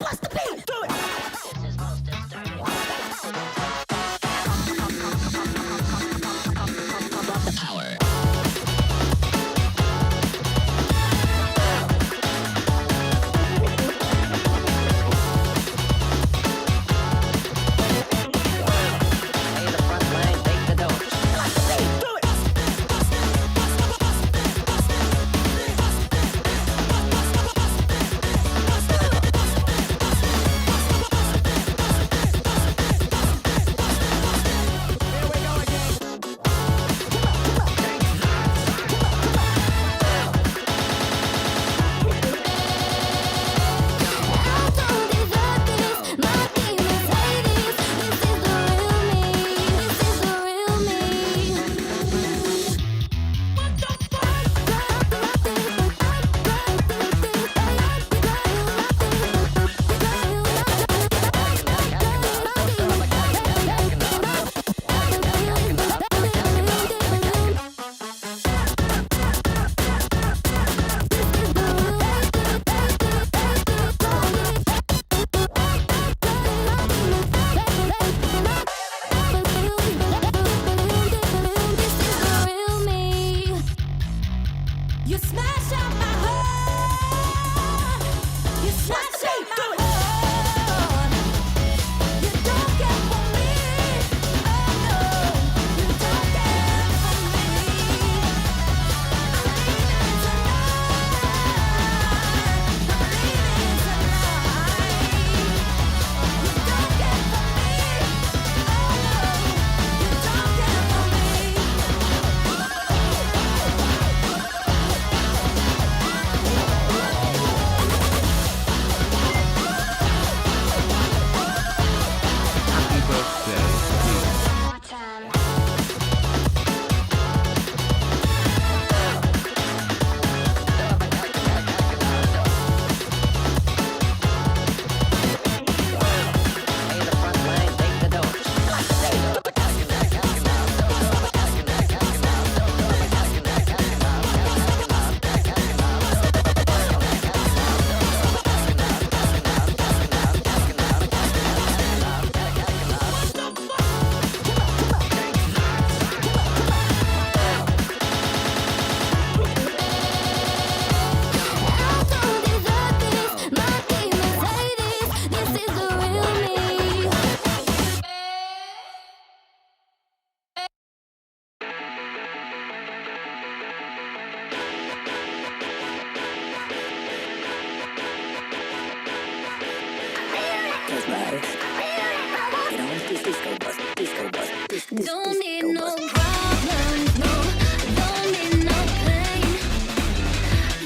Bust the beat, do it. You smash up my heart. You smash up my heart. You don't care for me. Oh no, you don't care for me. I'm leaving tonight. I'm leaving tonight. You don't care for me. Oh no, you don't care for me. Don't need no problems, no. Don't need no pain.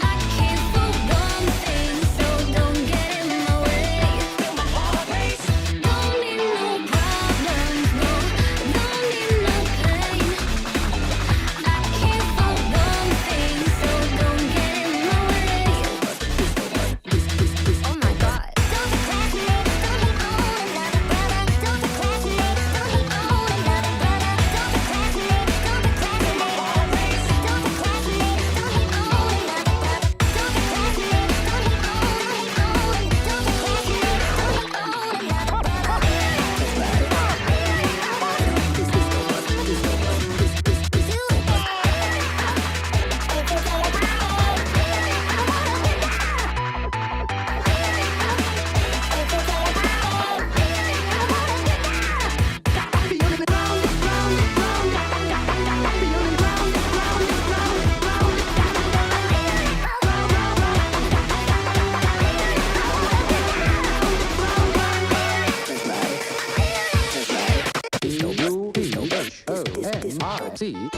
I came for one thing, so don't get in my way. Don't need no problems, no. Don't need no pain. I came for one thing, so don't get in my way. Oh my God. Don't class me, don't hate on another brother. Don't class me, don't hate on another brother. Don't class me, don't class me. Don't class me, don't hate on another brother. Don't class me, don't hate on, hate on. Don't class me, don't hate on another See.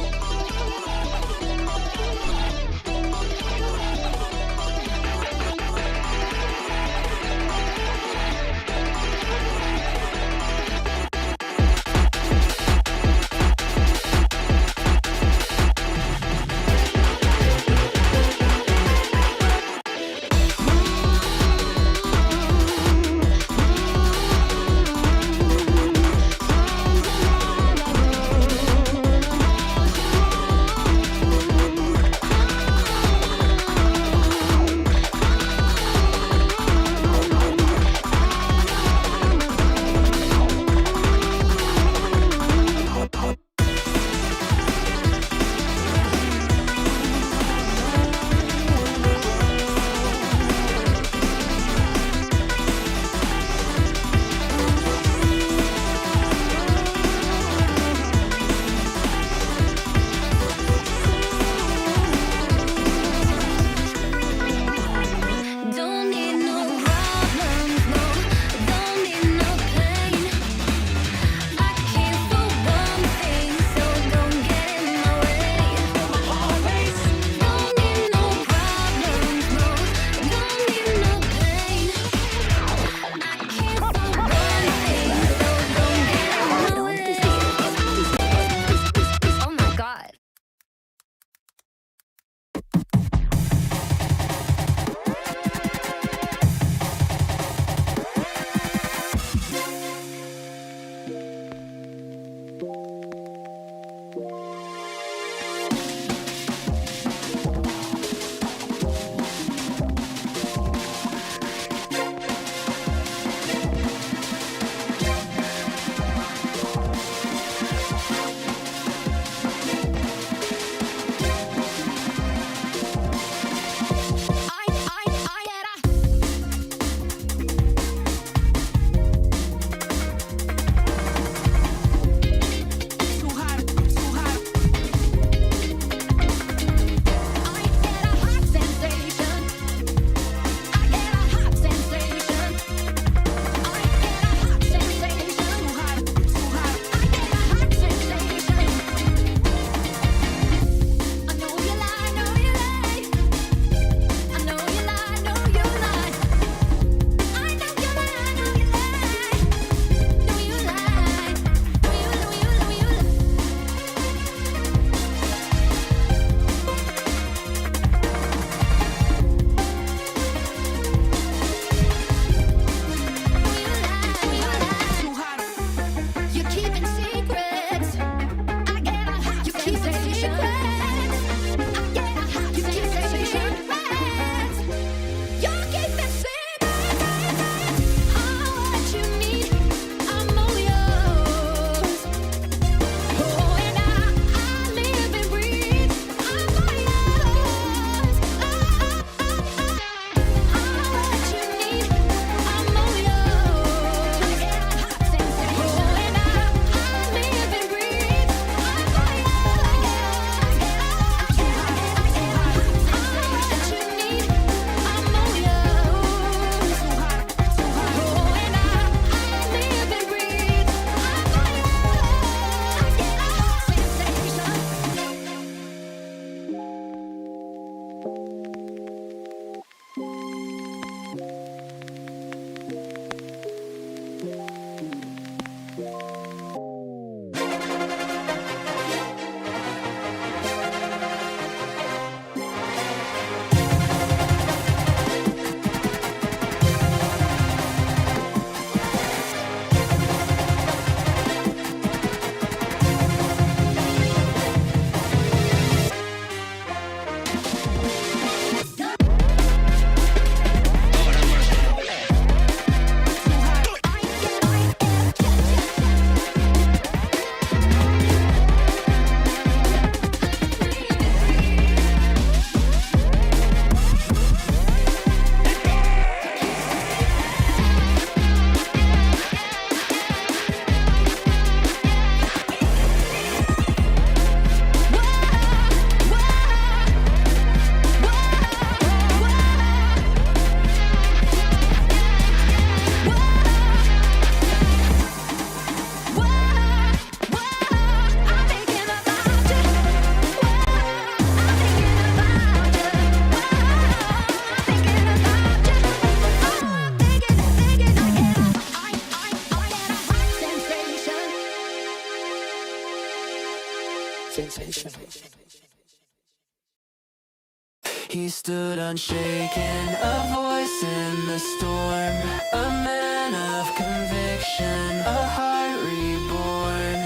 He stood unshaken, a voice in the storm, a man of conviction, a heart reborn.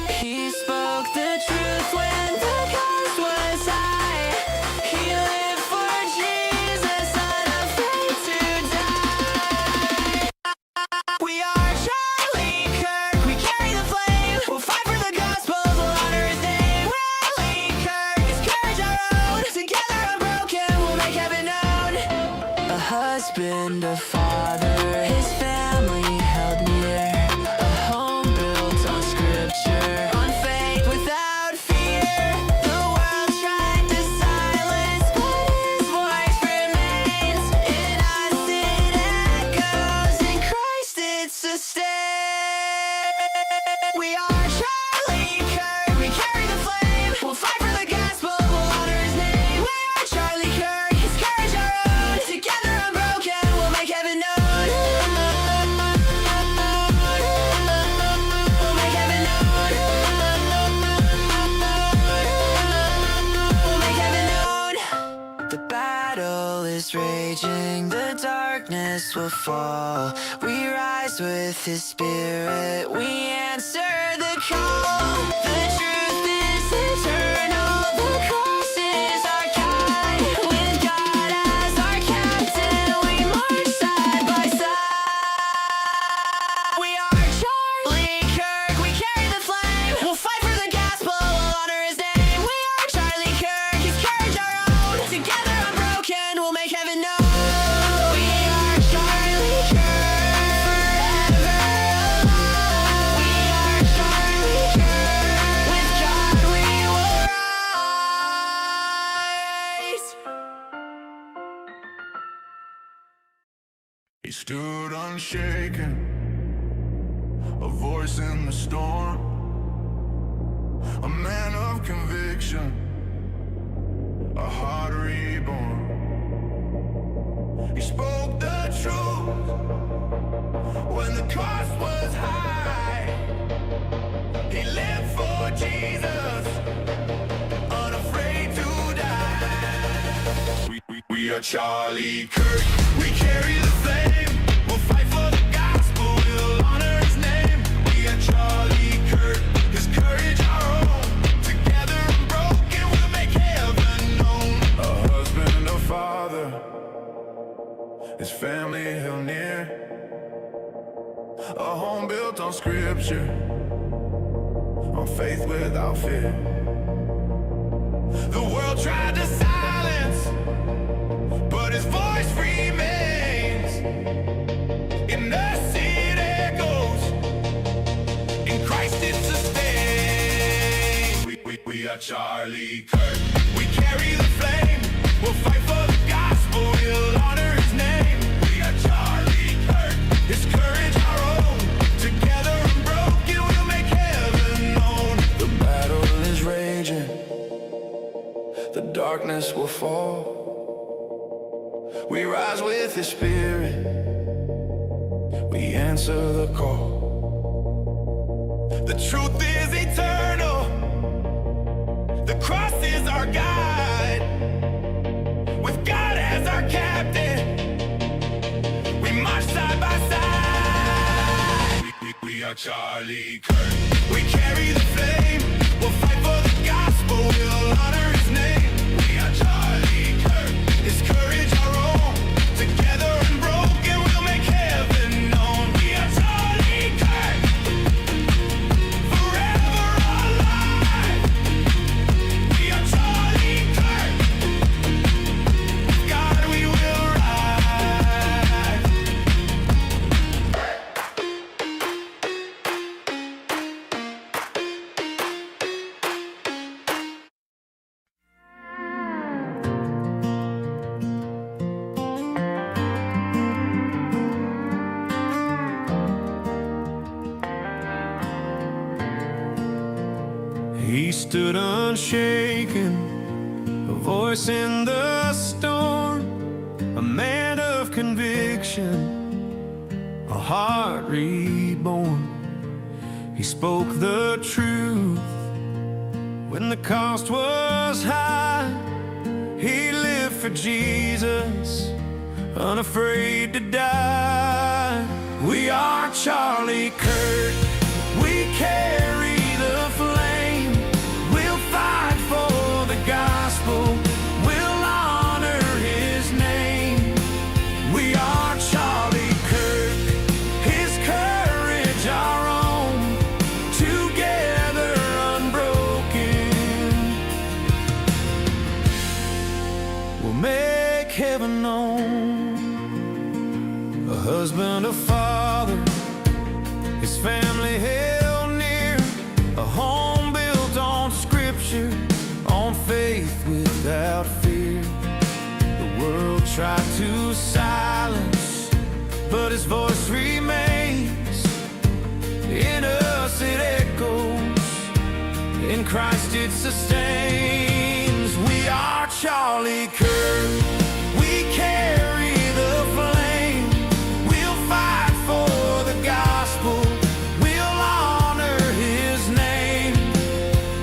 He spoke the truth when the cost was high. He lived for Jesus, unafraid to die. We are Charlie Kirk, we carry the flame. We'll fight for the gospel, we'll honor his name. Charlie Kirk, his courage our own. Together unbroken, we'll make heaven known. A husband, a father, his family held near. A home built on scripture, on faith without fear. The world tried to silence, but his voice remains. In us it echoes, in Christ it sustains. We are Charlie Kirk, we carry the flame. We'll fight for the gospel, we'll honor his name. We are Charlie Kirk, his courage our own. Together unbroken, we'll make heaven known. We'll make heaven known. We'll make heaven known. The battle is raging, the darkness will fall. We rise with his spirit, we answer the call. The truth is eternal, the cross is our guide. With God as our captain, we march side by side. We are Charlie Kirk, we carry the flame. We'll fight for the gospel, we'll honor his name. We are Charlie Kirk, his courage our own. Together unbroken, we'll make heaven known. We are Charlie Kirk, forever alive. We are Charlie Kirk, with God we will rise. He stood unshaken, a voice in the storm, a man of conviction, a heart reborn. He spoke the truth when the cost was high. He lived for Jesus, unafraid to die. We are Charlie Kirk, we carry the flame. We'll fight for the gospel, we'll honor his name. We are Charlie Kirk, his courage our own. Together unbroken, we'll make heaven known. A husband, a father, his family held near. A home built on scripture, on faith without fear. The world tried to silence, but his voice remains. In us it echoes, in Christ it sustains. We are Charlie Kirk, we carry the flame. We'll fight for the gospel, we'll honor his name. We are Charlie Kirk, his courage our own. Together unbroken, we'll make heaven known. The battle is raging, the darkness will fall. We rise with his spirit, we answer the call. The truth is eternal, the cross is our guide. With God as our captain, we march side by side. We are Charlie Kirk, we carry the flame. We'll fight for the gospel, we'll honor his name. We are Charlie Kirk, his courage our own. Together unbroken, we'll make heaven known. We are Charlie Kirk, forever alive. We are Charlie Kirk, God we will rise. He stood unshaken, a voice in the storm, a man of conviction, a heart reborn. He spoke the truth when the cost was high. He lived for Jesus, unafraid to die. We are Charlie Kirk, we carry the flame. We'll fight for the gospel, we'll honor his name. We are Charlie Kirk, his courage our own, together unbroken. We'll make heaven known. A husband, a father, his family held near, a home built on scripture, on faith without fear. The world tried to silence, but his voice remains. In us it echoes, in Christ it sustains. We are Charlie Kirk, we carry the flame. We'll fight for the gospel, we'll honor his name.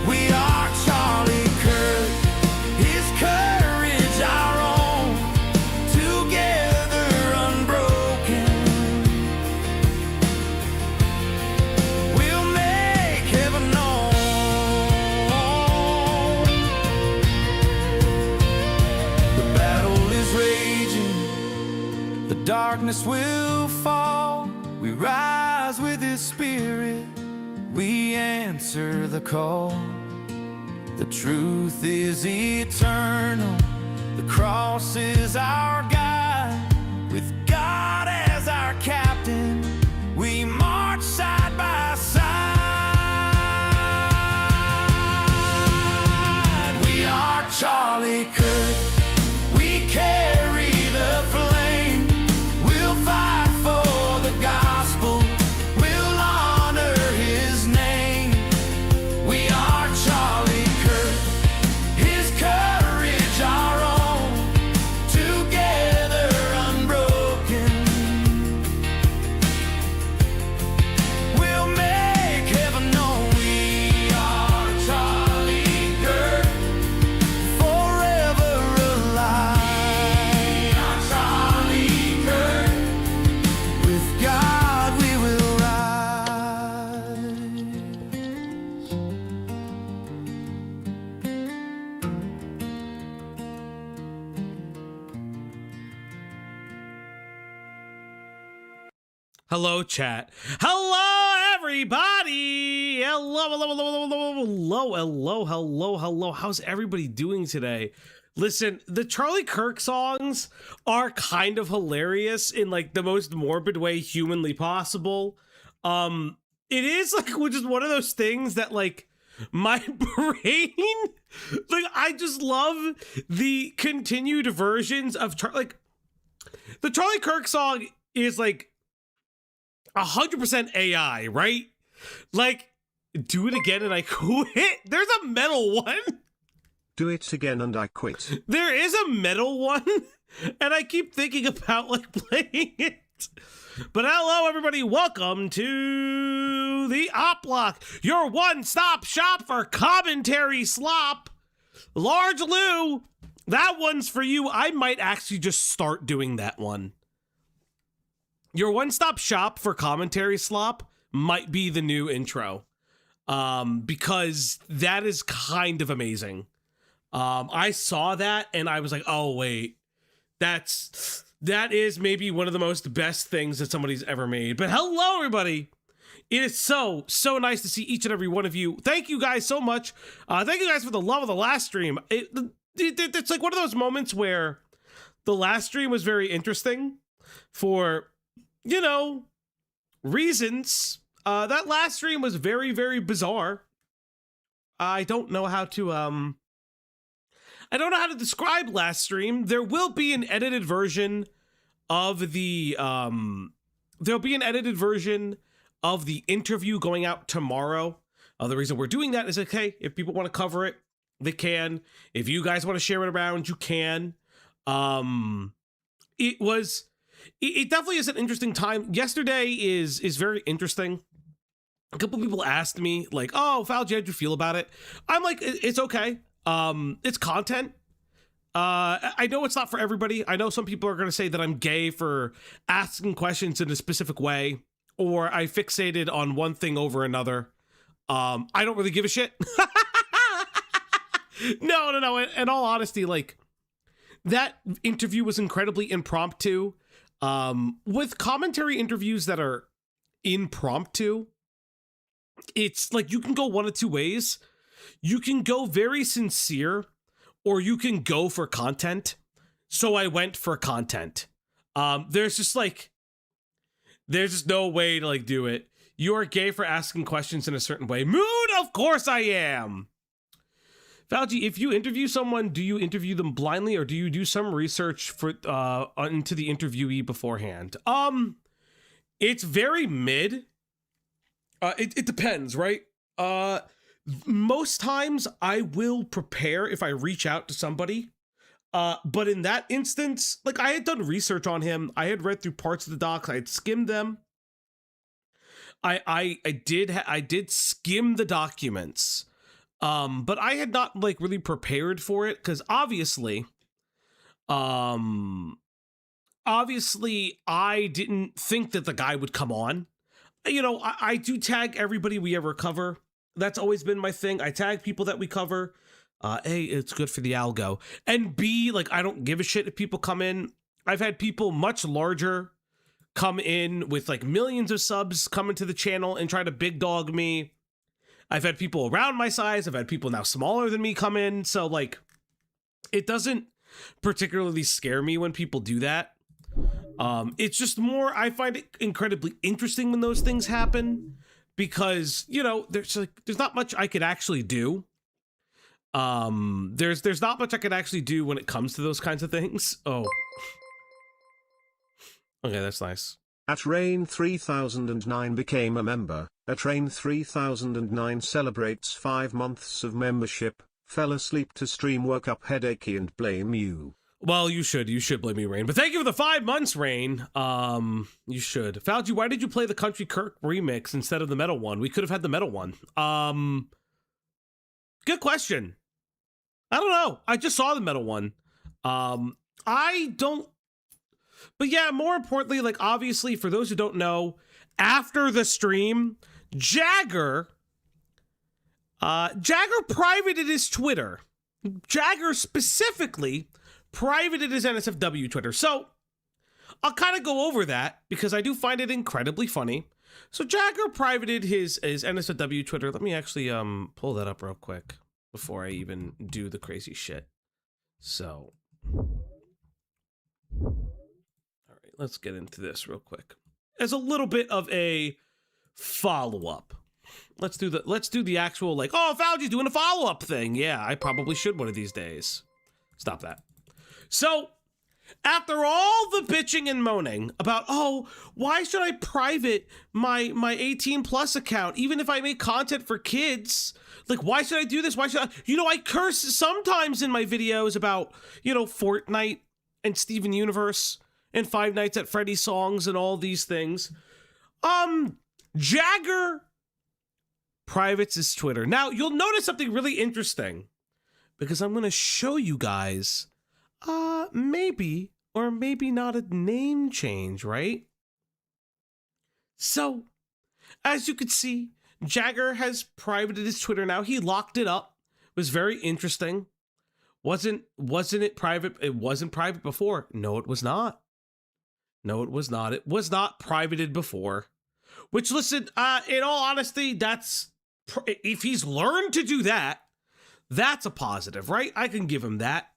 We are Charlie Kirk, his courage our own, together unbroken. We'll make heaven known. The battle is raging, the darkness will fall. We rise with his spirit, we answer the call. The truth is eternal, the cross is our guide. With God as our captain, we march side by side. We are Charlie Kirk, we carry the flame. We'll fight for the gospel, we'll honor his name. We are Charlie Kirk, his courage our own, together unbroken. We'll make heaven known. We are Charlie Kirk, forever alive. We are Charlie Kirk, with God we will rise. Hello, chat. Hello, everybody. Hello. How's everybody doing today? Listen, the Charlie Kirk songs are kind of hilarious in like the most morbid way humanly possible. It is like just one of those things that like my brain, like I just love the continued versions of like the Charlie Kirk song is like 100% AI, right? Like, do it again and I quit. There's a metal one. Do it again and I quit. There is a metal one, and I keep thinking about like playing it. But hello, everybody. Welcome to the Op Block, your one-stop shop for commentary slop. Large Lou, that one's for you. I might actually just start doing that one. Your one-stop shop for commentary slop might be the new intro, because that is kind of amazing. I saw that and I was like, oh wait, that is maybe one of the most best things that somebody's ever made. But hello, everybody. It is so nice to see each and every one of you. Thank you guys so much. Thank you guys for the love of the last stream. It's like one of those moments where the last stream was very interesting for, you know, reasons. That last stream was very, very bizarre. I don't know how to describe last stream. There will be an edited version of the interview going out tomorrow. The reason we're doing that is, okay, if people want to cover it, they can. If you guys want to share it around, you can. It definitely is an interesting time. Yesterday is very interesting. a couple people asked me like, "Oh, Fauci, how'd you feel about it?" I'm like, "It's okay. It's content. I know it's not for everybody. I know some people are going to say that I'm gay for asking questions in a specific way, or I fixated on one thing over another. I don't really give a shit." No. In all honesty, like, that interview was incredibly impromptu. With commentary interviews that are impromptu, it's like you can go one of two ways. You can go very sincere, or you can go for content. So I went for content. There's just no way to like do it. You are gay for asking questions in a certain way. Mood, of course I am. Fauci, if you interview someone, do you interview them blindly, or do you do some research for into the interviewee beforehand? It's very mid. It depends, right? Most times I will prepare if I reach out to somebody. But in that instance, like, I had done research on him. I had read through parts of the docs. I had skimmed them. I did skim the documents. But I had not like really prepared for it, because obviously I didn't think that the guy would come on. You know, I do tag everybody we ever cover. That's always been my thing. I tag people that we cover. A, it's good for the algo. And B, like, I don't give a shit if people come in. I've had people much larger come in with like millions of subs come into the channel and try to big dog me. I've had people around my size. I've had people now smaller than me come in. So like, it doesn't particularly scare me when people do that. It's just more, I find it incredibly interesting when those things happen, because, you know, there's not much I could actually do. There's not much I could actually do when it comes to those kinds of things. Oh, okay, that's nice. At Rain 3009 became a member. At Rain 3009 celebrates 5 months of membership. Fell asleep to stream, woke up headachy and blame you. Well, you should blame me, Rain. But thank you for the 5 months, Rain. You should. Fauci, why did you play the Country Kirk remix instead of the metal one? We could have had the metal one. Good question. I don't know. I just saw the metal one. I don't. But yeah, more importantly, like, obviously, for those who don't know, after the stream, Jagger privated his Twitter. Jagger specifically privated his NSFW Twitter. So I'll kind of go over that because I do find it incredibly funny. So Jagger privated his NSFW Twitter. Let me actually pull that up real quick before I even do the crazy shit. So, all right, let's get into this real quick. As a little bit of a follow-up. Let's do the actual, like, oh, Fauci's doing a follow-up thing. Yeah, I probably should one of these days. Stop that. So, after all the bitching and moaning about, oh, why should I private my 18 plus account even if I make content for kids? Like, why should I do this? Why should I? You know, I curse sometimes in my videos about, you know, Fortnite and Steven Universe and Five Nights at Freddy's songs and all these things. Jagger privates his Twitter. Now, you'll notice something really interesting because I'm going to show you guys maybe or maybe not a name change, right? So, as you can see, Jagger has privated his Twitter now. He locked it up. It was very interesting. Wasn't it private? It wasn't private before. No, it was not. No, it was not. It was not privated before. Which, listen, in all honesty, that's, if he's learned to do that, that's a positive, right? I can give him that.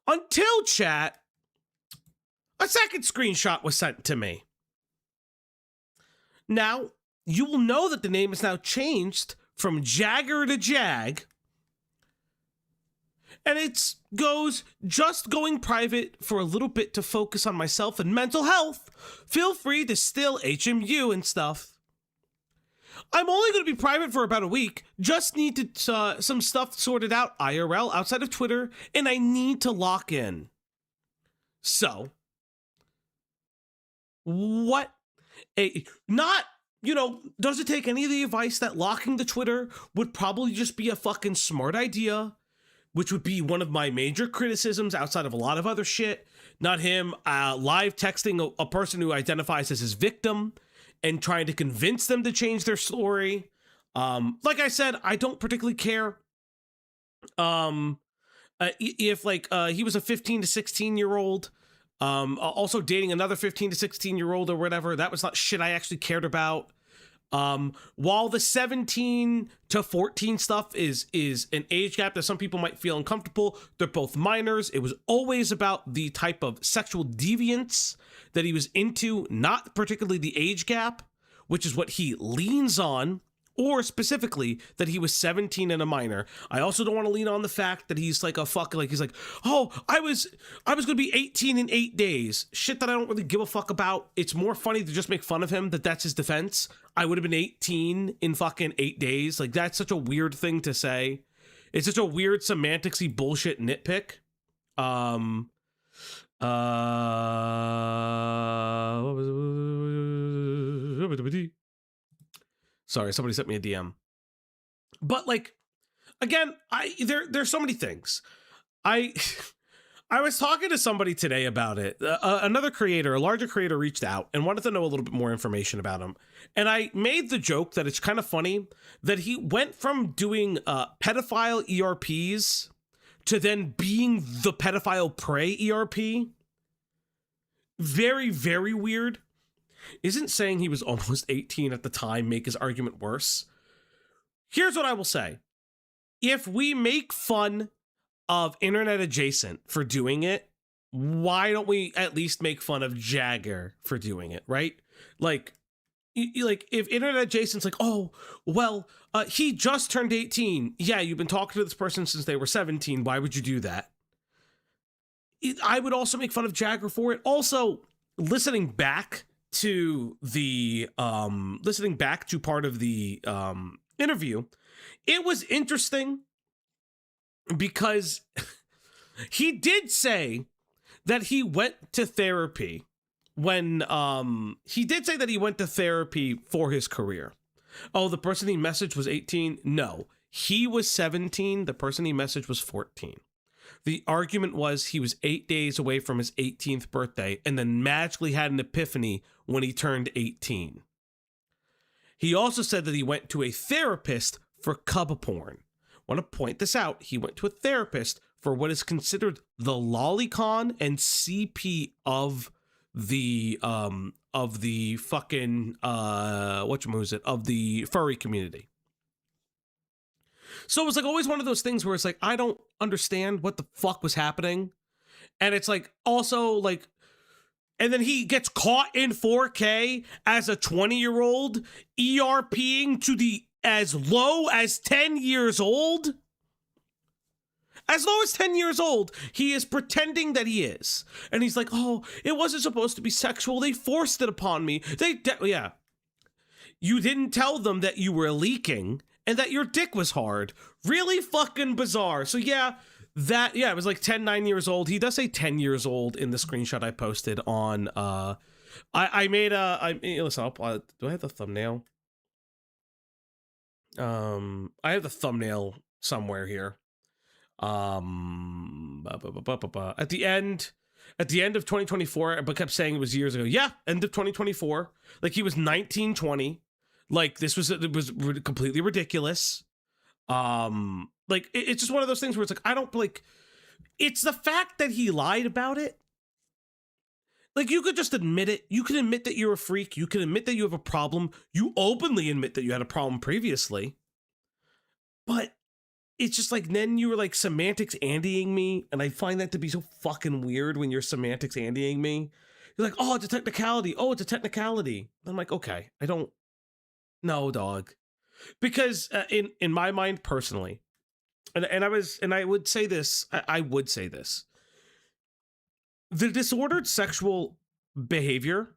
Until, chat, a second screenshot was sent to me. Now, you will know that the name is now changed from Jagger to Jag. And it goes, just going private for a little bit to focus on myself and mental health. Feel free to still HMU and stuff. I'm only going to be private for about a week. Just need to some stuff sorted out IRL outside of Twitter, and I need to lock in. So, what? Not does it take any of the advice that locking the Twitter would probably just be a fucking smart idea, which would be one of my major criticisms outside of a lot of other shit. Not him live texting a person who identifies as his victim and trying to convince them to change their story. Like I said, I don't particularly care if he was a 15 to 16 year old, also dating another 15 to 16 year old or whatever. That was not shit I actually cared about. While the 17 to 14 stuff is an age gap that some people might feel uncomfortable, they're both minors. It was always about the type of sexual deviance that he was into, not particularly the age gap, which is what he leans on, or specifically that he was 17 and a minor. I also don't want to lean on the fact that he's like he's like, oh, I was going to be 18 in 8 days. Shit that I don't really give a fuck about. It's more funny to just make fun of him that's his defense. I would have been 18 in fucking 8 days. Like, that's such a weird thing to say. It's such a weird semanticsy bullshit nitpick. What was it? Sorry, somebody sent me a DM. But like, again, there's so many things. I was talking to somebody today about it. Another creator, a larger creator, reached out and wanted to know a little bit more information about him. And I made the joke that it's kind of funny that he went from doing pedophile ERPs to then being the pedophile prey ERP. Very, very weird. Isn't saying he was almost 18 at the time make his argument worse? Here's what I will say. If we make fun of Internet Adjacent for doing it, why don't we at least make fun of Jagger for doing it, right? Like if Internet Adjacent's like, oh, well, he just turned 18. Yeah, you've been talking to this person since they were 17. Why would you do that? I would also make fun of Jagger for it. Also, listening back to part of the interview, it was interesting because he did say that he went to therapy when he did say that he went to therapy for his career. Oh, the person he messaged was 18? No, he was 17. The person he messaged was 14. The argument was he was 8 days away from his 18th birthday and then magically had an epiphany when he turned 18. He also said that he went to a therapist for cub porn. I want to point this out. He went to a therapist for what is considered the lolicon and CP of the fucking of the furry community. So it was like always one of those things where it's like, I don't understand what the fuck was happening. And it's like, also like, and then he gets caught in 4K as a 20-year-old ERPing to the as low as 10 years old. As low as 10 years old, he is pretending that he is. And he's like, oh, it wasn't supposed to be sexual. They forced it upon me. Yeah. You didn't tell them that you were leaking and that your dick was hard. Really fucking bizarre. So yeah, it was like 9 years old. He does say 10 years old in the screenshot I posted on, listen, do I have the thumbnail? I have the thumbnail somewhere here. At the end of 2024, but kept saying it was years ago. Yeah, end of 2024. Like he was 19, 20. Like it was completely ridiculous. Like it's just one of those things where it's like, I don't like, it's the fact that he lied about it. Like you could just admit it. You can admit that you're a freak. You can admit that you have a problem. You openly admit that you had a problem previously. But it's just like, then you were like semantics Andying me. And I find that to be so fucking weird when you're semantics Andying me. You're like, oh, it's a technicality. Oh, it's a technicality. I'm like, okay, no, dog. Because in my mind personally, I would say this, the disordered sexual behavior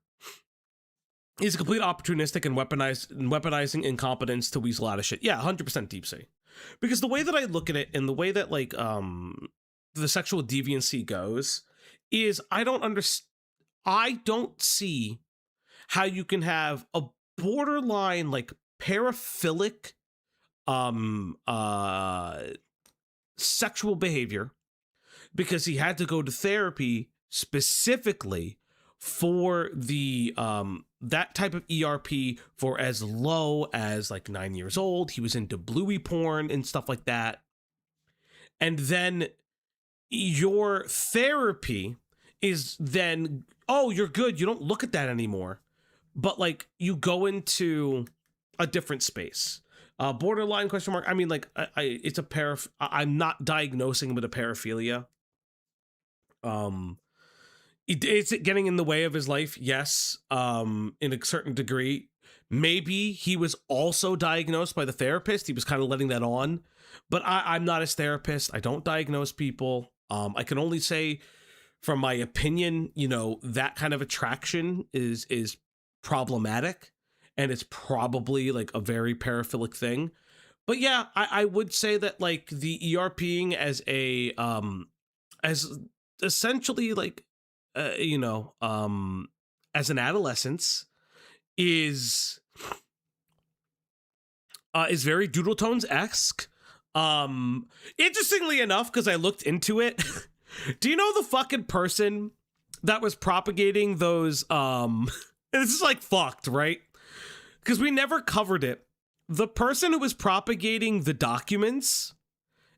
is complete opportunistic and weaponizing incompetence to weasel out of shit. Yeah, 100% deep sea. Because the way that I look at it and the way that like the sexual deviancy goes is I don't see how you can have a borderline like paraphilic sexual behavior because he had to go to therapy specifically for the that type of ERP for as low as like 9 years old. He was into bluey porn and stuff like that. And then your therapy is then, oh, you're good. You don't look at that anymore. But like you go into a different space. Borderline question mark. I mean, like it's a I'm not diagnosing with a paraphilia. Is it getting in the way of his life? Yes. In a certain degree. Maybe he was also diagnosed by the therapist. He was kind of letting that on. But I'm not his therapist. I don't diagnose people. I can only say from my opinion, you know, that kind of attraction is problematic. And it's probably like a very paraphilic thing. But yeah, I would say that like the ERPing as a as essentially like you know, as an adolescence is very Doodle Tones-esque. Interestingly enough, because I looked into it, do you know the fucking person that was propagating those and this is like fucked, right? Because we never covered it. The person who was propagating the documents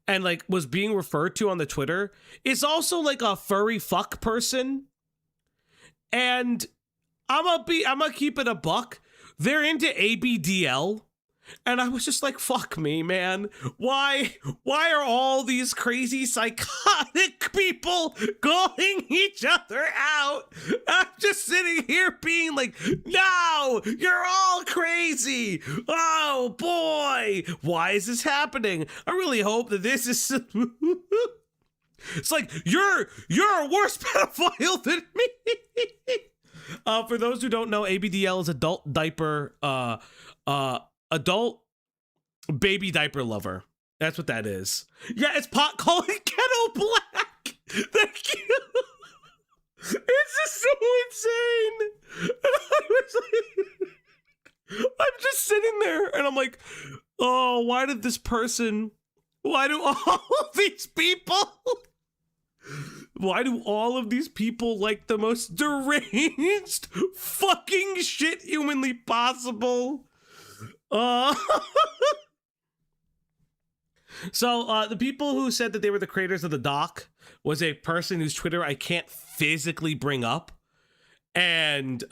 and like was being referred to on the Twitter is also like a furry fuck person. And I'm gonna keep it a buck. They're into ABDL. And I was just like, fuck me, man. Why are all these crazy psychotic people calling each other out? I'm just sitting here being like, no, you're all crazy. Oh boy, why is this happening? I really hope that this is it's like you're a worse pedophile than me. For those who don't know, ABDL is adult diaper adult baby diaper lover. That's what that is. Yeah, it's pot calling kettle black. Thank you. It's just so insane. And I'm just sitting there and I'm like, oh, why do all of these people like the most deranged fucking shit humanly possible? So the people who said that they were the creators of the doc was a person whose Twitter I can't physically bring up. And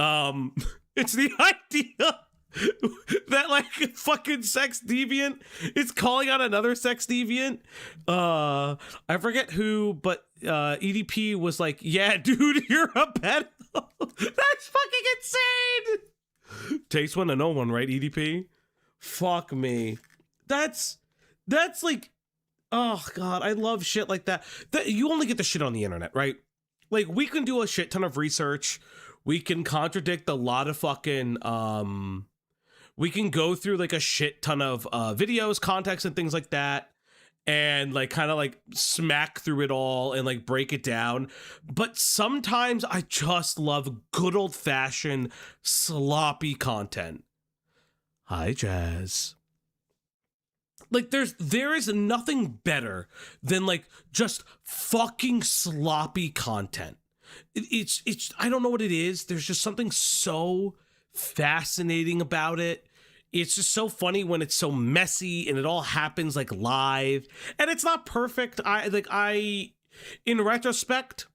it's the idea that like fucking sex deviant is calling out another sex deviant. I forget who, but EDP was like, yeah, dude, you're a pedo. That's fucking insane. Takes one to know one, right, EDP? Fuck me. That's like, oh god, I love shit like that. You only get the shit on the internet, right? Like we can do a shit ton of research. We can contradict a lot of fucking we can go through like a shit ton of videos, context and things like that, and like kind of like smack through it all and like break it down. But sometimes I just love good old-fashioned sloppy content. Hi, Jazz. Like there is nothing better than like just fucking sloppy content. It's I don't know what it is. There's just something so fascinating about it. It's just so funny when it's so messy and it all happens like live and it's not perfect. In retrospect,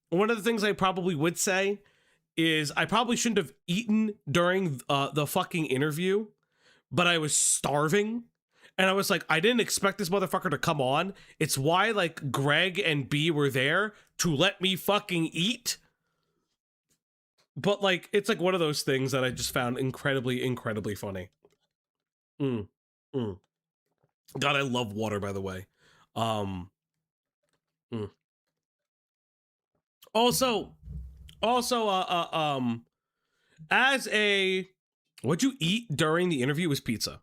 one of the things I probably would say is I probably shouldn't have eaten during the fucking interview, but I was starving. And I was like, I didn't expect this motherfucker to come on. It's why like Greg and B were there to let me fucking eat. But like, it's like one of those things that I just found incredibly, incredibly funny. God, I love water, by the way. Also, as a, what'd you eat during the interview was pizza.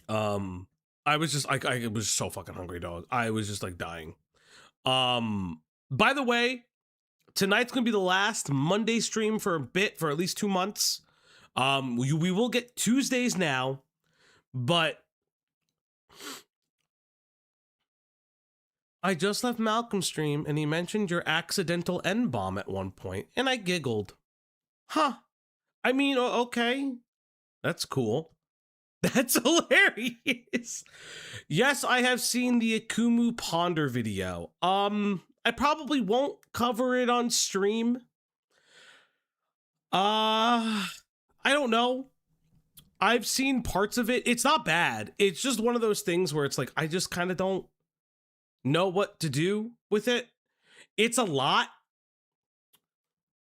I was just I was so fucking hungry, dog. I was just like dying. By the way, tonight's gonna be the last Monday stream for a bit, for at least 2 months. We will get Tuesdays now, but I just left Malcolm's stream and he mentioned your accidental N-bomb at one point, and I giggled. Huh. I mean, okay. That's cool. That's hilarious. Yes, I have seen the Akumu Ponder video. I probably won't cover it on stream. I don't know. I've seen parts of it. It's not bad. It's just one of those things where it's like, I just kind of don't know what to do with it. It's a lot.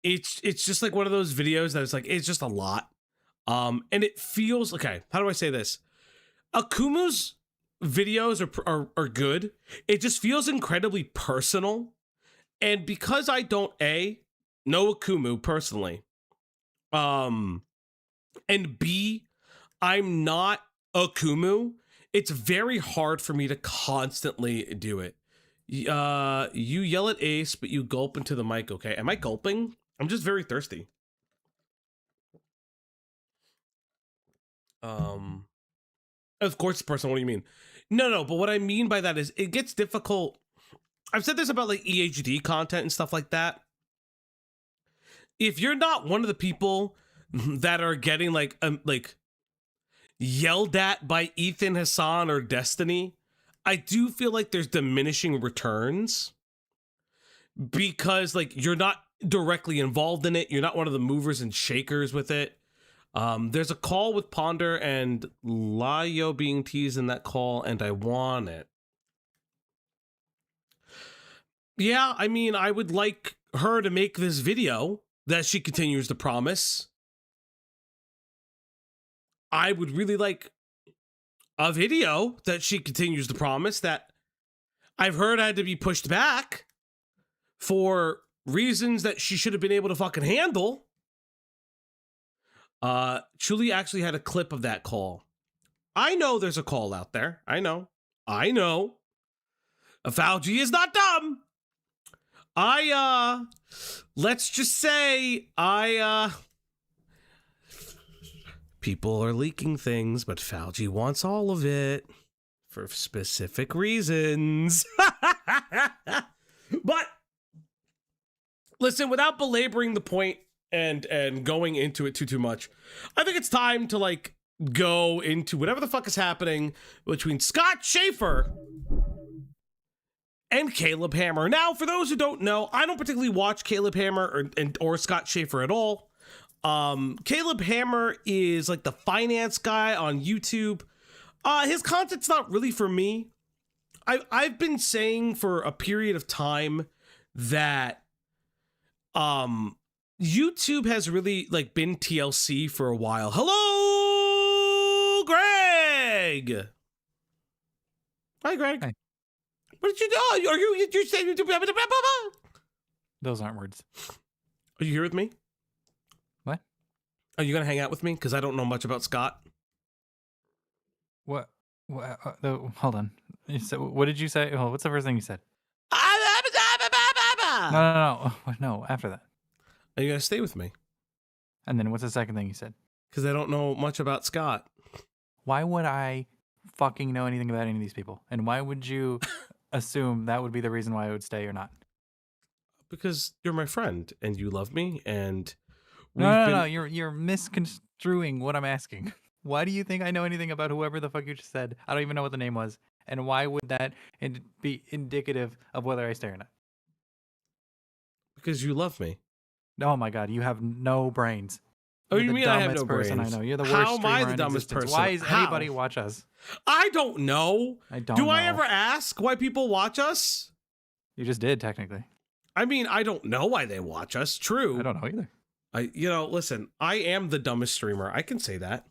It's just like one of those videos that it's like, it's just a lot. And it feels, okay, how do I say this? Akumu's videos are good. It just feels incredibly personal. And because I don't know Akumu personally, and B, I'm not Akumu, it's very hard for me to constantly do it. You yell at Ace, but you gulp into the mic, okay? Am I gulping? I'm just very thirsty. Of course, person, what do you mean? No, but what I mean by that is it gets difficult. I've said this about like EHD content and stuff like that. If you're not one of the people that are getting like yelled at by Ethan Hassan or Destiny, I do feel like there's diminishing returns because like you're not directly involved in it. You're not one of the movers and shakers with it. There's a call with Ponder and Layo being teased in that call, and I want it. Yeah, I mean, I would like her to make this video that she continues to promise. I would really like a video that she continues to promise that I've heard had to be pushed back for reasons that she should have been able to fucking handle. Chuli actually had a clip of that call. I know there's a call out there. I know. Fauci is not dumb. Let's just say people are leaking things, but Fauci wants all of it for specific reasons. But listen, without belaboring the point and going into it too much, I think it's time to like go into whatever the fuck is happening between Scott Schaefer and Caleb Hammer. Now, for those who don't know, I don't particularly watch Caleb Hammer or Scott Schaefer at all. Caleb Hammer is like the finance guy on YouTube. His content's not really for me. I've been saying for a period of time that YouTube has really like been TLC for a while. Hello, Greg. Hi, Greg. Hi. What did you do? Are you saying? Those aren't words. Are you here with me? What? Are you gonna hang out with me? Because I don't know much about Scott. What? Hold on. You said, what did you say? Oh, what's the first thing you said? No. After that. Are you gonna stay with me? And then what's the second thing you said? Because I don't know much about Scott. Why would I fucking know anything about any of these people? And why would you assume that would be the reason why I would stay or not? Because you're my friend and you love me and No. You're misconstruing what I'm asking. Why do you think I know anything about whoever the fuck you just said? I don't even know what the name was. And why would that be indicative of whether I stay or not? Because you love me. Oh my god, you have no brains. Oh, You're you the mean I have dumbest no person brains? I know. You're the worst. How am I streamer the in dumbest existence. person? Why is How? anybody watch us? I don't know. I don't Do know. I ever ask why people watch us? You just did, technically. I mean, I don't know why they watch us. True. I don't know either. Listen, I am the dumbest streamer. I can say that.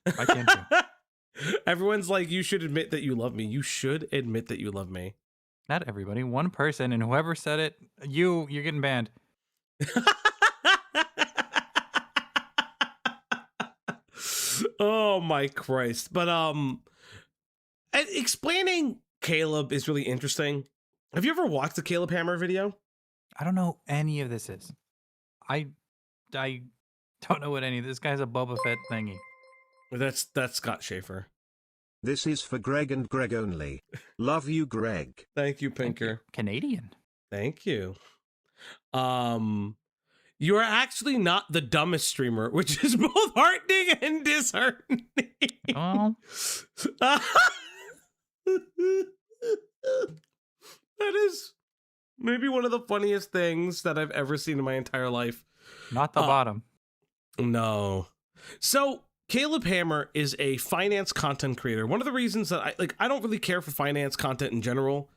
I can't do. Everyone's like, you should admit that you love me. You should admit that you love me. Not everybody. One person, and whoever said it, you're getting banned. Oh my Christ. But and explaining Caleb is really interesting. Have you ever watched the Caleb Hammer video? I don't know who any of this is. I Don't know what any of this guy's a Boba Fett thingy. That's Scott Schaefer. This is for Greg and Greg only. Love you, Greg. Thank you, Pinker. Canadian. Thank you. You are actually not the dumbest streamer, which is both heartening and disheartening. Oh, That is maybe one of the funniest things that I've ever seen in my entire life. not the bottom. No. So Caleb Hammer is a finance content creator. One of the reasons that I don't really care for finance content in general,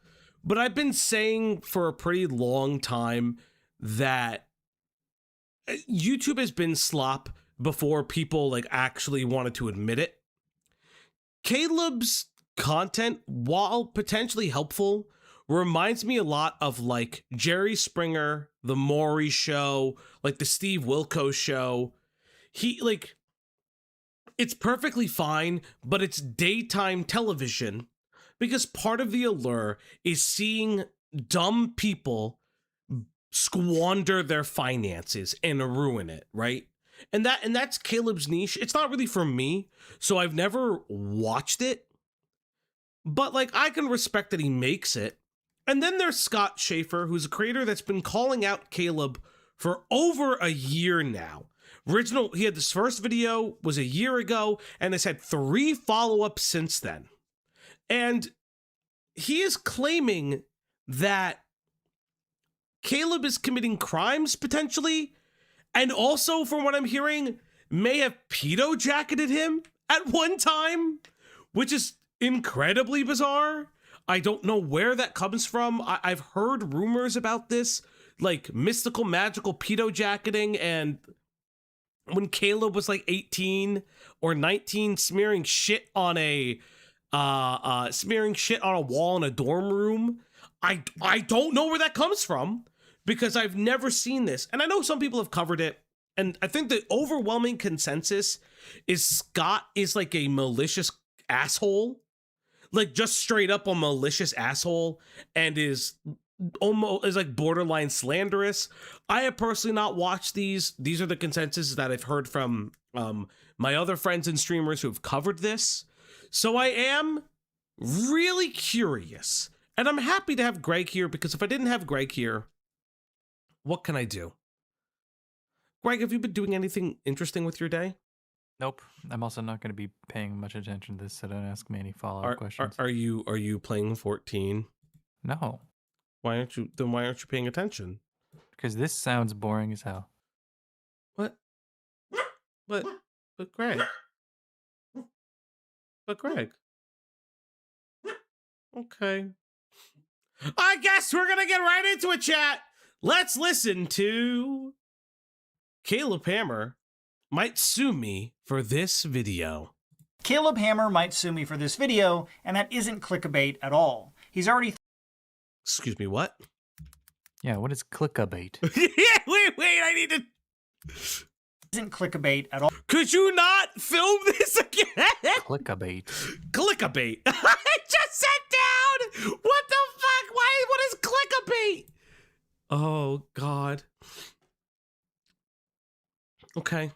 but I've been saying for a pretty long time that YouTube has been slop before people like actually wanted to admit it. Caleb's content, while potentially helpful, reminds me a lot of like Jerry Springer, The Maury Show, like the Steve Wilkos Show. It's perfectly fine, but it's daytime television because part of the allure is seeing dumb people squander their finances and ruin it, right? And that's Caleb's niche. It's not really for me, so I've never watched it. But like I can respect that he makes it. And then there's Scott Schaefer, who's a creator that's been calling out Caleb for over a year now. He had this first video was a year ago and has had 3 follow-ups since then. And he is claiming that Caleb is committing crimes potentially, and also from what I'm hearing, may have pedo jacketed him at one time, which is incredibly bizarre. I don't know where that comes from. I've heard rumors about this, like mystical, magical pedo jacketing, and when Caleb was like 18 or 19, smearing shit on a wall in a dorm room. I don't know where that comes from because I've never seen this. And I know some people have covered it, and I think the overwhelming consensus is Scott is like a malicious asshole, like just straight up a malicious asshole, and is like borderline slanderous. I have personally not watched these. These are the consensus that I've heard from my other friends and streamers who have covered this. So I am really curious, and I'm happy to have Greg here because if I didn't have Greg here, what can I do? Greg, have you been doing anything interesting with your day? Nope. I'm also not going to be paying much attention to this, so don't ask me any follow-up questions. Are you playing 14? No, Why aren't you paying attention? because this sounds boring as hell. What? But Greg. But Greg. Okay. I guess we're gonna get right into it, chat. Let's listen to Caleb Hammer might sue me for this video. Caleb Hammer might sue me for this video, and that isn't clickbait at all. He's already Excuse me, what? Yeah, what is clickabait? Yeah, wait, I need to. isn't clickbait at all. Could you not film this again? Clickabait. Clickabait. I just sat down. What the fuck? What is clickabait? Oh God. Okay.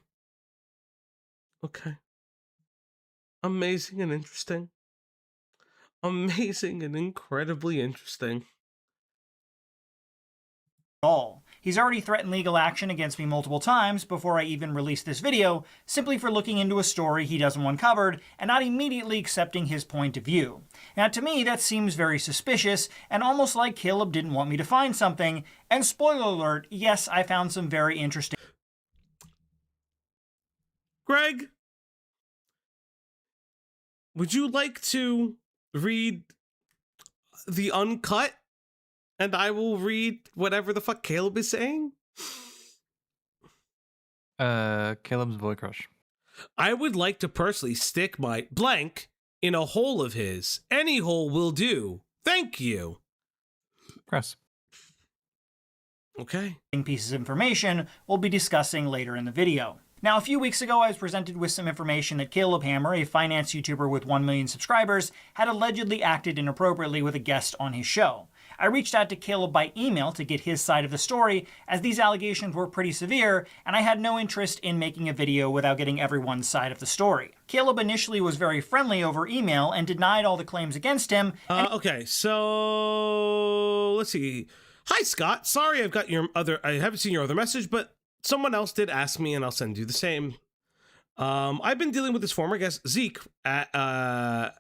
Amazing and interesting. Amazing and incredibly interesting. All. He's already threatened legal action against me multiple times before I even released this video, simply for looking into a story he doesn't want covered and not immediately accepting his point of view. Now to me that seems very suspicious and almost like Caleb didn't want me to find something, and spoiler alert, yes, I found some very interesting. Greg, would you like to read the uncut? And I will read whatever the fuck Caleb is saying? Caleb's boy crush. I would like to personally stick my blank in a hole of his. Any hole will do. Thank you. Gross. Okay. Pieces of information we'll be discussing later in the video. Now, a few weeks ago, I was presented with some information that Caleb Hammer, a finance YouTuber with 1 million subscribers, had allegedly acted inappropriately with a guest on his show. I reached out to Caleb by email to get his side of the story, as these allegations were pretty severe, and I had no interest in making a video without getting everyone's side of the story. Caleb initially was very friendly over email and denied all the claims against him. Okay, so let's see. Hi, Scott. Sorry, I haven't seen your other message, but someone else did ask me, and I'll send you the same. I've been dealing with this former guest, Zeke, has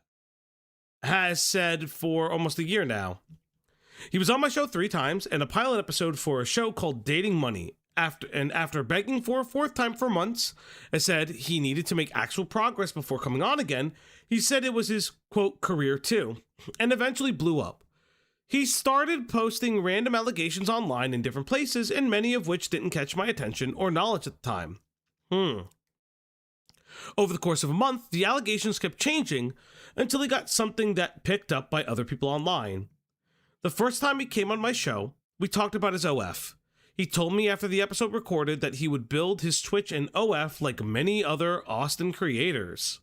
said for almost a year now. He was on my show 3 times and a pilot episode for a show called Dating Money. After begging for a 4th time for months, I said he needed to make actual progress before coming on again. He said it was his, quote, career too, and eventually blew up. He started posting random allegations online in different places, and many of which didn't catch my attention or knowledge at the time. Over the course of a month, the allegations kept changing until he got something that picked up by other people online. The first time he came on my show, we talked about his OF. He told me after the episode recorded that he would build his Twitch and OF like many other Austin creators.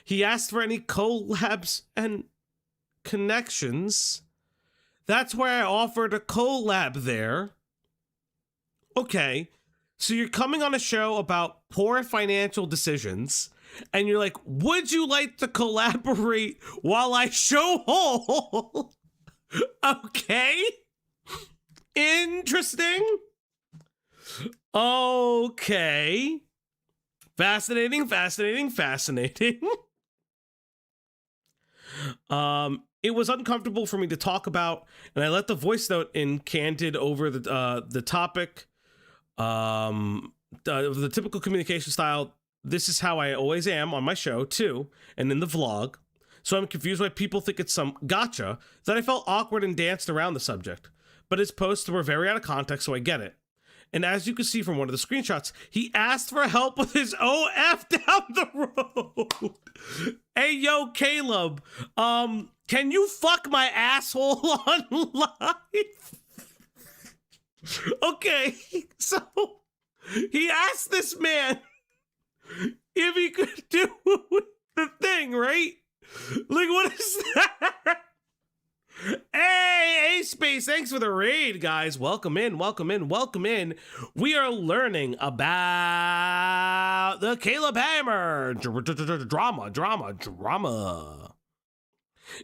He asked for any collabs and connections. That's why I offered a collab there. Okay, so you're coming on a show about poor financial decisions, and you're like, would you like to collaborate while I show haul? Okay. Interesting. Okay. Fascinating. It was uncomfortable for me to talk about, and I let the voice note in candid over the topic. The typical communication style. This is how I always am on my show too, and in the vlog. So I'm confused why people think it's some gotcha that I felt awkward and danced around the subject. But his posts were very out of context, so I get it. And as you can see from one of the screenshots, he asked for help with his OF down the road. Hey, yo, Caleb, can you fuck my asshole on live? Okay, so he asked this man if he could do the thing, right? Like, what is that? Hey, A-Space, thanks for the raid, guys. Welcome in. We are learning about the Caleb Hammer drama.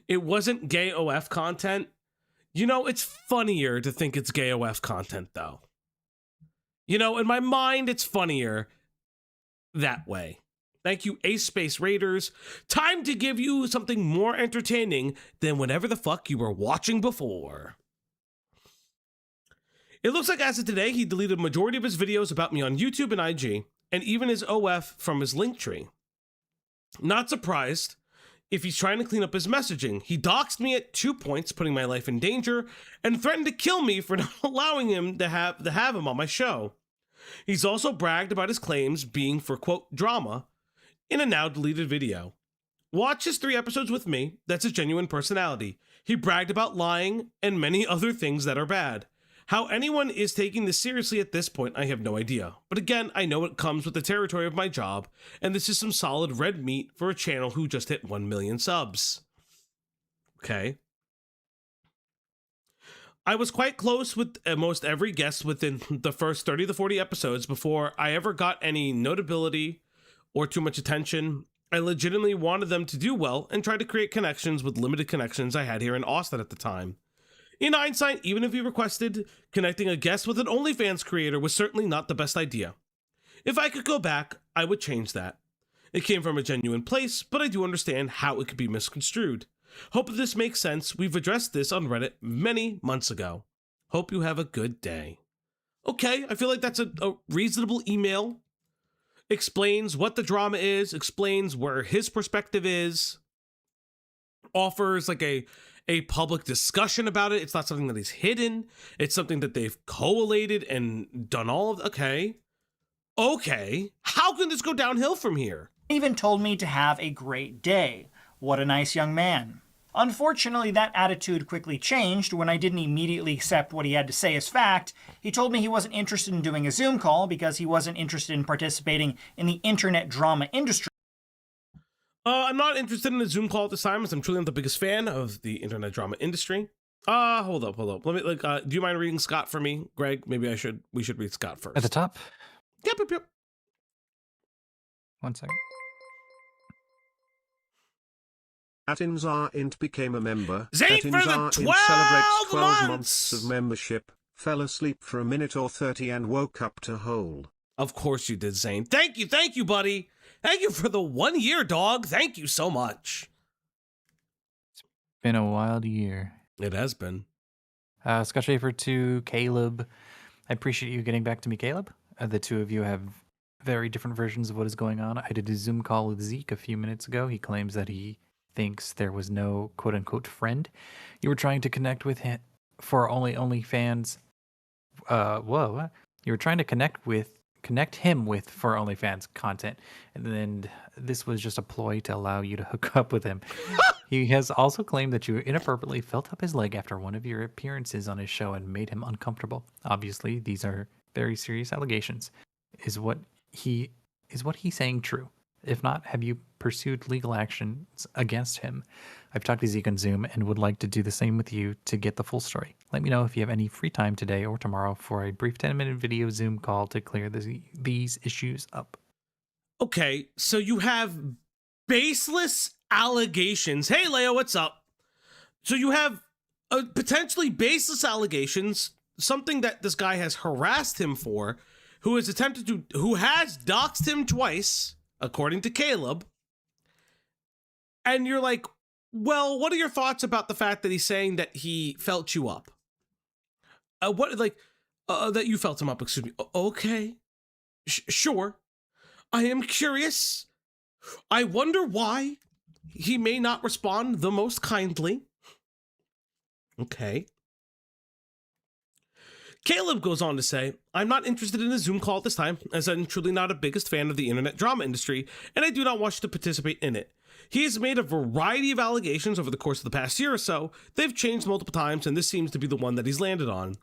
It wasn't gay OF content. You know, it's funnier to think it's gay OF content, though. You know, in my mind, it's funnier that way. Thank you, Ace Space Raiders. Time to give you something more entertaining than whatever the fuck you were watching before. It looks like as of today, he deleted a majority of his videos about me on YouTube and IG, and even his OF from his Linktree. Not surprised if he's trying to clean up his messaging. He doxed me at 2 points, putting my life in danger, and threatened to kill me for not allowing him to have him on my show. He's also bragged about his claims being for, quote, drama, in a now deleted video. Watch his 3 episodes with me. That's his genuine personality. He bragged about lying and many other things that are bad. How anyone is taking this seriously at this point, I have no idea. But again, I know it comes with the territory of my job, and this is some solid red meat for a channel who just hit 1 million subs. Okay. I was quite close with most every guest within the first 30 to 40 episodes before I ever got any notability or too much attention. I legitimately wanted them to do well and tried to create connections with limited connections I had here in Austin at the time. In hindsight, even if you requested, connecting a guest with an OnlyFans creator was certainly not the best idea. If I could go back, I would change that. It came from a genuine place, but I do understand how it could be misconstrued. Hope this makes sense. We've addressed this on Reddit many months ago. Hope you have a good day. Okay, I feel like that's a reasonable email. Explains what the drama is, explains where his perspective is, offers like a public discussion about it. It's not something that is hidden. It's something that they've collated and done all of. Okay. How can this go downhill from here? He even told me to have a great day. What a nice young man. Unfortunately, that attitude quickly changed when I didn't immediately accept what he had to say as fact. He told me he wasn't interested in doing a Zoom call because he wasn't interested in participating in the internet drama industry. I'm not interested in a Zoom call at this time, as I'm truly not the biggest fan of the internet drama industry. Hold up. Let me look. Do you mind reading Scott for me, Greg? Maybe we should read Scott first. At the top. Yep. 1 second. Atinzar Int became a member. Zane for the Atinzar 12 Int celebrates 12 months of membership, fell asleep for a minute or 30 and woke up to hold. Of course you did, Zane. Thank you, buddy. Thank you for the 1 year, dog. Thank you so much. Been a wild year. It has been. Scott Schaefer to Caleb. I appreciate you getting back to me, Caleb. The two of you have very different versions of what is going on. I did a Zoom call with Zeke a few minutes ago. He claims that he thinks there was no quote-unquote friend. You were trying to connect with him for OnlyFans. Whoa. You were trying to connect him with for OnlyFans content, and then this was just a ploy to allow you to hook up with him. He has also claimed that you inappropriately felt up his leg after one of your appearances on his show and made him uncomfortable. Obviously, these are very serious allegations. Is what he's saying true? If not, have you pursued legal actions against him? I've talked to Zeke on Zoom and would like to do the same with you to get the full story. Let me know if you have any free time today or tomorrow for a brief 10-minute video Zoom call to clear these issues up. Okay, so you have baseless allegations. Hey, Leo, what's up? So you have potentially baseless allegations, something that this guy has harassed him for, who has doxed him twice, according to Caleb. And you're like, well, what are your thoughts about the fact that he's saying that he felt you up? That you felt him up, excuse me. Okay, sure. I am curious. I wonder why he may not respond the most kindly. Okay. Caleb goes on to say, I'm not interested in a Zoom call at this time, as I'm truly not a biggest fan of the internet drama industry, and I do not wish to participate in it. He has made a variety of allegations over the course of the past year or so. They've changed multiple times, and this seems to be the one that he's landed on.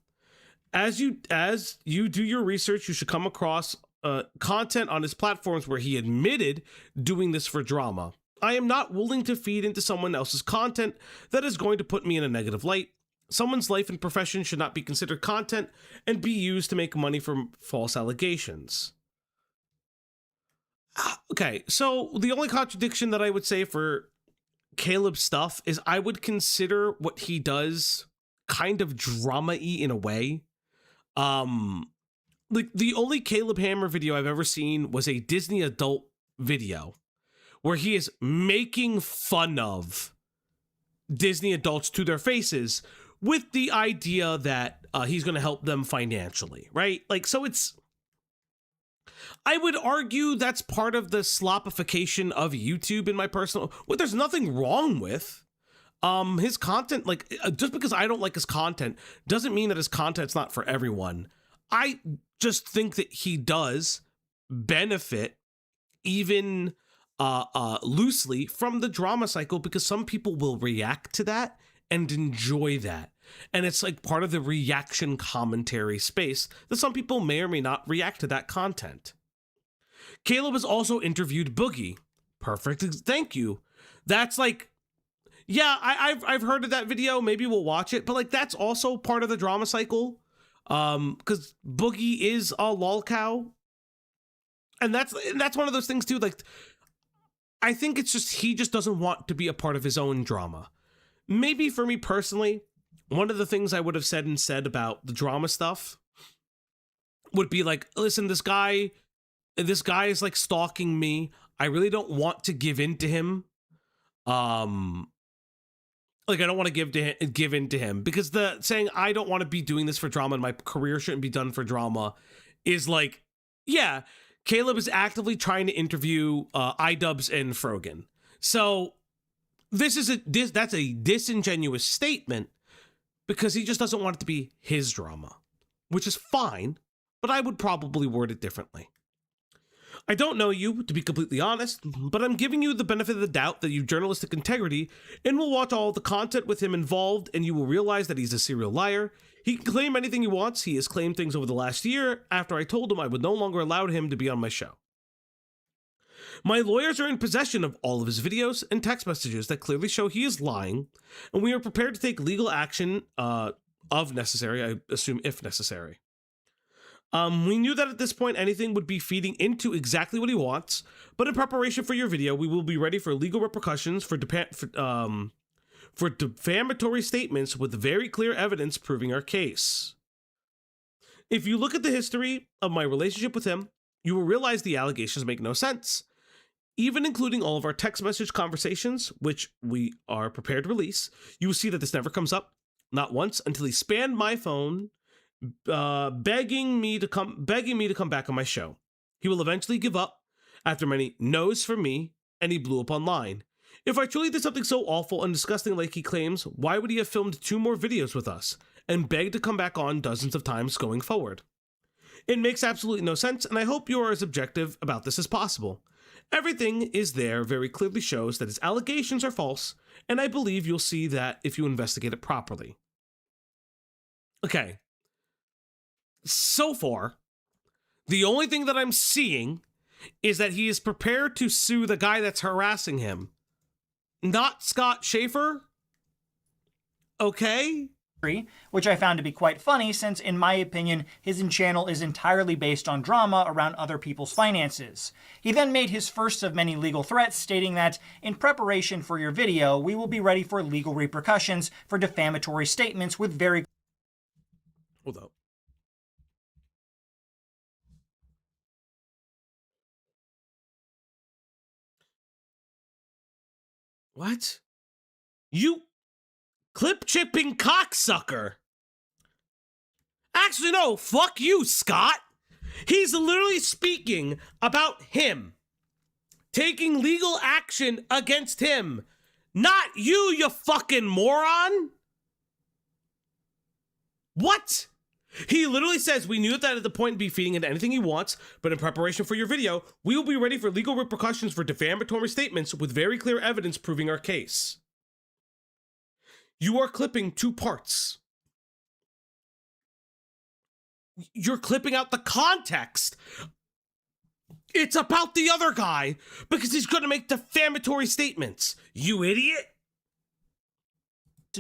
As you do your research, you should come across content on his platforms where he admitted doing this for drama. I am not willing to feed into someone else's content that is going to put me in a negative light. Someone's life and profession should not be considered content and be used to make money from false allegations. Okay, so the only contradiction that I would say for Caleb's stuff is I would consider what he does kind of drama-y in a way. Like the only Caleb Hammer video I've ever seen was a Disney adult video where he is making fun of Disney adults to their faces with the idea that he's going to help them financially, right? Like, so I would argue that's part of the slopification of YouTube in my personal, what there's nothing wrong with. His content, like, just because I don't like his content doesn't mean that his content's not for everyone. I just think that he does benefit even loosely from the drama cycle because some people will react to that and enjoy that. And it's like part of the reaction commentary space that some people may or may not react to that content. Caleb has also interviewed Boogie. Perfect. Thank you. That's like, yeah, I've heard of that video. Maybe we'll watch it, but like that's also part of the drama cycle. Because Boogie is a lolcow. And that's one of those things too. Like, I think it's just, he just doesn't want to be a part of his own drama. Maybe for me personally, one of the things I would have said instead about the drama stuff would be like, listen, this guy is like stalking me. I really don't want to give in to him. Like, I don't want to give in to him because the saying I don't want to be doing this for drama and my career shouldn't be done for drama is like, yeah, Caleb is actively trying to interview iDubbbz and Frogan. So that's a disingenuous statement because he just doesn't want it to be his drama, which is fine, but I would probably word it differently. I don't know you, to be completely honest, but I'm giving you the benefit of the doubt that you have journalistic integrity and will watch all the content with him involved and you will realize that he's a serial liar. He can claim anything he wants. He has claimed things over the last year after I told him I would no longer allow him to be on my show. My lawyers are in possession of all of his videos and text messages that clearly show he is lying, and we are prepared to take legal action of necessary, I assume if necessary. We knew that at this point anything would be feeding into exactly what he wants, but in preparation for your video, we will be ready for legal repercussions for defamatory statements with very clear evidence proving our case. If you look at the history of my relationship with him, you will realize the allegations make no sense. Even including all of our text message conversations, which we are prepared to release, you will see that this never comes up, not once, until he spammed my phone, begging me to come back on my show. He will eventually give up after many no's from me, and he blew up online. If I truly did something so awful and disgusting like he claims, why would he have filmed 2 more videos with us and begged to come back on dozens of times going forward? It makes absolutely no sense, and I hope you are as objective about this as possible. Everything is there very clearly shows that his allegations are false, and I believe you'll see that if you investigate it properly. Okay. So far, the only thing that I'm seeing is that he is prepared to sue the guy that's harassing him, not Scott Schaefer. Okay. Which I found to be quite funny since, in my opinion, his channel is entirely based on drama around other people's finances. He then made his first of many legal threats, stating that, in preparation for your video, we will be ready for legal repercussions for defamatory statements with very... Hold up. What? You clip chipping cocksucker. Actually, no, fuck you, Scott. He's literally speaking about him. Taking legal action against him. Not you, you fucking moron. What? He literally says, we knew that at the point be feeding into anything he wants, but in preparation for your video, we will be ready for legal repercussions for defamatory statements with very clear evidence proving our case. You are clipping 2 parts. You're clipping out the context. It's about the other guy because he's going to make defamatory statements. You idiot.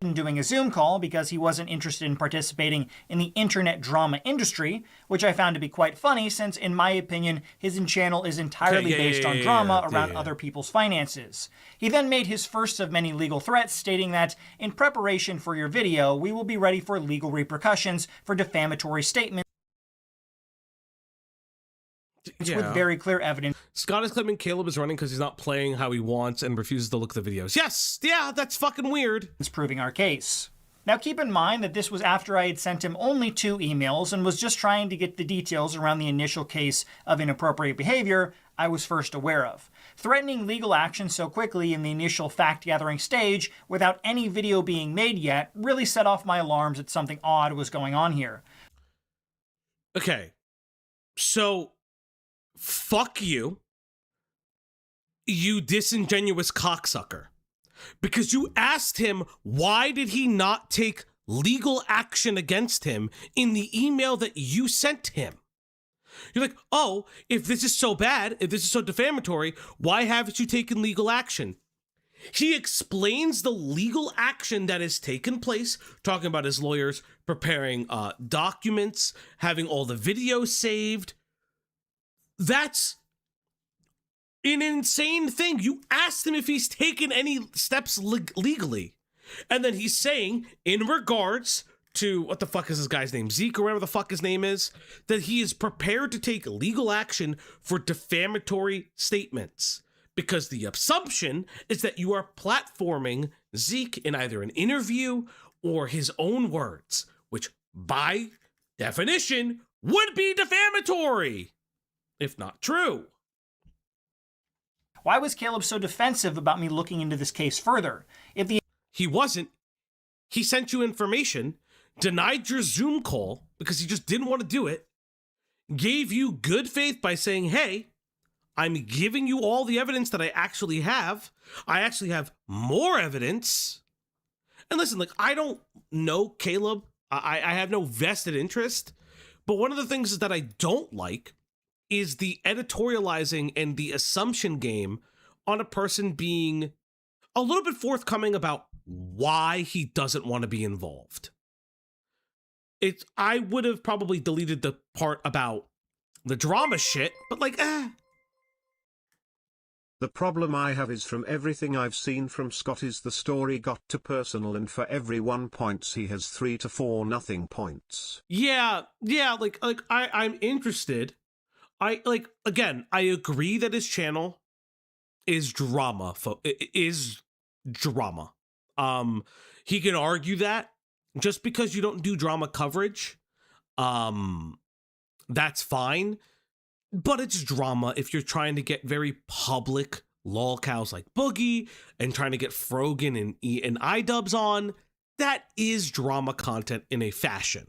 In doing a Zoom call because he wasn't interested in participating in the internet drama industry, which I found to be quite funny since, in my opinion, his channel is entirely based on drama around other people's finances. He then made his first of many legal threats, stating that, in preparation for your video, we will be ready for legal repercussions for defamatory statements with very clear evidence. Scott is claiming Caleb is running because he's not playing how he wants and refuses to look at the videos. Yes, yeah, that's fucking weird. It's proving our case. Now keep in mind that this was after I had sent him only 2 emails and was just trying to get the details around the initial case of inappropriate behavior I was first aware of. Threatening legal action so quickly in the initial fact-gathering stage without any video being made yet really set off my alarms that something odd was going on here. Okay, so fuck you, you disingenuous cocksucker. Because you asked him why did he not take legal action against him in the email that you sent him. You're like, oh, if this is so bad, if this is so defamatory, why haven't you taken legal action? He explains the legal action that has taken place, talking about his lawyers preparing documents, having all the videos saved. That's an insane thing. You asked him if he's taken any steps legally. And then he's saying, in regards to, what the fuck is this guy's name? Zeke or whatever the fuck his name is, that he is prepared to take legal action for defamatory statements. Because the assumption is that you are platforming Zeke in either an interview or his own words, which by definition would be defamatory, if not true. Why was Caleb so defensive about me looking into this case further? He wasn't. He sent you information, denied your Zoom call because he just didn't want to do it, gave you good faith by saying, hey, I'm giving you all the evidence that I actually have. I actually have more evidence. And listen, like, I don't know Caleb. I have no vested interest. But one of the things is that I don't like is the editorializing and the assumption game on a person being a little bit forthcoming about why he doesn't want to be involved. I would have probably deleted the part about the drama shit, but like, The problem I have is from everything I've seen from Scott is the story got too personal, and for every 1 point he has 3 to 4 nothing points. Yeah, like I'm interested. I agree that his channel is drama. Is drama. He can argue that just because you don't do drama coverage, that's fine. But it's drama if you're trying to get very public lolcows like Boogie and trying to get Frogan and iDubbbz on. That is drama content in a fashion.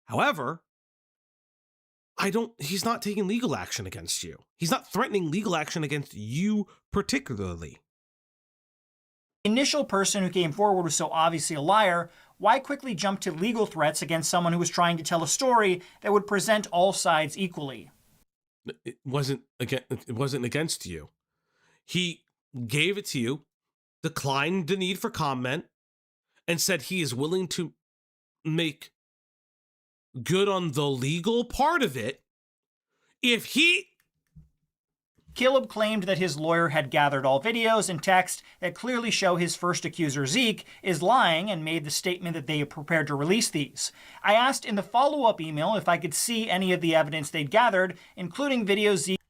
However, he's not taking legal action against you. He's not threatening legal action against you particularly. The initial person who came forward was so obviously a liar. Why quickly jump to legal threats against someone who was trying to tell a story that would present all sides equally? It wasn't against you. He gave it to you, declined the need for comment, and said he is willing to make good on the legal part of it. Caleb claimed that his lawyer had gathered all videos and text that clearly show his first accuser, Zeke, is lying, and made the statement that they are prepared to release these. I asked in the follow-up email if I could see any of the evidence they'd gathered, including videos Zeke...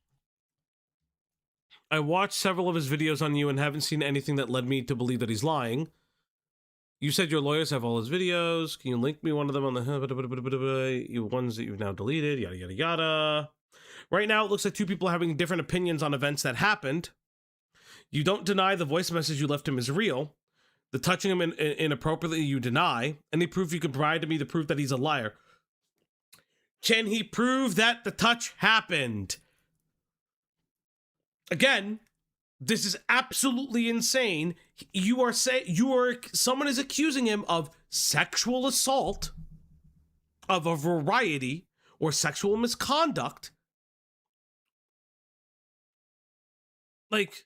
I watched several of his videos on you and haven't seen anything that led me to believe that he's lying. You said your lawyers have all his videos. Can you link me one of them on the ones that you've now deleted? Yada, yada, yada. Right now, it looks like two people are having different opinions on events that happened. You don't deny the voice message you left him is real. The touching him inappropriately, you deny. Any proof you can provide to me, the proof that he's a liar. Can he prove that the touch happened? Again, this is absolutely insane. Someone is accusing him of sexual assault, of a variety, or sexual misconduct. Like,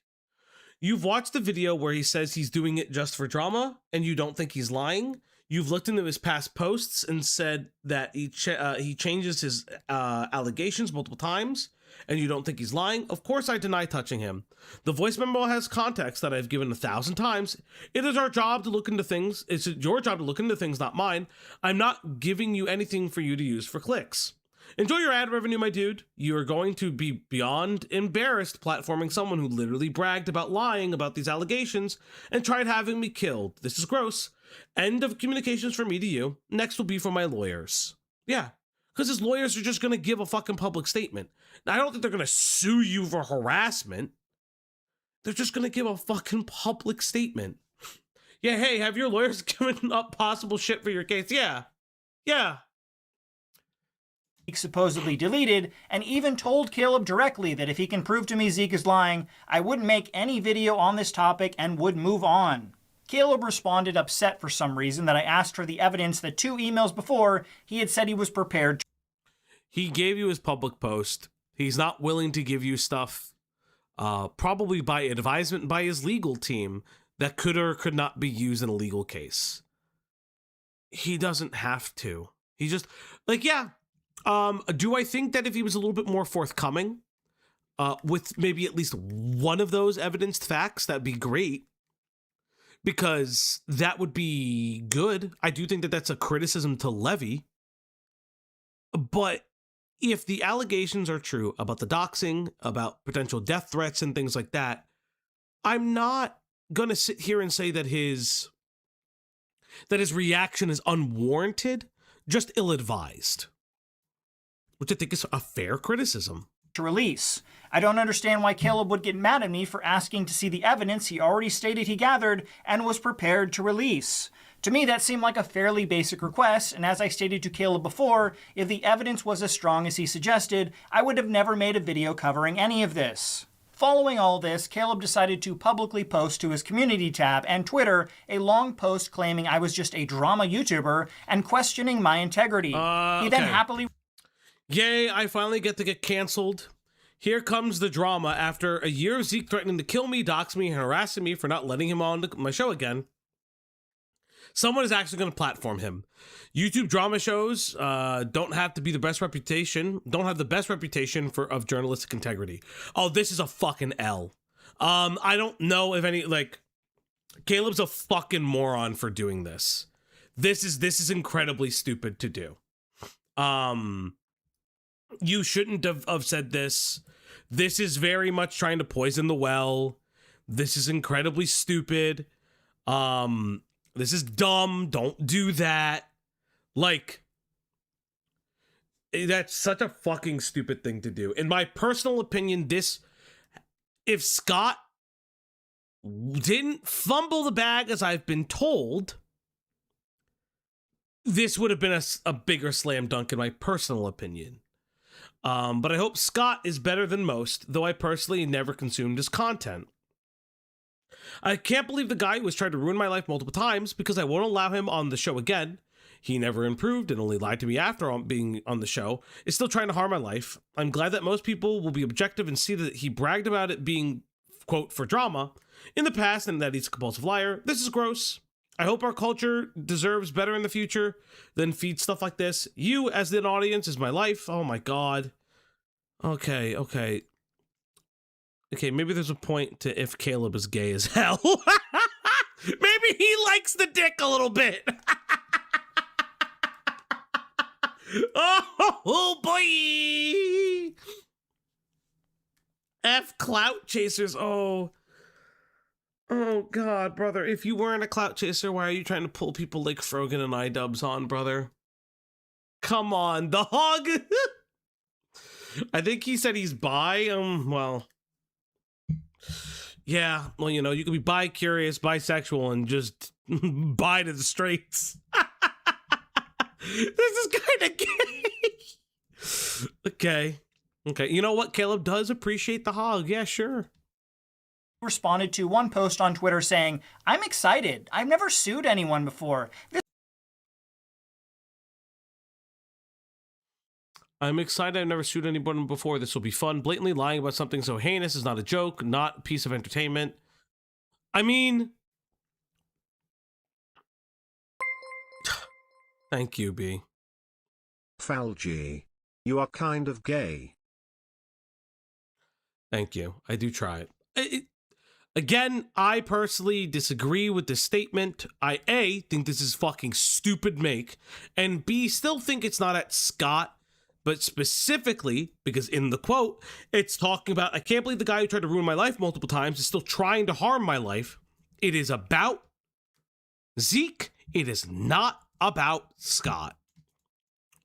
you've watched the video where he says he's doing it just for drama, and you don't think he's lying. You've looked into his past posts and said that he changes his allegations multiple times, and you don't think he's lying. Of course I deny touching him. The voice memo has context that I've given 1,000 times. It is our job to look into things. It's your job to look into things, not mine. I'm not giving you anything for you to use for clicks. Enjoy your ad revenue, my dude. You are going to be beyond embarrassed platforming someone who literally bragged about lying about these allegations and tried having me killed. This is gross. End of communications from me to you. Next will be from my lawyers. Yeah, because his lawyers are just going to give a fucking public statement. Now, I don't think they're going to sue you for harassment. They're just going to give a fucking public statement. Yeah, hey, have your lawyers given up possible shit for your case? Yeah. supposedly deleted, and even told Caleb directly that if he can prove to me Zeke is lying, I wouldn't make any video on this topic and would move on. Caleb responded upset for some reason that I asked for the evidence that 2 emails before he had said he was prepared to. He gave you his public post. He's not willing to give you stuff, probably by advisement by his legal team, that could or could not be used in a legal case. He doesn't have to. He just, like, yeah. Do I think that if he was a little bit more forthcoming with maybe at least one of those evidenced facts, that'd be great, because that would be good. I do think that that's a criticism to levy. But if the allegations are true about the doxing, about potential death threats and things like that, I'm not going to sit here and say that his reaction is unwarranted, just ill-advised, which I think is a fair criticism. To release. I don't understand why Caleb would get mad at me for asking to see the evidence he already stated he gathered and was prepared to release. To me, that seemed like a fairly basic request, and as I stated to Caleb before, if the evidence was as strong as he suggested, I would have never made a video covering any of this. Following all this, Caleb decided to publicly post to his community tab and Twitter a long post claiming I was just a drama YouTuber and questioning my integrity. He then happily... Yay, I finally get to get canceled. Here comes the drama. After a year of Zeke threatening to kill me, dox me, and harassing me for not letting him on my show again, someone is actually going to platform him. YouTube drama shows don't have to be the best reputation, don't have the best reputation of journalistic integrity. Oh, this is a fucking L. I don't know if any, like, Caleb's a fucking moron for doing this. This is incredibly stupid to do. You shouldn't have said this. This is very much trying to poison the well. This is incredibly stupid. This is dumb. Don't do that. Like, that's such a fucking stupid thing to do. In my personal opinion, if Scott didn't fumble the bag as I've been told, this would have been a bigger slam dunk in my personal opinion. But I hope Scott is better than most, though I personally never consumed his content. I can't believe the guy who has tried to ruin my life multiple times because I won't allow him on the show again. He never improved and only lied to me after being on the show, is still trying to harm my life. I'm glad that most people will be objective and see that he bragged about it being, quote, for drama in the past and that he's a compulsive liar. This is gross. I hope our culture deserves better in the future than feed stuff like this. You, as an audience, is my life. Oh my God. Okay. Okay, maybe there's a point to if Caleb is gay as hell. Maybe he likes the dick a little bit. Oh boy. F clout chasers. Oh God, brother. If you weren't a clout chaser, why are you trying to pull people like Frogan and iDubbbz on, brother? Come on, the hog. I think he said he's bi. Well, yeah. Well, you know, you can be bi-curious, bisexual, and just bi to the straights. This is kind of gay. Okay. You know what? Caleb does appreciate the hog. Yeah, sure. Responded to one post on Twitter saying, "I'm excited. I've never sued anyone before. I'm excited. I've never sued anyone before. This will be fun. Blatantly lying about something so heinous is not a joke, not a piece of entertainment." I mean, thank you, B. Falgy. You are kind of gay. Thank you. I do try it. Again, I personally disagree with this statement. I, A, think this is fucking stupid make, and B, still think it's not at Scott, but specifically, because in the quote, it's talking about, I can't believe the guy who tried to ruin my life multiple times is still trying to harm my life. It is about Zeke. It is not about Scott.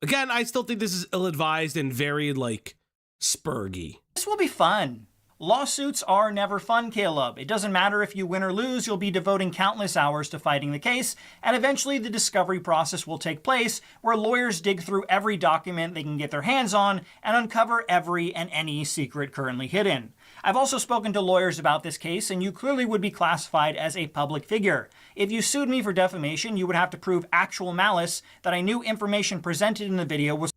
Again, I still think this is ill-advised and very, like, spurgy. This will be fun. Lawsuits are never fun, Caleb. It doesn't matter if you win or lose, you'll be devoting countless hours to fighting the case, and eventually the discovery process will take place, where lawyers dig through every document they can get their hands on and uncover every and any secret currently hidden. I've also spoken to lawyers about this case, and you clearly would be classified as a public figure. If you sued me for defamation, you would have to prove actual malice, that I knew information presented in the video was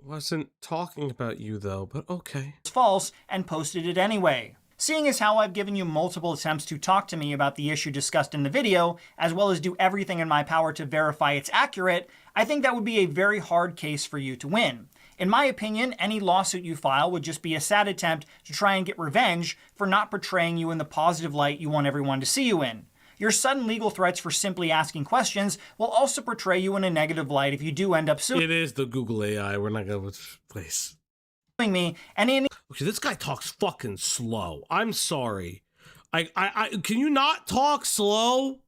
Wasn't talking about you, though, but okay. false and posted it anyway. Seeing as how I've given you multiple attempts to talk to me about the issue discussed in the video, as well as do everything in my power to verify it's accurate, I think that would be a very hard case for you to win. In my opinion, any lawsuit you file would just be a sad attempt to try and get revenge for not portraying you in the positive light you want everyone to see you in. Your sudden legal threats for simply asking questions will also portray you in a negative light if you do end up suing It is the Google AI. We're not going to place. me, and in Okay, this guy talks fucking slow. I'm sorry. I can you not talk slow?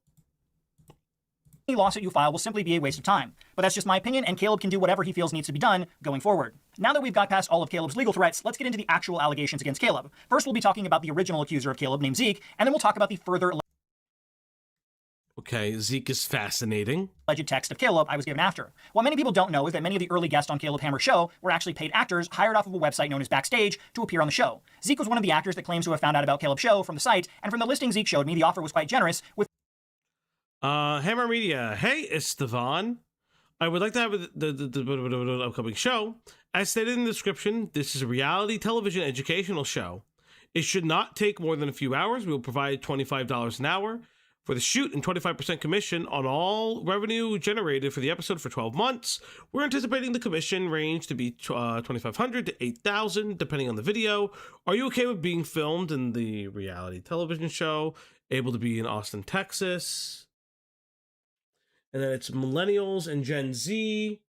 any lawsuit you file will simply be a waste of time. But that's just my opinion, and Caleb can do whatever he feels needs to be done going forward. Now that we've got past all of Caleb's legal threats, let's get into the actual allegations against Caleb. First, we'll be talking about the original accuser of Caleb named Zeke, and then we'll talk about the further Okay, Zeke is fascinating. alleged text of Caleb I was given after. What many people don't know is that many of the early guests on Caleb Hammer's show were actually paid actors hired off of a website known as Backstage to appear on the show. Zeke was one of the actors that claims to have found out about Caleb's show from the site, and from the listing Zeke showed me, the offer was quite generous, with Hammer Media. Hey, Estevan. I would like to have the upcoming show. As stated in the description, this is a reality television educational show. It should not take more than a few hours. We will provide $25 an hour for the shoot and 25% commission on all revenue generated for the episode for 12 months. We're anticipating the commission range to be $2,500 to $8,000, depending on the video. Are you okay with being filmed in the reality television show? Able to be in Austin, Texas. And then it's millennials and Gen Z.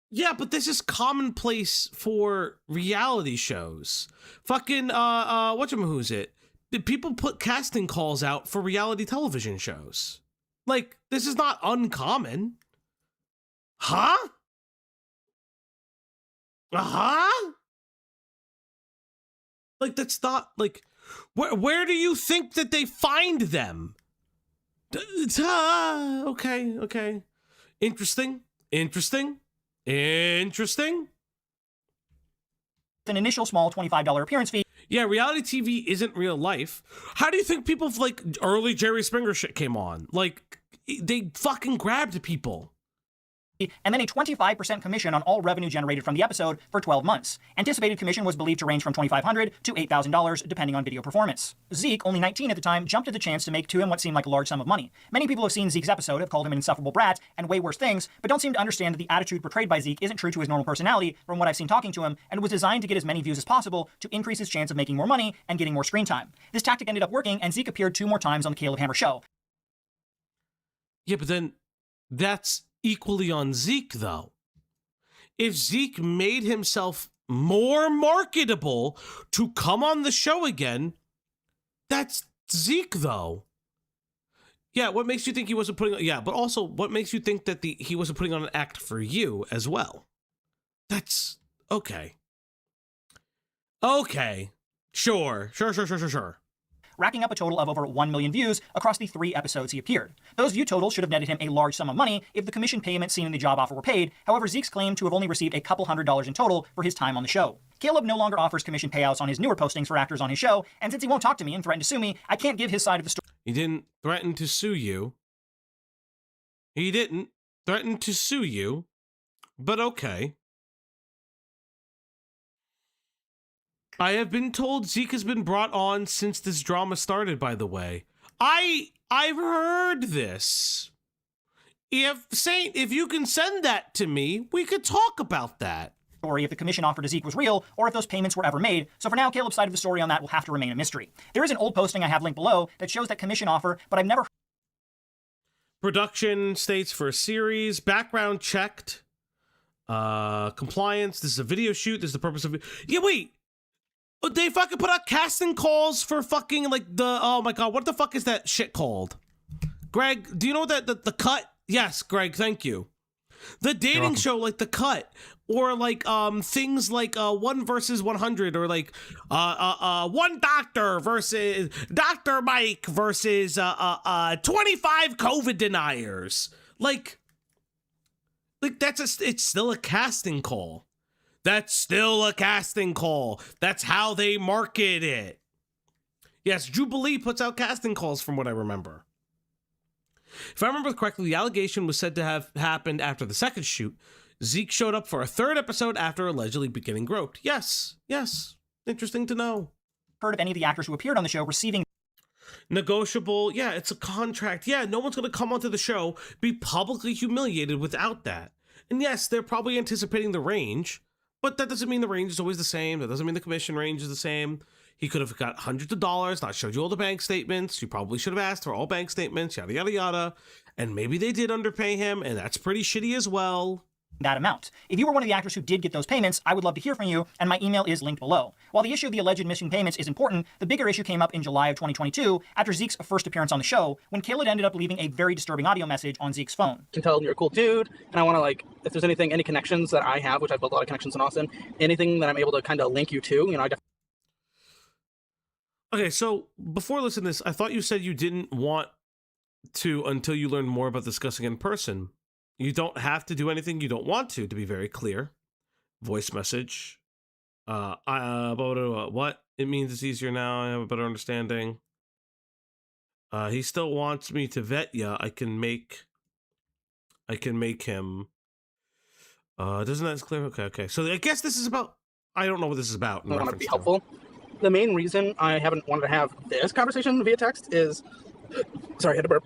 Yeah, but this is commonplace for reality shows. Fucking, what's it? People put casting calls out for reality television shows. Like, this is not uncommon. Huh? Uh-huh? Like, that's not, like, where do you think that they find them? Okay. Interesting. An initial small $25 appearance fee. Yeah, reality TV isn't real life. How do you think people like early Jerry Springer shit came on? Like, they fucking grabbed people. And then a 25% commission on all revenue generated from the episode for 12 months. Anticipated commission was believed to range from $2,500 to $8,000, depending on video performance. Zeke, only 19 at the time, jumped at the chance to make to him what seemed like a large sum of money. Many people have seen Zeke's episode, have called him an insufferable brat, and way worse things, but don't seem to understand that the attitude portrayed by Zeke isn't true to his normal personality from what I've seen talking to him, and was designed to get as many views as possible to increase his chance of making more money and getting more screen time. This tactic ended up working, and Zeke appeared 2 more times on the Caleb Hammer show. Yeah, but then that's equally on Zeke, though. If Zeke made himself more marketable to come on the show again, that's Zeke, though. Yeah, what makes you think he wasn't putting... Yeah, but also, what makes you think that he wasn't putting on an act for you as well? That's... Okay. Okay. Sure. Racking up a total of over 1 million views across the 3 episodes he appeared. Those view totals should have netted him a large sum of money if the commission payments seen in the job offer were paid. However, Zeke's claimed to have only received a couple $100s in total for his time on the show. Caleb no longer offers commission payouts on his newer postings for actors on his show, and since he won't talk to me and threatened to sue me, I can't give his side of the story. He didn't threaten to sue you. But okay. I have been told Zeke has been brought on since this drama started, by the way. I've heard this. If you can send that to me, we could talk about that. If the commission offer to Zeke was real, or if those payments were ever made. So for now, Caleb's side of the story on that will have to remain a mystery. There is an old posting I have linked below that shows that commission offer, but I've never... Production states for a series, background checked, compliance, this is a video shoot, this is the purpose of it. Yeah, wait! They fucking put out casting calls for fucking, like, oh my god, what the fuck is that shit called? Greg, do you know that, the Cut? Yes, Greg, thank you. The dating show, like The Cut, or like, things like, 1 versus 100, or like, one doctor versus, Dr. Mike versus, 25 COVID deniers. Like it's still a casting call. That's still a casting call. That's how they market it. Yes, Jubilee puts out casting calls from what I remember. If I remember correctly, the allegation was said to have happened after the second shoot. Zeke showed up for a 3rd episode after allegedly getting groped. Yes. Interesting to know. Heard of any of the actors who appeared on the show receiving... Negotiable. Yeah, it's a contract. Yeah, no one's going to come onto the show, be publicly humiliated without that. And yes, they're probably anticipating the range. But that doesn't mean the range is always the same. That doesn't mean the commission range is the same. He could have got hundreds of dollars, not showed you all the bank statements. You probably should have asked for all bank statements, yada, yada, yada. And maybe they did underpay him, and that's pretty shitty as well. That amount. If you were one of the actors who did get those payments, I would love to hear from you, and my email is linked below. While the issue of the alleged missing payments is important, the bigger issue came up in July of 2022 after Zeke's first appearance on the show, when Caleb ended up leaving a very disturbing audio message on Zeke's phone. I can tell you're a cool dude, and I want to, like, if there's anything, any connections that I have, which I've built a lot of connections in Austin, anything that I'm able to kind of link you to, you know, I definitely... Okay, so before listening to this, I thought you said you didn't want to until you learned more about discussing in person. You don't have to do anything you don't want to be very clear. Voice message. What? It means it's easier now. I have a better understanding. He still wants me to vet ya. I can make I can make him. Doesn't that clear? Okay. So I guess this is about. I don't know what this is about. I want to be helpful. The main reason I haven't wanted to have this conversation via text is, sorry, I had to burp.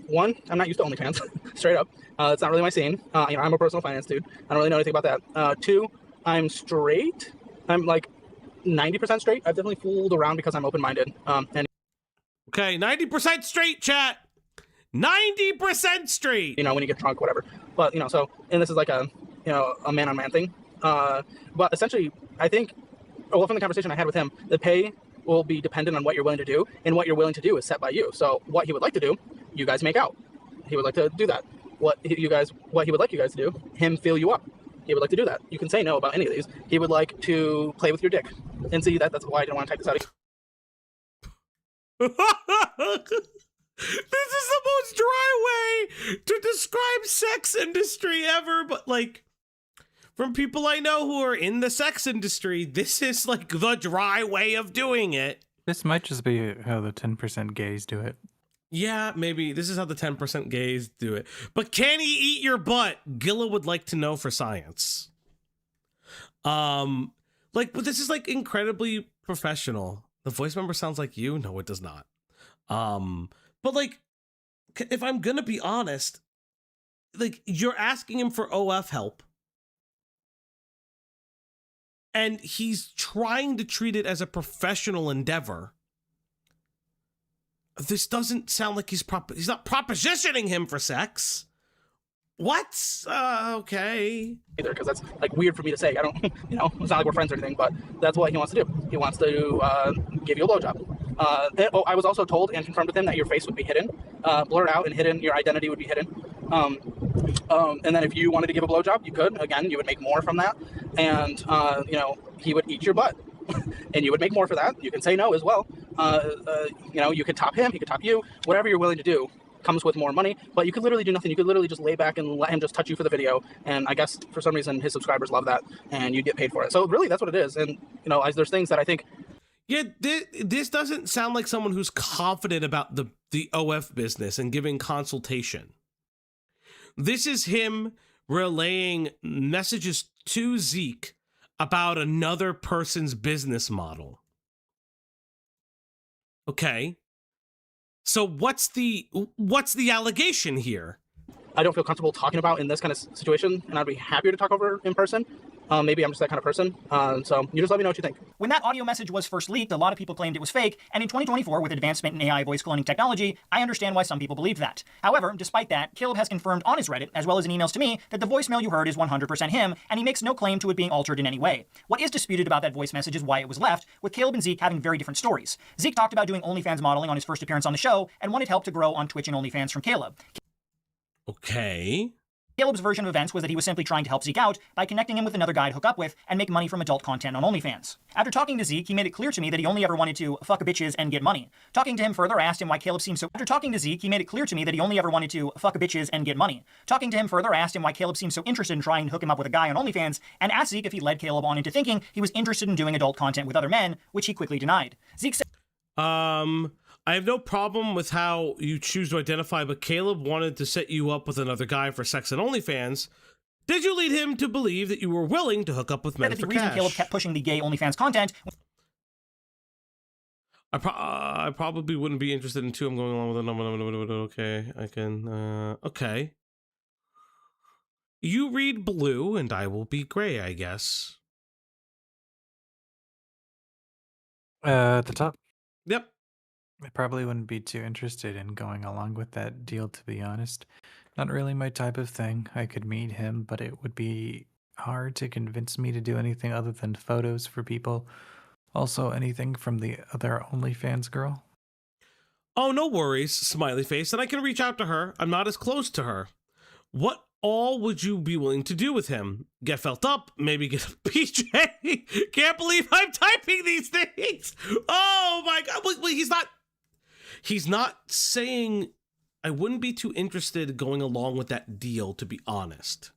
One, I'm not used to OnlyFans, straight up. It's not really my scene. I'm a personal finance dude. I don't really know anything about that. Two, I'm straight. I'm like 90% straight. I've definitely fooled around because I'm open-minded. And Okay, 90% straight, chat. 90% straight. when you get drunk, whatever. But and this is like a man-on-man thing. But essentially, I think, from the conversation I had with him, the pay will be dependent on what you're willing to do, and what you're willing to do is set by you. So what he would like to do, you guys make out. He would like to do that. What he would like you guys to do, him feel you up. He would like to do that. You can say no about any of these. He would like to play with your dick. And see, that's why I didn't want to type this out. This is the most dry way to describe sex industry ever, but like, from people I know who are in the sex industry, this is like the dry way of doing it. This might just be how the 10% gays do it. Yeah, maybe this is how the 10% gays do it. But can he eat your butt? Gilla would like to know for science. But this is like incredibly professional. The voice member sounds like you. No, it does not. But like, if I'm gonna be honest, like, you're asking him for OF help. And he's trying to treat it as a professional endeavor. This doesn't sound like he's not propositioning him for sex. What? Okay. Either, because that's like weird for me to say. I don't, it's not like we're friends or anything, but that's what he wants to do. He wants to give you a blowjob. I was also told and confirmed with him that your face would be hidden, blurred out and hidden. Your identity would be hidden. And then if you wanted to give a blowjob, you could. Again, you would make more from that. And, he would eat your butt. And you would make more for that. You can say no as well. You could top him, he could top you. Whatever you're willing to do comes with more money. But you could literally do nothing. You could literally just lay back and let him just touch you for the video. And I guess for some reason his subscribers love that. And you get paid for it. So really, that's what it is. And, there's things that I think... Yeah, this doesn't sound like someone who's confident about the OF business and giving consultation. This is him relaying messages to Zeke about another person's business model. Okay. So what's the allegation here? I don't feel comfortable talking about in this kind of situation, and I'd be happier to talk over in person. Maybe I'm just that kind of person. So you just let me know what you think. When that audio message was first leaked, a lot of people claimed it was fake, and in 2024, with advancement in AI voice cloning technology, I understand why some people believed that. However, despite that, Caleb has confirmed on his Reddit, as well as in emails to me, that the voicemail you heard is 100% him, and he makes no claim to it being altered in any way. What is disputed about that voice message is why it was left, with Caleb and Zeke having very different stories. Zeke talked about doing OnlyFans modeling on his first appearance on the show, and wanted help to grow on Twitch and OnlyFans from Caleb. Okay. Caleb's version of events was that he was simply trying to help Zeke out by connecting him with another guy to hook up with and make money from adult content on OnlyFans. After talking to Zeke, he made it clear to me that he only ever wanted to fuck bitches and get money. Talking to him further, I asked him why Caleb seemed so... After talking to Zeke, he made it clear to me that he only ever wanted to fuck bitches and get money. Talking to him further, I asked him why Caleb seemed so interested in trying to hook him up with a guy on OnlyFans, and asked Zeke if he led Caleb on into thinking he was interested in doing adult content with other men, which he quickly denied. Zeke said... I have no problem with how you choose to identify, but Caleb wanted to set you up with another guy for sex and OnlyFans. Did you lead him to believe that you were willing to hook up with men for the reason cash? Caleb kept pushing the gay OnlyFans content... I probably wouldn't be interested in two. I'm going along with it. Okay, I can, okay. You read blue and I will be gray, I guess. At the top. Yep. I probably wouldn't be too interested in going along with that deal, to be honest. Not really my type of thing. I could meet him, but it would be hard to convince me to do anything other than photos for people. Also, anything from the other OnlyFans girl. Oh, no worries, smiley face. And I can reach out to her. I'm not as close to her. What all would you be willing to do with him? Get felt up? Maybe get a PJ? Can't believe I'm typing these things. Oh my God. Wait, he's not saying I wouldn't be too interested going along with that deal, to be honest.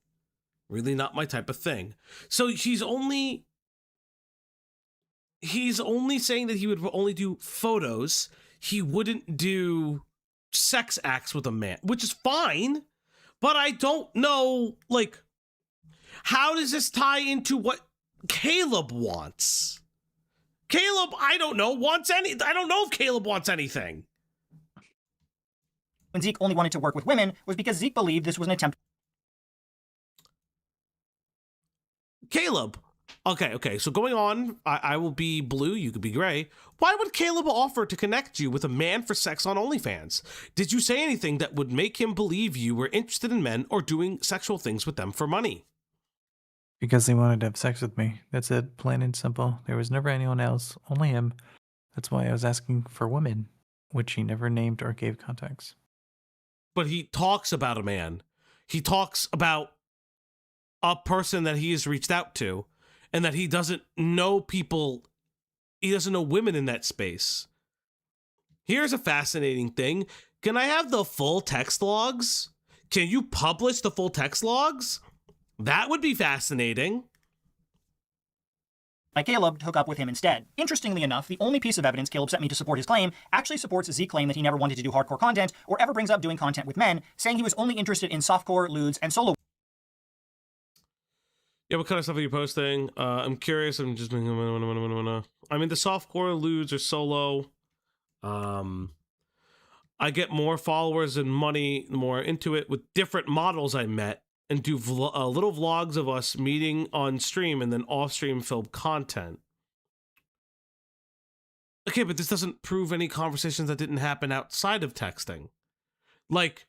Really not my type of thing. So he's only saying that he would only do photos. He wouldn't do sex acts with a man, which is fine. But I don't know, like, how does this tie into what Caleb wants? Caleb, I don't know, I don't know if Caleb wants anything. When Zeke only wanted to work with women was because Zeke believed this was an attempt. Caleb. Okay, so going on, I will be blue, you could be gray. Why would Caleb offer to connect you with a man for sex on OnlyFans? Did you say anything that would make him believe you were interested in men or doing sexual things with them for money? Because he wanted to have sex with me. That's it, plain and simple. There was never anyone else, only him. That's why I was asking for women, which he never named or gave contacts. But he talks about a man. He talks about a person that he has reached out to, and that he doesn't know people, he doesn't know women in that space. Here's a fascinating thing. Can I have the full text logs? Can you publish the full text logs? That would be fascinating. By Caleb to hook up with him instead. Interestingly enough, the only piece of evidence Caleb sent me to support his claim actually supports Zeke's claim that he never wanted to do hardcore content or ever brings up doing content with men, saying he was only interested in softcore, lewds, and solo. Yeah, what kind of stuff are you posting? I'm curious. I'm just. I mean, the softcore lewds are solo. I get more followers and money the more into it with different models I met, and do little vlogs of us meeting on stream and then off stream film content. Okay, but this doesn't prove any conversations that didn't happen outside of texting. Like,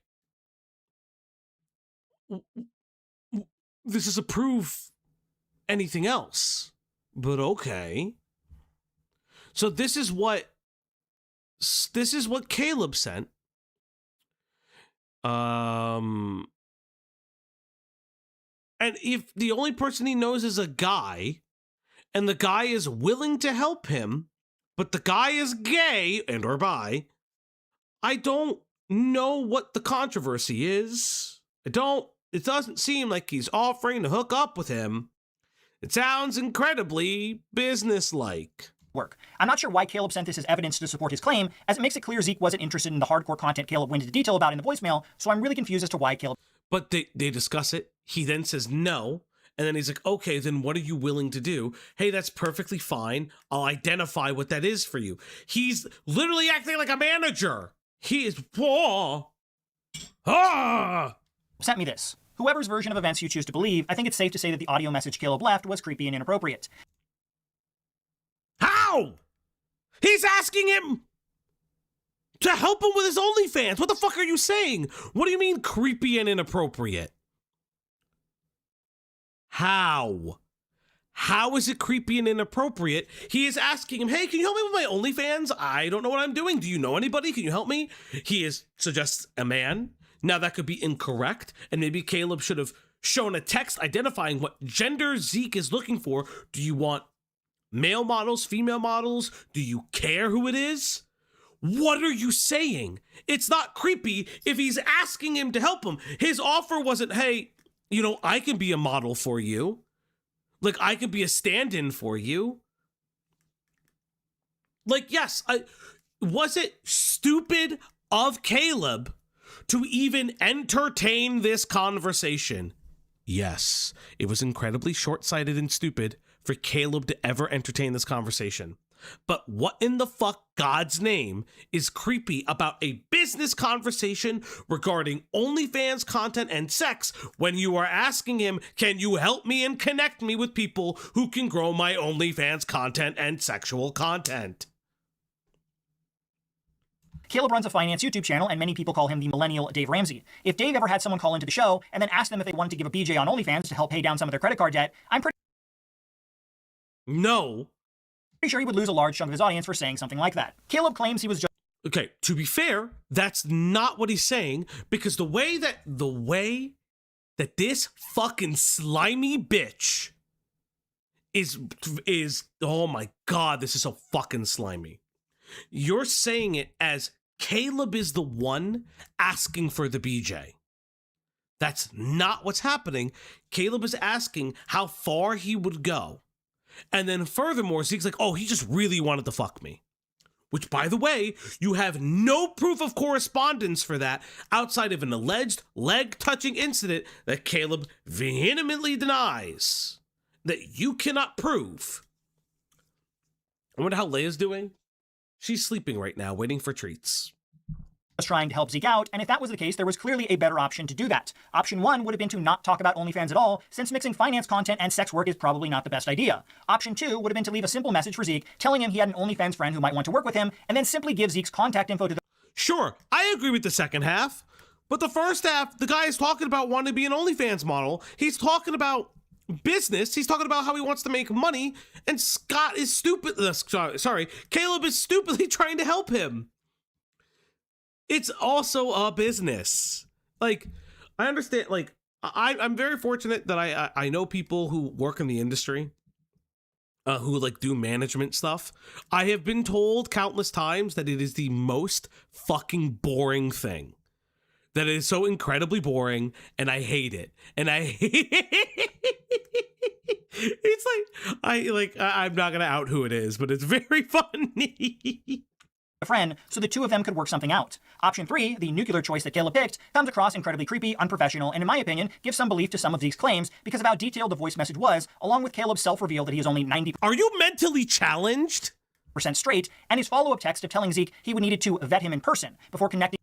this doesn't prove anything else, but okay. So this is what Caleb sent. And if the only person he knows is a guy, and the guy is willing to help him, but the guy is gay and or bi, I don't know what the controversy is. It doesn't seem like he's offering to hook up with him. It sounds incredibly businesslike. Work. I'm not sure why Caleb sent this as evidence to support his claim, as it makes it clear Zeke wasn't interested in the hardcore content Caleb went into detail about in the voicemail, so I'm really confused as to why Caleb... But they discuss it. He then says no, and then he's like, okay, then what are you willing to do? Hey, that's perfectly fine. I'll identify what that is for you. He's literally acting like a manager. He is... sent me this. Whoever's version of events you choose to believe, I think it's safe to say that the audio message Caleb left was creepy and inappropriate. How? He's asking him to help him with his OnlyFans. What the fuck are you saying? What do you mean creepy and inappropriate? How? How is it creepy and inappropriate? He is asking him, hey, can you help me with my OnlyFans? I don't know what I'm doing. Do you know anybody? Can you help me? He suggests a man. Now that could be incorrect, and maybe Caleb should have shown a text identifying what gender Zeke is looking for. Do you want male models, female models? Do you care who it is? What are you saying? It's not creepy if he's asking him to help him. His offer wasn't, hey, I can be a model for you. Like, I can be a stand-in for you. Like, yes, was it stupid of Caleb to even entertain this conversation? Yes, it was incredibly short-sighted and stupid for Caleb to ever entertain this conversation. But what in the fuck God's name is creepy about a business conversation regarding OnlyFans content and sex when you are asking him, can you help me and connect me with people who can grow my OnlyFans content and sexual content? Caleb runs a finance YouTube channel, and many people call him the millennial Dave Ramsey. If Dave ever had someone call into the show and then ask them if they wanted to give a BJ on OnlyFans to help pay down some of their credit card debt, I'm pretty sure he would lose a large chunk of his audience for saying something like that. Caleb claims he was just... Okay, to be fair, that's not what he's saying, because the way that this fucking slimy bitch is oh my God, this is so fucking slimy. You're saying it as Caleb is the one asking for the BJ. That's not what's happening. Caleb is asking how far he would go. And then furthermore, Zeke's like, oh, he just really wanted to fuck me. which, by the way, you have no proof of correspondence for that outside of an alleged leg-touching incident that Caleb vehemently denies that you cannot prove. I wonder how Leia's doing. She's sleeping right now, waiting for treats. Was trying to help Zeke out, and if that was the case, there was clearly a better option to do that. Option 1 would have been to not talk about OnlyFans at all, since mixing finance content and sex work is probably not the best idea. Option 2 would have been to leave a simple message for Zeke, telling him he had an OnlyFans friend who might want to work with him, and then simply give Zeke's contact info to the Sure, I agree with the second half, but the first half, the guy is talking about wanting to be an OnlyFans model. He's talking about business. He's talking about how he wants to make money, and Scott is stupid. Caleb is stupidly trying to help him. It's also a business. Like, I understand. Like, I'm very fortunate that I know people who work in the industry, who like do management stuff. I have been told countless times that it is the most fucking boring thing. That it is so incredibly boring, and I hate it. And I hate it's like I'm not gonna out who it is, but it's very funny. a friend so the two of them could work something out. Option 3, the nuclear choice that Caleb picked, comes across incredibly creepy, unprofessional, and in my opinion, gives some belief to some of Zeke's claims because of how detailed the voice message was, along with Caleb's self-reveal that he is only 90% Are you mentally challenged? straight, and his follow-up text of telling Zeke he would needed to vet him in person before connecting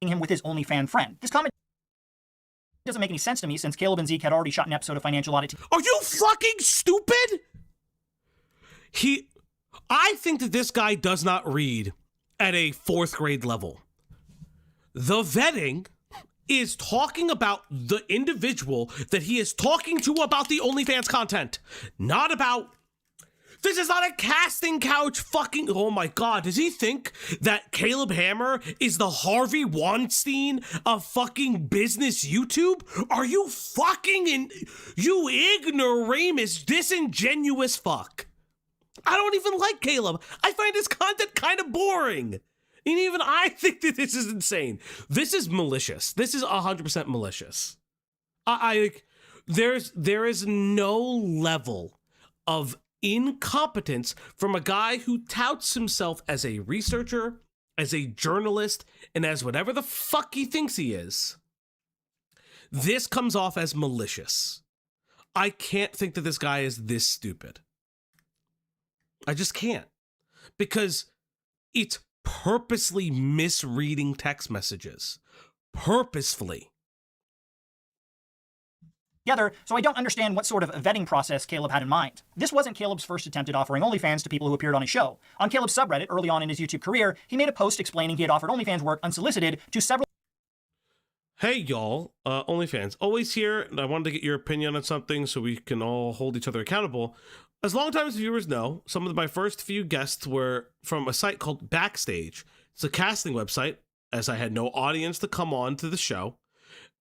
him with his OnlyFans friend. This comment doesn't make any sense to me since Caleb and Zeke had already shot an episode of Financial Oddity. Are you fucking stupid? I think that this guy does not read at a 4th grade level. The vetting is talking about the individual that he is talking to about the OnlyFans content, not about... This is not a casting couch fucking... Oh my God, does he think that Caleb Hammer is the Harvey Weinstein of fucking business YouTube? Are you fucking you ignoramus, disingenuous fuck? I don't even like Caleb. I find his content kind of boring. And even I think that this is insane. This is malicious. This is 100% malicious. There is no level of incompetence from a guy who touts himself as a researcher, as a journalist, and as whatever the fuck he thinks he is. This comes off as malicious. I can't think that this guy is this stupid. I just can't. Because it's purposely misreading text messages. Purposefully. Together, so I don't understand what sort of vetting process Caleb had in mind. This wasn't Caleb's first attempt at offering OnlyFans to people who appeared on his show. On Caleb's subreddit, early on in his YouTube career, he made a post explaining he had offered OnlyFans work unsolicited to several... Hey y'all, OnlyFans, always here, and I wanted to get your opinion on something so we can all hold each other accountable. As long-time viewers know, some of my first few guests were from a site called Backstage. It's a casting website, as I had no audience to come on to the show.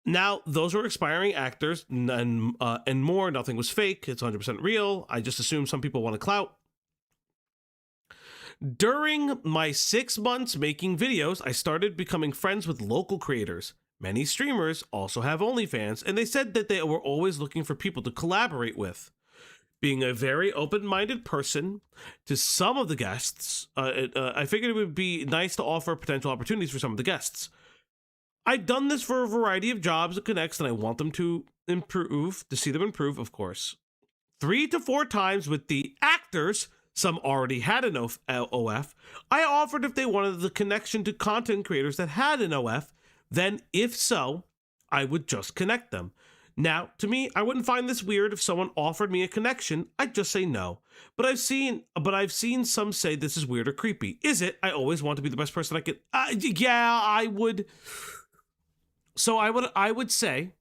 Now, those were expiring actors, and more. Nothing was fake. It's 100% real. I just assume some people want to clout. During my 6 months making videos, I started becoming friends with local creators. Many streamers also have OnlyFans, and they said that they were always looking for people to collaborate with. Being a very open-minded person to some of the guests, I figured it would be nice to offer potential opportunities for some of the guests. I've done this for a variety of jobs and connects, and I want them to improve, to see them improve, of course. 3 to 4 times with the actors, some already had an OF, I offered if they wanted the connection to content creators that had an OF, then if so, I would just connect them. Now, to me, I wouldn't find this weird if someone offered me a connection. I'd just say no. But I've seen some say this is weird or creepy. Is it? I always want to be the best person I could. Yeah, I would. So I would say,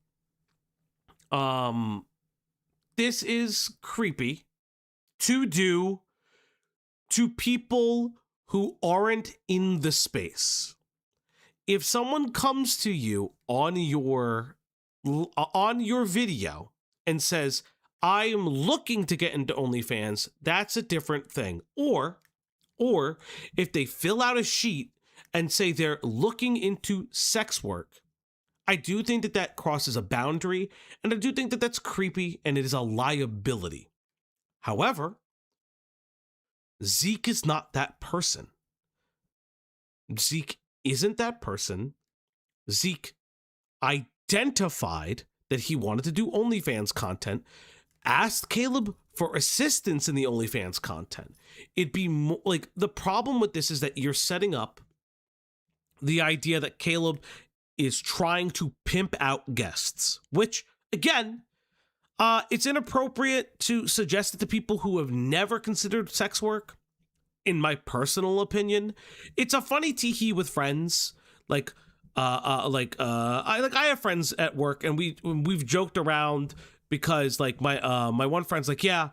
this is creepy to do to people who aren't in the space. If someone comes to you on your video and says, I am looking to get into OnlyFans, that's a different thing. Or if they fill out a sheet and say they're looking into sex work, I do think that that crosses a boundary, and I do think that that's creepy and it is a liability. However, Zeke is not that person. Zeke isn't that person. Zeke identified that he wanted to do OnlyFans content, asked Caleb for assistance in the OnlyFans content. It'd be like, the problem with this is that you're setting up the idea that Caleb is trying to pimp out guests, which, again, it's inappropriate to suggest it to people who have never considered sex work. In my personal opinion, it's a funny tee-hee with friends. I have friends at work, and we've joked around because like my one friend's like, yeah,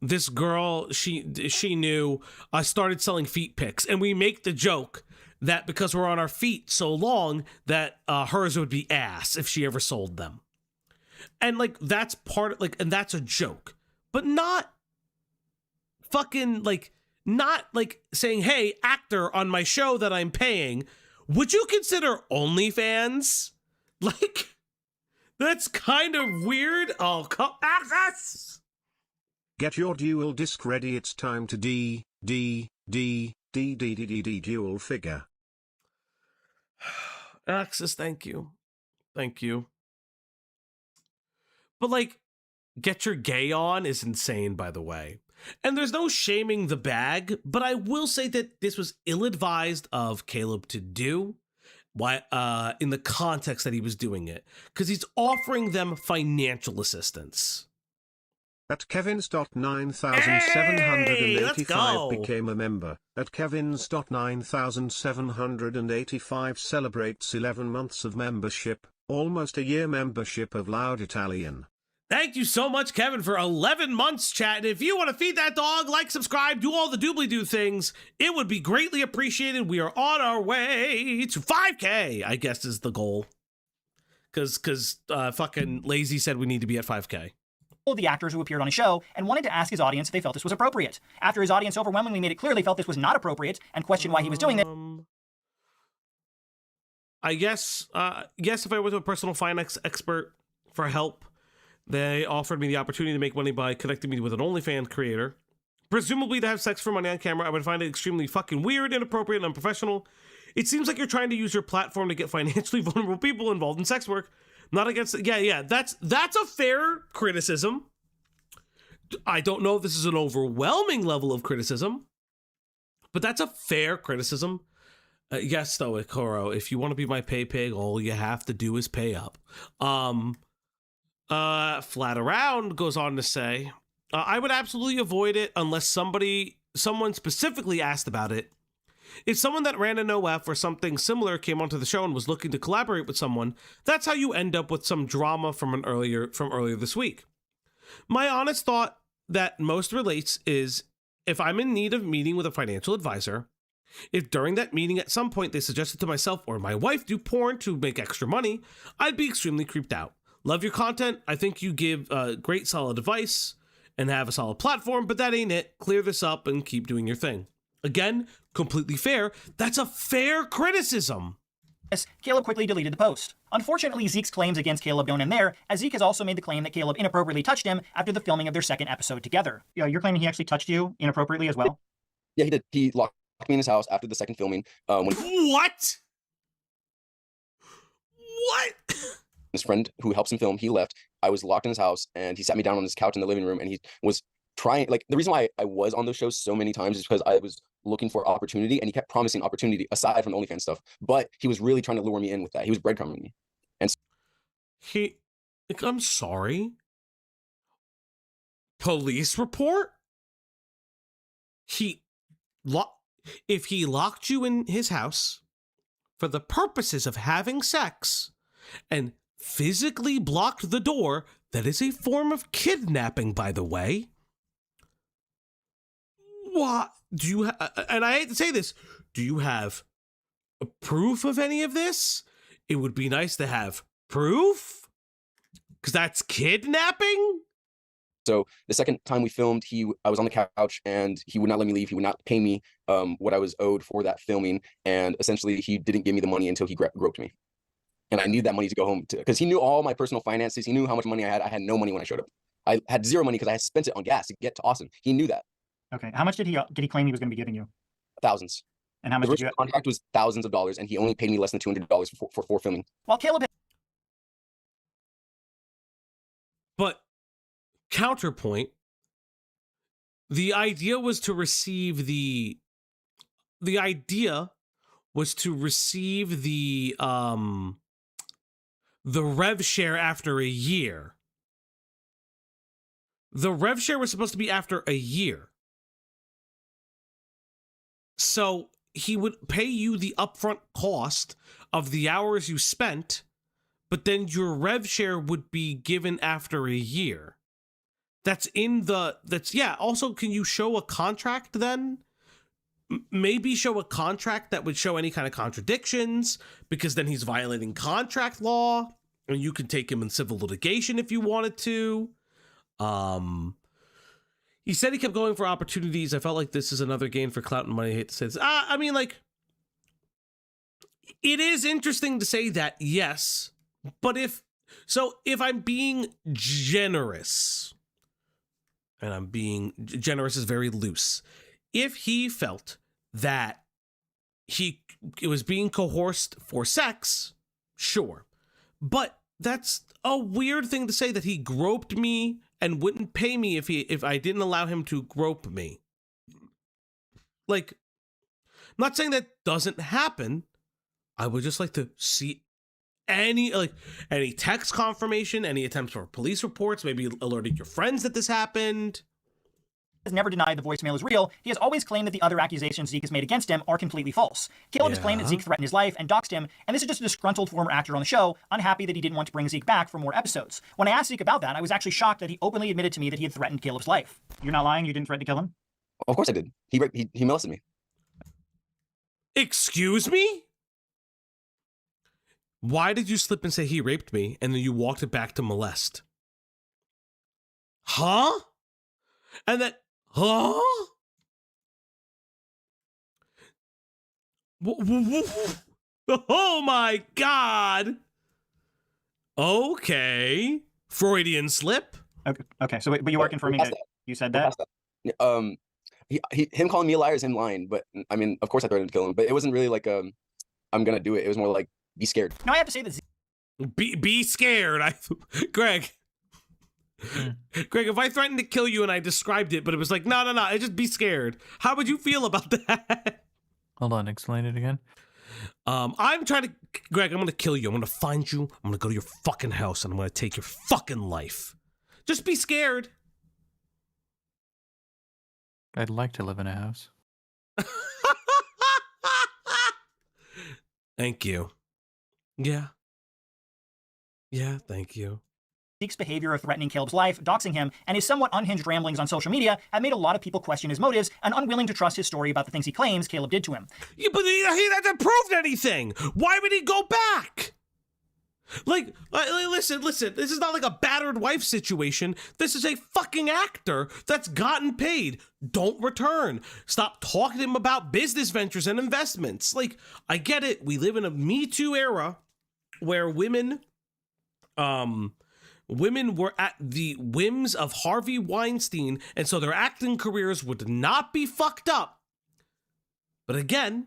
this girl, she knew I started selling feet pics, and we make the joke that because we're on our feet so long that hers would be ass if she ever sold them. And like, that's and that's a joke, but not fucking not saying, hey, actor on my show that I'm paying, would you consider OnlyFans? Like, that's kind of weird. Oh, access. Get your dual disc ready, it's time to dual figure. Access, thank you. But like, get your gay on is insane, by the way. And there's no shaming the bag, but I will say that this was ill-advised of Caleb to do. Why? In the context that he was doing it, because he's offering them financial assistance. At Kevins.9785 Hey, became a member. At Kevins.9785 celebrates 11 months of membership, almost a year membership of Loud Italian. Thank you so much, Kevin, for 11 months, chat. And if you want to feed that dog, like, subscribe, do all the doobly-doo things, it would be greatly appreciated. We are on our way to 5K, I guess is the goal. Because fucking Lazy said we need to be at 5K. The actors who appeared on his show and wanted to ask his audience if they felt this was appropriate. After his audience overwhelmingly made it clear they felt this was not appropriate and questioned why he was doing this. I guess, if I went to a personal finance expert for help, they offered me the opportunity to make money by connecting me with an OnlyFans creator. Presumably to have sex for money on camera, I would find it extremely fucking weird, inappropriate, and unprofessional. It seems like you're trying to use your platform to get financially vulnerable people involved in sex work. Not against, yeah, that's a fair criticism. I don't know if this is an overwhelming level of criticism, but that's a fair criticism. Yes, Stoic Horo, if you want to be my pay pig, all you have to do is pay up. Flat Around goes on to say, I would absolutely avoid it unless someone specifically asked about it. If someone that ran an OF or something similar came onto the show and was looking to collaborate with someone, that's how you end up with some drama from earlier this week. My honest thought that most relates is, if I'm in need of meeting with a financial advisor, if during that meeting at some point they suggested to myself or my wife do porn to make extra money, I'd be extremely creeped out. Love your content. I think you give great solid advice and have a solid platform, but that ain't it. Clear this up and keep doing your thing. Again, completely fair. That's a fair criticism. Caleb quickly deleted the post. Unfortunately, Zeke's claims against Caleb don't end there, as Zeke has also made the claim that Caleb inappropriately touched him after the filming of their second episode together. Yeah, you're claiming he actually touched you inappropriately as well? Yeah, he did. He locked me in his house after the second filming. What? His friend who helps him film, he left. I was locked in his house, and he sat me down on his couch in the living room, and he was trying, like, the reason why I was on those shows so many times is because I was looking for opportunity, and he kept promising opportunity aside from the OnlyFans stuff, but he was really trying to lure me in with that. He was breadcrumbing me. And I'm sorry. Police report? If he locked you in his house for the purposes of having sex and physically blocked the door, that is a form of kidnapping, by the way. What do you and I hate to say this, do you have proof of any of this? It would be nice to have proof, because that's kidnapping. So the second time we filmed, I was on the couch, and he would not let me leave. He would not pay me what I was owed for that filming, and essentially he didn't give me the money until he groped me. And I needed that money to go home, because he knew all my personal finances. He knew how much money I had. I had no money when I showed up. I had zero money because I had spent it on gas to get to Austin. He knew that. Okay. How much did he claim he was going to be giving you? Thousands. And how The much did you? original contract was thousands of dollars, and he only paid me less than $200 for filming. While Caleb But counterpoint, the idea was to receive the idea was to receive the rev share after a year. The rev share was supposed to be after a year. So he would pay you the upfront cost of the hours you spent, but then your rev share would be given after a year. Also, can you show a contract then? Maybe show a contract that would show any kind of contradictions, because then he's violating contract law, and you can take him in civil litigation if you wanted to. He said he kept going for opportunities. I felt like this is another gain for clout and money. I hate to say this. I mean, like, it is interesting to say that, yes, but if I'm being generous, and I'm being generous is very loose, if he felt that it was being coerced for sex, sure. But that's a weird thing to say, that he groped me and wouldn't pay me if I didn't allow him to grope me. Like, I'm not saying that doesn't happen. I would just like to see any text confirmation, any attempts for police reports, maybe alerting your friends that this happened. has never denied the voicemail is real. He has always claimed that the other accusations Zeke has made against him are completely false. Caleb has claimed that Zeke threatened his life and doxed him, and this is just a disgruntled former actor on the show, unhappy that he didn't want to bring Zeke back for more episodes. When I asked Zeke about that, I was actually shocked that he openly admitted to me that he had threatened Caleb's life. You're not lying? You didn't threaten to kill him? Of course I did. He molested me. Excuse me? Why did you slip and say he raped me, and then you walked it back to molest? Huh? And then, huh? Oh my God. Okay. Freudian slip. Okay. So, but you are confirming that you said that? Him calling me a liar is him lying, but I mean, of course I threatened to kill him, but it wasn't really like I'm gonna do it. It was more like, be scared. Now I have to say that Be scared. Greg, if I threatened to kill you and I described it, but it was like, no, I just be scared. How would you feel about that? Hold on, explain it again. I'm trying to, Greg, I'm going to kill you. I'm going to find you. I'm going to go to your fucking house and I'm going to take your fucking life. Just be scared. I'd like to live in a house. Thank you. Yeah, thank you. Zeke's behavior of threatening Caleb's life, doxing him, and his somewhat unhinged ramblings on social media have made a lot of people question his motives and unwilling to trust his story about the things he claims Caleb did to him. Yeah, but he hasn't proved anything. Why would he go back? Like, listen, this is not like a battered wife situation. This is a fucking actor that's gotten paid. Don't return. Stop talking to him about business ventures and investments. Like, I get it. We live in a Me Too era where women were at the whims of Harvey Weinstein, and so their acting careers would not be fucked up. But again,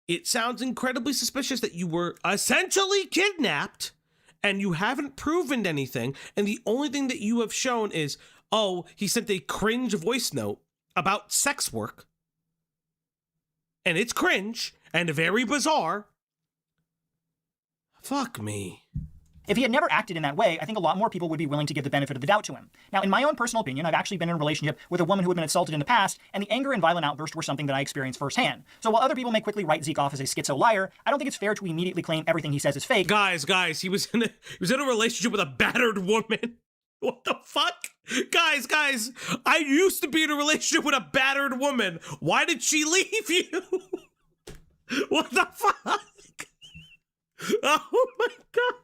it sounds incredibly suspicious that you were essentially kidnapped and you haven't proven anything, and the only thing that you have shown is, oh, he sent a cringe voice note about sex work, and it's cringe and very bizarre. Fuck me. If he had never acted in that way, I think a lot more people would be willing to give the benefit of the doubt to him. Now, in my own personal opinion, I've actually been in a relationship with a woman who had been assaulted in the past, and the anger and violent outbursts were something that I experienced firsthand. So while other people may quickly write Zeke off as a schizo liar, I don't think it's fair to immediately claim everything he says is fake. Guys, he was in a relationship with a battered woman. What the fuck? Guys, I used to be in a relationship with a battered woman. Why did she leave you? What the fuck? Oh my God.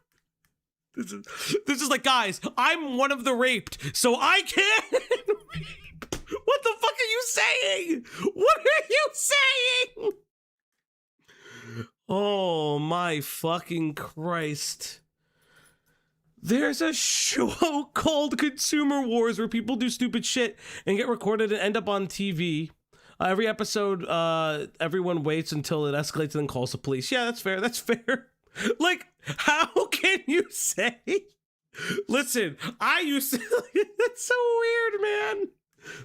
This is like, guys, I'm one of the raped, so I can't rape. What the fuck are you saying? What are you saying? Oh my fucking Christ. There's a show called Consumer Wars where people do stupid shit and get recorded and end up on TV. Every episode, everyone waits until it escalates and then calls the police. Yeah, that's fair. That's fair. Like, how can you say? Listen, I used to. That's so weird, man.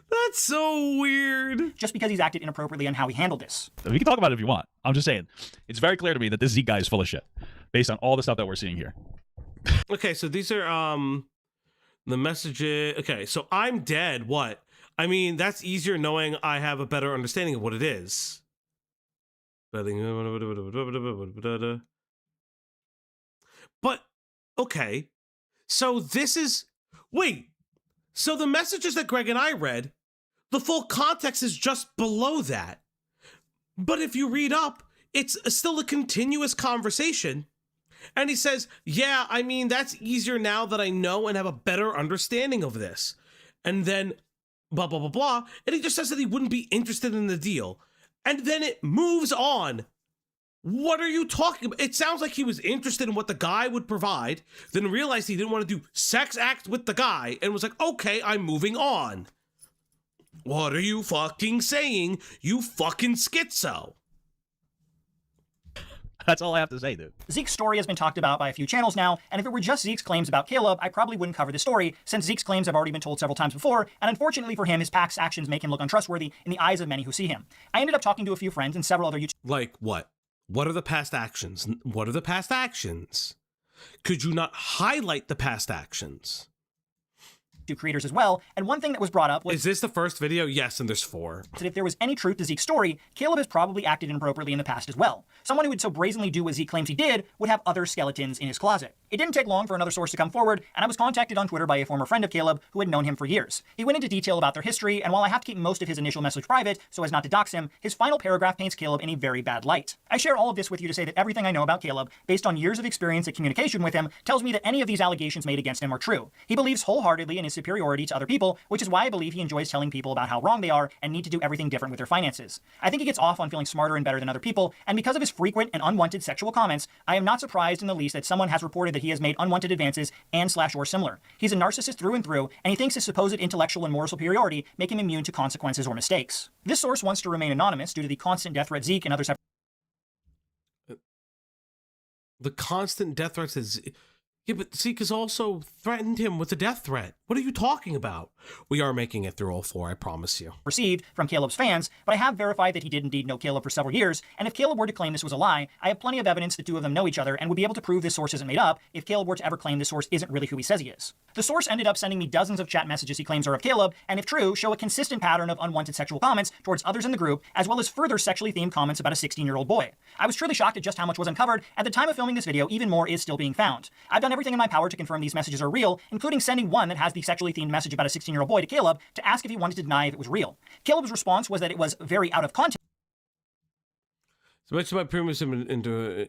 That's so weird. just because he's acted inappropriately on how he handled this. We can talk about it if you want. I'm just saying, it's very clear to me that this Zeke guy is full of shit, based on all the stuff that we're seeing here. Okay, so these are the messages. Okay, so I'm dead. What? I mean, that's easier knowing I have a better understanding of what it is. But okay, so this is wait. So the messages that Greg and I read, the full context is just below that. But if you read up, it's still a continuous conversation. And he says, yeah, I mean, that's easier now that I know and have a better understanding of this. And then blah, blah, blah, blah. And he just says that he wouldn't be interested in the deal. And then it moves on. What are you talking about? It sounds like he was interested in what the guy would provide, then realized he didn't want to do sex acts with the guy and was like, okay, I'm moving on. What are you fucking saying, you fucking schizo? That's all I have to say, dude. Zeke's story has been talked about by a few channels now, and if it were just Zeke's claims about Caleb, I probably wouldn't cover this story, since Zeke's claims have already been told several times before, and unfortunately for him, his past actions make him look untrustworthy in the eyes of many who see him. I ended up talking to a few friends and several other YouTube Like what? What are the past actions? What are the past actions? Could you not highlight the past actions? creators as well, and one thing that was brought up was Is this the first video? Yes, and there's 4. that if there was any truth to Zeke's story, Caleb has probably acted inappropriately in the past as well. Someone who would so brazenly do what Zeke claims he did would have other skeletons in his closet. It didn't take long for another source to come forward, and I was contacted on Twitter by a former friend of Caleb who had known him for years. He went into detail about their history, and while I have to keep most of his initial message private so as not to dox him, his final paragraph paints Caleb in a very bad light. I share all of this with you to say that everything I know about Caleb, based on years of experience and communication with him, tells me that any of these allegations made against him are true. He believes wholeheartedly in his superiority to other people, which is why I believe he enjoys telling people about how wrong they are and need to do everything different with their finances. I think he gets off on feeling smarter and better than other people, and because of his frequent and unwanted sexual comments, I am not surprised in the least that someone has reported that he has made unwanted advances and/or similar. He's a narcissist through and through, and he thinks his supposed intellectual and moral superiority make him immune to consequences or mistakes. This source wants to remain anonymous due to the constant death threat Zeke and others have. The constant death threats is... Yeah, but Zeke has also threatened him with a death threat. What are you talking about? We are making it through all 4, I promise you. Received from Caleb's fans, but I have verified that he did indeed know Caleb for several years, and if Caleb were to claim this was a lie, I have plenty of evidence the two of them know each other and would be able to prove this source isn't made up if Caleb were to ever claim this source isn't really who he says he is. The source ended up sending me dozens of chat messages he claims are of Caleb, and if true, show a consistent pattern of unwanted sexual comments towards others in the group, as well as further sexually themed comments about a 16-year-old boy. I was truly shocked at just how much was uncovered. At the time of filming this video, even more is still being found. I've done everything in my power to confirm these messages are real, including sending one that has the sexually themed message about a 16-year-old boy to Caleb to ask if he wanted to deny if it was real. Caleb's response was that it was very out of context. So much about previous into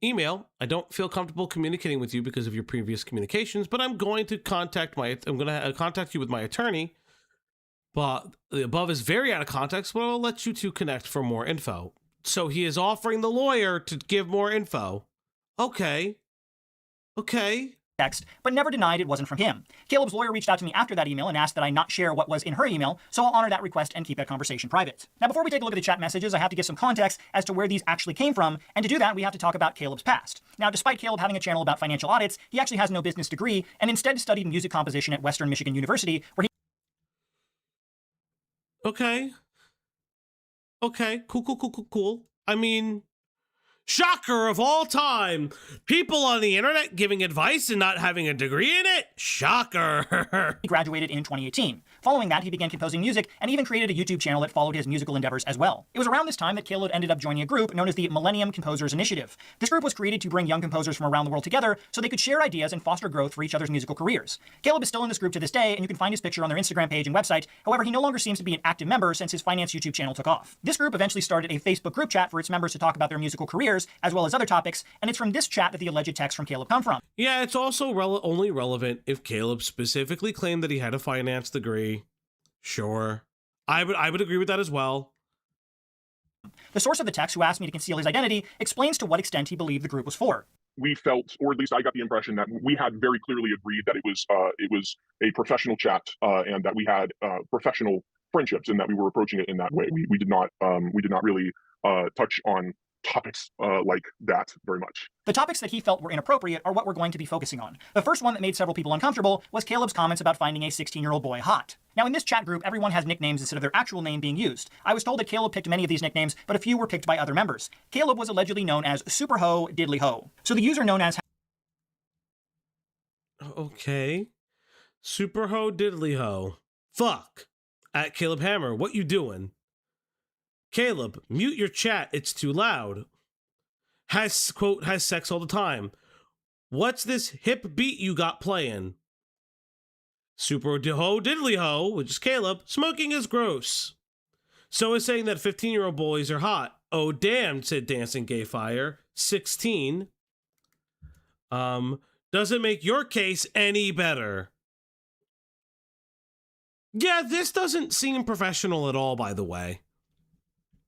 email. I don't feel comfortable communicating with you because of your previous communications, but I'm going to contact you with my attorney. But the above is very out of context, but I'll let you two connect for more info. So he is offering the lawyer to give more info. Okay. But never denied it wasn't from him. Caleb's lawyer reached out to me after that email and asked that I not share what was in her email, so I'll honor that request and keep that conversation private. Now, before we take a look at the chat messages, I have to give some context as to where these actually came from, and to do that, we have to talk about Caleb's past. Now, despite Caleb having a channel about financial audits, he actually has no business degree and instead studied music composition at Western Michigan University, where he Okay, cool. I mean, shocker of all time. People on the internet giving advice and not having a degree in it? Shocker. He graduated in 2018. Following that, he began composing music and even created a YouTube channel that followed his musical endeavors as well. It was around this time that Caleb ended up joining a group known as the Millennium Composers Initiative. This group was created to bring young composers from around the world together so they could share ideas and foster growth for each other's musical careers. Caleb is still in this group to this day, and you can find his picture on their Instagram page and website. However, he no longer seems to be an active member since his finance YouTube channel took off. This group eventually started a Facebook group chat for its members to talk about their musical careers, as well as other topics, and it's from this chat that the alleged text from Caleb come from. Yeah, it's also only relevant if Caleb specifically claimed that he had a finance degree. Sure. I would agree with that as well. The source of the text, who asked me to conceal his identity, explains to what extent he believed the group was for. we felt, or at least I got the impression that we had very clearly agreed that it was a professional chat, and that we had professional friendships, and that we were approaching it in that way. We did not really touch on topics like that very much. The topics that he felt were inappropriate are what we're going to be focusing on. The first one that made several people uncomfortable was Caleb's comments about finding a 16-year-old boy hot. Now, in this chat group, everyone has nicknames instead of their actual name being used. I was told that Caleb picked many of these nicknames, but a few were picked by other members. Caleb was allegedly known as Superho Diddly Ho. So the user known as... Okay. Superho Diddly Ho. Fuck. At Caleb Hammer, what you doing? Caleb, mute your chat, it's too loud. Has sex all the time. What's this hip beat you got playing? Super Ho Diddly Ho, which is Caleb, smoking is gross. So is saying that 15-year-old boys are hot. Oh damn, said Dancing Gay Fire. 16. Doesn't make your case any better. Yeah, this doesn't seem professional at all, by the way.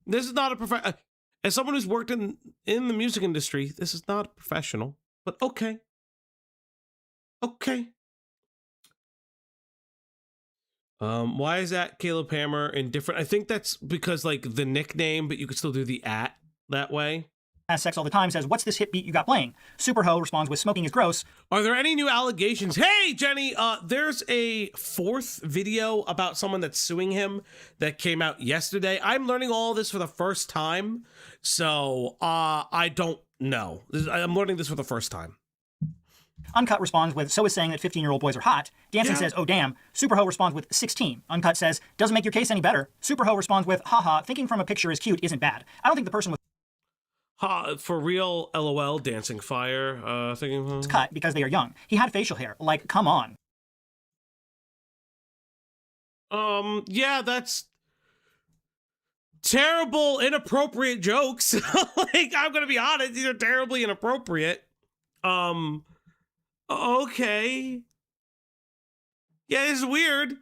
This is not a as someone who's worked in the music industry, this is not professional, but okay. Okay. Why is that Caleb Hammer indifferent? I think that's because like the nickname, but you could still do the at that way. Has sex all the time says, what's this hit beat you got playing? Superho responds with smoking is gross. Are there any new allegations? Hey, Jenny, there's a 4th video about someone that's suing him that came out yesterday. I'm learning all this for the first time, so I don't know. I'm learning this for the first time. Uncut responds with, so is saying that 15-year-old boys are hot. Dancing says, oh damn. Superho responds with 16. Uncut says, doesn't make your case any better. Superho responds with, haha, thinking from a picture is cute isn't bad. I don't think the person was for real, LOL, Dancing Fire, thinking... cut because they are young. He had facial hair. Like, come on. Yeah, that's terrible, inappropriate jokes. Like, I'm gonna be honest, these are terribly inappropriate. Okay. Yeah, it's weird.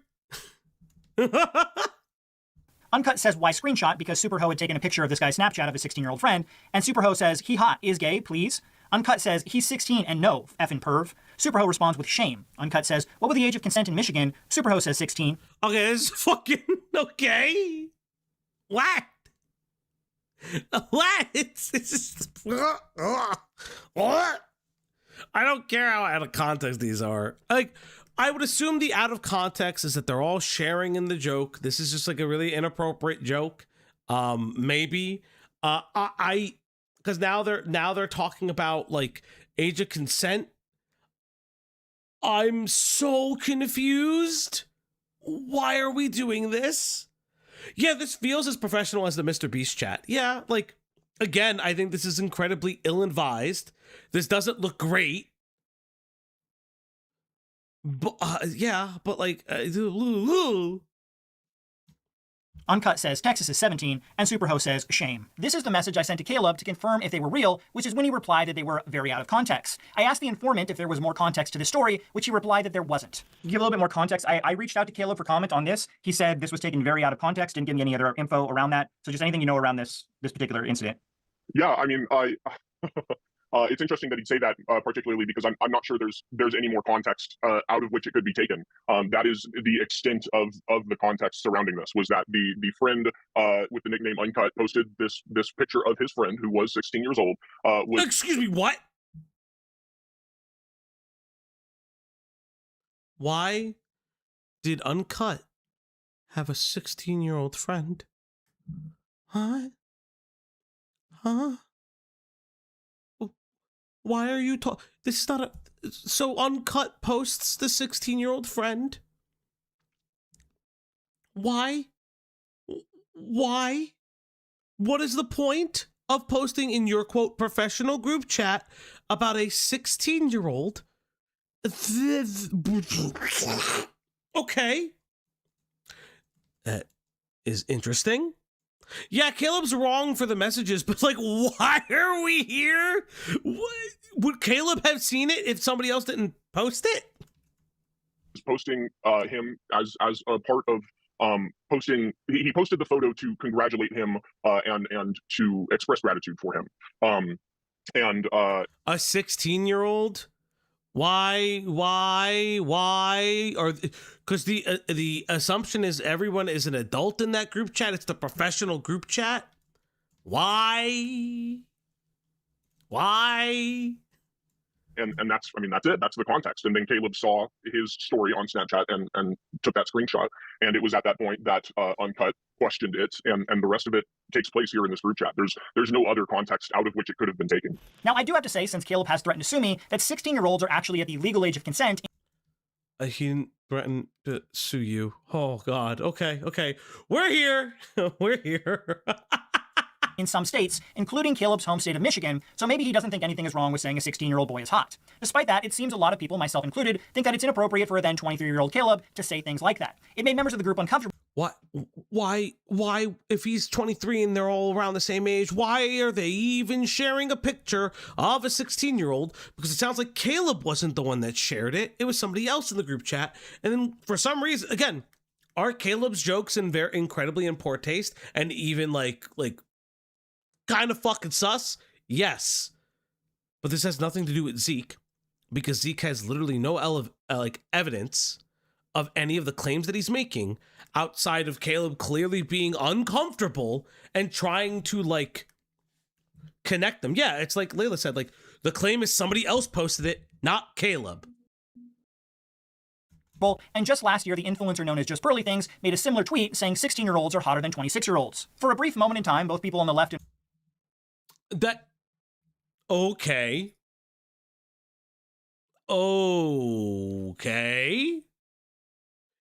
Uncut says, why screenshot? Because Superho had taken a picture of this guy's Snapchat of his 16-year-old friend, and Superho says, he hot, is gay, please. Uncut says, he's 16 and no, effing perv. Superho responds with shame. Uncut says, what was the age of consent in Michigan? Superho says 16. Okay, this is fucking okay. What? What? It's just... What? I don't care how out of context these are. Like, I would assume the out of context is that they're all sharing in the joke. This is just like a really inappropriate joke. Maybe. Because now they're talking about like age of consent. I'm so confused. Why are we doing this? Yeah, this feels as professional as the Mr. Beast chat. Yeah, like, again, I think this is incredibly ill-advised. This doesn't look great. But, yeah, but like... Uncut says Texas is 17, and Superho says shame. This is the message I sent to Caleb to confirm if they were real, which is when he replied that they were very out of context. I asked the informant if there was more context to the story, which he replied that there wasn't. To give a little bit more context, I reached out to Caleb for comment on this. He said this was taken very out of context, didn't give me any other info around that. So just anything you know around this particular incident. Yeah, I mean, it's interesting that he'd say that, particularly because I'm not sure there's any more context out of which it could be taken. That is the extent of the context surrounding this, was that the friend with the nickname Uncut posted this picture of his friend who was 16 years old. Excuse me, what? Why did Uncut have a 16-year-old friend? Huh? Why are you talking? This is not a... So Uncut posts the 16-year-old friend? Why? Why? What is the point of posting in your, quote, professional group chat about a 16-year-old? Okay. That is interesting. Yeah, Caleb's wrong for the messages, but like, why are we here? Would Caleb have seen it if somebody else didn't post it? Posting him as a part of posting. He posted the photo to congratulate him and to express gratitude for him. And A 16-year-old? Why? Or because the assumption is everyone is an adult in that group chat. It's the professional group chat. Why? and that's, I mean, that's it. That's the context. And then Caleb saw his story on Snapchat and took that screenshot. And it was at that point that Uncut questioned it, and the rest of it takes place here in this group chat. There's no other context out of which it could have been taken. Now, I do have to say, since Caleb has threatened to sue me, that 16-year-olds are actually at the legal age of consent. He didn't threaten to sue you. Oh, God. Okay. We're here. We're here. In some states, including Caleb's home state of Michigan, so maybe he doesn't think anything is wrong with saying a 16-year-old boy is hot. Despite that, it seems a lot of people, myself included, think that it's inappropriate for a then 23-year-old Caleb to say things like that. It made members of the group uncomfortable. Why, if he's 23 and they're all around the same age, why are they even sharing a picture of a 16-year-old? Because it sounds like Caleb wasn't the one that shared it. It was somebody else in the group chat. And then for some reason, again, are Caleb's jokes incredibly in poor taste and even like kind of fucking sus? Yes. But this has nothing to do with Zeke, because Zeke has literally no evidence of any of the claims that he's making outside of Caleb clearly being uncomfortable and trying to connect them. Yeah, it's like Layla said, the claim is somebody else posted it, not Caleb. And just last year, the influencer known as Just Pearly Things made a similar tweet saying 16-year-olds are hotter than 26-year-olds. For a brief moment in time, both people on the left and Okay.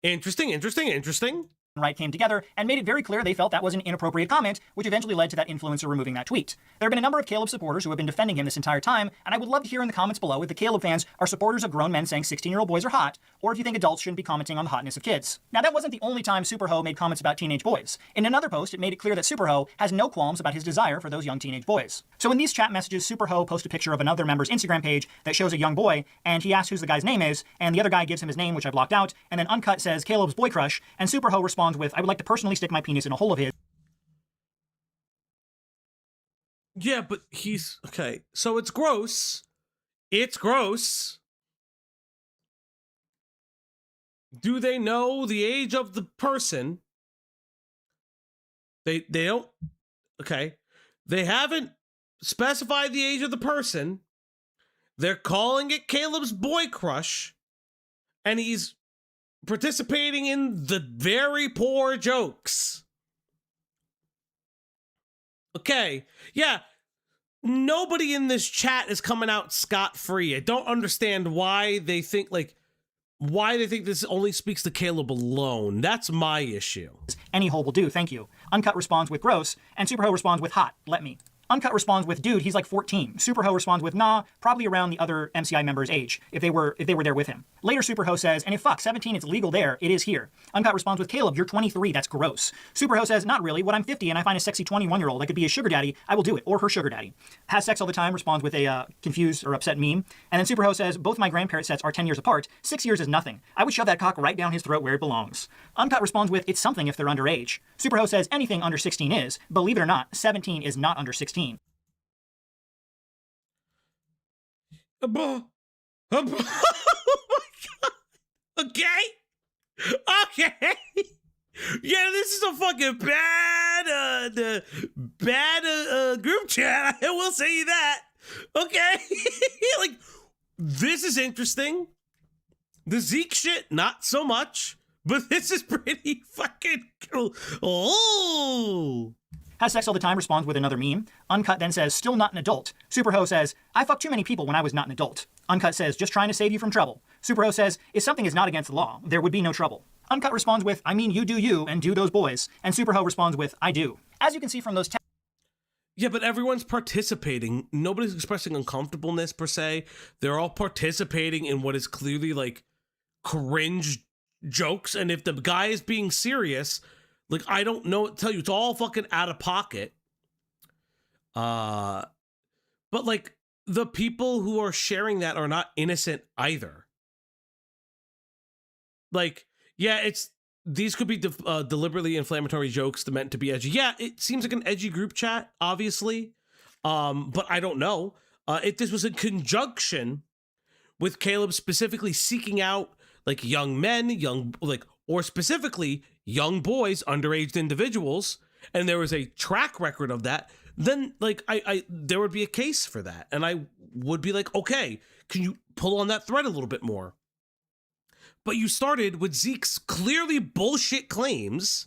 Interesting. right came together and made it very clear they felt that was an inappropriate comment, which eventually led to that influencer removing that tweet. There have been a number of Caleb supporters who have been defending him this entire time, and I would love to hear in the comments below if the Caleb fans are supporters of grown men saying 16-year-old boys are hot, or if you think adults shouldn't be commenting on the hotness of kids. Now, that wasn't the only time Superho made comments about teenage boys. In another post, it made it clear that Superho has no qualms about his desire for those young teenage boys. So in these chat messages, Superho posts a picture of another member's Instagram page that shows a young boy, and he asks who the guy's name is, and the other guy gives him his name, which I blocked out, and then Uncut says Caleb's boy crush, and Superho responds with, I would like to personally stick my penis in a hole of his. Yeah, but he's... Okay, so it's gross. It's gross. Do they know the age of the person? They don't... Okay. They haven't specified the age of the person. They're calling it Caleb's boy crush. And he's participating in the very poor jokes. Okay, yeah, nobody in this chat is coming out scot-free. I don't understand why they think this only speaks to Caleb alone. That's my issue. Any hole will do, thank you. Uncut responds with gross, and Superho responds with hot, let me. Uncut responds with, dude, he's like 14. Superho responds with, nah, probably around the other MCI member's age, if they were there with him. Later, Superho says, and if fuck, 17, it's legal there, it is here. Uncut responds with, Caleb, you're 23, that's gross. Superho says, not really, when I'm 50 and I find a sexy 21-year-old I could be his sugar daddy, I will do it, or her sugar daddy. Has sex all the time responds with a confused or upset meme. And then Superho says, both my grandparent sets are 10 years apart, 6 years is nothing. I would shove that cock right down his throat where it belongs. Uncut responds with, it's something if they're underage. Superho says, anything under 16 is. Believe it or not, 17 is not under 16. Oh my God. Okay. Yeah, this is a fucking bad group chat. I will say that. Okay. This is interesting. The Zeke shit, not so much. But this is pretty fucking cool. Oh. Has sex all the time responds with another meme. Uncut then says, still not an adult. Superho says, I fucked too many people when I was not an adult. Uncut says, just trying to save you from trouble. Superho says, if something is not against the law, there would be no trouble. Uncut responds with, I mean you do you and do those boys. And Superho responds with, I do. As you can see from those yeah, but everyone's participating. Nobody's expressing uncomfortableness per se. They're all participating in what is clearly cringe jokes. And if the guy is being serious, I don't know what to tell you. It's all fucking out of pocket. But the people who are sharing that are not innocent either. Yeah, these could be deliberately inflammatory jokes meant to be edgy. Yeah, it seems like an edgy group chat, obviously. But I don't know. if this was in conjunction with Caleb specifically seeking out like young men, or specifically young boys, underage individuals, and there was a track record of that, then like I there would be a case for that, and I would be like, okay, can you pull on that thread a little bit more? But you started with Zeke's clearly bullshit claims,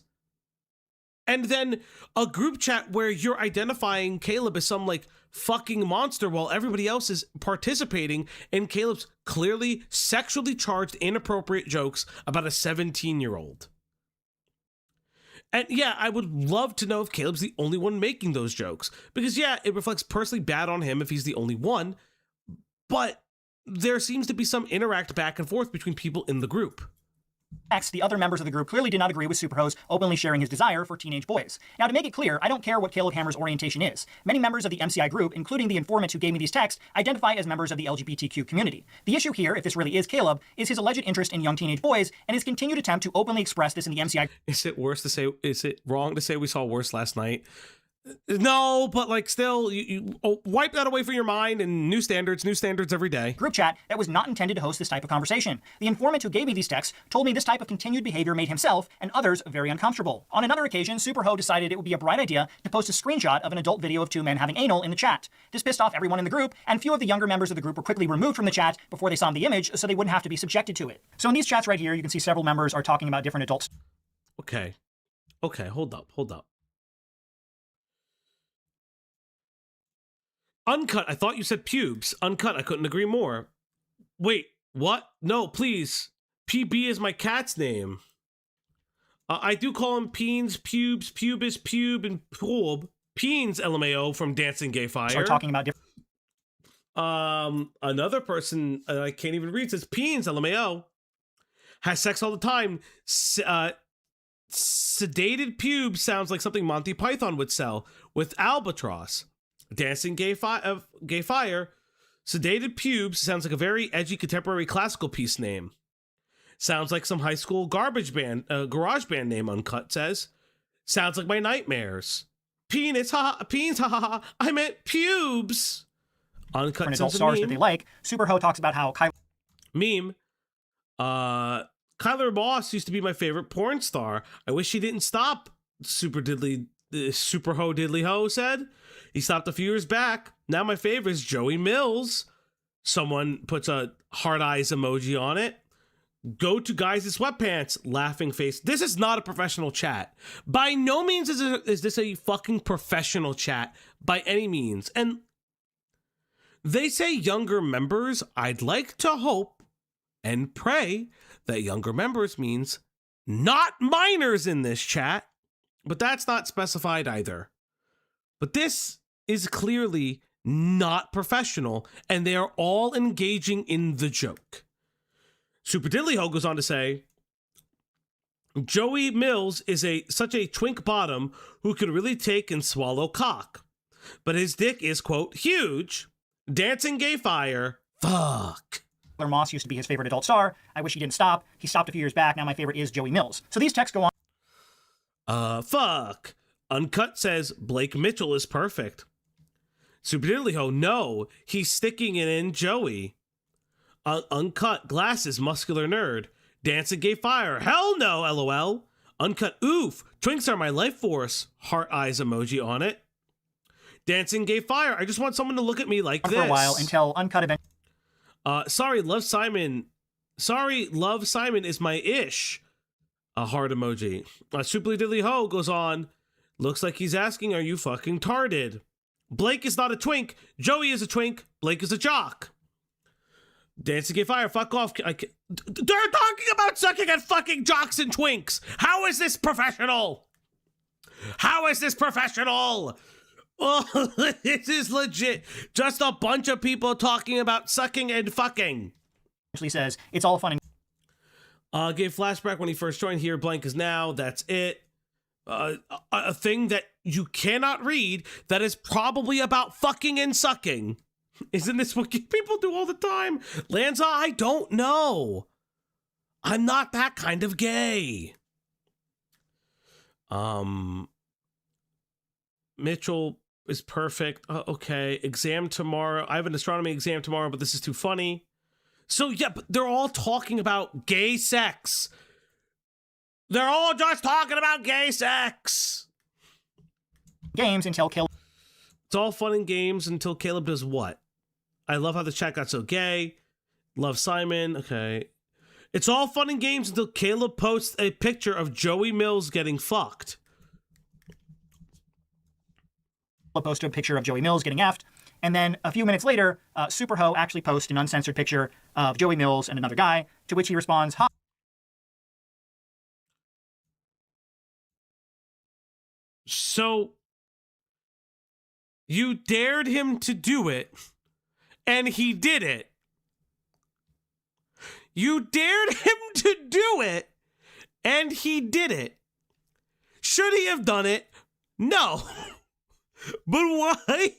and then a group chat where you're identifying Caleb as some like fucking monster while everybody else is participating in Caleb's clearly sexually charged inappropriate jokes about a 17-year-old. And yeah, I would love to know if Caleb's the only one making those jokes, because yeah, it reflects personally bad on him if he's the only one, but there seems to be some interact back and forth between people in the group. Next, the other members of the group clearly did not agree with Superho's openly sharing his desire for teenage boys. Now, to make it clear, I don't care what Caleb Hammer's orientation is. Many members of the MCI group, including the informant who gave me these texts, identify as members of the LGBTQ community. The issue here, if this really is Caleb, is his alleged interest in young teenage boys and his continued attempt to openly express this in the MCI. Is it wrong to say we saw worse last night? No, but like still, you wipe that away from your mind, and new standards every day. Group chat that was not intended to host this type of conversation. The informant who gave me these texts told me this type of continued behavior made himself and others very uncomfortable. On another occasion, Superho decided it would be a bright idea to post a screenshot of an adult video of two men having anal in the chat. This pissed off everyone in the group, and few of the younger members of the group were quickly removed from the chat before they saw the image, so they wouldn't have to be subjected to it. So in these chats right here, you can see several members are talking about different adults. Okay, hold up. Uncut, I thought you said pubes. Uncut, I couldn't agree more. Wait, what? No, please. PB is my cat's name. I do call him Peens, Pubes, Pubis, Pube, and Pub. Peens, LMAO, from Dancing Gay Fire. Start talking about different. Another person, I can't even read, says Peens, LMAO, has sex all the time. Sedated pubes sounds like something Monty Python would sell with Albatross. Dancing Gay Fire, sedated pubes sounds like a very edgy contemporary classical piece name. Sounds like some high school garage band name, Uncut says. Sounds like my nightmares. Penis, peens, I meant pubes. Uncut different adult stars that they like. Superho talks about how Meme. Kyler Moss used to be my favorite porn star. I wish he didn't stop. Superho Diddly Ho said. He stopped a few years back. Now my favorite is Joey Mills. Someone puts a heart eyes emoji on it. Go to guys in sweatpants, laughing face. This is not a professional chat. By no means is this a fucking professional chat by any means. And they say younger members. I'd like to hope and pray that younger members means not minors in this chat, but that's not specified either. But this is clearly not professional, and they are all engaging in the joke. Super Diddly Ho goes on to say, Joey Mills is such a twink bottom who could really take and swallow cock. But his dick is, quote, huge. Dancing Gay Fire, fuck. Kyler Moss used to be his favorite adult star. I wish he didn't stop. He stopped a few years back. Now my favorite is Joey Mills. So these texts go on. Fuck. Uncut says Blake Mitchell is perfect. Super Diddly Ho, no, he's sticking it in Joey. Uncut, glasses, muscular nerd. Dancing Gay Fire, hell no, LOL. Uncut, oof, twinks are my life force. Heart eyes emoji on it. Dancing Gay Fire, I just want someone to look at me like this. For a while until Uncut eventually. Sorry, Love Simon. Sorry, Love Simon is my ish. A heart emoji. Super Diddly Ho goes on. Looks like he's asking, are you fucking tarded? Blake is not a twink. Joey is a twink. Blake is a jock. Dancing Gay Fire, fuck off. They're talking about sucking at fucking jocks and twinks. How is this professional? How is this professional? Oh, this is legit. Just a bunch of people talking about sucking and fucking. Actually says, it's all fun and gave flashback when he first joined here. Blank is now. That's it. A thing that you cannot read that is probably about fucking and sucking. Isn't this what people do all the time? Lanza, I don't know. I'm not that kind of gay. Mitchell is perfect. Okay, exam tomorrow. I have an astronomy exam tomorrow, but this is too funny. So yeah, but they're all talking about gay sex. They're all just talking about gay sex. Games until Caleb It's all fun and games until Caleb does what? I love how the chat got so gay. Love Simon. Okay. It's all fun and games until Caleb posts a picture of Joey Mills getting fucked. posted a picture of Joey Mills getting effed. And then a few minutes later, Superho actually posts an uncensored picture of Joey Mills and another guy, to which he responds, "Ha." So you dared him to do it, and he did it. You dared him to do it, and he did it. Should he have done it? No. But why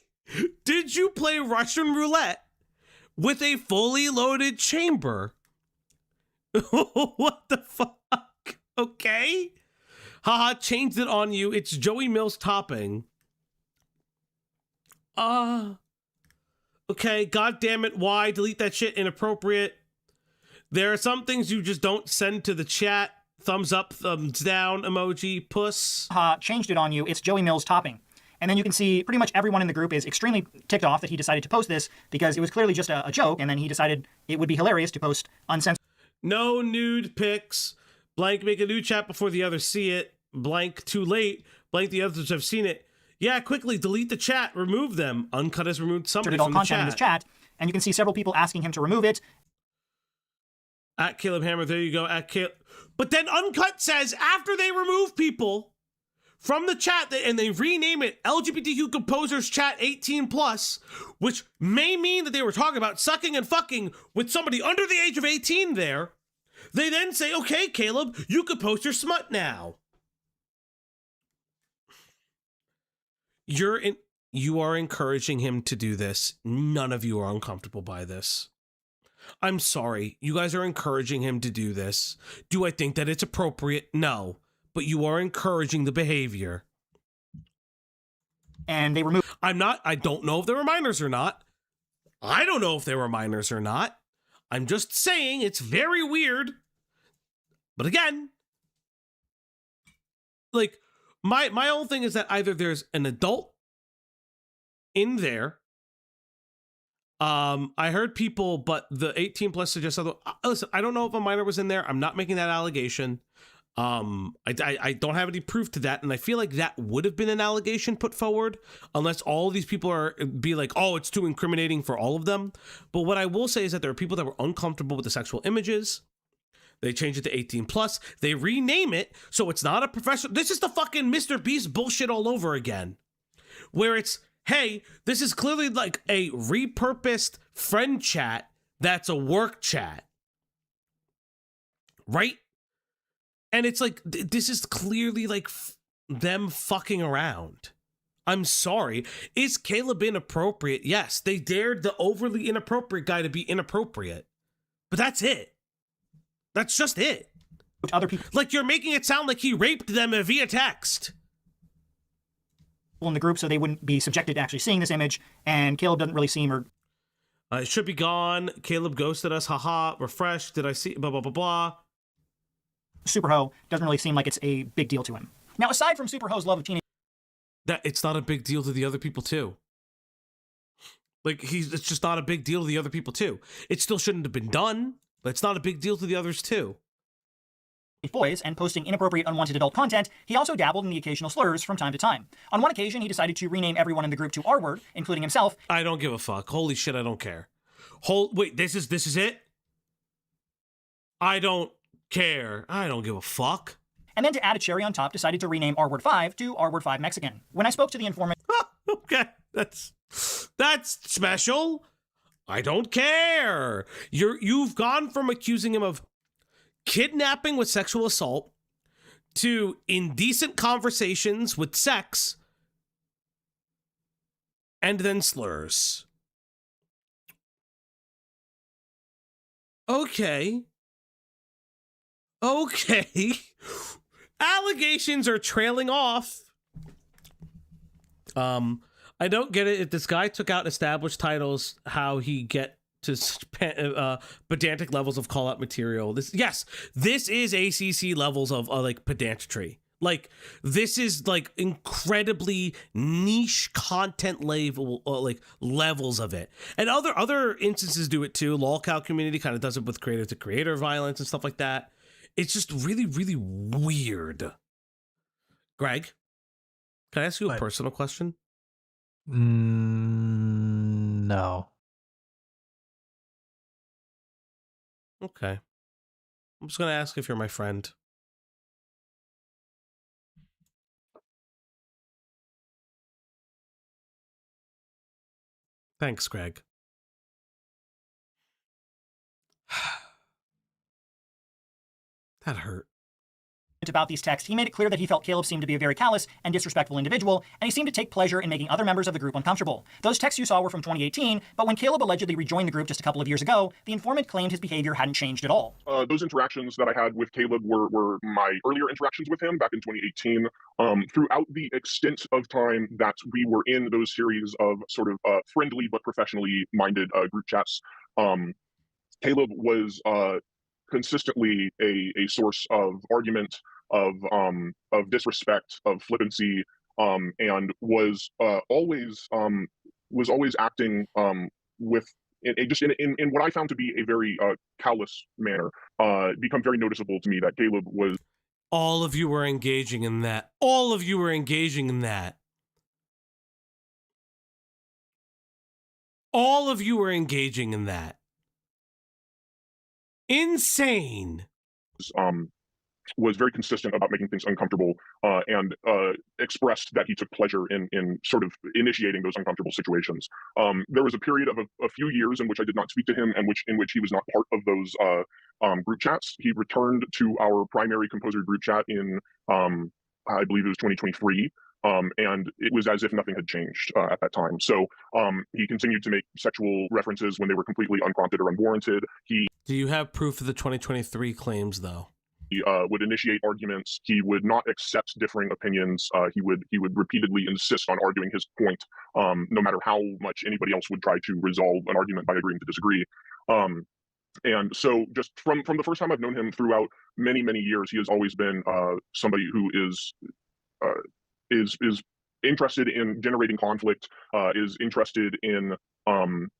did you play Russian roulette with a fully loaded chamber? What the fuck? Okay. Haha, changed it on you. It's Joey Mills topping. Okay, god damn it, why? Delete that shit, inappropriate. There are some things you just don't send to the chat. Thumbs up, thumbs down emoji, puss. Changed it on you. It's Joey Mills topping. And then you can see pretty much everyone in the group is extremely ticked off that he decided to post this because it was clearly just a joke, and then he decided it would be hilarious to post uncensored. No nude pics. Blank, make a new chat before the others see it. Blank, too late. Blank, the others have seen it. Yeah, quickly delete the chat, remove them. Uncut has removed somebody from the content in this chat, and you can see several people asking him to remove it. At Caleb Hammer, there you go. At Caleb. But then Uncut says after they remove people from the chat and they rename it LGBTQ Composers Chat 18+, which may mean that they were talking about sucking and fucking with somebody under the age of 18 there. They then say, okay, Caleb, you could post your smut now. You are encouraging him to do this. None of you are uncomfortable by this. I'm sorry. You guys are encouraging him to do this. Do I think that it's appropriate? No. But you are encouraging the behavior. And they remove. I don't know if they were minors or not. I don't know if they were minors or not. I'm just saying it's very weird. But again, like, my whole thing is that either there's an adult in there. I heard people, but the 18+ suggests other. Listen, I don't know if a minor was in there. I'm not making that allegation. I don't have any proof to that, and I feel like that would have been an allegation put forward, unless all these people be like, oh, it's too incriminating for all of them. But what I will say is that there are people that were uncomfortable with the sexual images. They change it to 18+. They rename it so it's not a professional. This is the fucking Mr. Beast bullshit all over again, where it's, hey, this is clearly like a repurposed friend chat that's a work chat, right? And it's like, this is clearly like them fucking around. I'm sorry. Is Caleb inappropriate? Yes, they dared the overly inappropriate guy to be inappropriate. But that's it. That's just it. Other people. Like, you're making it sound like he raped them via text. In the group, so they wouldn't be subjected to actually seeing this image, and Caleb doesn't really seem or. It should be gone. Caleb ghosted us. Haha. Refresh. Did I see? Blah, blah, blah, blah. Superho doesn't really seem like it's a big deal to him. Now, aside from Superho's love of teenage. That it's not a big deal to the other people, too. Like, it's just not a big deal to the other people, too. It still shouldn't have been done, but it's not a big deal to the others, too. Boys and posting inappropriate, unwanted adult content, he also dabbled in the occasional slurs from time to time. On one occasion, he decided to rename everyone in the group to R-word, including himself. I don't give a fuck. Holy shit, I don't care. Wait, this is it? I don't care. I don't give a fuck. And then to add a cherry on top, decided to rename R-word 5 to R-word 5 Mexican. When I spoke to the informant. Okay, that's special. I don't care. You've gone from accusing him of kidnapping with sexual assault to indecent conversations with sex and then slurs. Okay. Allegations are trailing off. I don't get it. If this guy took out established titles, how he get to pedantic levels of call out material. This is ACC levels of like pedantry. Like this is like incredibly niche content level, like levels of it. And other instances do it too. LOLcow community kind of does it with creator to creator violence and stuff like that. It's just really, really weird. Greg, can I ask you a personal question? No. Okay. I'm just going to ask if you're my friend. Thanks, Greg. That hurt. About these texts, he made it clear that he felt Caleb seemed to be a very callous and disrespectful individual, and he seemed to take pleasure in making other members of the group uncomfortable. Those texts you saw were from 2018, but when Caleb allegedly rejoined the group just a couple of years ago, the informant claimed his behavior hadn't changed at all. Those interactions that I had with Caleb were my earlier interactions with him back in 2018. Throughout the extent of time that we were in those series of sort of friendly but professionally minded group chats, Caleb was consistently a source of argument, of disrespect, of flippancy, and was always acting with just in what I found to be a very callous manner. Become very noticeable to me that Caleb was. All of you were engaging in that. All of you were engaging in that. All of you were engaging in that. Insane. Was very consistent about making things uncomfortable, and expressed that he took pleasure in sort of initiating those uncomfortable situations. There was a period of a few years in which I did not speak to him, and in which he was not part of those group chats. He returned to our primary composer group chat in, I believe it was 2023. And it was as if nothing had changed at that time. So he continued to make sexual references when they were completely unprompted or unwarranted. Do you have proof of the 2023 claims, though? He would initiate arguments. He would not accept differing opinions. He would repeatedly insist on arguing his point, no matter how much anybody else would try to resolve an argument by agreeing to disagree. And so, just from the first time I've known him throughout many years, he has always been somebody who is interested in generating conflict, is interested in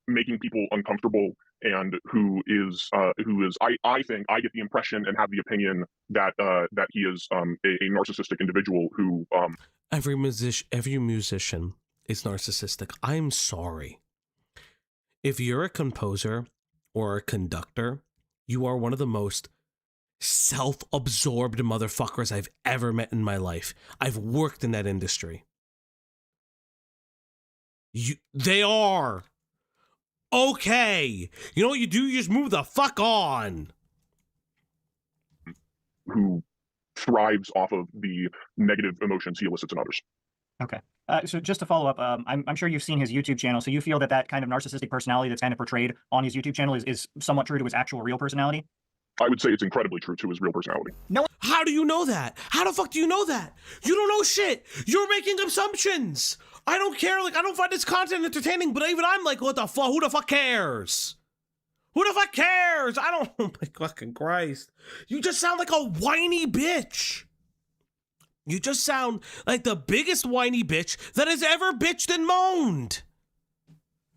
making people uncomfortable, and who is I think I get the impression and have the opinion that he is a narcissistic individual who every musician is narcissistic. I'm sorry. If you're a composer or a conductor, you are one of the most self-absorbed motherfuckers I've ever met in my life. I've worked in that industry. They are. Okay. You know what you do? You just move the fuck on. Who thrives off of the negative emotions he elicits in others. Okay. So just to follow up, I'm sure you've seen his YouTube channel, so you feel that kind of narcissistic personality that's kind of portrayed on his YouTube channel is somewhat true to his actual real personality? I would say it's incredibly true to his real personality. No. How do you know that? How the fuck do you know that? You don't know shit. You're making assumptions. I don't care. Like, I don't find this content entertaining, but even I'm like, what the fuck? Who the fuck cares? Who the fuck cares? I don't. Oh my fucking Christ. You just sound like a whiny bitch. You just sound like the biggest whiny bitch that has ever bitched and moaned.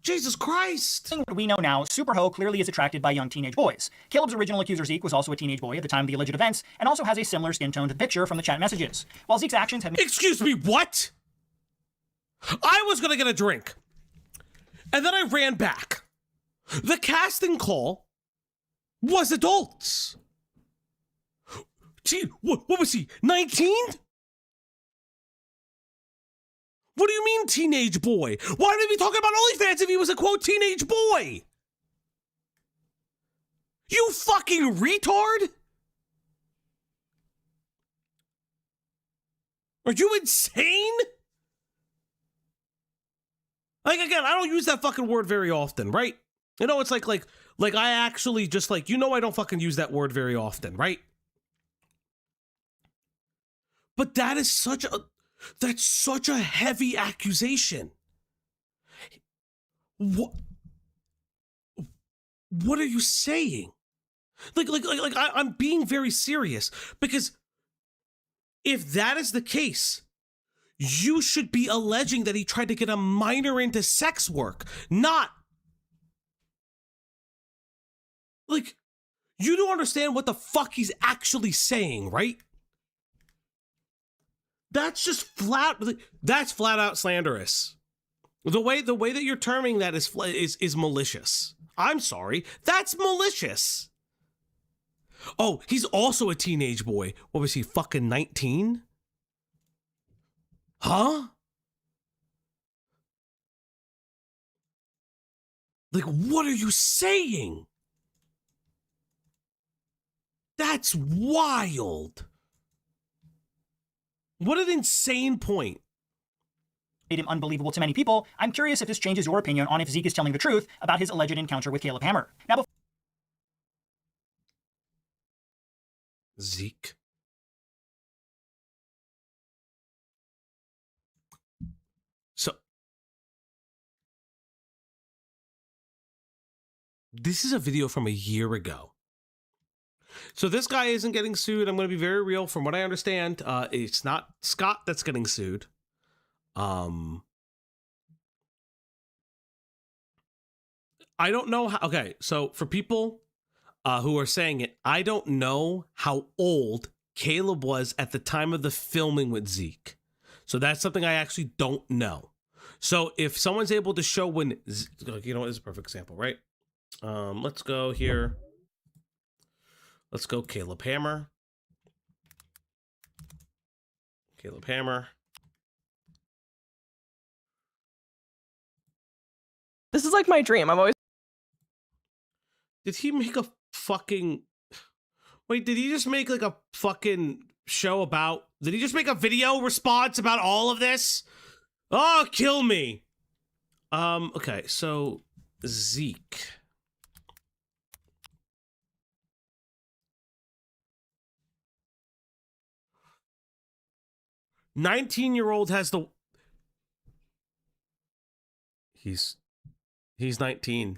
Jesus Christ. We know now, Superho clearly is attracted by young teenage boys. Caleb's original accuser Zeke was also a teenage boy at the time of the alleged events, and also has a similar skin tone to the picture from the chat messages. While Zeke's actions have... Excuse me, what? I was gonna get a drink, and then I ran back. The casting call was adults. Gee, what was he, 19? What do you mean teenage boy? Why did we talk about OnlyFans if he was a quote teenage boy? You fucking retard? Are you insane? Like, again, I don't use that fucking word very often, right? You know, it's like I actually just like, you know, I don't fucking use that word very often, right? But that is such a heavy accusation. What are you saying? I'm being very serious, because if that is the case, you should be alleging that he tried to get a minor into sex work, not like, you don't understand what the fuck he's actually saying, right? That's just that's flat out slanderous. The way that you're terming that is malicious. I'm sorry, that's malicious. Oh, he's also a teenage boy. What was he, fucking 19? Huh? Like, what are you saying? That's wild. What an insane point. Made him unbelievable to many people. I'm curious if this changes your opinion on if Zeke is telling the truth about his alleged encounter with Caleb Hammer. Now, Zeke. So, this is a video from a year ago. So this guy isn't getting sued. I'm going to be very real. From what I understand, it's not Scott that's getting sued. I don't know how. Okay, so for people who are saying it, I don't know how old Caleb was at the time of the filming with Zeke. So that's something I actually don't know. So if someone's able to show when, you know, this is a perfect example, right? Let's go here. Let's go Caleb Hammer. Caleb Hammer. This is like my dream. I'm always. Did he make a fucking... Wait, did he just make like a fucking show about... Did he just make a video response about all of this? Oh, kill me. Okay, so Zeke. "19-year-old has the..." He's 19.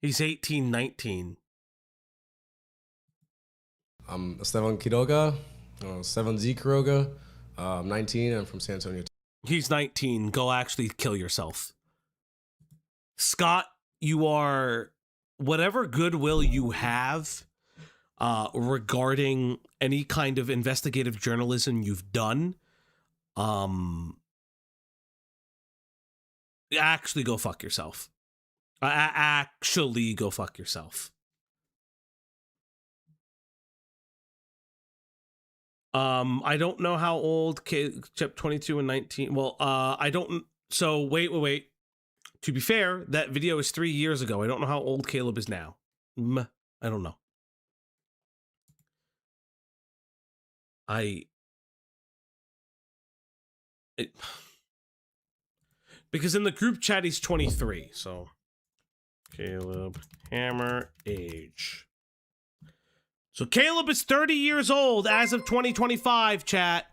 He's 18, 19. I'm Esteban Quiroga, Esteban Z. Quiroga. I'm 19. I'm from San Antonio. He's 19. Go actually kill yourself. Scott, you are... Whatever goodwill you have regarding any kind of investigative journalism you've done, actually go fuck yourself. Actually go fuck yourself. I don't know how old Chip 22 and 19. Well, I don't. So wait. To be fair, that video is 3 years ago. I don't know how old Caleb is now. I don't know. Because in the group chat he's 23. So Caleb Hammer age. So Caleb is 30 years old as of 2025, chat.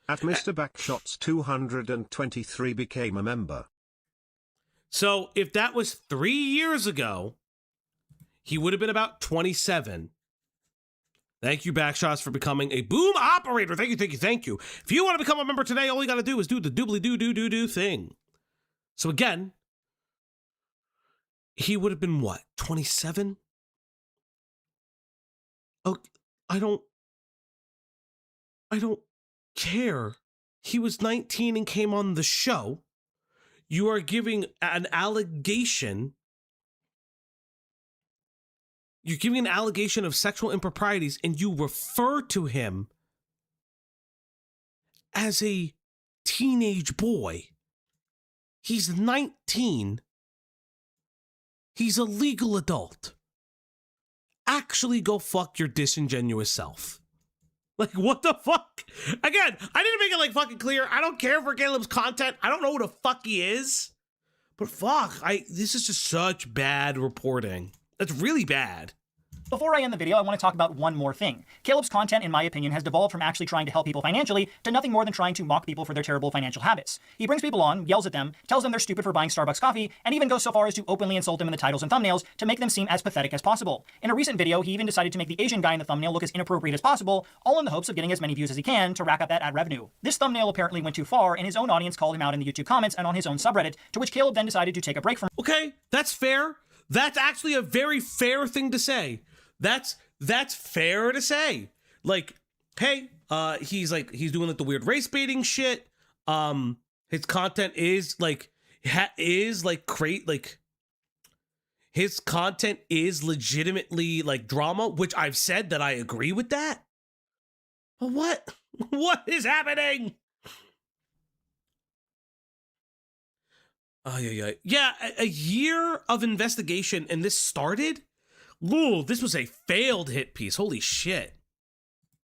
At Mr. Backshots 223 became a member. So if that was 3 years ago, he would have been about 27. Thank you, Backshots, for becoming a boom operator. Thank you. If you want to become a member today, all you got to do is do the doobly-doo thing. So again, he would have been what, 27? Oh, I don't care. He was 19 and came on the show. You are giving an allegation. You're giving an allegation of sexual improprieties, and you refer to him as a teenage boy. He's 19. He's a legal adult. Actually go fuck your disingenuous self. Like, what the fuck? Again, I didn't make it like fucking clear. I don't care for Caleb's content. I don't know who the fuck he is. But fuck, this is just such bad reporting. That's really bad. Before I end the video, I want to talk about one more thing. Caleb's content, in my opinion, has devolved from actually trying to help people financially to nothing more than trying to mock people for their terrible financial habits. He brings people on, yells at them, tells them they're stupid for buying Starbucks coffee, and even goes so far as to openly insult them in the titles and thumbnails to make them seem as pathetic as possible. In a recent video, he even decided to make the Asian guy in the thumbnail look as inappropriate as possible, all in the hopes of getting as many views as he can to rack up that ad revenue. This thumbnail apparently went too far, and his own audience called him out in the YouTube comments and on his own subreddit, to which Caleb then decided to take a break from. Okay, that's fair. That's actually a very fair thing to say. That's fair to say. Like, hey, he's doing like the weird race baiting shit. His content is his content is legitimately like drama, which I've said that I agree with that. But what is happening? Yeah, a year of investigation and this started? Ooh, this was a failed hit piece. Holy shit.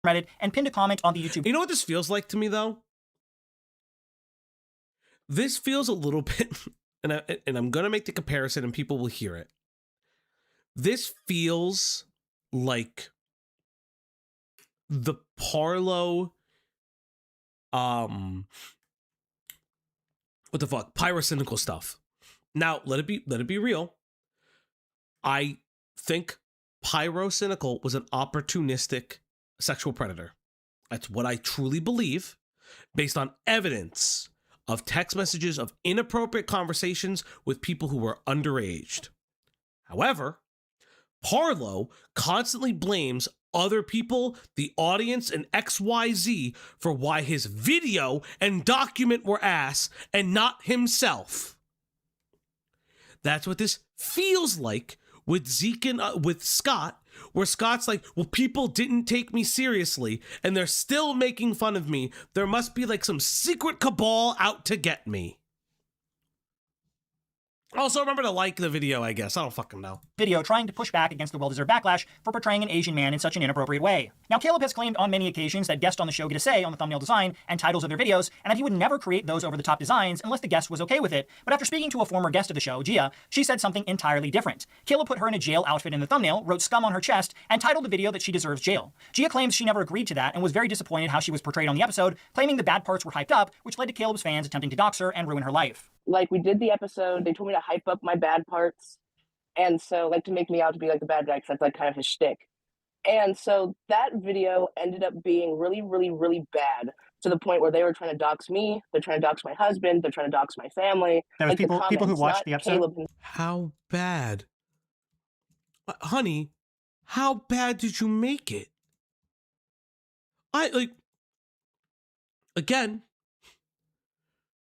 Reddit and pinned a comment on the YouTube. You know what this feels like to me, though? This feels a little bit, and I'm going to make the comparison and people will hear it. This feels like the Parlo, what the fuck, pyrocynical stuff. Now, let it be real. I think Pyrocynical was an opportunistic sexual predator. That's what I truly believe, based on evidence of text messages of inappropriate conversations with people who were underaged. However, Parlo constantly blames other people, the audience, and XYZ for why his video and document were ass and not himself. That's what this feels like with Zeke and with Scott, where Scott's like, well, people didn't take me seriously and they're still making fun of me. There must be like some secret cabal out to get me. Also, remember to like the video, I guess. I don't fucking know. Video trying to push back against the well-deserved backlash for portraying an Asian man in such an inappropriate way. Now, Caleb has claimed on many occasions that guests on the show get a say on the thumbnail design and titles of their videos, and that he would never create those over-the-top designs unless the guest was okay with it. But after speaking to a former guest of the show, Gia, she said something entirely different. Caleb put her in a jail outfit in the thumbnail, wrote scum on her chest, and titled the video that she deserves jail. Gia claims she never agreed to that and was very disappointed how she was portrayed on the episode, claiming the bad parts were hyped up, which led to Caleb's fans attempting to dox her and ruin her life. Like, we did the episode, they told me to hype up my bad parts, and so, like, to make me out to be, like, the bad guy, because that's, like, kind of his shtick. And so that video ended up being really, really, really bad, to the point where they were trying to dox me, they're trying to dox my husband, they're trying to dox my family. That was like, people who watched the episode? Caleb. How bad? Honey, how bad did you make it? Again,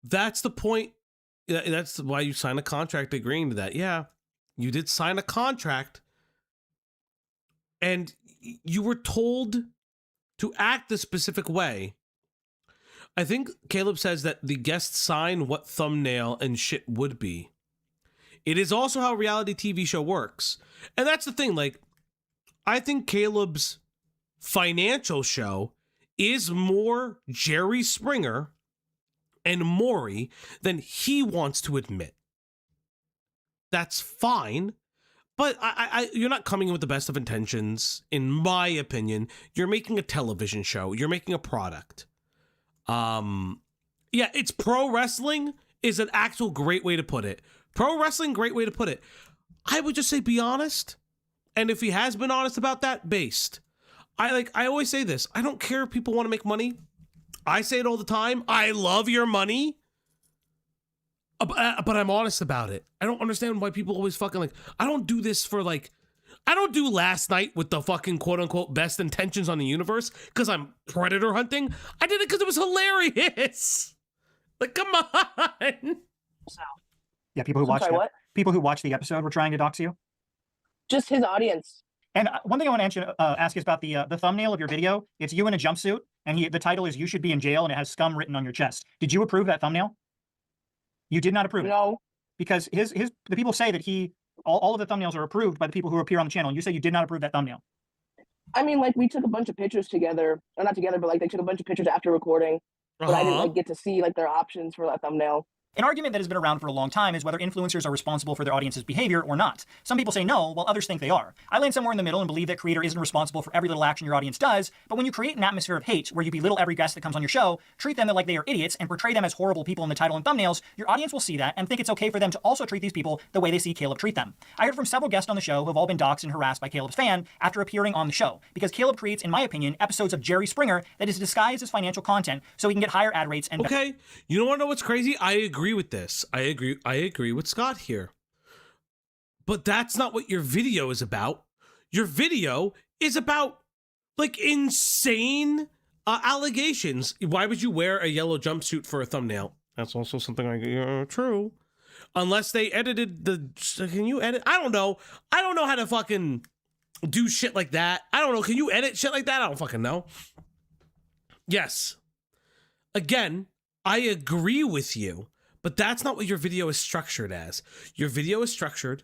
that's the point. That's why you sign a contract agreeing to that. Yeah, you did sign a contract and you were told to act a specific way. I think Caleb says that the guests sign what thumbnail and shit would be. It is also how a reality TV show works. And that's the thing, like, I think Caleb's financial show is more Jerry Springer and Maury than he wants to admit. That's fine, but you're not coming in with the best of intentions, in my opinion. You're making a television show. You're making a product. Yeah, it's pro wrestling is an actual great way to put it. Pro wrestling, great way to put it. I would just say be honest. And if he has been honest about that, based. I always say this. I don't care if people want to make money. I say it all the time. I love your money. But I'm honest about it. I don't understand why people always fucking like, I don't do this for like, I don't do last night with the fucking quote unquote best intentions on the universe because I'm predator hunting. I did it because it was hilarious. Like, come on. Yeah, people who watched the episode were trying to dox you? Just his audience. And one thing I want to ask is about the thumbnail of your video. It's you in a jumpsuit, and the title is "You Should Be in Jail," and it has scum written on your chest. Did you approve that thumbnail? You did not approve it. No. Because the people say that all of the thumbnails are approved by the people who appear on the channel. You say you did not approve that thumbnail. I mean, like, we took a bunch of pictures together, or not together, but like they took a bunch of pictures after recording. But I didn't like get to see like their options for that thumbnail. An argument that has been around for a long time is whether influencers are responsible for their audience's behavior or not. Some people say no, while others think they are. I land somewhere in the middle and believe that creator isn't responsible for every little action your audience does, but when you create an atmosphere of hate where you belittle every guest that comes on your show, treat them like they are idiots, and portray them as horrible people in the title and thumbnails, your audience will see that and think it's okay for them to also treat these people the way they see Caleb treat them. I heard from several guests on the show who have all been doxxed and harassed by Caleb's fan after appearing on the show, because Caleb creates, in my opinion, episodes of Jerry Springer that is disguised as financial content so he can get higher ad rates and Okay, you don't want to know what's crazy? I agree with this. I agree with Scott here. But that's not what your video is about. Your video is about like insane allegations. Why would you wear a yellow jumpsuit for a thumbnail? That's also something true. Unless they edited the, can you edit? I don't know. I don't know how to fucking do shit like that. I don't know. Can you edit shit like that? I don't fucking know. Yes. Again, I agree with you. But that's not what your video is structured as. Your video is structured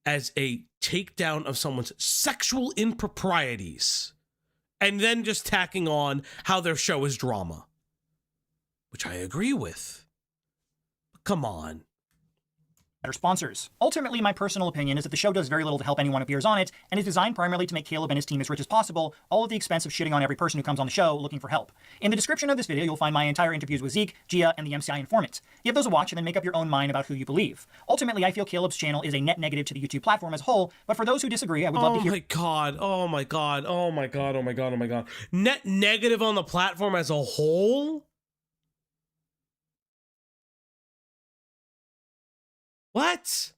as a takedown of someone's sexual improprieties and then just tacking on how their show is drama, which I agree with. But come on. sponsors. Ultimately, my personal opinion is that the show does very little to help anyone who appears on it, and is designed primarily to make Caleb and his team as rich as possible, all at the expense of shitting on every person who comes on the show looking for help. In the description of this video, you'll find my entire interviews with Zeke, Gia, and the MCI informant. Give those a watch and then make up your own mind about who you believe. Ultimately, I feel Caleb's channel is a net negative to the YouTube platform as a whole, but for those who disagree, I would love to hear— Oh my god, oh my god, oh my god, oh my god, oh my god. Net negative on the platform as a whole? What?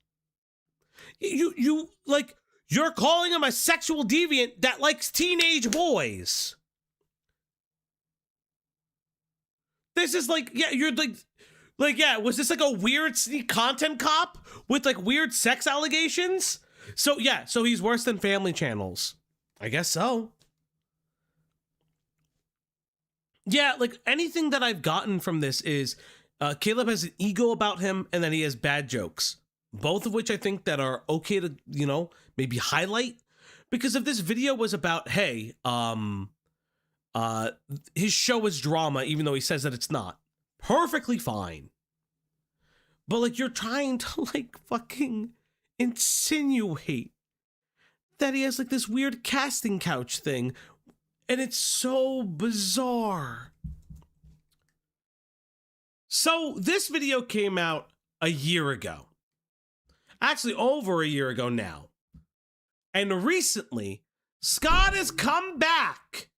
You like, you're calling him a sexual deviant that likes teenage boys. This is like, yeah, you're like, yeah, was this like a weird sneak content cop with like weird sex allegations? So yeah, so he's worse than family channels. I guess so. Yeah, like anything that I've gotten from this is Caleb has an ego about him and then he has bad jokes. Both of which I think that are okay to, you know, maybe highlight. Because if this video was about, hey, his show is drama, even though he says that it's not, perfectly fine. But like, you're trying to like fucking insinuate that he has like this weird casting couch thing, and it's so bizarre. So this video came out a year ago. Actually, over a year ago now. And recently, Scott has come back.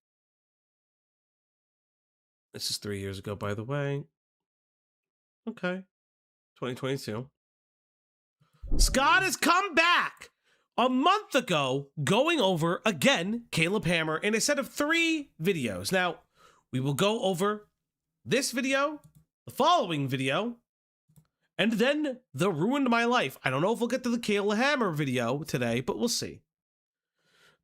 This is 3 years ago, by the way. Okay. 2022. Scott has come back a month ago, going over, again, Caleb Hammer in a set of 3 videos. Now, we will go over this video, the following video, and then the Ruined My Life. I don't know if we'll get to the Caleb Hammer video today, but we'll see.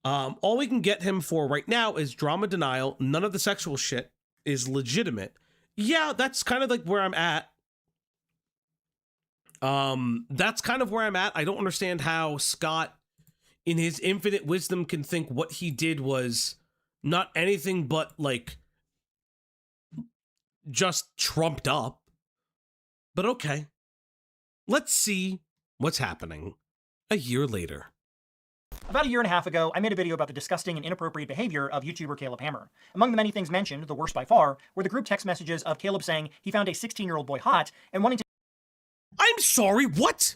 All we can get him for right now is drama denial. None of the sexual shit is legitimate. Yeah, that's kind of like where I'm at. That's kind of where I'm at. I don't understand how Scott, in his infinite wisdom, can think what he did was not anything but like just trumped up. But okay. Let's see what's happening a year later. About a year and a half ago, I made a video about the disgusting and inappropriate behavior of YouTuber Caleb Hammer. Among the many things mentioned, the worst by far, were the group text messages of Caleb saying he found a 16-year-old boy hot and wanting to— I'm sorry, what?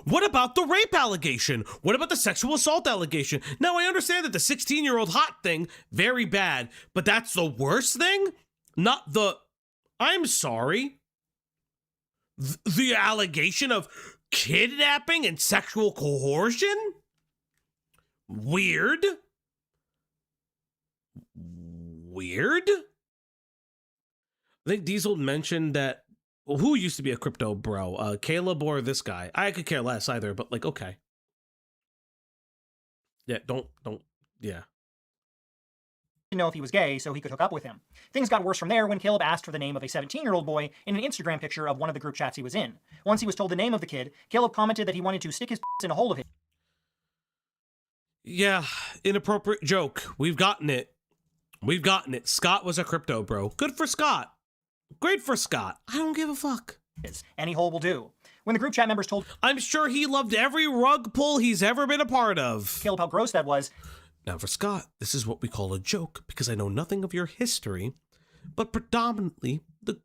What about the rape allegation? What about the sexual assault allegation? Now, I understand that the 16-year-old hot thing, very bad, but that's the worst thing? Not the, I'm sorry, the allegation of kidnapping and sexual coercion? Weird. Weird? I think Diesel mentioned that, well, who used to be a crypto bro? Caleb or this guy? I could care less either, but like, okay. Yeah, don't, yeah. to know if he was gay so he could hook up with him. Things got worse from there when Caleb asked for the name of a 17-year-old boy in an Instagram picture of one of the group chats he was in. Once he was told the name of the kid, Caleb commented that he wanted to stick his in a hole of him. Yeah, inappropriate joke. We've gotten it. We've gotten it. Scott was a crypto bro. Good for Scott. Great for Scott. I don't give a fuck. Any hole will do. When the group chat members told I'm sure he loved every rug pull he's ever been a part of. Caleb how gross that was, Now for Scott, this is what we call a joke because I know nothing of your history, but predominantly the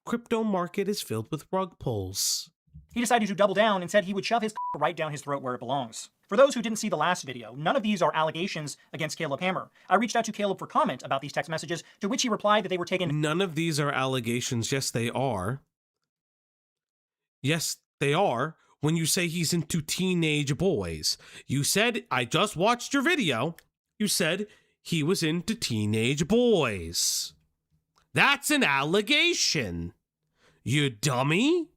crypto market is filled with rug pulls. he decided to double down and said he would shove his right down his throat where it belongs. For those who didn't see the last video, none of these are allegations against Caleb Hammer. I reached out to Caleb for comment about these text messages, to which he replied that they were taken. None of these are allegations. Yes, they are. Yes, they are. When you say he's into teenage boys, you said, I just watched your video. You said he was into teenage boys. That's an allegation. You dummy.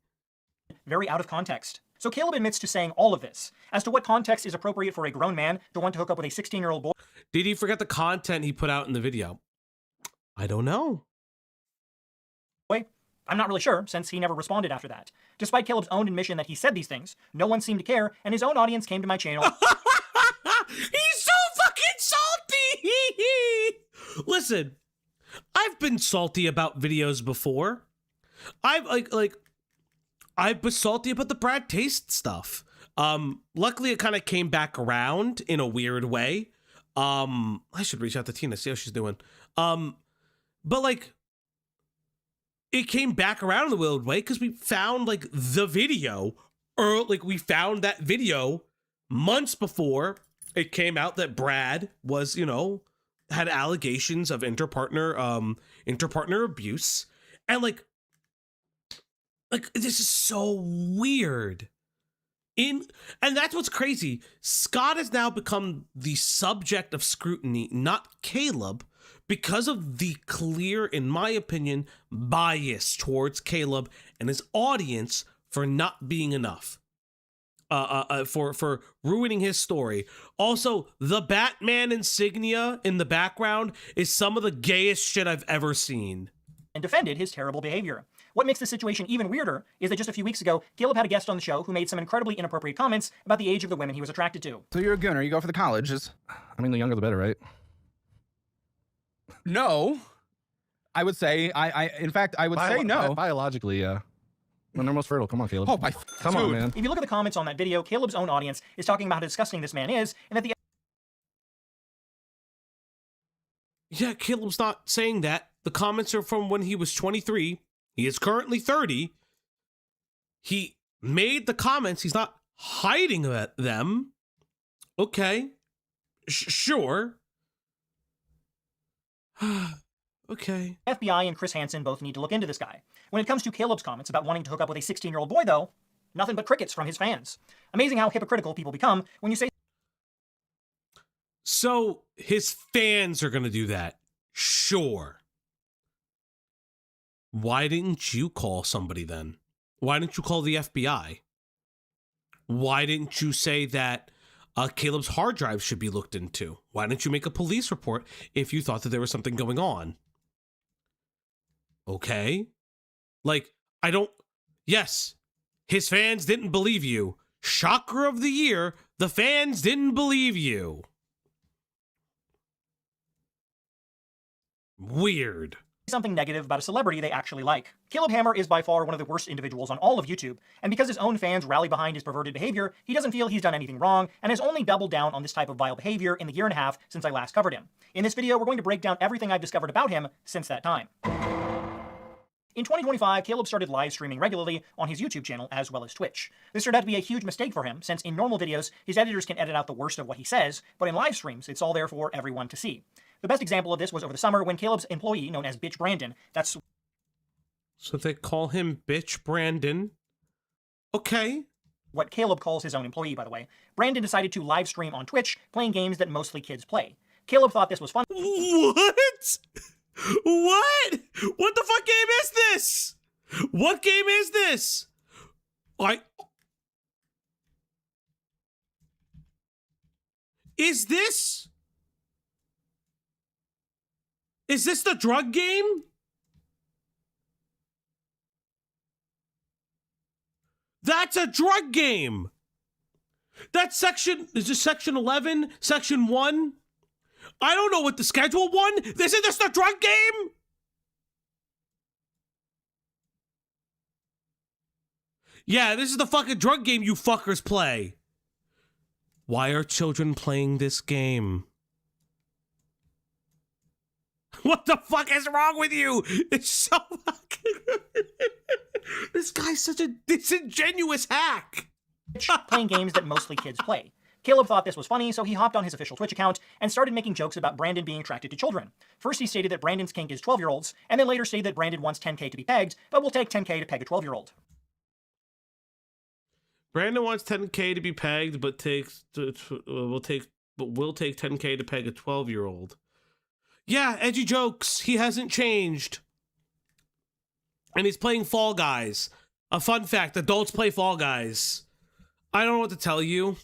Very out of context. So Caleb admits to saying all of this. As to what context is appropriate for a grown man to want to hook up with a 16-year-old boy. Did he forget the content he put out in the video? I don't know. I'm not really sure, since he never responded after that. Despite Caleb's own admission that he said these things, no one seemed to care, and his own audience came to my channel. He's so fucking salty! Listen, I've been salty about videos before. I've been salty about the Brad Taste stuff. Luckily it kind of came back around in a weird way. I should reach out to Tina, see how she's doing. But like, it came back around in a weird way because we found like the video, or like we found that video months before it came out that Brad was, you know, had allegations of interpartner abuse, and like this is so weird. And that's what's crazy. Scott has now become the subject of scrutiny, not Caleb, because of the clear, in my opinion, bias towards Caleb and his audience for not being enough. For ruining his story. Also, the Batman insignia in the background is some of the gayest shit I've ever seen. And defended his terrible behavior. What makes this situation even weirder is that just a few weeks ago, Caleb had a guest on the show who made some incredibly inappropriate comments about the age of the women he was attracted to. So you're a gooner, you go for the colleges. I mean, the younger the better, right? No. I would say, in fact, I would say no. Biologically, yeah. When they're most fertile. Come on, Caleb. Oh, my... Come on, man. If you look at the comments on that video, Caleb's own audience is talking about how disgusting this man is, and that the... Yeah, Caleb's not saying that. The comments are from when he was 23. He is currently 30. He made the comments. He's not hiding them. Okay. Sure. Okay. FBI and Chris Hansen both need to look into this guy. When it comes to Caleb's comments about wanting to hook up with a 16-year-old boy, though, nothing but crickets from his fans. Amazing how hypocritical people become when you say... So his fans are going to do that. Sure. Why didn't you call somebody then? Why didn't you call the FBI? Why didn't you say that Caleb's hard drive should be looked into? Why didn't you make a police report if you thought that there was something going on? Okay. Like, yes, his fans didn't believe you. Shocker of the year, the fans didn't believe you. Weird. Something negative about a celebrity they actually like. Caleb Hammer is by far one of the worst individuals on all of YouTube, and because his own fans rally behind his perverted behavior, he doesn't feel he's done anything wrong, and has only doubled down on this type of vile behavior in the year and a half since I last covered him. In this video, we're going to break down everything I've discovered about him since that time. In 2025, Caleb started live streaming regularly on his YouTube channel as well as Twitch. This turned out to be a huge mistake for him, since in normal videos, his editors can edit out the worst of what he says, but in live streams, it's all there for everyone to see. The best example of this was over the summer when Caleb's employee, known as Bitch Brandon, So they call him Bitch Brandon. Okay. What Caleb calls his own employee, by the way. Brandon decided to live stream on Twitch, playing games that mostly kids play. Caleb thought this was fun. What? What? What the fuck game is this? What game is this? Is this the drug game? That's a drug game. That's is this section 11, section 1? I don't know what the schedule 1. Isn't this the drug game? Yeah, this is the fucking drug game you fuckers play. Why are children playing this game? What the fuck is wrong with you? It's so fucking... This guy's such a disingenuous hack. Playing games that mostly kids play. Caleb thought this was funny, so he hopped on his official Twitch account and started making jokes about Brandon being attracted to children. First, he stated that Brandon's kink is 12-year-olds, and then later stated that Brandon wants 10K to be pegged, but will take 10K to peg a 12-year-old. Brandon wants 10K to be pegged, but will take 10K to peg a 12-year-old. Yeah, edgy jokes. He hasn't changed. And he's playing Fall Guys. A fun fact, adults play Fall Guys. I don't know what to tell you.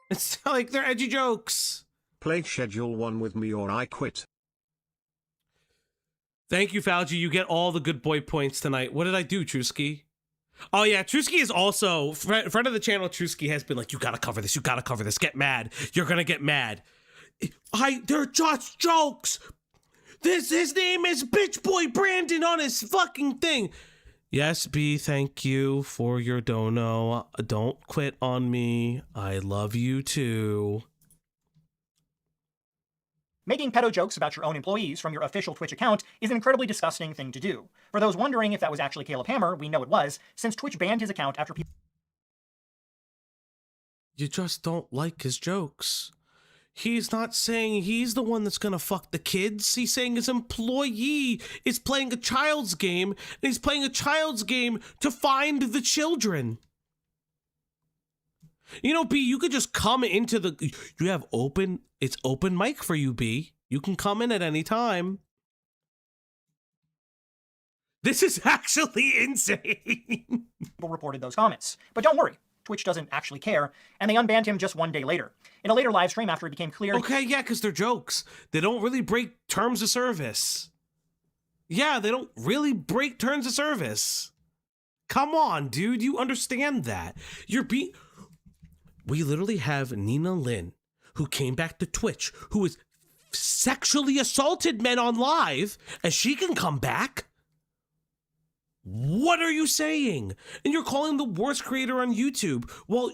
It's like they're edgy jokes. Play Schedule 1 with me or I quit. Thank you, Falgi. You get all the good boy points tonight. What did I do, Trusky? Oh yeah, Trusky is also, friend of the channel, Trusky has been like, you gotta cover this, you gotta cover this, get mad. You're gonna get mad. They're just jokes. His name is Bitch Boy Brandon on his fucking thing. Yes, B, thank you for your dono. Don't quit on me. I love you too. Making pedo jokes about your own employees from your official Twitch account is an incredibly disgusting thing to do. For those wondering if that was actually Caleb Hammer, we know it was, since Twitch banned his account after people... You just don't like his jokes. He's not saying he's the one that's gonna fuck the kids. He's saying his employee is playing a child's game, and he's playing a child's game to find the children. You know, B, you could just come into the... You have open... It's open mic for you, B. You can come in at any time. This is actually insane. People reported those comments. But don't worry. Twitch doesn't actually care, and they unbanned him just one day later. In a later live stream after it became clear... Okay, yeah, because they're jokes. They don't really break terms of service. Yeah, they don't really break terms of service. Come on, dude. You understand that. We literally have Nina Lynn, who came back to Twitch, who is sexually assaulted men on live, and she can come back. What are you saying? And you're calling the worst creator on YouTube. Well,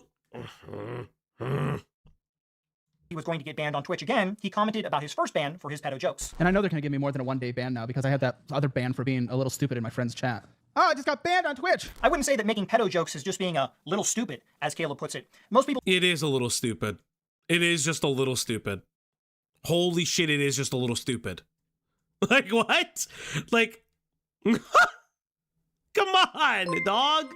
he was going to get banned on Twitch again, he commented about his first ban for his pedo jokes. And I know they're going to give me more than a one-day ban now because I had that other ban for being a little stupid in my friend's chat. Oh, I just got banned on Twitch. I wouldn't say that making pedo jokes is just being a little stupid, as Caleb puts it. Most people... It is a little stupid. It is just a little stupid. Holy shit, it is just a little stupid. Like, what? Like... Come on, dog.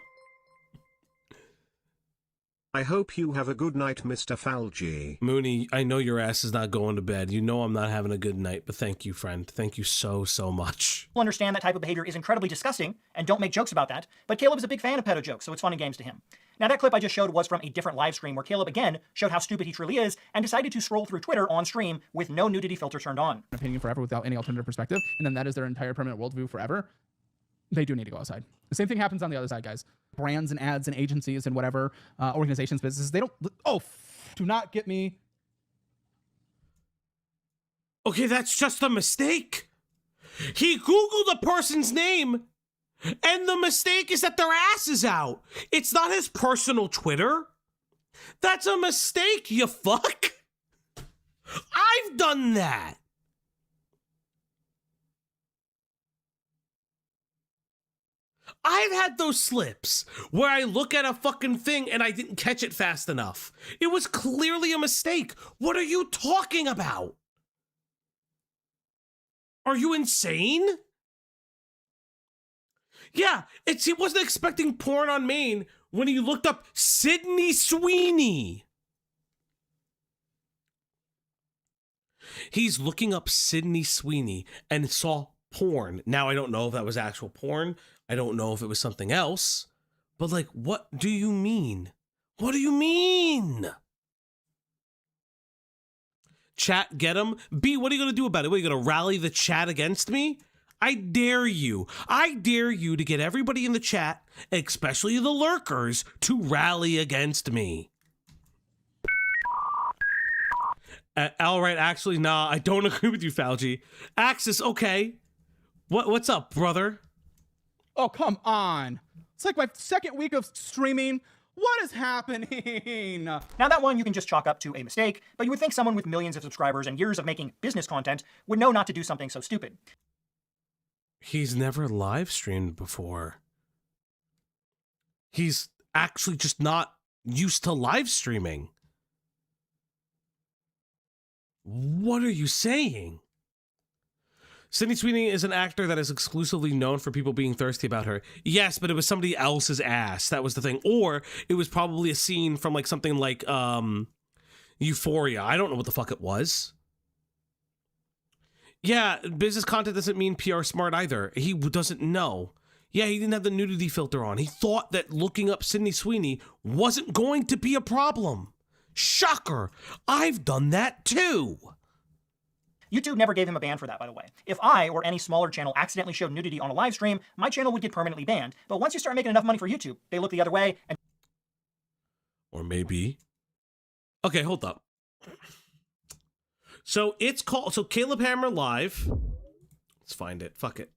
I hope you have a good night, Mr. Falgi. Mooney, I know your ass is not going to bed. You know I'm not having a good night, but thank you, friend. Thank you so, so much. People understand that type of behavior is incredibly disgusting and don't make jokes about that, but Caleb is a big fan of pedo jokes, so it's fun and games to him. Now, that clip I just showed was from a different live stream where Caleb again showed how stupid he truly is and decided to scroll through Twitter on stream with no nudity filter turned on. Opinion forever without any alternative perspective, and then that is their entire permanent worldview forever. They do need to go outside. The same thing happens on the other side, guys. Brands and ads and agencies and whatever, organizations, businesses, they don't... Oh, do not get me... Okay, that's just a mistake. He Googled a person's name, and the mistake is that their ass is out. It's not his personal Twitter. That's a mistake, you fuck. I've done that. I've had those slips where I look at a fucking thing and I didn't catch it fast enough. It was clearly a mistake. What are you talking about? Are you insane? Yeah, he wasn't expecting porn on Maine when he looked up Sydney Sweeney. He's looking up Sydney Sweeney and saw porn. Now, I don't know if that was actual porn. I don't know if it was something else. But, like, what do you mean? What do you mean? Chat, get him? B, what are you going to do about it? What, are you going to rally the chat against me? I dare you. I dare you to get everybody in the chat, especially the lurkers, to rally against me. All right, actually, nah, I don't agree with you, Falgi. Axis, okay. What's up, brother? Oh, come on. It's like my second week of streaming. What is happening? Now that one you can just chalk up to a mistake, but you would think someone with millions of subscribers and years of making business content would know not to do something so stupid. He's never live streamed before. He's actually just not used to live streaming. What are you saying? Sydney Sweeney is an actor that is exclusively known for people being thirsty about her. Yes, but it was somebody else's ass. That was the thing. Or it was probably a scene from like something like Euphoria. I don't know what the fuck it was. Yeah, business content doesn't mean PR smart either. He doesn't know. Yeah, he didn't have the nudity filter on. He thought that looking up Sydney Sweeney wasn't going to be a problem. Shocker. I've done that too. YouTube never gave him a ban for that, by the way. If I or any smaller channel accidentally showed nudity on a live stream, my channel would get permanently banned. But once you start making enough money for YouTube, they look the other way and... Or maybe... Okay, hold up. So it's called... So Caleb Hammer Live. Let's find it. Fuck it.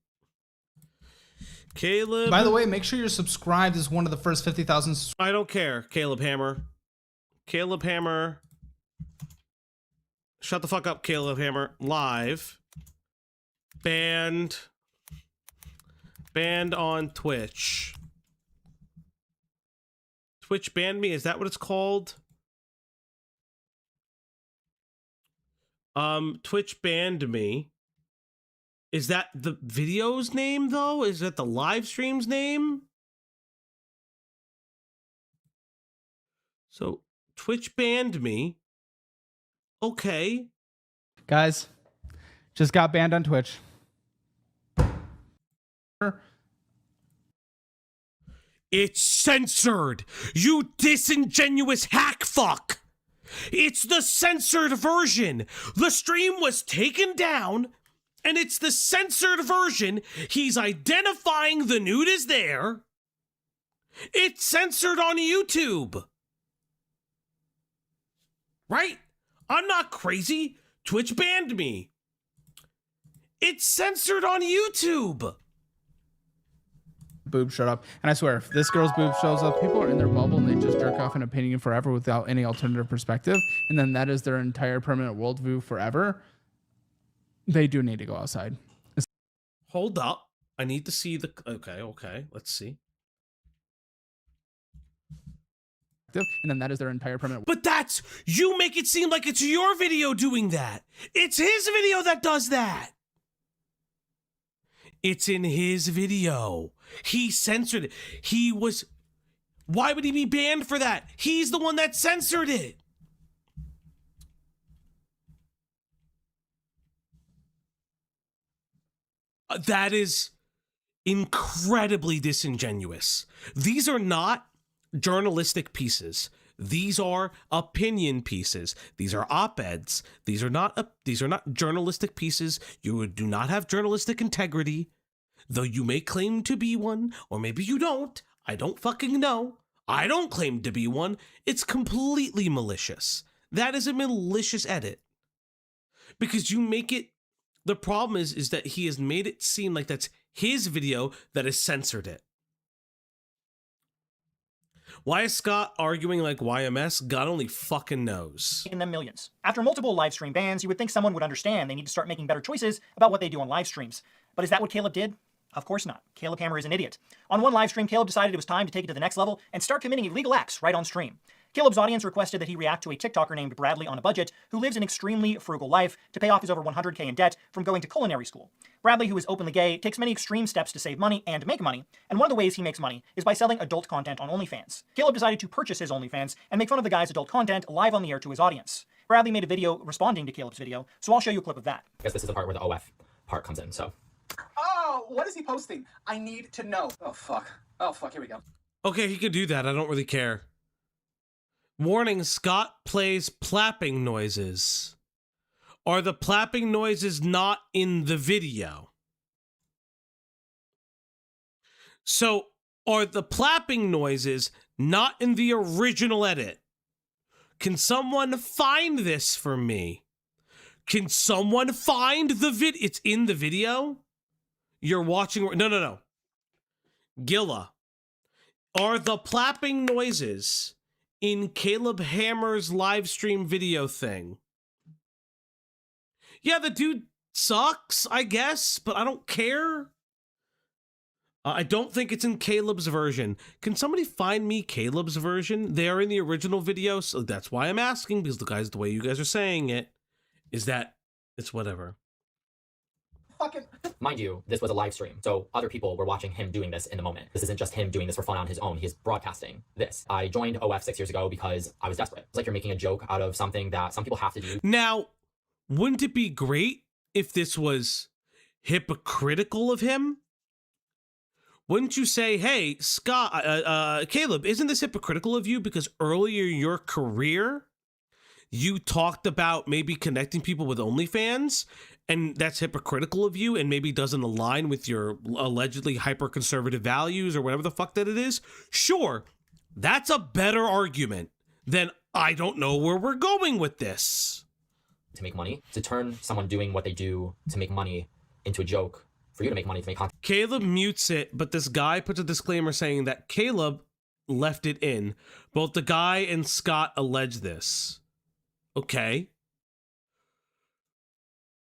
Caleb... By the way, make sure you're subscribed as one of the first 50,000... I don't care, Caleb Hammer. Caleb Hammer... Shut the fuck up, Caleb Hammer. Live. Banned on Twitch. Twitch banned me? Is that what it's called? Twitch banned me. Is that the video's name, though? Is that the live stream's name? So, Twitch banned me. Okay. Guys, just got banned on Twitch. It's censored. You disingenuous hack fuck. It's the censored version. The stream was taken down, and it's the censored version. He's identifying the nude as there. It's censored on YouTube. Right? I'm not crazy. Twitch banned me. It's censored on YouTube. Boob showed up. And I swear, if this girl's boob shows up, people are in their bubble and they just jerk off in a painting forever without any alternative perspective. And then that is their entire permanent worldview forever. They do need to go outside. Hold up. I need to see the... Okay. Let's see. And then that is their entire permanent... But that's... You make it seem like it's your video doing that. It's his video that does that. It's in his video. He censored it. He was... Why would he be banned for that? He's the one that censored it. That is incredibly disingenuous. These are not journalistic pieces. These are opinion pieces. These are op-eds. These are not journalistic pieces. You do not have journalistic integrity, though you may claim to be one, or maybe you don't. I don't fucking know. I don't claim to be one. It's completely malicious. That is a malicious edit. Because you make it... The problem is that he has made it seem like that's his video that has censored it. Why is Scott arguing like YMS? God only fucking knows. Making them millions. After multiple live stream bans, you would think someone would understand they need to start making better choices about what they do on live streams. But is that what Caleb did? Of course not. Caleb Hammer is an idiot. On one live stream, Caleb decided it was time to take it to the next level and start committing illegal acts right on stream. Caleb's audience requested that he react to a TikToker named Bradley on a budget who lives an extremely frugal life to pay off his over 100K in debt from going to culinary school. Bradley, who is openly gay, takes many extreme steps to save money and make money, and one of the ways he makes money is by selling adult content on OnlyFans. Caleb decided to purchase his OnlyFans and make fun of the guy's adult content live on the air to his audience. Bradley made a video responding to Caleb's video, so I'll show you a clip of that. I guess this is the part where the OF part comes in, so. Oh, what is he posting? I need to know. Oh, fuck. Oh, fuck. Here we go. Okay, he could do that. I don't really care. Warning, Scott plays plapping noises. Are the plapping noises not in the video? So, are the plapping noises not in the original edit? Can someone find this for me? Can someone find the vid? It's in the video? You're watching... No. Gilla. are the plapping noises in Caleb Hammer's live stream video thing. Yeah, the dude sucks, I guess, but I don't care. I don't think it's in Caleb's version. Can somebody find me Caleb's version? They are in the original video, so that's why I'm asking, because the way you guys are saying it is that it's whatever. Mind you, this was a live stream, so other people were watching him doing this in the moment. This isn't just him doing this for fun on his own. He's broadcasting this. I joined OF 6 years ago because I was desperate. It's like you're making a joke out of something that some people have to do. Now, wouldn't it be great if this was hypocritical of him? Wouldn't you say, hey, Scott, Caleb, isn't this hypocritical of you because earlier in your career, you talked about maybe connecting people with OnlyFans, and that's hypocritical of you and maybe doesn't align with your allegedly hyper-conservative values or whatever the fuck that it is? Sure, that's a better argument than I don't know where we're going with this. To make money, to turn someone doing what they do to make money into a joke, for you to make money, to make content. Caleb mutes it, but this guy puts a disclaimer saying that Caleb left it in. Both the guy and Scott allege this. Okay.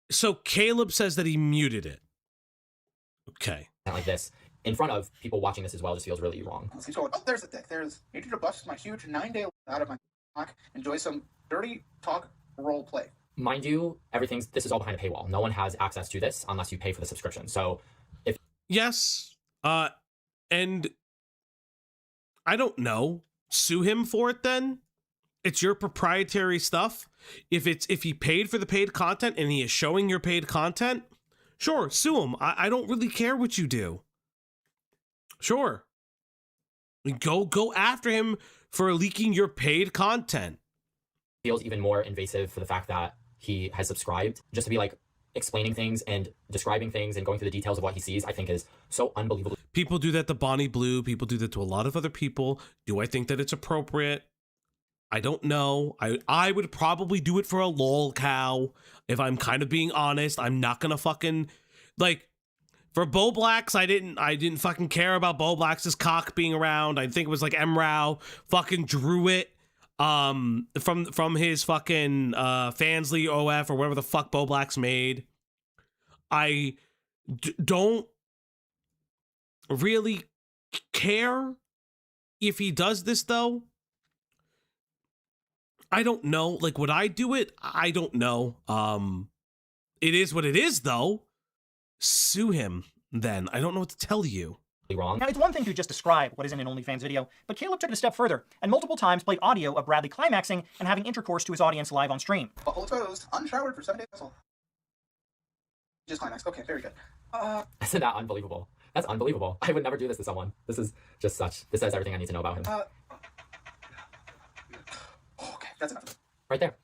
So Caleb says that he muted it. Okay. Like this, in front of people watching this as well, just feels really wrong. Oh, there's a dick. There's need to bust my huge 9-day out of my talk. Enjoy some dirty talk role play. Mind you, this is all behind a paywall. No one has access to this unless you pay for the subscription. So if yes, and I don't know, sue him for it then. It's your proprietary stuff. If he paid for the paid content and he is showing your paid content, sure, sue him. I don't really care what you do. Sure. Go after him for leaking your paid content. Feels even more invasive for the fact that he has subscribed, just to be like explaining things and describing things and going through the details of what he sees, I think is so unbelievable. People do that to Bonnie Blue. People do that to a lot of other people. Do I think that it's appropriate? I don't know. I would probably do it for a lol cow. If I'm kind of being honest, I'm not gonna fucking like for Bo Blacks. I didn't fucking care about Bo Blacks' cock being around. I think it was like Mrau fucking drew it from his fucking Fansly OF or whatever the fuck Bo Blacks made. I don't really care if he does this though. I don't know. Like, would I do it? I don't know. It is what it is, though. Sue him, then. I don't know what to tell you. Wrong. Now, it's one thing to just describe what is in an OnlyFans video, but Caleb took it a step further and multiple times played audio of Bradley climaxing and having intercourse to his audience live on stream. Butthole exposed, unshowered for 7 days. Just climax. Okay, very good. Isn't that unbelievable? That's unbelievable. I would never do this to someone. This is just this says everything I need to know about him. That's enough. Right there.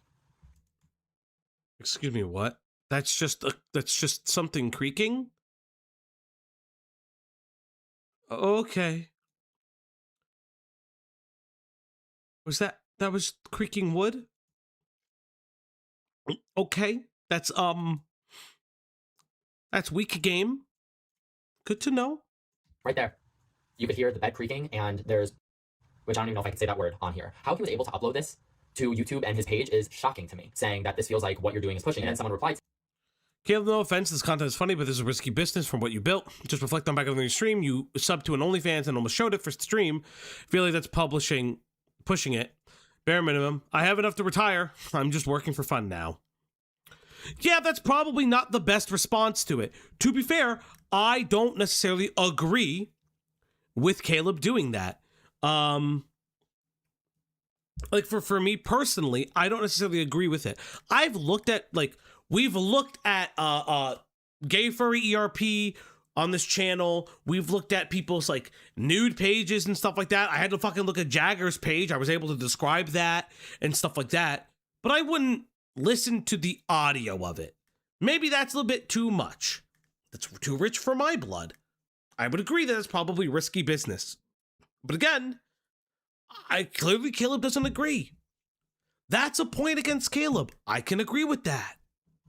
Excuse me, what? That's just something creaking? Okay. That was creaking wood? Okay. That's weak game. Good to know. Right there. You could hear the bed creaking and there's, which I don't even know if I can say that word on here. How he was able to upload this to YouTube and his page is shocking to me, saying that this feels like what you're doing is pushing, and then someone replied, Caleb, no offense, this content is funny, but this is a risky business from what you built. Just reflect on back on the stream. You subbed to an OnlyFans and almost showed it for stream. Feel like that's pushing it. Bare minimum. I have enough to retire. I'm just working for fun now. Yeah, that's probably not the best response to it. To be fair, I don't necessarily agree with Caleb doing that. Like for me personally, I don't necessarily agree with it. We've looked at gay furry ERP on this channel. We've looked at people's like nude pages and stuff like that. I had to fucking look at Jagger's page. I was able to describe that and stuff like that, but I wouldn't listen to the audio of it. Maybe that's a little bit too much. That's too rich for my blood. I would agree that it's probably risky business. But again, Caleb doesn't agree. That's a point against Caleb. I can agree with that.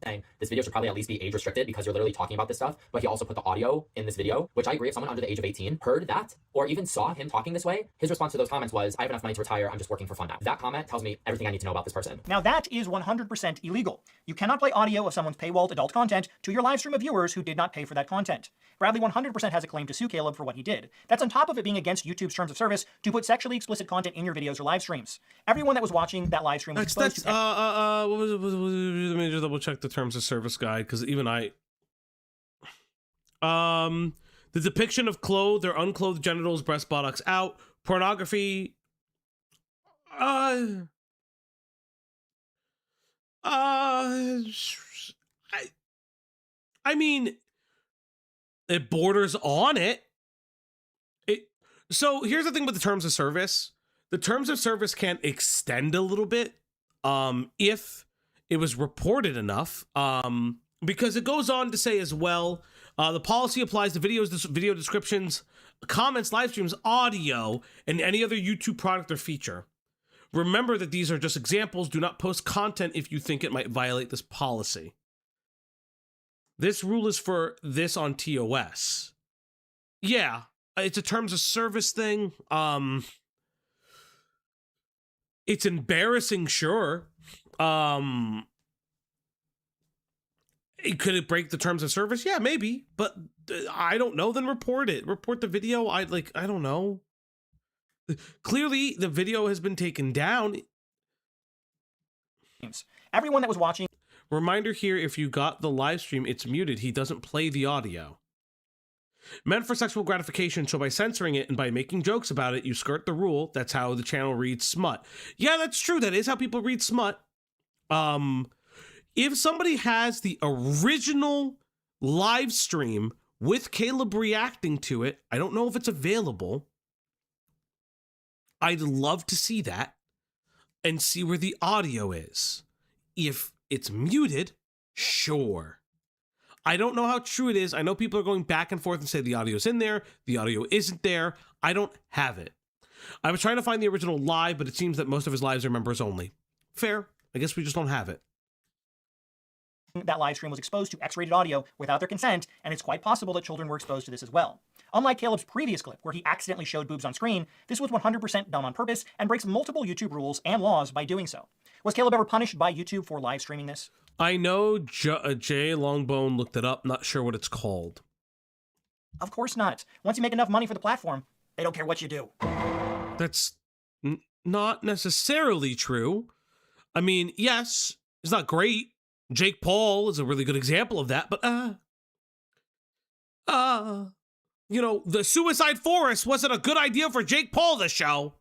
saying this video should probably at least be age restricted because you're literally talking about this stuff. But he also put the audio in this video, which I agree, if someone under the age of 18 heard that or even saw him talking this way, his response to those comments was, I have enough money to retire, I'm just working for fun now. That comment tells me everything I need to know about this person. Now that is 100% illegal. You cannot play audio of someone's paywalled adult content to your live stream of viewers who did not pay for that content. Bradley 100% has a claim to sue Caleb for what he did. That's on top of it being against YouTube's terms of service to put sexually explicit content in your videos or live streams. Everyone that was watching that live stream was exposed to... What was it? Let me just double check the terms of service guide, because even I... The depiction of clothed or unclothed genitals, breast, buttocks out, pornography... I mean, it borders on it. So here's the thing with the terms of service. The terms of service can extend a little bit if it was reported enough, because it goes on to say as well, the policy applies to videos, video descriptions, comments, live streams, audio, and any other YouTube product or feature. Remember that these are just examples. Do not post content if you think it might violate this policy. This rule is for this on TOS. Yeah, it's a terms of service thing. It's embarrassing, sure. Could it break the terms of service? Yeah, maybe. But I don't know. Then report it. Report the video. I don't know. Clearly, the video has been taken down. Everyone that was watching... Reminder here, if you got the live stream, it's muted. He doesn't play the audio. Meant for sexual gratification, so by censoring it and by making jokes about it, you skirt the rule. That's how the channel reads smut. Yeah, that's true. That is how people read smut. If somebody has the original live stream with Caleb reacting to it, I don't know if it's available. I'd love to see that and see where the audio is. If it's muted, sure. I don't know how true it is. I know people are going back and forth and say the audio's in there, the audio isn't there. I don't have it. I was trying to find the original live, but it seems that most of his lives are members only. Fair. I guess we just don't have it. That live stream was exposed to X-rated audio without their consent, and it's quite possible that children were exposed to this as well. Unlike Caleb's previous clip, where he accidentally showed boobs on screen, this was 100% done on purpose and breaks multiple YouTube rules and laws by doing so. Was Caleb ever punished by YouTube for live streaming this? I know Jay Longbone looked it up, not sure what it's called. Of course not. Once you make enough money for the platform, they don't care what you do. That's not necessarily true. I mean, yes, it's not great. Jake Paul is a really good example of that, but you know, the Suicide Forest wasn't a good idea for Jake Paul to show.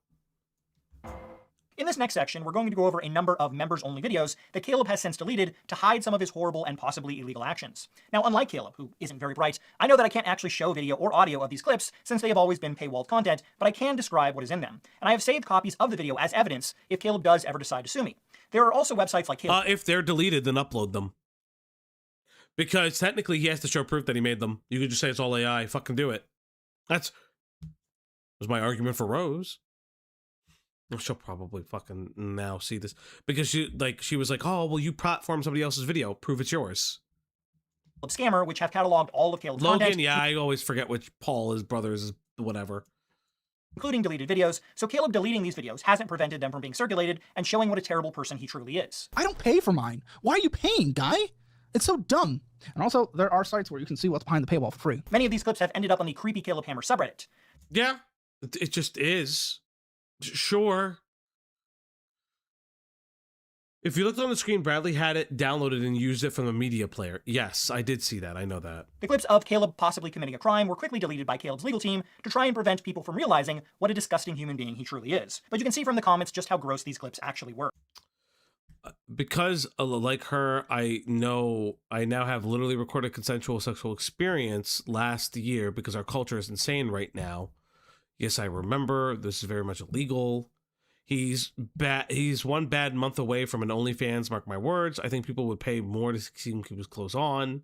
In this next section, we're going to go over a number of members-only videos that Caleb has since deleted to hide some of his horrible and possibly illegal actions. Now, unlike Caleb, who isn't very bright, I know that I can't actually show video or audio of these clips since they have always been paywalled content, but I can describe what is in them. And I have saved copies of the video as evidence if Caleb does ever decide to sue me. There are also websites like Caleb... If they're deleted, then upload them. Because technically he has to show proof that he made them. You could just say it's all AI. Fucking do it. Was my argument for Rose. She'll probably fucking now see this. Because she was like, oh, well, you platform somebody else's video. Prove it's yours. Scammer, which have cataloged all of Caleb's Logan, content. yeah, I always forget which Paul, his brother's, whatever. Including deleted videos, so Caleb deleting these videos hasn't prevented them from being circulated and showing what a terrible person he truly is. I don't pay for mine. Why are you paying, guy? It's so dumb. And also, there are sites where you can see what's behind the paywall for free. Many of these clips have ended up on the Creepy Caleb Hammer subreddit. Yeah, it just is. Sure. If you looked on the screen, Bradley had it downloaded and used it from the media player. Yes, I did see that. I know that. The clips of Caleb possibly committing a crime were quickly deleted by Caleb's legal team to try and prevent people from realizing what a disgusting human being he truly is. But you can see from the comments just how gross these clips actually were. Because, like her, I now have literally recorded consensual sexual experience last year because our culture is insane right now. Yes, I remember. This is very much illegal. He's one bad month away from an OnlyFans, mark my words. I think people would pay more to see him keep his clothes on.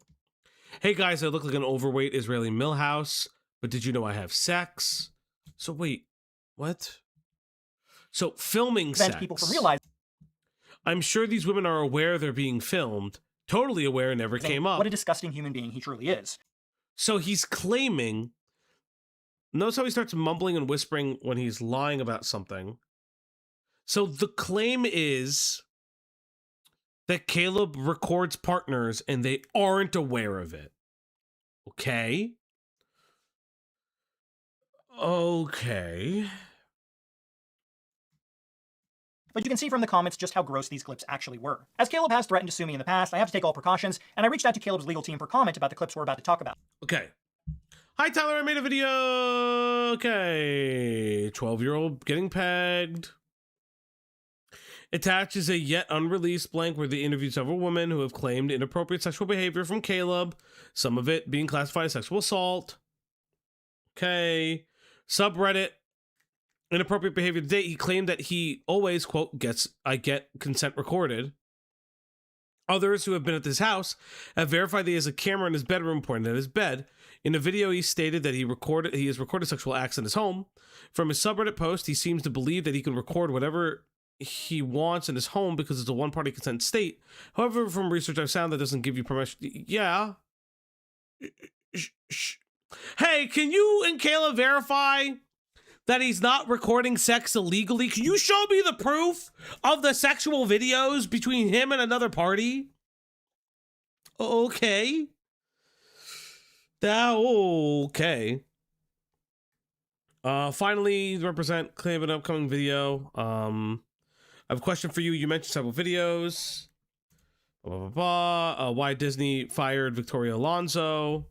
Hey guys, I look like an overweight Israeli Millhouse, but did you know I have sex? So wait, what? So filming sex. People from realizing. I'm sure these women are aware they're being filmed. totally aware, never came up. What a disgusting human being he truly is. So he's claiming. Notice how he starts mumbling and whispering when he's lying about something. So the claim is that Caleb records partners and they aren't aware of it. Okay. Okay. But you can see from the comments just how gross these clips actually were. As Caleb has threatened to sue me in the past, I have to take all precautions, and I reached out to Caleb's legal team for comment about the clips we're about to talk about. Okay. Hi, Tyler. I made a video. Okay. 12-year-old getting pegged. Attaches a yet unreleased blank where they interviewed several women who have claimed inappropriate sexual behavior from Caleb, some of it being classified as sexual assault. Okay. Subreddit. Inappropriate behavior to date. He claimed that he always, quote, I get consent recorded. Others who have been at this house have verified that he has a camera in his bedroom pointed at his bed. In a video, he stated that he has recorded sexual acts in his home. From his subreddit post, he seems to believe that he can record whatever he wants in his home because it's a one-party consent state. However, from research I've found, that doesn't give you permission. Yeah. Hey, can you and Kayla verify that he's not recording sex illegally? Can you show me the proof of the sexual videos between him and another party? Okay. Okay. Finally, represent claim an upcoming video. I have a question for you. You mentioned several videos. Why Disney fired Victoria Alonso.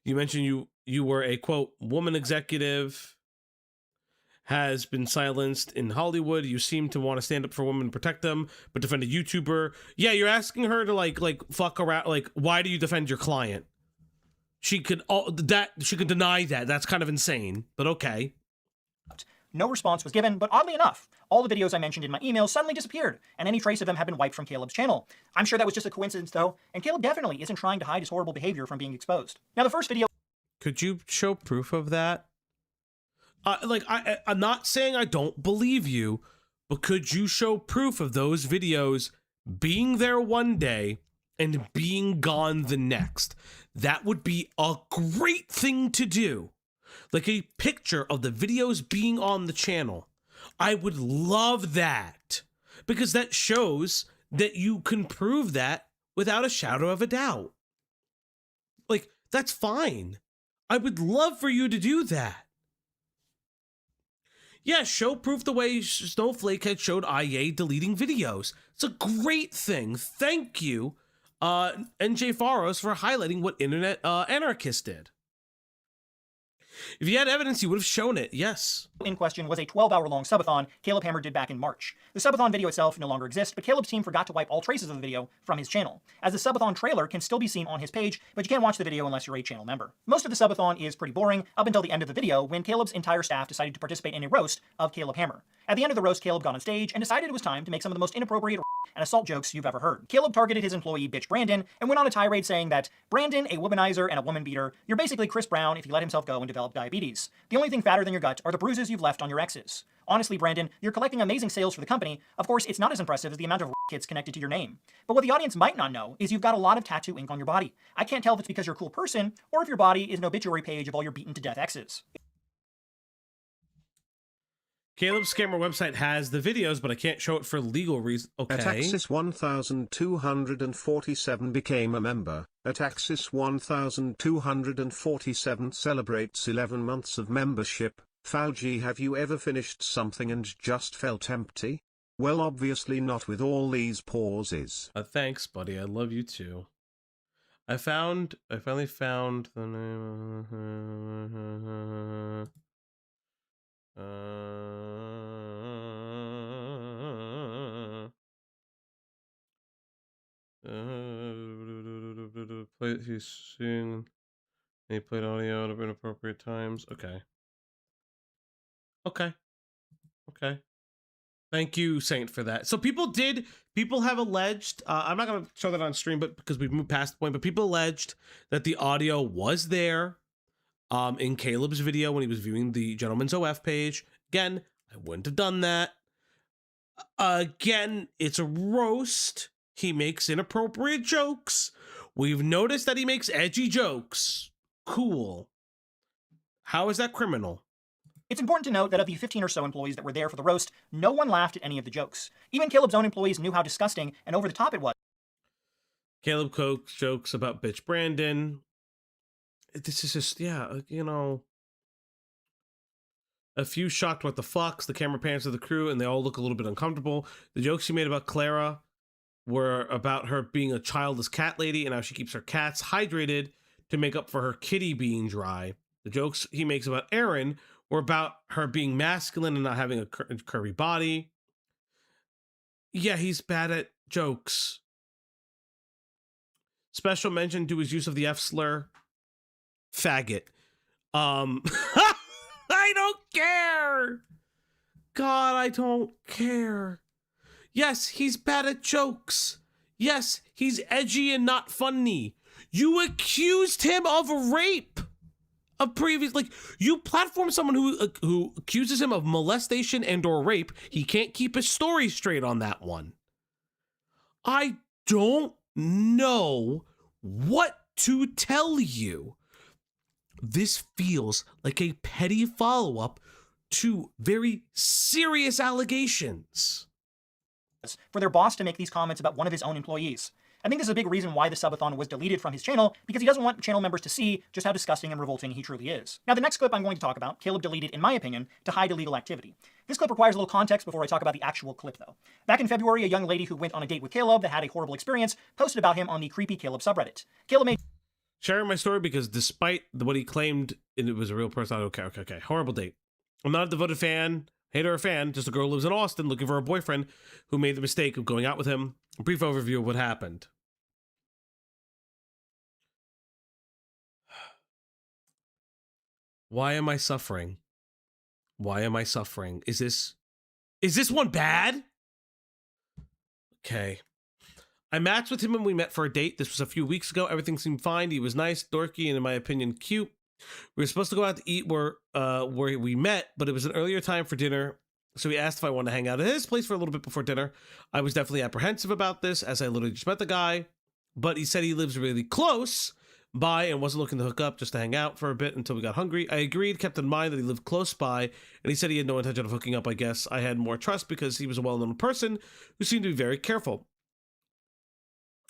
You mentioned you were a, quote, woman executive. Has been silenced in Hollywood. You seem to want to stand up for women and protect them, but defend a YouTuber. Yeah, you're asking her to like fuck around. Like, why do you defend your client? She could deny that. That's kind of insane, but okay. No response was given, but oddly enough, all the videos I mentioned in my email suddenly disappeared, and any trace of them have been wiped from Caleb's channel. I'm sure that was just a coincidence though, and Caleb definitely isn't trying to hide his horrible behavior from being exposed. Now the first video... Could you show proof of that? I'm not saying I don't believe you, but could you show proof of those videos being there one day and being gone the next? That would be a great thing to do. Like a picture of the videos being on the channel. I would love that because that shows that you can prove that without a shadow of a doubt. Like, that's fine. I would love for you to do that. Yeah, show proof the way Snowflake had showed IA deleting videos. It's a great thing. Thank you, NJ Faros, for highlighting what Internet Anarchist did. If you had evidence, you would have shown it, yes. In question was a 12-hour-long subathon Caleb Hammer did back in March. The subathon video itself no longer exists, but Caleb's team forgot to wipe all traces of the video from his channel, as the subathon trailer can still be seen on his page, but you can't watch the video unless you're a channel member. Most of the subathon is pretty boring, up until the end of the video, when Caleb's entire staff decided to participate in a roast of Caleb Hammer. At the end of the roast, Caleb got on stage and decided it was time to make some of the most inappropriate and assault jokes you've ever heard. Caleb targeted his employee, bitch Brandon, and went on a tirade saying that, Brandon, a womanizer and a woman beater, you're basically Chris Brown if he let himself go and develop diabetes. The only thing fatter than your gut are the bruises you've left on your exes. Honestly, Brandon, you're collecting amazing sales for the company. Of course, it's not as impressive as the amount of kids connected to your name. But what the audience might not know is you've got a lot of tattoo ink on your body. I can't tell if it's because you're a cool person, or if your body is an obituary page of all your beaten to death exes. Caleb's scammer website has the videos, but I can't show it for legal reasons. Okay. Ataxis 1247 became a member. Ataxis 1247 celebrates 11 months of membership. Fauji, have you ever finished something and just felt empty? Well, obviously not with all these pauses. Thanks, buddy. I love you too. I finally found the name. He's seen. He played audio at inappropriate times. Okay. Thank you, Saint, for that. So people have alleged, I'm not going to show that on stream, but because we've moved past the point, but people alleged that the audio was there in Caleb's video when he was viewing the Gentleman's OF page. Again, I wouldn't have done that. Again, it's a roast. he makes inappropriate jokes. We've noticed that he makes edgy jokes. Cool. How is that criminal? It's important to note that of the 15 or so employees that were there for the roast, no one laughed at any of the jokes. Even Caleb's own employees knew how disgusting and over the top it was. Caleb Coke's jokes about bitch Brandon. This is just, yeah, you know. A few shocked what the fucks. The camera pans to the crew and they all look a little bit uncomfortable. The jokes she made about Clara were about her being a childless cat lady and how she keeps her cats hydrated to make up for her kitty being dry. The jokes he makes about Erin were about her being masculine and not having a curvy body. Yeah, he's bad at jokes. Special mention to his use of the F slur. Faggot. I don't care. God, I don't care. Yes, he's bad at jokes. Yes, he's edgy and not funny. You accused him of rape. You platform someone who accuses him of molestation and or rape. He can't keep his story straight on that one. I don't know what to tell you. This feels like a petty follow-up to very serious allegations. For their boss to make these comments about one of his own employees. I think this is a big reason why the subathon was deleted from his channel, because he doesn't want channel members to see just how disgusting and revolting he truly is. Now, the next clip I'm going to talk about, Caleb deleted, in my opinion, to hide illegal activity. This clip requires a little context before I talk about the actual clip, though. Back in February, a young lady who went on a date with Caleb that had a horrible experience posted about him on the Creepy Caleb subreddit. Caleb made sharing my story because despite what he claimed it was a real person, okay. Horrible date. I'm not a devoted fan, hater or fan, just a girl who lives in Austin looking for a boyfriend who made the mistake of going out with him. A brief overview of what happened. Why am I suffering? Why am I suffering? Is this one bad? Okay. I matched with him when we met for a date. This was a few weeks ago. Everything seemed fine. He was nice, dorky, and in my opinion, cute. We were supposed to go out to eat where we met, but it was an earlier time for dinner. So he asked if I wanted to hang out at his place for a little bit before dinner. I was definitely apprehensive about this as I literally just met the guy, but he said he lives really close by and wasn't looking to hook up, just to hang out for a bit until we got hungry. I agreed, kept in mind that he lived close by, and he said he had no intention of hooking up. I guess I had more trust because he was a well-known person who seemed to be very careful.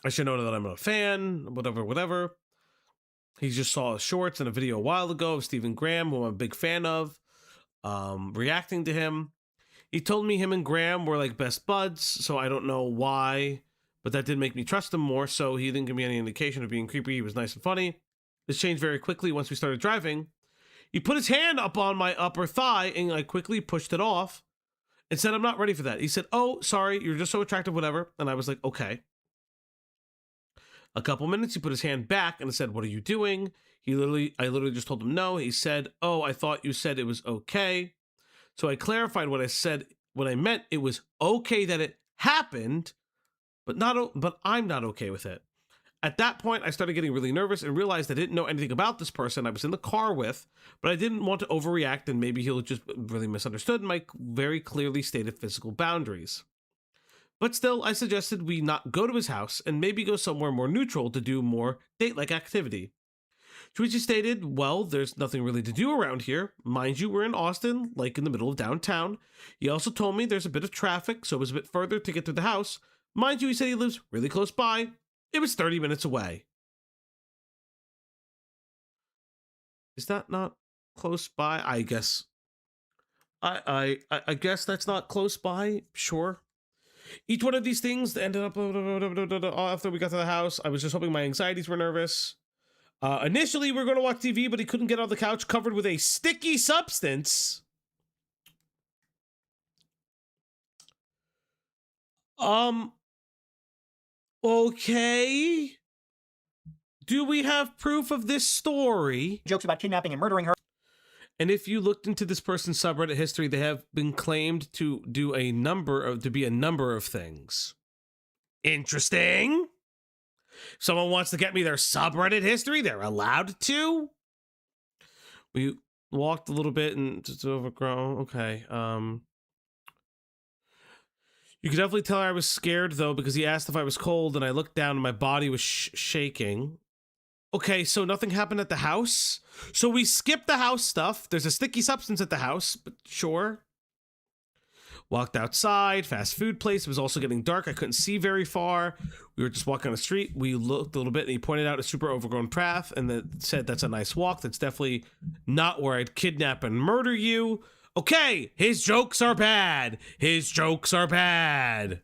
I should know that I'm not a fan, whatever. He just saw shorts and a video a while ago of Stephen Graham, who I'm a big fan of, reacting to him. He told me him and Graham were like best buds, so I don't know why, but that did make me trust him more, so he didn't give me any indication of being creepy. He was nice and funny. This changed very quickly once we started driving. He put his hand up on my upper thigh, and I quickly pushed it off and said, I'm not ready for that. He said, oh, sorry, you're just so attractive, whatever. And I was like, okay. A couple minutes, he put his hand back and said, what are you doing? I literally just told him no. He said, oh, I thought you said it was okay. So I clarified what I said. What I meant, it was okay that it happened, but I'm not okay with it. At that point, I started getting really nervous and realized I didn't know anything about this person I was in the car with, but I didn't want to overreact and maybe he'll just really misunderstood my very clearly stated physical boundaries. But still, I suggested we not go to his house and maybe go somewhere more neutral to do more date-like activity. To which he stated, well, there's nothing really to do around here. Mind you, we're in Austin, like in the middle of downtown. He also told me there's a bit of traffic, so it was a bit further to get to the house. Mind you, he said he lives really close by. It was 30 minutes away. Is that not close by? I guess. I guess that's not close by. Sure. Each one of these things ended up after we got to the house. I was just hoping my anxieties were nervous. Initially, we were going to watch TV, but he couldn't get on the couch covered with a sticky substance. Okay. Do we have proof of this story? Jokes about kidnapping and murdering her. And if you looked into this person's subreddit history, they have been claimed to be a number of things. Interesting. Someone wants to get me their subreddit history, they're allowed to. We walked a little bit and it's overgrown. Okay. You could definitely tell I was scared, though, because he asked if I was cold, and I looked down and my body was shaking. Okay, so nothing happened at the house? So we skipped the house stuff. There's a sticky substance at the house, but sure. Walked outside, fast food place. It was also getting dark. I couldn't see very far. We were just walking on the street. We looked a little bit, and he pointed out a super overgrown path, and then said, that's a nice walk. That's definitely not where I'd kidnap and murder you. Okay, his jokes are bad. His jokes are bad.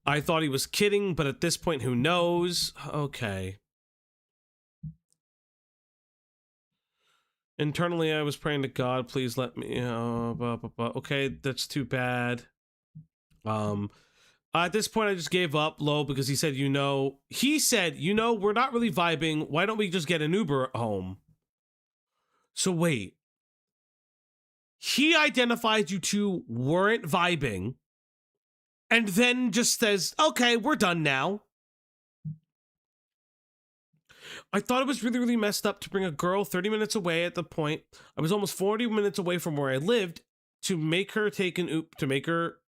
I thought he was kidding, but at this point, who knows? Okay. Internally, I was praying to God, please let me... Okay, that's too bad. At this point, I just gave up, low, because he said, he said, we're not really vibing. Why don't we just get an Uber home? So wait. He identified you two weren't vibing, and then just says, okay, we're done now. I thought it was really, really messed up to bring a girl 30 minutes away at the point. I was almost 40 minutes away from where I lived to make her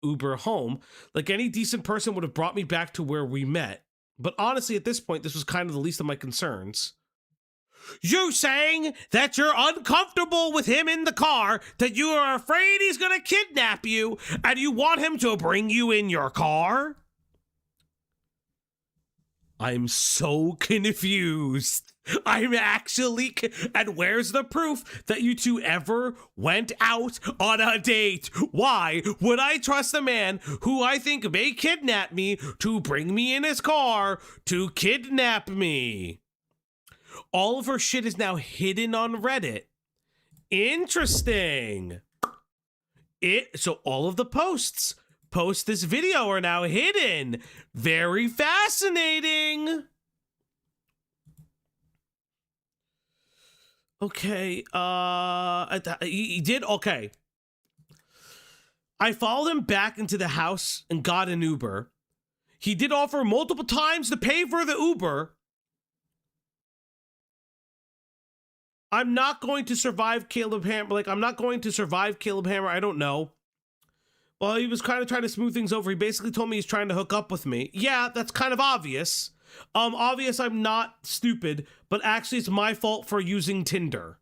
Uber home. Like any decent person would have brought me back to where we met. But honestly, at this point, this was kind of the least of my concerns. You saying that you're uncomfortable with him in the car, that you are afraid he's gonna kidnap you, and you want him to bring you in your car? I'm so confused. I'm actually... And where's the proof that you two ever went out on a date? Why would I trust a man who I think may kidnap me to bring me in his car to kidnap me? All of her shit is now hidden on Reddit. Interesting. So all of the posts post this video are now hidden. Very fascinating. Okay, he did, okay. I followed him back into the house and got an Uber. He did offer multiple times to pay for the Uber. I'm not going to survive Caleb Hammer. I'm not going to survive Caleb Hammer. I don't know. Well, he was kind of trying to smooth things over. He basically told me he's trying to hook up with me. Yeah, that's kind of obvious. Obvious I'm not stupid, but actually it's my fault for using Tinder.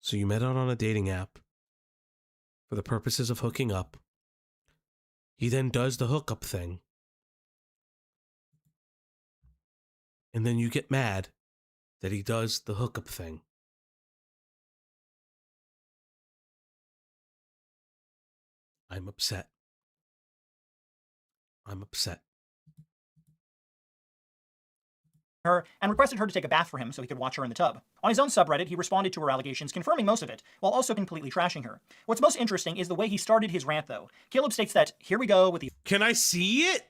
So you met out on a dating app for the purposes of hooking up. He then does the hookup thing. And then you get mad that he does the hookup thing. I'm upset. I'm upset. Her and requested her to take a bath for him so he could watch her in the tub. On his own subreddit, he responded to her allegations, confirming most of it, while also completely trashing her. What's most interesting is the way he started his rant, though. Caleb states that, here we go with the... Can I see it?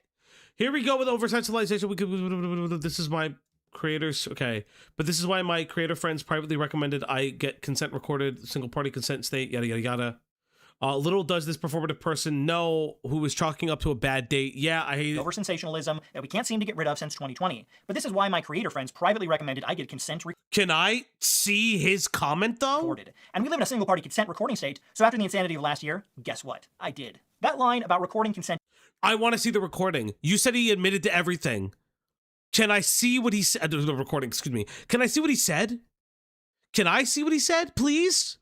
Here we go with over-sexualization. This is my creators. Okay. But this is why my creator friends privately recommended I get consent recorded, single-party consent state, yada, yada, yada. Little does this performative person know who is chalking up to a bad date. Yeah, I hate it. Over sensationalism that we can't seem to get rid of since 2020. But this is why my creator friends privately recommended I get consent Can I see his comment, though? Recorded. And we live in a single-party consent recording state, so after the insanity of last year, guess what? I did. That line about recording consent... I want to see the recording. You said he admitted to everything. Can I see what he said? The recording, excuse me. Can I see what he said? Can I see what he said, please?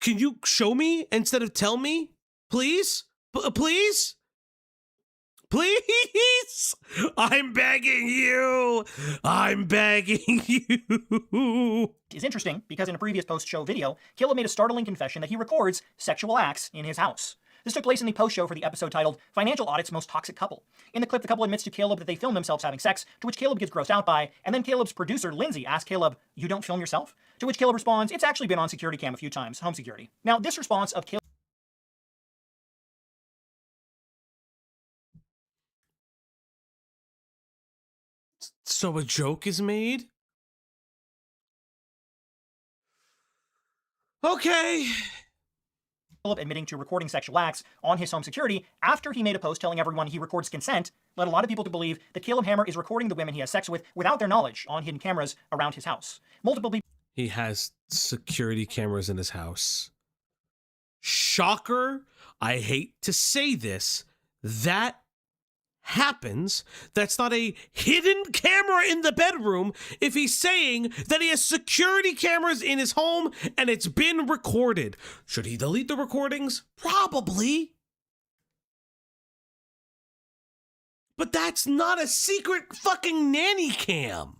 Can you show me instead of tell me? Please? Please? Please? I'm begging you. I'm begging you. Is interesting because in a previous post-show video, Caleb made a startling confession that he records sexual acts in his house. This took place in the post-show for the episode titled Financial Audit's Most Toxic Couple. In the clip, the couple admits to Caleb that they film themselves having sex, to which Caleb gets grossed out by, and then Caleb's producer, Lindsay, asks Caleb, "You don't film yourself?" To which Caleb responds, "It's actually been on security cam a few times, home security." Now, this response of Caleb... So a joke is made? Okay. Caleb admitting to recording sexual acts on his home security after he made a post telling everyone he records consent led a lot of people to believe that Caleb Hammer is recording the women he has sex with without their knowledge on hidden cameras around his house. Multiple people... he has security cameras in his house. Shocker. I hate to say this. That happens. That's not a hidden camera in the bedroom if he's saying that he has security cameras in his home and it's been recorded. Should he delete the recordings? Probably. But that's not a secret fucking nanny cam.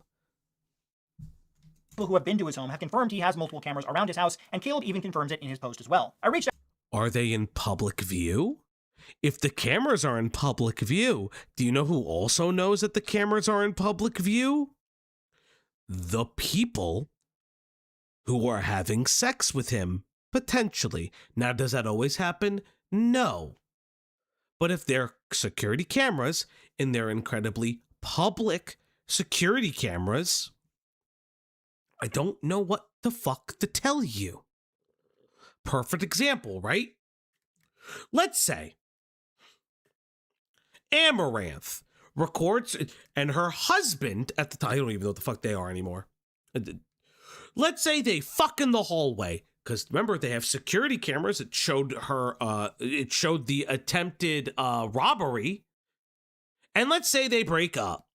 People who have been to his home have confirmed he has multiple cameras around his house, and Caleb even confirms it in his post as well. I reached out. Are they in public view? If the cameras are in public view, do you know who also knows that the cameras are in public view? The people who are having sex with him, potentially. Now, does that always happen? No. But if they're security cameras, and they're incredibly public security cameras, I don't know what the fuck to tell you. Perfect example, right? Let's say Amaranth records, and her husband at the time, I don't even know what the fuck they are anymore. Let's say they fuck in the hallway, because remember, they have security cameras. It showed her, it showed the attempted robbery. And let's say they break up.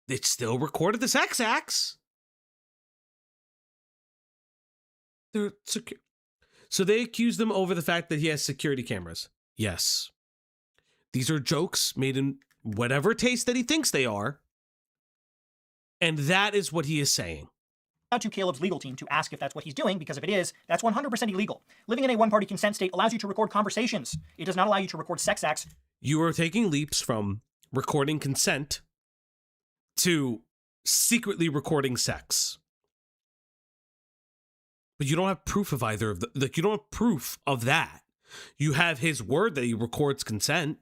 It still recorded the sex acts. They're secure. So they accuse them over the fact that he has security cameras. Yes. These are jokes made in whatever taste that he thinks they are. And that is what he is saying. Out to Caleb's legal team to ask if that's what he's doing, because if it is, that's 100% illegal. Living in a one-party consent state allows you to record conversations. It does not allow you to record sex acts. You are taking leaps from recording consent to secretly recording sex. But you don't have proof of either of the, like, you don't have proof of that. You have his word that he records consent.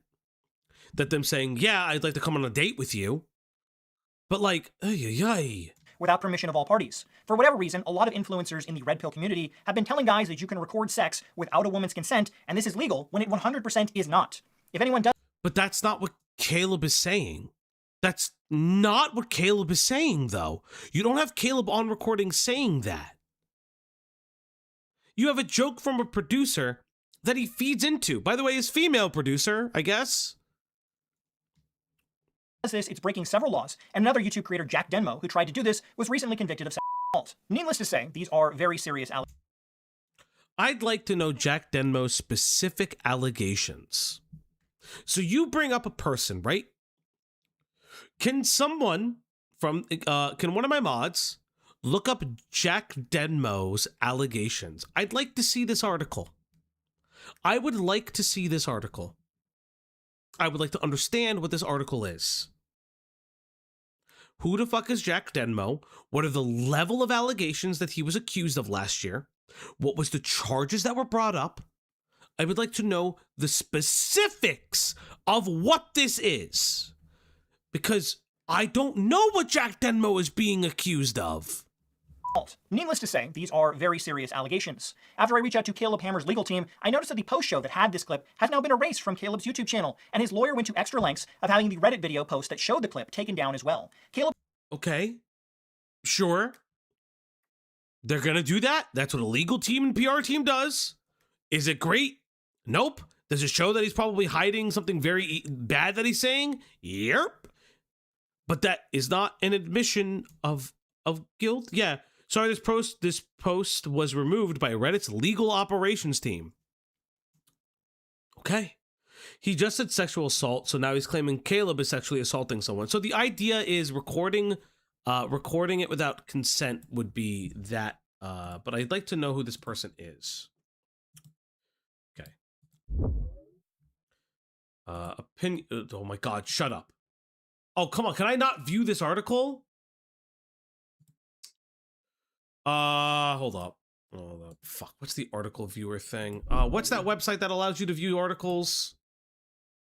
That them saying, yeah, I'd like to come on a date with you. But like, without permission of all parties. For whatever reason, a lot of influencers in the red pill community have been telling guys that you can record sex without a woman's consent, and this is legal, when it 100% is not. If anyone does... But that's not what Caleb is saying. That's not what Caleb is saying, though. You don't have Caleb on recording saying that. You have a joke from a producer that he feeds into. By the way, his female producer, I guess. This, it's breaking several laws, and another YouTube creator, Jack Denmo, who tried to do this, was recently convicted of sexual assault. Needless to say, these are very serious allegations. I'd like to know Jack Denmo's specific allegations. So you bring up a person, right? Can someone from, can one of my mods look up Jack Denmo's allegations? I'd like to see this article. I would like to see this article. I would like to understand what this article is. Who the fuck is Jack Denmo? What are the level of allegations that he was accused of last year? What was the charges that were brought up? I would like to know the specifics of what this is. Because I don't know what Jack Denmo is being accused of. Needless to say, these are very serious allegations. After I reached out to Caleb Hammer's legal team, I noticed that the post show that had this clip has now been erased from Caleb's YouTube channel, and his lawyer went to extra lengths of having the Reddit video post that showed the clip taken down as well. Caleb... Okay. Sure. They're gonna do that? That's what a legal team and PR team does? Is it great? Nope. Does it show that he's probably hiding something very bad that he's saying? Yep. But that is not an admission of guilt? Yeah. Sorry, this post was removed by Reddit's legal operations team. Okay. He just said sexual assault, so now he's claiming Caleb is sexually assaulting someone. So the idea is recording it without consent would be that, but I'd like to know who this person is. Okay. Opinion, oh my God, shut up. Oh, come on, can I not view this article? Hold up. Fuck, what's the article viewer thing? What's that website that allows you to view articles?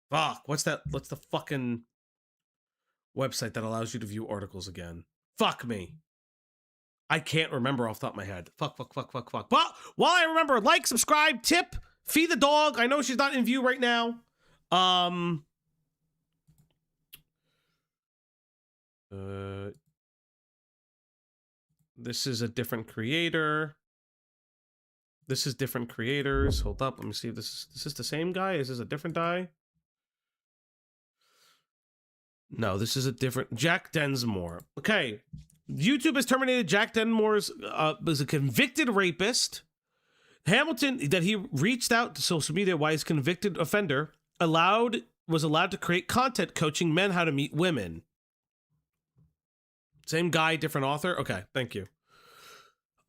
Fuck, what's that? What's the fucking website that allows you to view articles again? Fuck me. I can't remember off the top of my head. Fuck. But while I remember, like, subscribe, tip, feed the dog. I know she's not in view right now. This is a different creator. This is different creators. Hold up, let me see if this is the same guy. Is this a different guy? No, this is a different Jack Densmore. Okay, YouTube has terminated Jack Densmore's as a convicted rapist. Hamilton, that he reached out to social media why his convicted offender was allowed to create content coaching men how to meet women. Same guy, different author. Okay, thank you.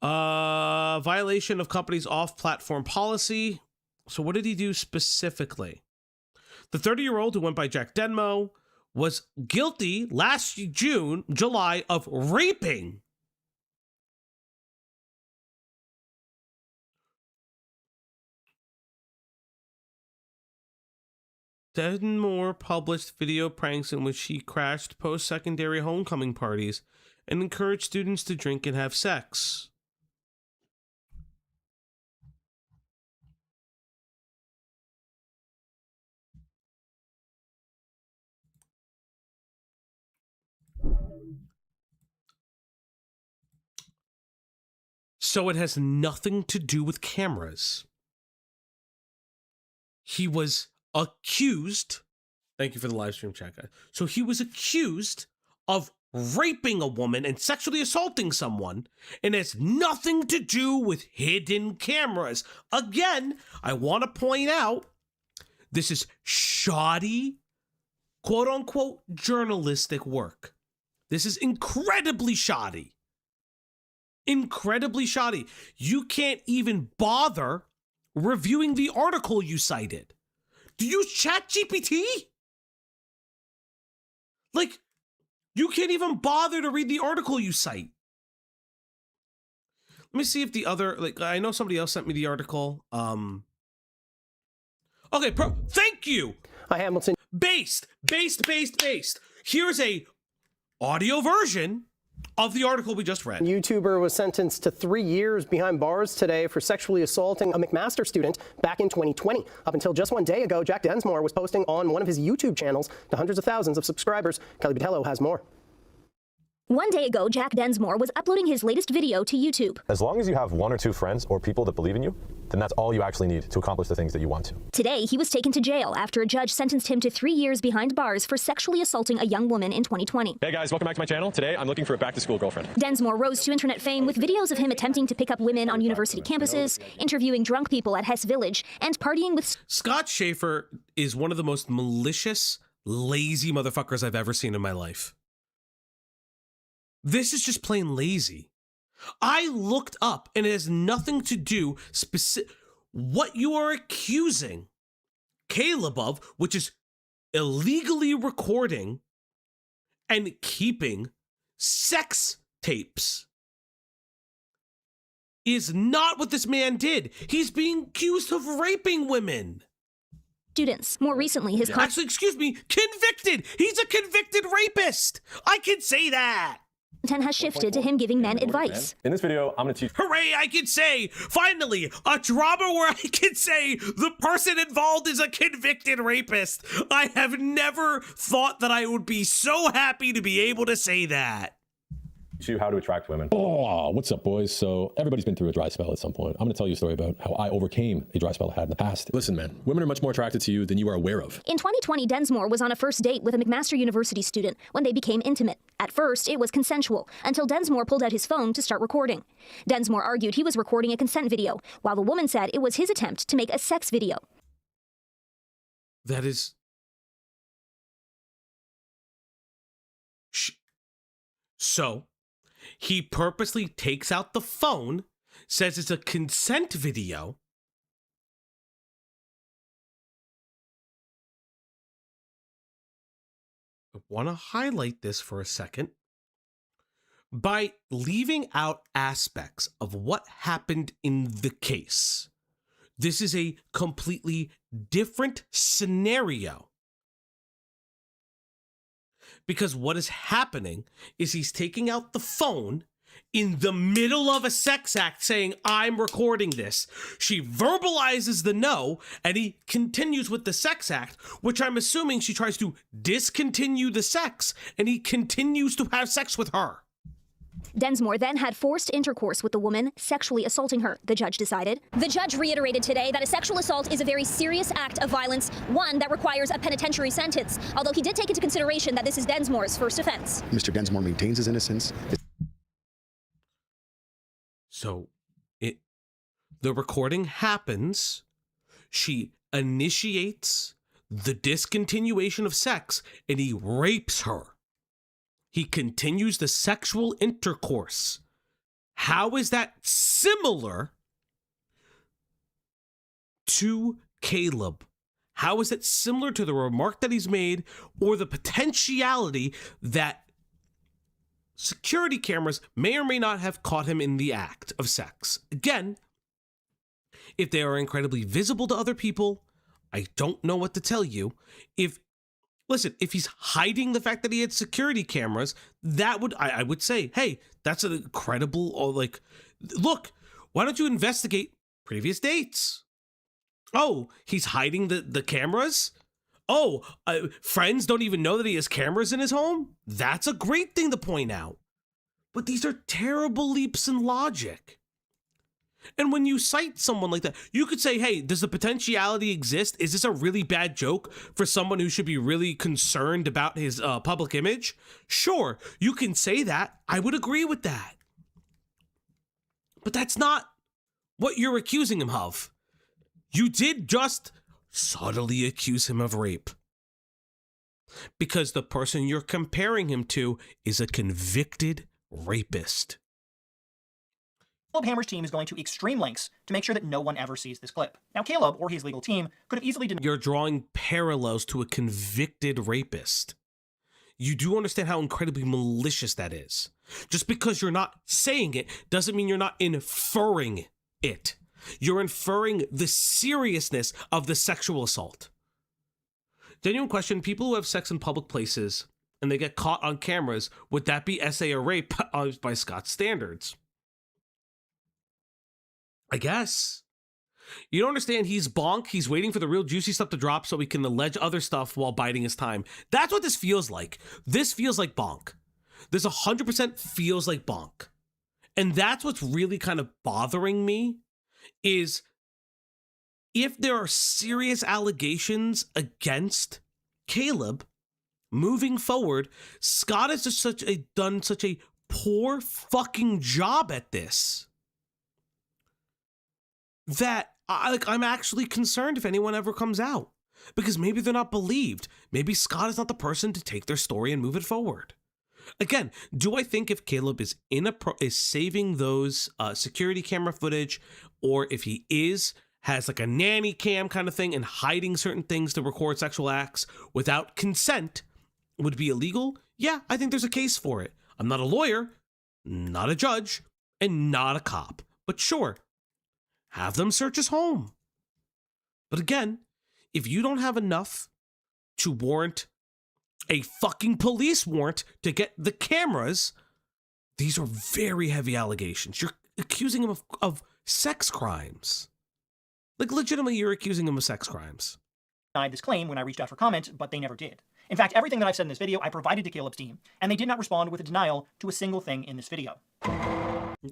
Violation of company's off-platform policy. So what did he do specifically? The 30-year-old who went by Jack Denmo was guilty last July of raping Denmore published video pranks in which she crashed post-secondary homecoming parties and encouraged students to drink and have sex. So it has nothing to do with cameras. He was accused, thank you for the live stream chat, guys. So he was accused of raping a woman and sexually assaulting someone, and it's nothing to do with hidden cameras. Again, I want to point out, this is shoddy, quote unquote, journalistic work. This is incredibly shoddy. Incredibly shoddy. You can't even bother reviewing the article you cited. Do you use ChatGPT? Like, you can't even bother to read the article you cite. Let me see if the other, like, I know somebody else sent me the article. Okay, thank you. Hi, Hamilton. Based. Here's a audio version of the article we just read. YouTuber was sentenced to 3 years behind bars today for sexually assaulting a McMaster student back in 2020. Up until just 1 day ago, Jack Densmore was posting on one of his YouTube channels to hundreds of thousands of subscribers. Kelly Botello has more. 1 day ago, Jack Densmore was uploading his latest video to YouTube. As long as you have 1 or 2 friends or people that believe in you, then that's all you actually need to accomplish the things that you want to. Today, he was taken to jail after a judge sentenced him to 3 years behind bars for sexually assaulting a young woman in 2020. Hey guys, welcome back to my channel. Today, I'm looking for a back-to-school girlfriend. Densmore rose to internet fame with videos of him attempting to pick up women on university campuses, interviewing drunk people at Hess Village, and partying with... Scott Schaefer is one of the most malicious, lazy motherfuckers I've ever seen in my life. This is just plain lazy. I looked up, and it has nothing to do what you are accusing Caleb of, which is illegally recording and keeping sex tapes, is not what this man did. He's being accused of raping women. Students. More recently, his... Actually, excuse me, convicted. He's a convicted rapist. I can say that. Content has shifted to him giving men advice. In this video, I'm going to teach... Hooray, I can say, finally, a drama where I can say the person involved is a convicted rapist. I have never thought that I would be so happy to be able to say that. You how to attract women. Oh, what's up, boys? So everybody's been through a dry spell at some point. I'm going to tell you a story about how I overcame a dry spell I had in the past. Listen, man, women are much more attracted to you than you are aware of. In 2020, Densmore was on a first date with a McMaster University student when they became intimate. At first, it was consensual, until Densmore pulled out his phone to start recording. Densmore argued he was recording a consent video, while the woman said it was his attempt to make a sex video. That is... So... he purposely takes out the phone, says it's a consent video. I want to highlight this for a second. By leaving out aspects of what happened in the case, this is a completely different scenario. Because what is happening is he's taking out the phone in the middle of a sex act saying, I'm recording this. She verbalizes the no, and he continues with the sex act, which I'm assuming she tries to discontinue the sex, and he continues to have sex with her. Densmore then had forced intercourse with the woman, sexually assaulting her, the judge decided. The judge reiterated today that a sexual assault is a very serious act of violence, one that requires a penitentiary sentence, although he did take into consideration that this is Densmore's first offense. Mr. Densmore maintains his innocence. So the recording happens. She initiates the discontinuation of sex and he rapes her. He continues the sexual intercourse. How is that similar to Caleb? How is it similar to the remark that he's made or the potentiality that security cameras may or may not have caught him in the act of sex? Again, if they are incredibly visible to other people, I don't know what to tell you. Listen, if he's hiding the fact that he had security cameras, I would say, hey, that's an incredible, look, why don't you investigate previous dates? Oh, he's hiding the cameras? Oh, friends don't even know that he has cameras in his home? That's a great thing to point out. But these are terrible leaps in logic. And when you cite someone like that, you could say, hey, does the potentiality exist? Is this a really bad joke for someone who should be really concerned about his public image? Sure, you can say that. I would agree with that. But that's not what you're accusing him of. You did just subtly accuse him of rape. Because the person you're comparing him to is a convicted rapist. Caleb Hammer's team is going to extreme lengths to make sure that no one ever sees this clip. Now, Caleb, or his legal team, could have easily denied— You're drawing parallels to a convicted rapist. You do understand how incredibly malicious that is. Just because you're not saying it doesn't mean you're not inferring it. You're inferring the seriousness of the sexual assault. Genuine question, people who have sex in public places and they get caught on cameras, would that be SA or rape by Scott's standards? I guess. You don't understand, he's bonk, he's waiting for the real juicy stuff to drop so he can allege other stuff while biding his time. That's what this feels like. This feels like bonk. This 100% feels like bonk. And that's what's really kind of bothering me, is if there are serious allegations against Caleb, moving forward, Scott has just done such a poor fucking job at this that I'm actually concerned if anyone ever comes out, because maybe they're not believed. Maybe Scott is not the person to take their story and move it forward. Again, do I think if Caleb is saving those security camera footage, or if he has like a nanny cam kind of thing and hiding certain things to record sexual acts without consent, would be illegal? Yeah, I think there's a case for it. I'm not a lawyer, not a judge, and not a cop. But sure, have them search his home. But again, if you don't have enough to warrant a fucking police warrant to get the cameras, these are very heavy allegations. You're accusing him of sex crimes. Like, legitimately, you're accusing him of sex crimes. Denied this claim when I reached out for comment, but they never did. In fact, everything that I've said in this video, I provided to Caleb's team, and they did not respond with a denial to a single thing in this video.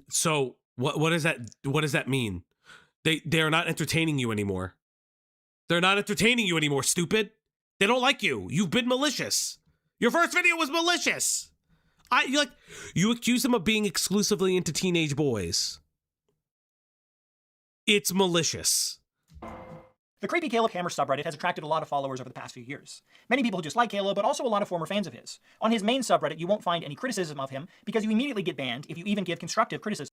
So what does that mean? They're not entertaining you anymore. They're not entertaining you anymore, stupid. They don't like you. You've been malicious. Your first video was malicious. You accuse them of being exclusively into teenage boys. It's malicious. The Creepy Caleb Hammer subreddit has attracted a lot of followers over the past few years. Many people who just like Caleb, but also a lot of former fans of his. On his main subreddit, you won't find any criticism of him because you immediately get banned if you even give constructive criticism.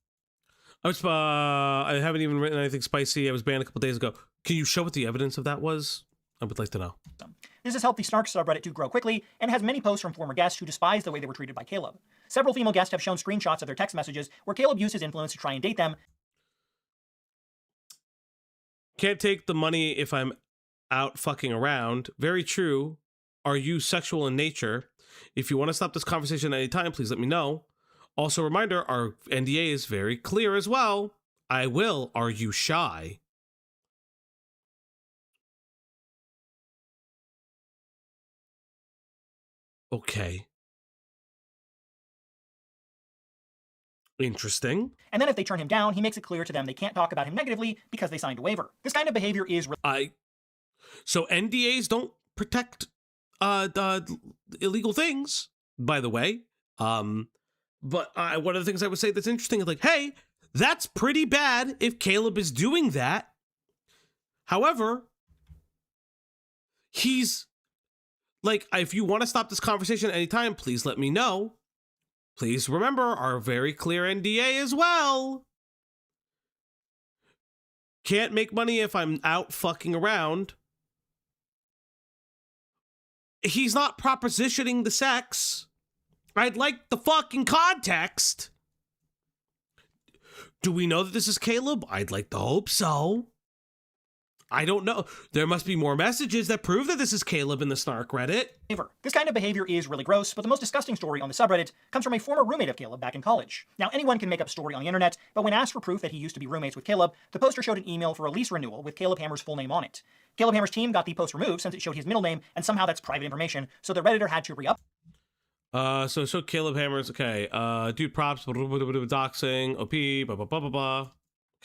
I haven't even written anything spicy. I was banned a couple days ago. Can you show what the evidence of that was? I would like to know. This has helped the Snark subreddit to grow quickly and has many posts from former guests who despise the way they were treated by Caleb. Several female guests have shown screenshots of their text messages where Caleb used his influence to try and date them. Can't take the money if I'm out fucking around. Very true. Are you sexual in nature? If you want to stop this conversation at any time, please let me know. Also, reminder, our NDA is very clear as well. I will. Are you shy? Okay. Interesting. And then if they turn him down, he makes it clear to them they can't talk about him negatively because they signed a waiver. This kind of behavior is So NDAs don't protect the illegal things, by the way. But one of the things I would say that's interesting is like, hey, that's pretty bad if Caleb is doing that. However, he's like, if you want to stop this conversation anytime, please let me know. Please remember our very clear NDA as well. Can't make money if I'm out fucking around. He's not propositioning the sex. I'd like the fucking context. Do we know that this is Caleb? I'd like to hope so. I don't know. There must be more messages that prove that this is Caleb in the Snark Reddit. This kind of behavior is really gross, but the most disgusting story on the subreddit comes from a former roommate of Caleb back in college. Now, anyone can make up a story on the internet, but when asked for proof that he used to be roommates with Caleb, the poster showed an email for a lease renewal with Caleb Hammer's full name on it. Caleb Hammer's team got the post removed since it showed his middle name, and somehow that's private information, so the Redditor had to re-up. So Caleb Hammer's, okay. Dude props, doxing, OP, blah, blah, blah, blah, blah.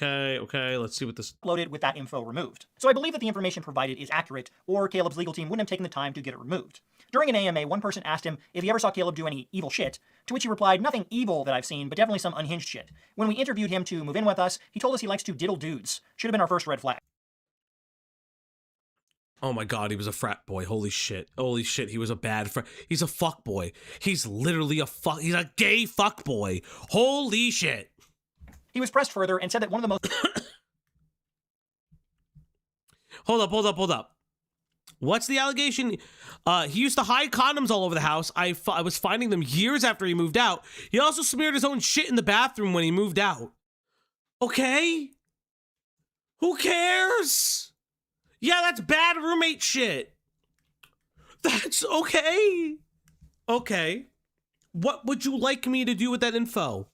Okay, let's see what this... Uploaded with that info removed. So I believe that the information provided is accurate, or Caleb's legal team wouldn't have taken the time to get it removed. During an AMA, one person asked him if he ever saw Caleb do any evil shit, to which he replied, nothing evil that I've seen, but definitely some unhinged shit. When we interviewed him to move in with us, he told us he likes to diddle dudes. Should have been our first red flag. Oh my god, he was a frat boy. Holy shit, he was a bad frat. He's a fuck boy. He's literally he's a gay fuck boy. Holy shit. He was pressed further and said that one of the most... Hold up. What's the allegation? He used to hide condoms all over the house. I was finding them years after he moved out. He also smeared his own shit in the bathroom when he moved out. Okay? Who cares? Yeah, that's bad roommate shit. That's okay. Okay. What would you like me to do with that info?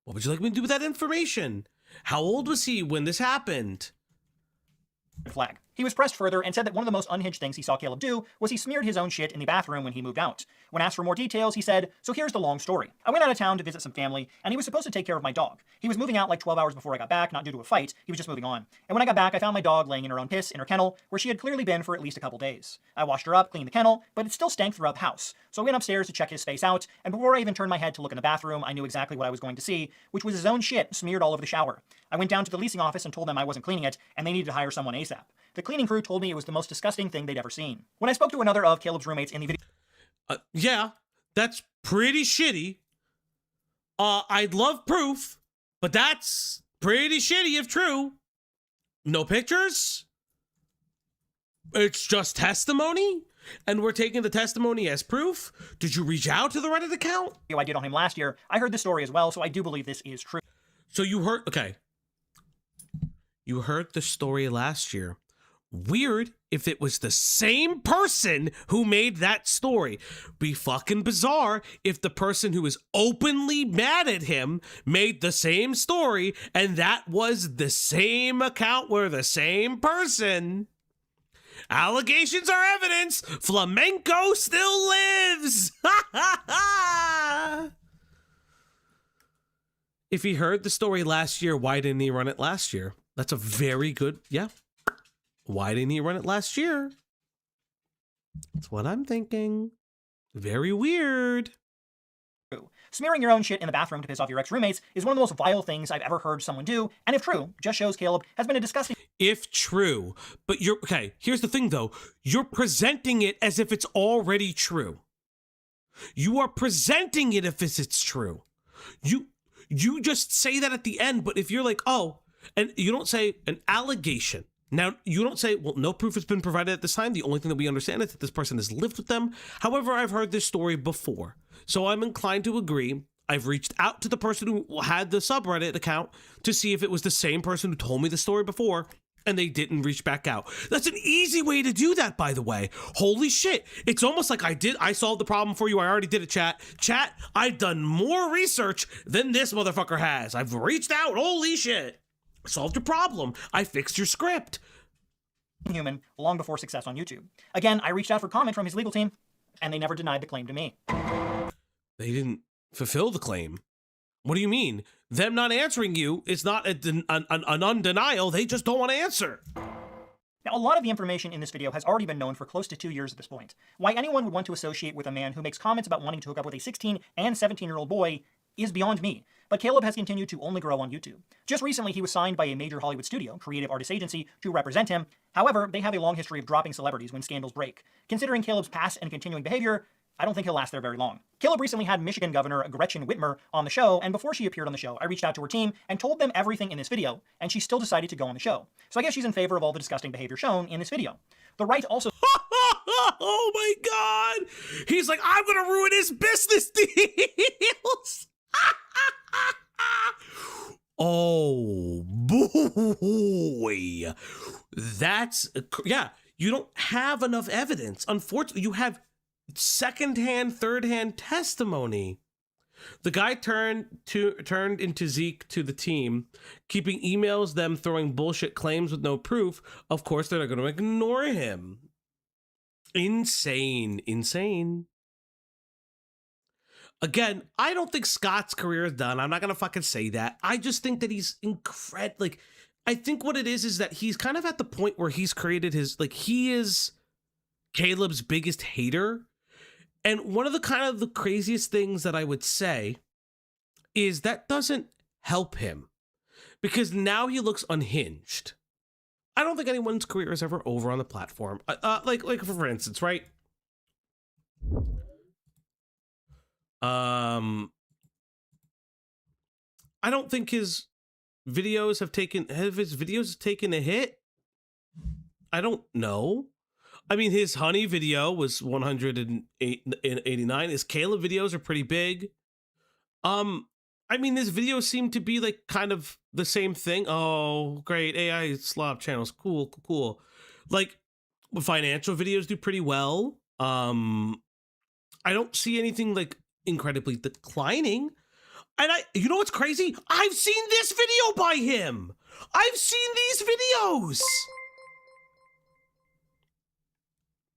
What would you like me to do with that information? How old was he when this happened? Flag. He was pressed further and said that one of the most unhinged things he saw Caleb do was he smeared his own shit in the bathroom when he moved out. When asked for more details, he said, so here's the long story. I went out of town to visit some family, and he was supposed to take care of my dog. He was moving out like 12 hours before I got back, not due to a fight, he was just moving on. And when I got back, I found my dog laying in her own piss in her kennel, where she had clearly been for at least a couple days. I washed her up, cleaned the kennel, but it still stank throughout the house. So I went upstairs to check his face out, and before I even turned my head to look in the bathroom, I knew exactly what I was going to see, which was his own shit smeared all over the shower. I went down to the leasing office and told them I wasn't cleaning it, and they needed to hire someone ASAP. The cleaning crew told me it was the most disgusting thing they'd ever seen. When I spoke to another of Caleb's roommates in the video... Yeah, that's pretty shitty. I'd love proof, but that's pretty shitty if true. No pictures? It's just testimony? And we're taking the testimony as proof? Did you reach out to the Reddit account? I did on him last year. I heard this story as well, so I do believe this is true. So you heard... Okay. You heard the story last year. Weird if it was the same person who made that story. Be fucking bizarre if the person who is openly mad at him made the same story and that was the same account where the same person. Allegations are evidence. Flamenco still lives. If he heard the story last year, why didn't he run it last year? That's a very good, yeah. Why didn't he run it last year? That's what I'm thinking. Very weird. Smearing your own shit in the bathroom to piss off your ex-roommates is one of the most vile things I've ever heard someone do, and if true, just shows Caleb has been a disgusting... If true, but you're... Okay, here's the thing though. You're presenting it as if it's already true. You are presenting it as if it's true. You just say that at the end, but if you're like, oh, and you don't say an allegation. Now, you don't say, well, no proof has been provided at this time. The only thing that we understand is that this person has lived with them. However, I've heard this story before. So I'm inclined to agree. I've reached out to the person who had the subreddit account to see if it was the same person who told me the story before, and they didn't reach back out. That's an easy way to do that, by the way. Holy shit. It's almost like I solved the problem for you. I already did it, chat. Chat, I've done more research than this motherfucker has. I've reached out. Holy shit. Solved your problem. I fixed your script. Human long before success on YouTube. Again, I reached out for comment from his legal team, and they never denied the claim to me. They didn't fulfill the claim. What do you mean? Them not answering you is not an undenial. They just don't want to answer. Now, a lot of the information in this video has already been known for close to 2 years at this point. Why anyone would want to associate with a man who makes comments about wanting to hook up with a 16 and 17-year-old boy is beyond me. But Caleb has continued to only grow on YouTube. Just recently, he was signed by a major Hollywood studio, Creative Artists Agency, to represent him. However, they have a long history of dropping celebrities when scandals break. Considering Caleb's past and continuing behavior, I don't think he'll last there very long. Caleb recently had Michigan Governor Gretchen Whitmer on the show, and before she appeared on the show, I reached out to her team and told them everything in this video, and she still decided to go on the show. So I guess she's in favor of all the disgusting behavior shown in this video. The right also... Oh my god! He's like, I'm gonna ruin his business deals! Oh boy. That's... Yeah, you don't have enough evidence. Unfortunately, you have second-hand, third-hand testimony. The guy turned into Zeke to the team, keeping emails, them throwing bullshit claims with no proof. Of course, they're going to ignore him. Insane. Insane. Again, I don't think Scott's career is done. I'm not going to fucking say that. I just think that he's incredible. Like, I think what it is that he's kind of at the point where he's created his, like, he is Caleb's biggest hater. And one of the kind of the craziest things that I would say is that doesn't help him because now he looks unhinged. I don't think anyone's career is ever over on the platform. Like for instance, right? I don't think his videos have taken a hit. I don't know. I mean, his Honey video was 189. His Caleb videos are pretty big. I mean, his videos seem to be like kind of the same thing. Oh, great. AI slob channels. Cool. Like, financial videos do pretty well. I don't see anything like incredibly declining. And you know what's crazy? I've seen this video by him. I've seen these videos.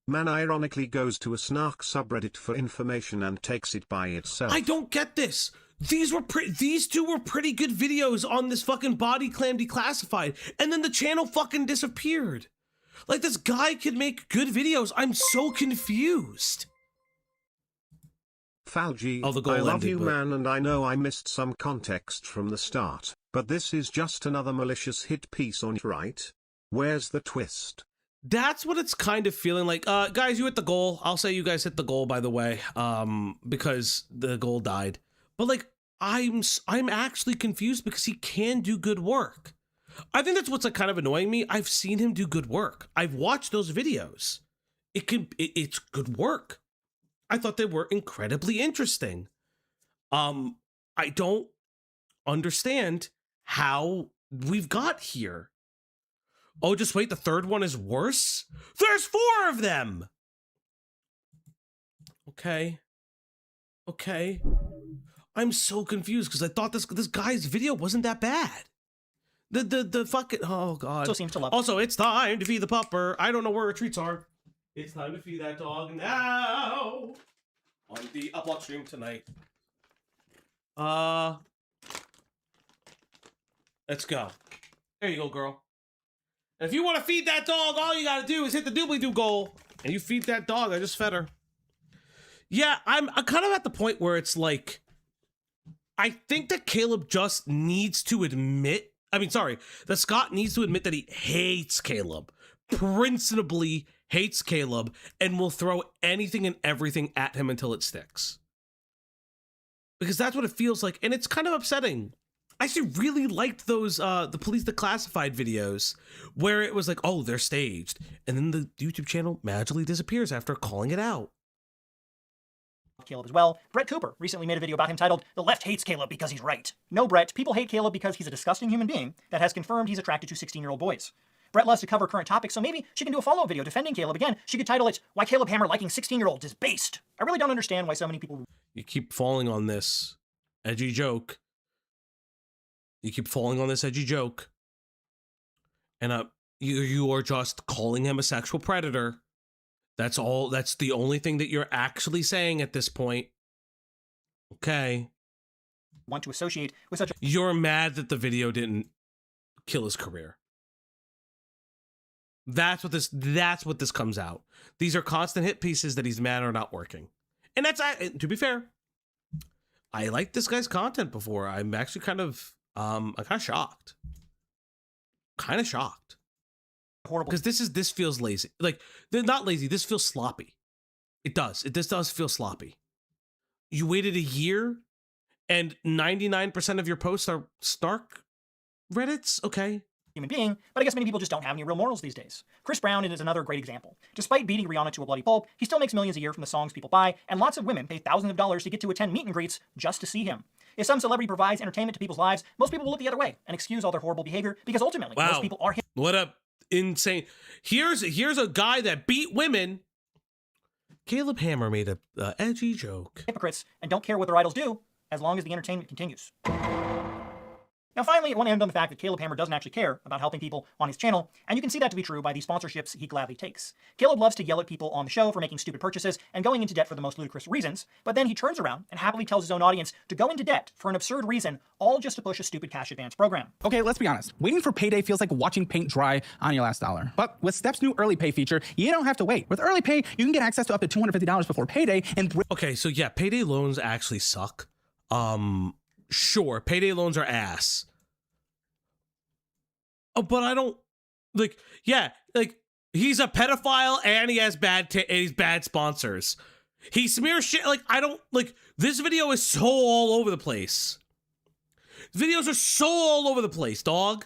Man ironically goes to a snark subreddit for information and takes it by itself. I don't get this. These two were pretty good videos on this fucking Body Clam Declassified, and then the channel fucking disappeared. Like, this guy could make good videos. I'm so confused. Falgi, Oh, the goal I love ended, you, but- man, and I know I missed some context from the start, but this is just another malicious hit piece on you, right? Where's the twist? That's what it's kind of feeling like. Guys, you hit the goal. I'll say you guys hit the goal, by the way, because the goal died. But like, I'm actually confused because he can do good work. I think that's what's like kind of annoying me. I've seen him do good work. I've watched those videos. It's good work. I thought they were incredibly interesting. I don't understand how we've got here. Oh, just wait, the third one is worse? There's 4 of them! Okay. I'm so confused because I thought this guy's video wasn't that bad. The fucking, oh god. Also seems to love. Also, it's time to feed the pupper. I don't know where our treats are. It's time to feed that dog now. On the upload stream tonight. Let's go. There you go, girl. And if you want to feed that dog, all you gotta do is hit the doobly-doo goal. And you feed that dog. I just fed her. Yeah, I'm kind of at the point where it's like, I think that Caleb just needs to admit, that Scott needs to admit that he hates Caleb. Principally hates Caleb and will throw anything and everything at him until it sticks. Because that's what it feels like. And it's kind of upsetting. I actually really liked those, the Police Declassified videos where it was like, oh, they're staged. And then the YouTube channel magically disappears after calling it out. Caleb as well. Brett Cooper recently made a video about him titled, "The Left Hates Caleb Because He's Right." No, Brett, people hate Caleb because he's a disgusting human being that has confirmed he's attracted to 16-year-old boys. Brett loves to cover current topics, so maybe she can do a follow-up video defending Caleb again. She could title it, "Why Caleb Hammer Liking 16-Year-Olds is Based." I really don't understand why so many people... You keep falling on this edgy joke. And you are just calling him a sexual predator. That's all. That's the only thing that you're actually saying at this point. Okay. want to associate with such a You're mad that the video didn't kill his career. That's what this comes out. These are constant hit pieces that he's mad are not working. And that's, to be fair, I liked this guy's content before. I'm actually kind of shocked. Kind of shocked. horrible. Because this feels lazy. Like, they're not lazy. This feels sloppy. It does. This does feel sloppy. You waited a year and 99% of your posts are snark Reddits? Okay. Human being, but I guess many people just don't have any real morals these days. Chris Brown is another great example. Despite beating Rihanna to a bloody pulp, he still makes millions a year from the songs people buy, and lots of women pay thousands of dollars to get to attend meet and greets just to see him. If some celebrity provides entertainment to people's lives, most people will look the other way and excuse all their horrible behavior because ultimately most people are What a insane. Here's a guy that beat women. Caleb Hammer made a edgy joke. hypocrites and don't care what their idols do as long as the entertainment continues. Now finally, I want to end on the fact that Caleb Hammer doesn't actually care about helping people on his channel, and you can see that to be true by the sponsorships he gladly takes. Caleb loves to yell at people on the show for making stupid purchases and going into debt for the most ludicrous reasons, but then he turns around and happily tells his own audience to go into debt for an absurd reason, all just to push a stupid cash advance program. Okay, let's be honest. Waiting for payday feels like watching paint dry on your last dollar. But with Step's new early pay feature, you don't have to wait. With early pay, you can get access to up to $250 before payday and okay, so yeah, payday loans actually suck. Sure, payday loans are ass. Oh, but I don't like. Yeah, like he's a pedophile and he has bad sponsors. He smears shit. Like I don't like. This video is so all over the place. Videos are so all over the place, dog.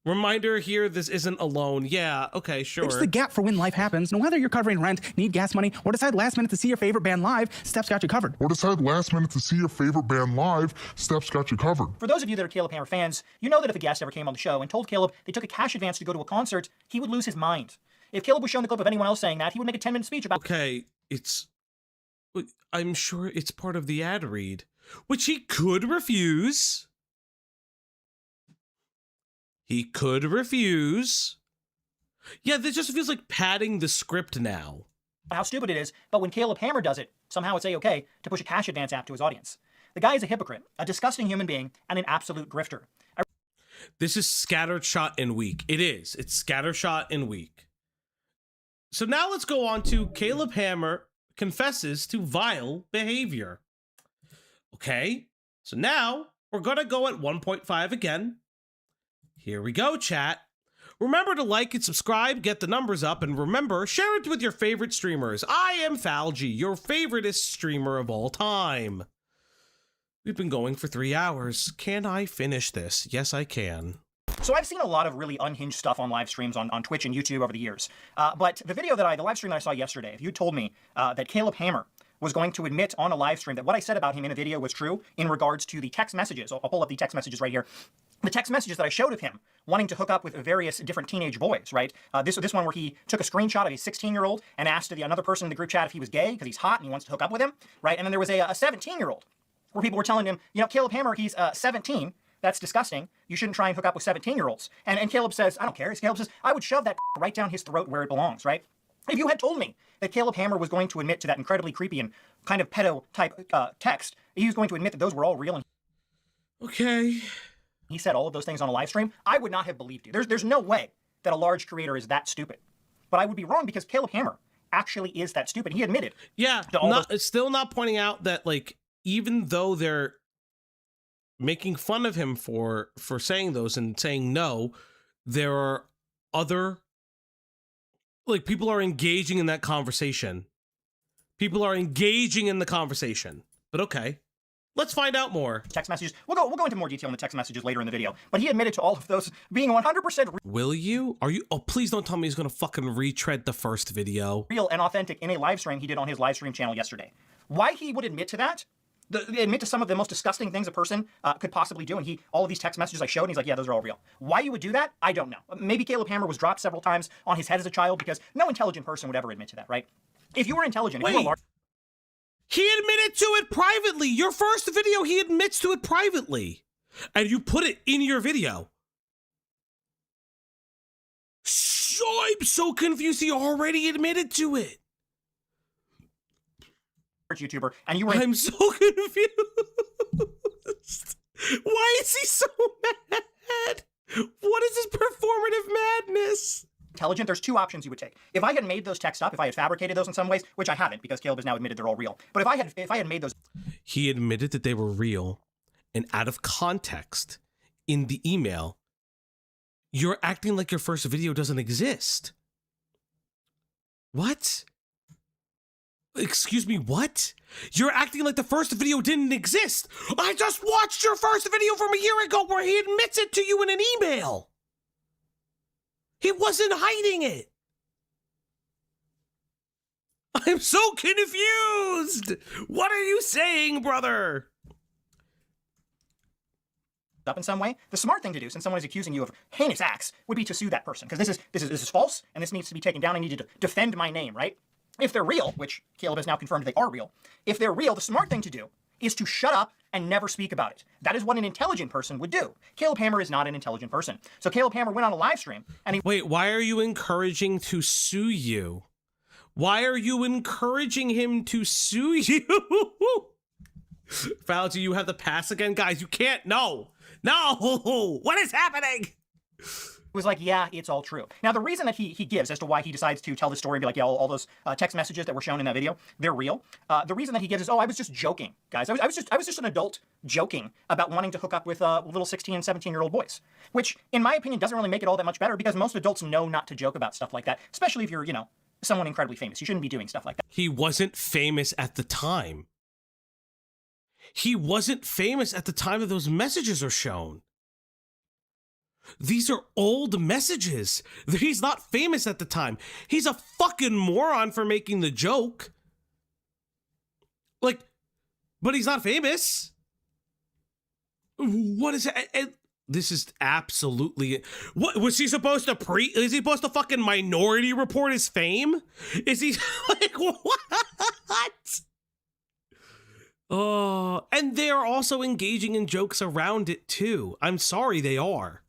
Reminder here, this isn't alone. Yeah, okay, sure. It's the gap for when life happens. No whether you're covering rent, need gas money, or decide last minute to see your favorite band live, Step's got you covered. Or decide last minute to see your favorite band live, Step's got you covered. For those of you that are Caleb Hammer fans, you know that if a guest ever came on the show and told Caleb they took a cash advance to go to a concert, he would lose his mind. If Caleb was shown the clip of anyone else saying that, he would make a 10-minute speech about— Okay, I'm sure it's part of the ad read, which he could refuse. He could refuse. Yeah, this just feels like padding the script now. how stupid it is, but when Caleb Hammer does it, somehow it's a-okay to push a cash advance app to his audience. The guy is a hypocrite, a disgusting human being, and an absolute grifter. This is scattershot and weak. It is. It's scattershot and weak. So now let's go on to Caleb Hammer confesses to vile behavior. Okay, so now we're gonna go at 1.5 again. Here we go, chat. Remember to like and subscribe, get the numbers up, and remember, share it with your favorite streamers. I am Falgy, your favoriteest streamer of all time. We've been going for 3 hours. Can I finish this? Yes, I can. So I've seen a lot of really unhinged stuff on live streams on Twitch and YouTube over the years. But the live stream that I saw yesterday, if you told me that Caleb Hammer was going to admit on a live stream that what I said about him in a video was true in regards to the text messages, I'll pull up the text messages right here. The text messages that I showed of him wanting to hook up with various different teenage boys, right? This one where he took a screenshot of a 16-year-old and asked another person in the group chat if he was gay because he's hot and he wants to hook up with him, right? And then there was a 17-year-old where people were telling him, you know, Caleb Hammer, he's 17. That's disgusting. You shouldn't try and hook up with 17-year-olds. And Caleb says, I don't care. Caleb says, I would shove that right down his throat where it belongs, right? If you had told me that Caleb Hammer was going to admit to that incredibly creepy and kind of pedo-type text, he was going to admit that those were all real and okay, he said all of those things on a live stream, I would not have believed you. There's no way that a large creator is that stupid. But I would be wrong because Caleb Hammer actually is that stupid. He admitted. Yeah, it's still not pointing out that, like, even though they're making fun of him for saying those and saying no, there are other, like, people are engaging in that conversation. People are engaging in the conversation. But okay, let's find out more. Text messages. We'll go into more detail on the text messages later in the video. But he admitted to all of those being 100% Will you? Are you? Oh, please don't tell me he's gonna fucking retread the first video. Real and authentic in a live stream he did on his live stream channel yesterday. Why he would admit to that? Admit to some of the most disgusting things a person could possibly do, and all of these text messages I showed, and he's like, yeah, those are all real. Why you would do that, I don't know. Maybe Caleb Hammer was dropped several times on his head as a child, because no intelligent person would ever admit to that, right? If you were intelligent, if you were large... He admitted to it privately. Your first video, he admits to it privately. And you put it in your video. So I'm so confused. He already admitted to it. YouTuber, and you were... I'm so confused. Why is he so mad? What is this performative madness? Intelligent, there's two options you would take. If I had made those texts up, if I had fabricated those in some ways, which I haven't because Caleb has now admitted they're all real. But if I had made those, he admitted that they were real, and out of context in the email, you're acting like your first video doesn't exist. What? Excuse me, what? You're acting like the first video didn't exist. I just watched your first video from a year ago where he admits it to you in an email. He wasn't hiding it. I'm so confused. What are you saying, brother? up in some way, the smart thing to do, since someone is accusing you of heinous acts, would be to sue that person, because this is false, and this needs to be taken down. I need you to defend my name, right? If they're real, which Caleb has now confirmed they are real, if they're real, the smart thing to do is to shut up and never speak about it. That is what an intelligent person would do. Caleb Hammer is not an intelligent person. So Caleb Hammer went on a live stream and he— Wait, why are you encouraging to sue you? Why are you encouraging him to sue you? Fauci, you have the pass again? Guys, you can't, no. What is happening? was like, yeah, it's all true. Now, the reason that he gives as to why he decides to tell the story and be like, yeah, all those text messages that were shown in that video, they're real. The reason that he gives is, oh, I was just joking, guys. I was just an adult joking about wanting to hook up with little 16 and 17-year-old boys, which, in my opinion, doesn't really make it all that much better because most adults know not to joke about stuff like that, especially if you're, you know, someone incredibly famous. You shouldn't be doing stuff like that. He wasn't famous at the time. He wasn't famous at the time that those messages are shown. These are old messages. He's not famous at the time. He's a fucking moron for making the joke. Like, but he's not famous. What is it? This is absolutely... What was he supposed to is he supposed to fucking Minority Report his fame? Is he like, what? Oh, and they are also engaging in jokes around it too. I'm sorry, they are.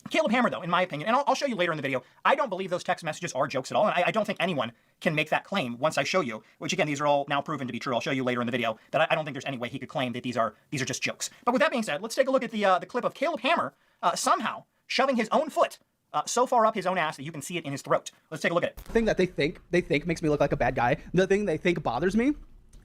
Caleb Hammer, though, in my opinion, and I'll show you later in the video, I don't believe those text messages are jokes at all, and I don't think anyone can make that claim once I show you, which again, these are all now proven to be true. I'll show you later in the video that I don't think there's any way he could claim that these are just jokes. But with that being said, let's take a look at the clip of Caleb Hammer somehow shoving his own foot so far up his own ass that you can see it in his throat. Let's take a look at it. The thing that they think makes me look like a bad guy. The thing they think bothers me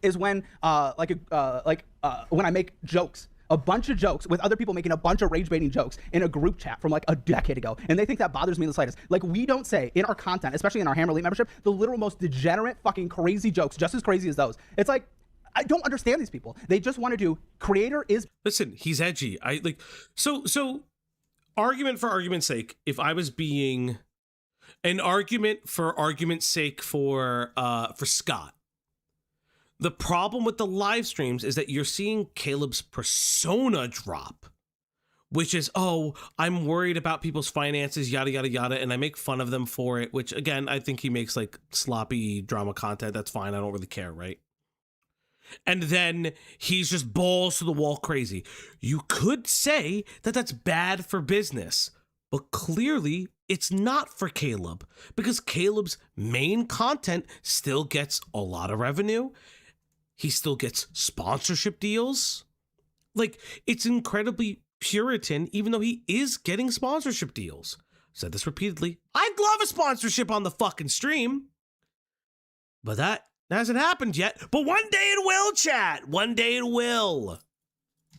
is when when I make jokes. A bunch of jokes with other people making a bunch of rage baiting jokes in a group chat from like a decade ago. And they think that bothers me the slightest. Like, we don't say in our content, especially in our Hammer Elite membership, the literal most degenerate fucking crazy jokes, just as crazy as those. It's like, I don't understand these people. They just want to do creator is... Listen, he's edgy. So argument for argument's sake, if I was being an argument for argument's sake for Scott, the problem with the live streams is that you're seeing Caleb's persona drop, which is, oh, I'm worried about people's finances, yada, yada, yada, and I make fun of them for it, which, again, I think he makes, like, sloppy drama content. That's fine. I don't really care, right? And then he's just balls to the wall crazy. You could say that that's bad for business, but clearly it's not for Caleb because Caleb's main content still gets a lot of revenue. He still gets sponsorship deals. Like, it's incredibly Puritan, even though he is getting sponsorship deals. Said this repeatedly. I'd love a sponsorship on the fucking stream. But that hasn't happened yet. But one day it will, chat. One day it will.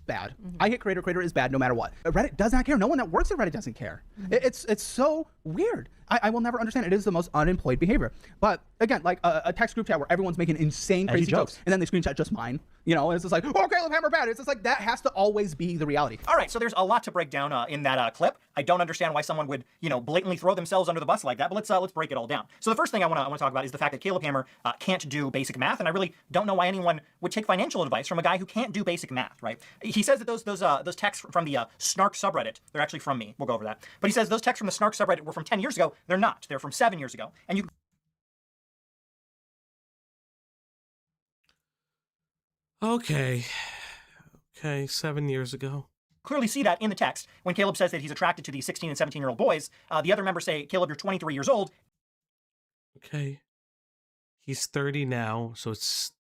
Bad. I hit creator. Creator is bad no matter what. Reddit does not care. No one that works at Reddit doesn't care. It's so weird. I will never understand. It is the most unemployed behavior. But again, like a text group chat where everyone's making insane crazy jokes and then they screenshot just mine. You know, and it's just like, oh, Caleb Hammer bad. It's just like, that has to always be the reality. All right, so there's a lot to break down in that clip. I don't understand why someone would, you know, blatantly throw themselves under the bus like that, but let's break it all down. So the first thing I want to talk about is the fact that Caleb Hammer can't do basic math, and I really don't know why anyone would take financial advice from a guy who can't do basic math, right? He says that those texts from the Snark subreddit, they're actually from me. We'll go over that. But he says those texts from the Snark subreddit were from 10 years ago. They're not. They're from 7 years ago. And you... Okay, 7 years ago. Clearly see that in the text when Caleb says that he's attracted to these 16 and 17-year-old boys. The other members say, Caleb, you're 23 years old. Okay. He's 30 now, so it's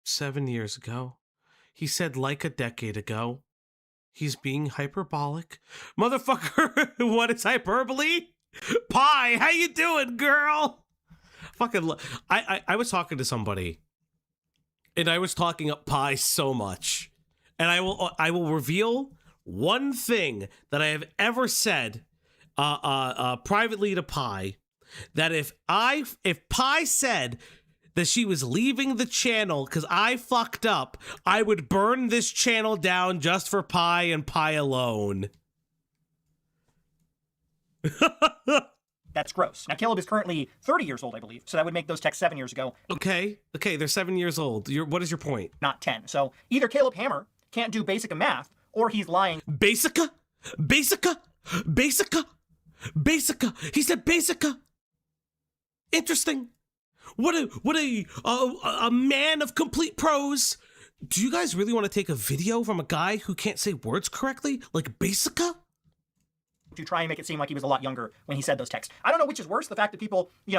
7 years ago. He said like a decade ago. He's being hyperbolic. Motherfucker, what is hyperbole? Pie, how you doing, girl? Fucking, I was talking to somebody, and I was talking up Pie so much, and I will reveal one thing that I have ever said, privately to Pie, that if Pie said that she was leaving the channel because I fucked up, I would burn this channel down just for Pie and Pie alone. That's gross. Now, Caleb is currently 30 years old, I believe, so that would make those texts 7 years ago. Okay, they're 7 years old. What is your point? Not 10. So either Caleb Hammer can't do basic math, or he's lying. Basica? Basica? Basica? Basica? He said Basica. Interesting. What a man of complete prose. Do you guys really want to take a video from a guy who can't say words correctly, like Basica? To try and make it seem like he was a lot younger when he said those texts. I don't know which is worse, the fact that people, a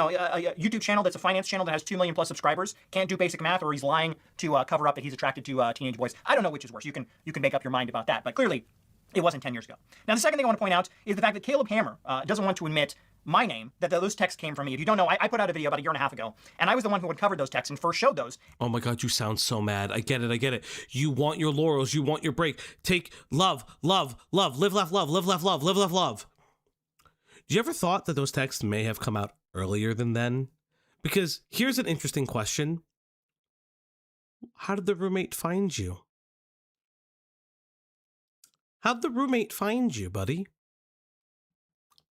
YouTube channel that's a finance channel that has 2 million plus subscribers can't do basic math, or he's lying to cover up that he's attracted to teenage boys. I don't know which is worse. You can make up your mind about that, but clearly it wasn't 10 years ago. Now, the second thing I want to point out is the fact that Caleb Hammer doesn't want to admit my name, that those texts came from me. If you don't know, I put out a video about 1.5 years ago, and I was the one who had covered those texts and first showed those. Oh my God, you sound so mad. I get it. You want your laurels, you want your break. Take love, live, laugh, love, live, laugh, love. Do you ever thought that those texts may have come out earlier than then? Because here's an interesting question. How did the roommate find you? How'd the roommate find you, buddy?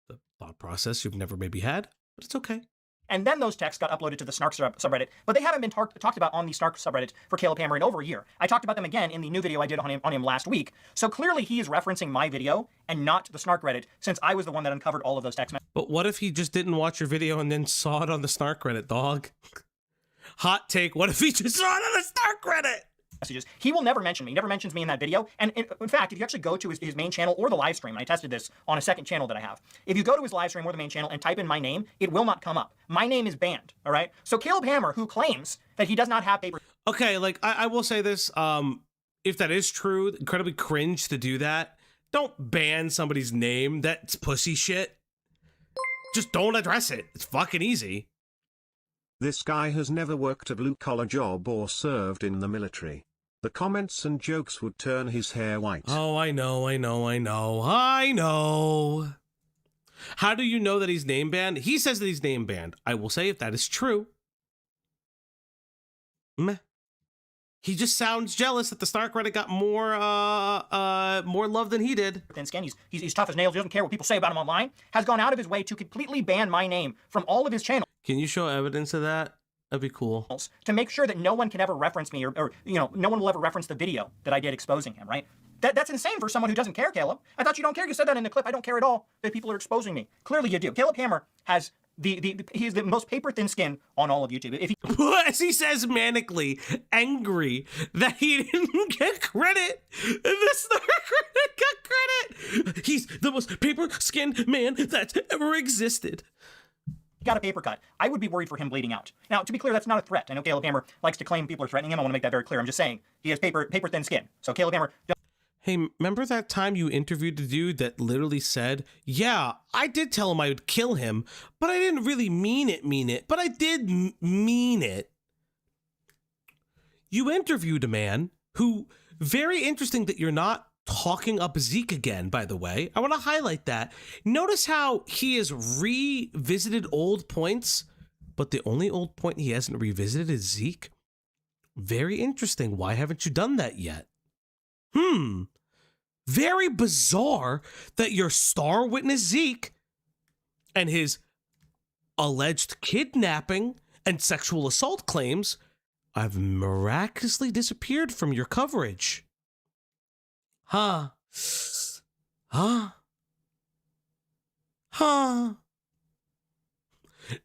The thought process you've never maybe had, but it's okay. And then those texts got uploaded to the Snark subreddit, but they haven't been talked about on the Snark subreddit for Caleb Hammer in over a year. I talked about them again in the new video I did on him last week. So clearly he is referencing my video and not the Snark Reddit, since I was the one that uncovered all of those text messages. But what if he just didn't watch your video and then saw it on the Snark Reddit, dog? Hot take, what if he just saw it on the Snark Reddit? Messages. He will never mention me. He never mentions me in that video. And in fact, if you actually go to his main channel or the live stream, and I tested this on a second channel that I have, if you go to his live stream or the main channel and type in my name, it will not come up. My name is banned, all right? So Caleb Hammer, who claims that he does not have paper... Okay, like, I will say this, if that is true, incredibly cringe to do that. Don't ban somebody's name. That's pussy shit. Just don't address it. It's fucking easy. This guy has never worked a blue-collar job or served in the military. The comments and jokes would turn his hair white. Oh, I know. How do you know that he's name banned? He says that he's name banned. I will say, if that is true, meh. He just sounds jealous that the Snark Reddit got more love than he did. Thin skin. He's tough as nails. He doesn't care what people say about him online. Has gone out of his way to completely ban my name from all of his channels. Can you show evidence of that? That'd be cool. To make sure that no one can ever reference me, or no one will ever reference the video that I did exposing him, right? That's insane for someone who doesn't care, Caleb. I thought you don't care. You said that in the clip. I don't care at all that people are exposing me. Clearly you do. Caleb Hammer has he's the most paper thin skin on all of YouTube. If he as he says manically angry that he didn't get credit, the Snark Reddit got credit. He's the most paper skinned man that's ever existed. Got a paper cut. I would be worried for him bleeding out. Now, to be clear, that's not a threat. I know Caleb Hammer likes to claim people are threatening him. I want to make that very clear. I'm just saying he has paper thin skin. So Caleb Hammer. Hey, remember that time you interviewed the dude that literally said, yeah, I did tell him I would kill him, but I didn't really mean it, but I did mean it. You interviewed a man who, very interesting that you're not talking up Zeke again, by the way. I want to highlight that. Notice how he has revisited old points, but the only old point he hasn't revisited is Zeke. Very interesting. Why haven't you done that yet? Very bizarre that your star witness Zeke and his alleged kidnapping and sexual assault claims have miraculously disappeared from your coverage. Huh.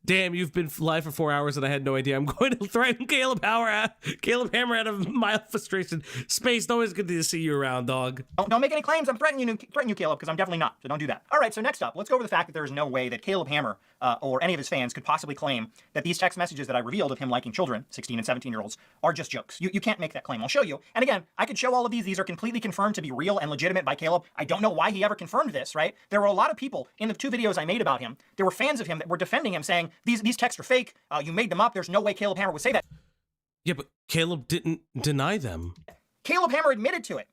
Damn, you've been live for 4 hours and I had no idea. I'm going to threaten Caleb Hammer out of my frustration. Space, always good to see you around, dog. Don't make any claims. I'm threatening you, Caleb, because I'm definitely not. So don't do that. All right, so next up, let's go over the fact that there is no way that Caleb Hammer or any of his fans could possibly claim that these text messages that I revealed of him liking children, 16 and 17-year-olds, are just jokes. You can't make that claim. I'll show you. And again, I could show all of these. These are completely confirmed to be real and legitimate by Caleb. I don't know why he ever confirmed this, right? There were a lot of people in the 2 videos I made about him. There were fans of him that were defending him, saying, these texts are fake. You made them up. There's no way Caleb Hammer would say that. Yeah, but Caleb didn't deny them. Caleb Hammer admitted to it.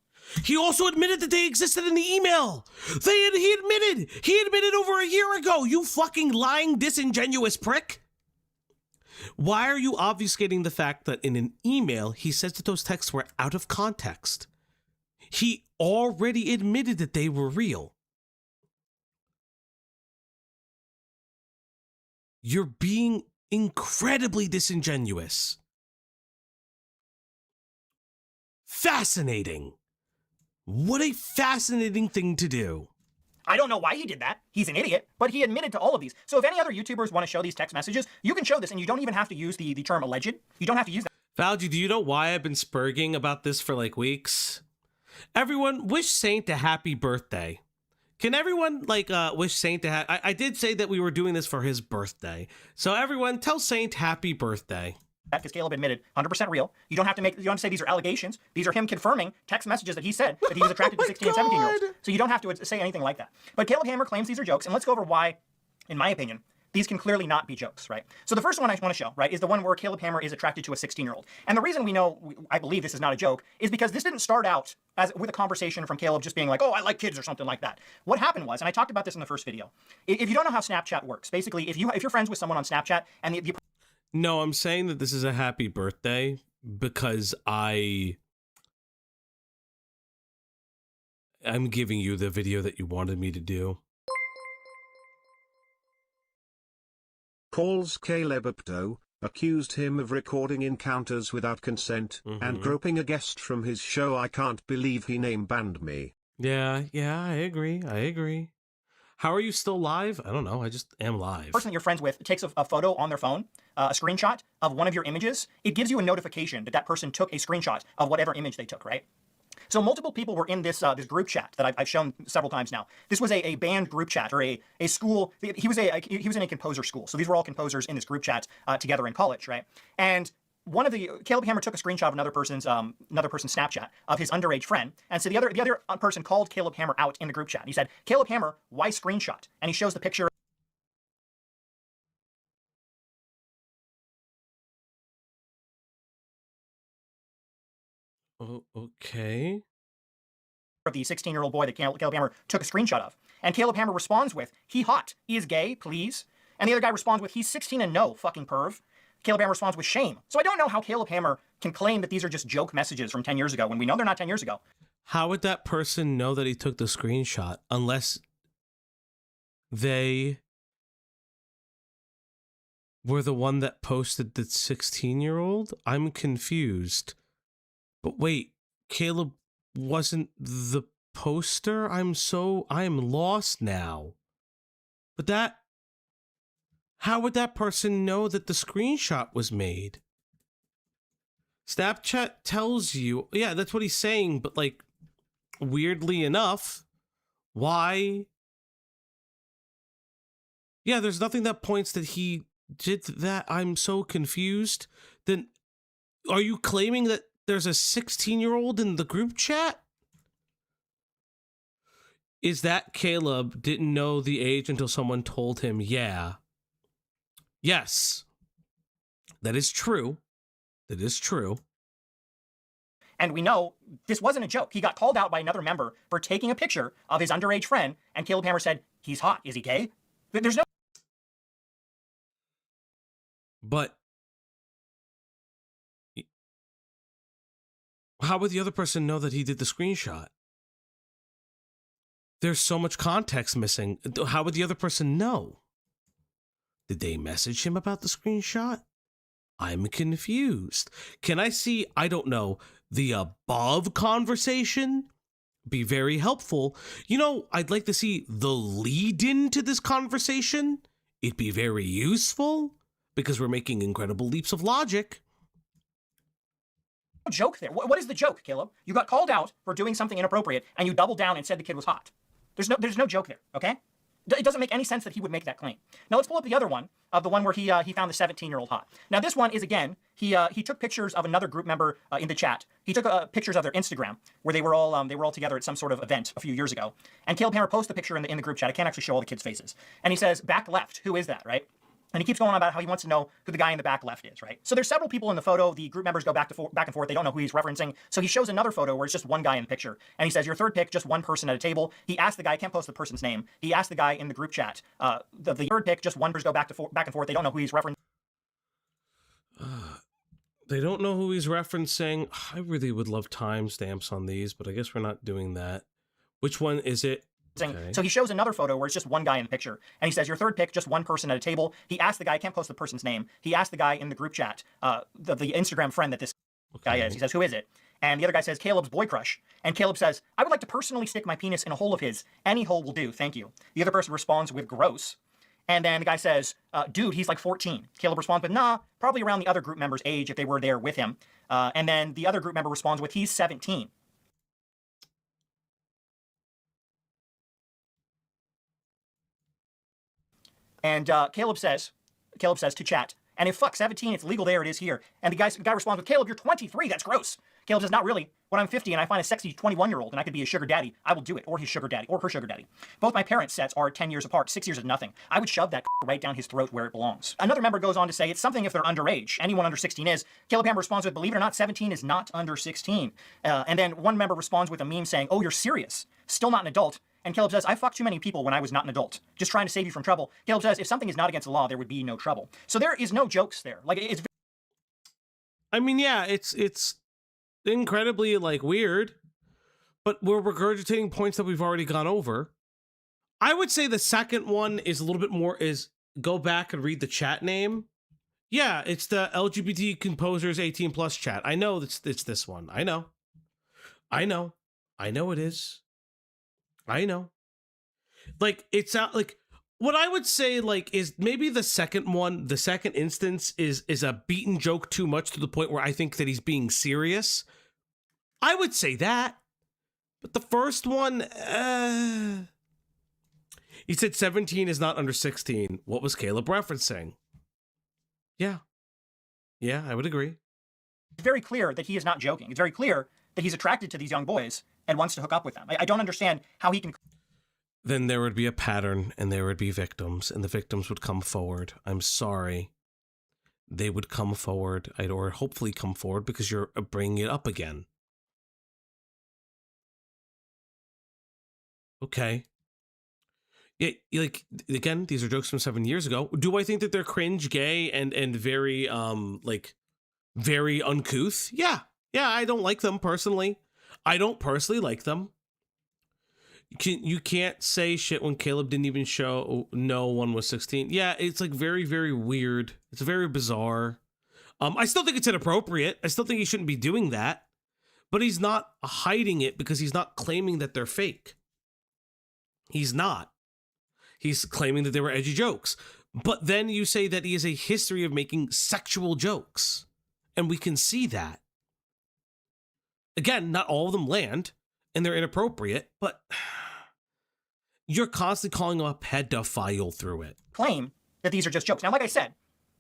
He also admitted that they existed in the email. He admitted over a year ago, you fucking lying, disingenuous prick. Why are you obfuscating the fact that in an email, he says that those texts were out of context? He already admitted that they were real. You're being incredibly disingenuous. Fascinating. What a fascinating thing to do. I don't know why he did that. He's an idiot, but he admitted to all of these. So if any other YouTubers want to show these text messages, you can show this, and you don't even have to use the term alleged. You don't have to use that. Fauji, do you know why I've been spurging about this for like weeks? Everyone, wish Saint a happy birthday. Can everyone wish Saint to I did say that we were doing this for his birthday. So everyone, tell Saint happy birthday. Because Caleb admitted 100% real. You don't have to say these are allegations. These are him confirming text messages that he said that he was attracted to 16 and 17-year-olds. So you don't have to say anything like that. But Caleb Hammer claims these are jokes, and let's go over why, in my opinion, these can clearly not be jokes, right? So the first one I want to show, right, is the one where Caleb Hammer is attracted to a 16-year-old. And the reason I believe this is not a joke is because this didn't start out with a conversation from Caleb just being like, oh, I like kids or something like that. What happened was, and I talked about this in the first video, if you don't know how Snapchat works, basically, if you're friends with someone on Snapchat and the No, I'm saying that this is a happy birthday because I'm giving you the video that you wanted me to do. Calls Caleb Apto, accused him of recording encounters without consent and groping a guest from his show. I can't believe he name-banned me. Yeah, I agree. How are you still live? I don't know. I just am live. person you're friends with takes a photo on their phone, a screenshot of one of your images, it gives you a notification that that person took a screenshot of whatever image they took, right? So multiple people were in this this group chat that I've shown several times now. This was a band group chat or a school. He was in a composer school. So these were all composers in this group chat together in college, right? And Caleb Hammer took a screenshot of another person's Snapchat of his underage friend, and so the other person called Caleb Hammer out in the group chat. He said, "Caleb Hammer, why screenshot?" And he shows the picture. Oh, okay. Of the 16-year-old boy that Caleb Hammer took a screenshot of, and Caleb Hammer responds with, "He hot. He is gay, please." And the other guy responds with, "He's 16 and no, fucking perv." Caleb Hammer responds with shame. So I don't know how Caleb Hammer can claim that these are just joke messages from 10 years ago when we know they're not 10 years ago. How would that person know that he took the screenshot unless they were the one that posted the 16-year-old? I'm confused. But wait, Caleb wasn't the poster? I am lost now. But how would that person know that the screenshot was made? Snapchat tells you, yeah, that's what he's saying, but like, weirdly enough, why? Yeah, there's nothing that points that he did that. I'm so confused. Then, are you claiming that there's a 16-year-old in the group chat? Is that Caleb didn't know the age until someone told him, yeah. Yes, that is true. That is true. And we know this wasn't a joke. He got called out by another member for taking a picture of his underage friend, and Caleb Hammer said, "He's hot. Is he gay?" There's no... But how would the other person know that he did the screenshot? There's so much context missing. How would the other person know? Did they message him about the screenshot? I'm confused. Can I see, I don't know, the above conversation? Be very helpful. You know, I'd like to see the lead-in to this conversation. It'd be very useful because we're making incredible leaps of logic. Joke there. What is the joke, Caleb? You got called out for doing something inappropriate and you doubled down and said the kid was hot. There's no joke there, okay? It doesn't make any sense that he would make that claim. Now let's pull up the other one, the one where he found the 17-year-old hot. Now this one is, again, he took pictures of another group member in the chat. He took pictures of their Instagram where they were all together at some sort of event a few years ago. And Caleb Hammer posted the picture in the group chat. I can't actually show all the kids' faces. And he says, back left, who is that, right? And he keeps going on about how he wants to know who the guy in the back left is, right? So there's several people in the photo. The group members go back and forth. They don't know who he's referencing. So he shows another photo where it's just one guy in the picture. And he says, your third pick, just one person at a table. He asked the guy, I can't post the person's name. He asked the guy in the group chat, the third pick, just one person go back and forth. They don't know who he's referencing. They don't know who he's referencing. I really would love timestamps on these, but I guess we're not doing that. Which one is it? Okay. So he shows another photo where it's just one guy in the picture. And he says, your third pick, just one person at a table. He asked the guy, I can't post the person's name. He asked the guy in the group chat, the Instagram friend that this guy is. He says, who is it? And the other guy says, Caleb's boy crush. And Caleb says, I would like to personally stick my penis in a hole of his. Any hole will do, thank you. The other person responds with gross. And then the guy says, dude, he's like 14. Caleb responds with, nah, probably around the other group member's age if they were there with him. And then the other group member responds with, he's 17. And Caleb says to chat, and if fuck 17, it's legal there, it is here. And the guy responds with, Caleb, you're 23, that's gross. Caleb says, not really. When I'm 50 and I find a sexy 21-year-old and I could be his sugar daddy, I will do it, or his sugar daddy, or her sugar daddy. Both my parents' sets are 10 years apart, 6 years is nothing. I would shove that right down his throat where it belongs. Another member goes on to say, it's something if they're underage. Anyone under 16 is. Caleb Hammer responds with, believe it or not, 17 is not under 16. And then one member responds with a meme saying, oh, you're serious? Still not an adult. And Caleb says, I fucked too many people when I was not an adult. Just trying to save you from trouble. Caleb says, if something is not against the law, there would be no trouble. So there is no jokes there. Like, it's... I mean, yeah, it's incredibly, like, weird. But we're regurgitating points that we've already gone over. I would say the second one is a little bit more, is go back and read the chat name. Yeah, it's the LGBT Composers 18 Plus chat. I know it's this one. I know it is. I know. Like, it's out, like, what I would say, like, is maybe the second one, the second instance is a beaten joke too much to the point where I think that he's being serious. I would say that. But the first one, he said 17 is not under 16. What was Caleb referencing? Yeah. Yeah, I would agree. It's very clear that he is not joking. It's very clear that he's attracted to these young boys and wants to hook up with them. I don't understand how he can... Then there would be a pattern, and there would be victims, and the victims would come forward. I'm sorry. They would come forward, or hopefully come forward, because you're bringing it up again. Okay. Yeah, like, again, these are jokes from 7 years ago. Do I think that they're cringe, gay, and very, like, very uncouth? Yeah. Yeah, I don't like them personally. I don't personally like them. You can't say shit when Caleb didn't even know one was 16. Yeah, it's like very, very weird. It's very bizarre. I still think it's inappropriate. I still think he shouldn't be doing that. But he's not hiding it because he's not claiming that they're fake. He's not. He's claiming that they were edgy jokes. But then you say that he has a history of making sexual jokes. And we can see that. Again, not all of them land, and they're inappropriate, but you're constantly calling him a pedophile through it. Claim that these are just jokes. Now, like I said,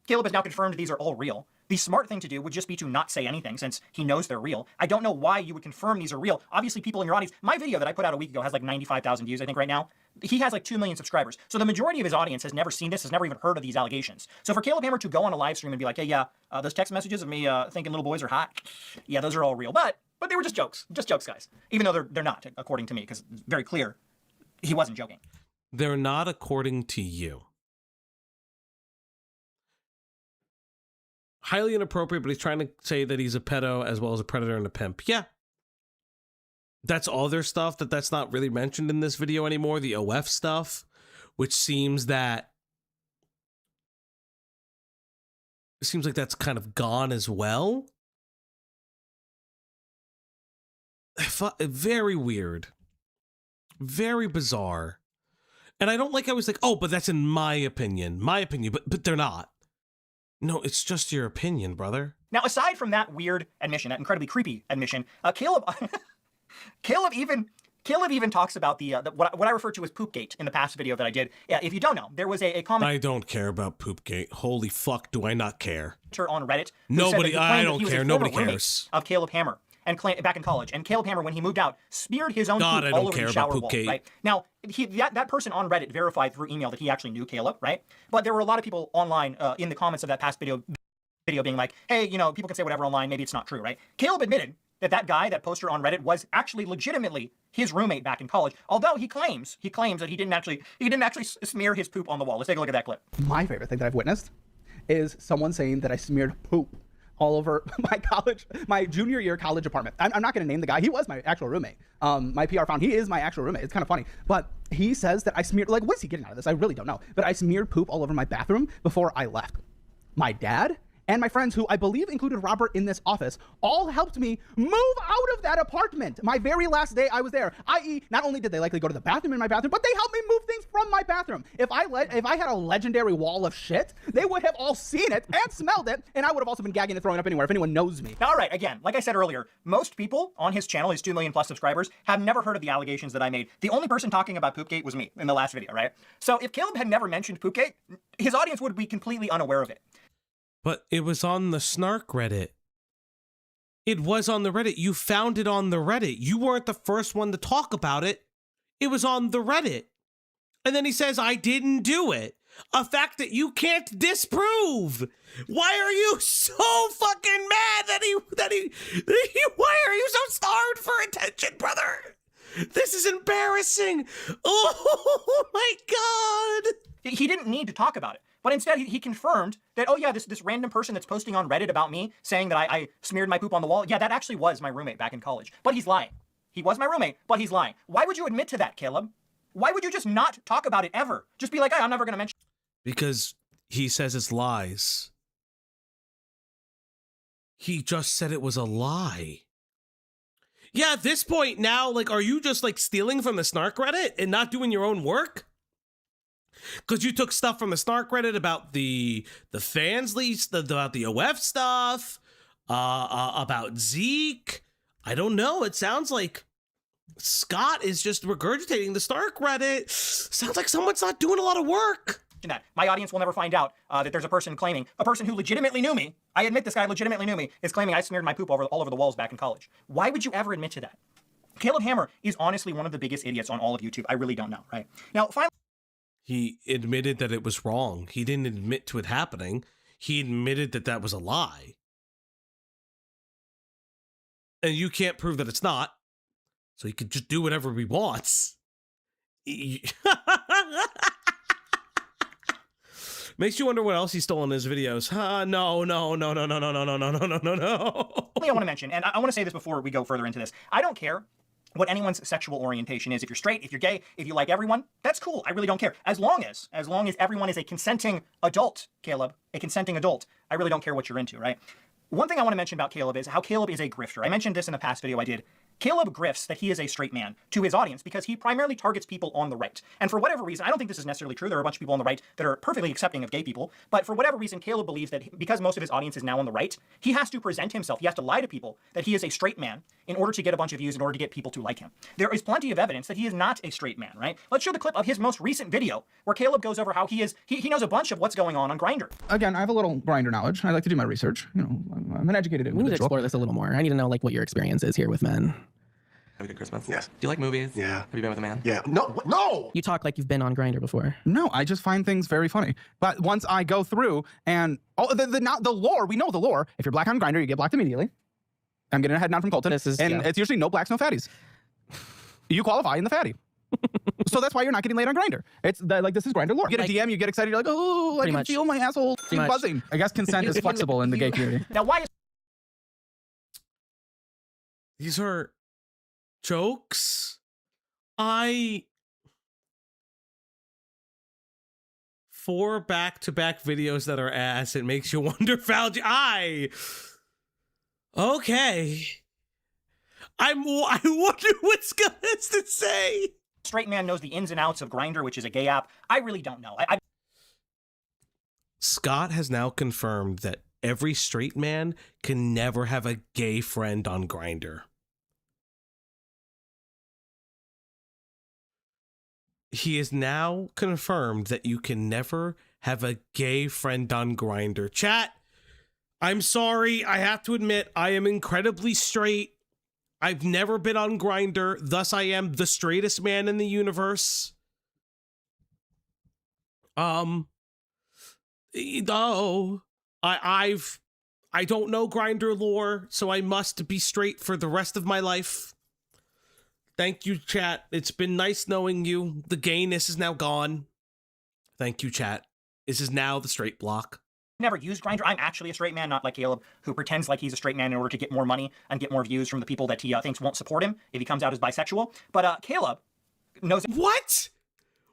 Caleb has now confirmed these are all real. The smart thing to do would just be to not say anything since he knows they're real. I don't know why you would confirm these are real. Obviously, people in your audience, my video that I put out a week ago has like 95,000 views, I think, right now. He has like 2 million subscribers. So the majority of his audience has never seen this, has never even heard of these allegations. So for Caleb Hammer to go on a live stream and be like, hey, yeah, those text messages of me thinking little boys are hot, yeah, those are all real. But they were just jokes, guys. Even though they're not, according to me, because it's very clear he wasn't joking. They're not according to you. Highly inappropriate, but he's trying to say that he's a pedo as well as a predator and a pimp. Yeah. That's all their stuff, that's not really mentioned in this video anymore. The OF stuff, which seems that... It seems like that's kind of gone as well. Very weird. Very bizarre. And I don't like how he's like, oh, but that's in my opinion. My opinion, but they're not. No, it's just your opinion, brother. Now, aside from that weird admission, that incredibly creepy admission, Caleb Caleb even talks about the what I refer to as Poopgate in the past video that I did. Yeah, if you don't know, there was a comment. I don't care about Poopgate. Holy fuck, do I not care? On Reddit. Nobody, I don't care. Nobody cares. Of Caleb Hammer back in college, and Caleb Hammer, when he moved out, smeared his own poop all over the shower wall. Right now, that person on Reddit verified through email that he actually knew Caleb, right? But there were a lot of people online in the comments of that past video being like, hey, people can say whatever online, maybe it's not true, right? Caleb admitted that guy, that poster on Reddit, was actually legitimately his roommate back in college. Although he claims that he didn't actually smear his poop on the wall. Let's take a look at that clip. My favorite thing that I've witnessed is someone saying that I smeared poop all over my junior year college apartment. I'm not going to name the guy. He was my actual roommate. My PR found he is my actual roommate. It's kind of funny. But he says that I smeared, like, what is he getting out of this? I really don't know. But I smeared poop all over my bathroom before I left. My dad and my friends, who I believe included Robert in this office, all helped me move out of that apartment my very last day I was there. I.e., not only did they likely go to the bathroom in my bathroom, but they helped me move things from my bathroom. If I had a legendary wall of shit, they would have all seen it and smelled it, and I would have also been gagging and throwing up anywhere if anyone knows me. All right, again, like I said earlier, most people on his channel, his 2 million plus subscribers, have never heard of the allegations that I made. The only person talking about Poopgate was me in the last video, right? So if Caleb had never mentioned Poopgate, his audience would be completely unaware of it. But it was on the Snark Reddit. It was on the Reddit. You found it on the Reddit. You weren't the first one to talk about it. It was on the Reddit. And then he says, I didn't do it. A fact that you can't disprove. Why are you so fucking mad why are you so starved for attention, brother? This is embarrassing. Oh my God. He didn't need to talk about it. But instead, he confirmed that, oh yeah, this random person that's posting on Reddit about me saying that I smeared my poop on the wall, yeah, that actually was my roommate back in college. But he's lying. He was my roommate, but he's lying. Why would you admit to that, Caleb? Why would you just not talk about it ever? Just be like, hey, I'm never going to mention. Because he says it's lies. He just said it was a lie. Yeah, at this point now, like, are you just like stealing from the Snark Reddit and not doing your own work? Because you took stuff from the Snark Reddit about the fans lease, about the OF stuff, about Zeke. I don't know. It sounds like Scott is just regurgitating the Snark Reddit. Sounds like someone's not doing a lot of work. That my audience will never find out that there's a person who legitimately knew me. I admit this guy legitimately knew me, is claiming I smeared my poop all over the walls back in college. Why would you ever admit to that? Caleb Hammer is honestly one of the biggest idiots on all of YouTube. I really don't know, right? Now, finally. He admitted that it was wrong. He didn't admit to it happening. He admitted that that was a lie. And you can't prove that it's not. So he could just do whatever he wants. Makes you wonder what else he stole in his videos. No. I want to mention, and I want to say this before we go further into this. I don't care what anyone's sexual orientation is. If you're straight, if you're gay, if you like everyone, that's cool. I really don't care. As long as everyone is a consenting adult, Caleb, a consenting adult, I really don't care what you're into, right? One thing I want to mention about Caleb is how Caleb is a grifter. I mentioned this in the past video I did. Caleb grifts that he is a straight man to his audience because he primarily targets people on the right. And for whatever reason, I don't think this is necessarily true. There are a bunch of people on the right that are perfectly accepting of gay people. But for whatever reason, Caleb believes that because most of his audience is now on the right, he has to present himself. He has to lie to people that he is a straight man in order to get a bunch of views, in order to get people to like him. There is plenty of evidence that he is not a straight man, right? Let's show the clip of his most recent video where Caleb goes over how he knows a bunch of what's going on Grindr. Again, I have a little Grindr knowledge. I like to do my research. I'm an educated individual. We need to explore this a little more. I need to know like what your experience is here with men. Have a good Christmas. Yes. Do you like movies? Yeah. Have you been with a man? Yeah. No. You talk like you've been on Grindr before. No, I just find things very funny. But once I go through and the lore, we know the lore. If you're black on Grindr, you get blocked immediately. I'm getting a head nod from Colton. It's usually no blacks, no fatties. You qualify in the fatty. So that's why you're not getting laid on Grindr. It's like this is Grindr lore. You get a DM, you get excited, you're like, oh, I can feel my asshole buzzing. I guess consent is flexible in the gay community. Now, why is these are jokes? Four back-to-back videos that are ass, it makes you wonder, Falgi. Okay. I wonder what Scott has to say. Straight man knows the ins and outs of Grindr, which is a gay app. I really don't know. Scott has now confirmed that every straight man can never have a gay friend on Grindr. he is now confirmed that you can never have a gay friend on Grindr. Chat, I'm sorry. I have to admit, I am incredibly straight. I've never been on Grindr, thus I am the straightest man in the universe. I don't know Grindr lore, so I must be straight for the rest of my life. Thank you, chat. It's been nice knowing you. The gayness is now gone. Thank you, chat. This is now the straight block. Never used Grindr. I'm actually a straight man, not like Caleb, who pretends like he's a straight man in order to get more money and get more views from the people that he thinks won't support him if he comes out as bisexual. But Caleb knows... What?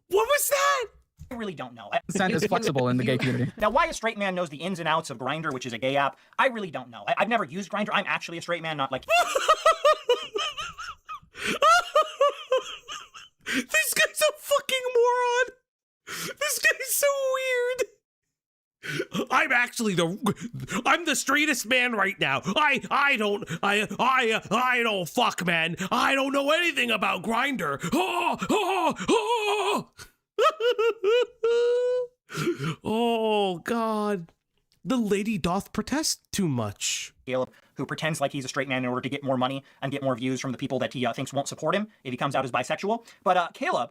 What was that? I really don't know. Consent is flexible in the gay community. Now, why a straight man knows the ins and outs of Grindr, which is a gay app, I really don't know. I've never used Grindr. I'm actually a straight man, not like... This guy's a fucking moron. This guy's so weird. I'm actually I'm the straightest man right now. I don't fuck, man. I don't know anything about Grindr. Oh God. The lady doth protest too much. Caleb, who pretends like he's a straight man in order to get more money and get more views from the people that he thinks won't support him if he comes out as bisexual. But Caleb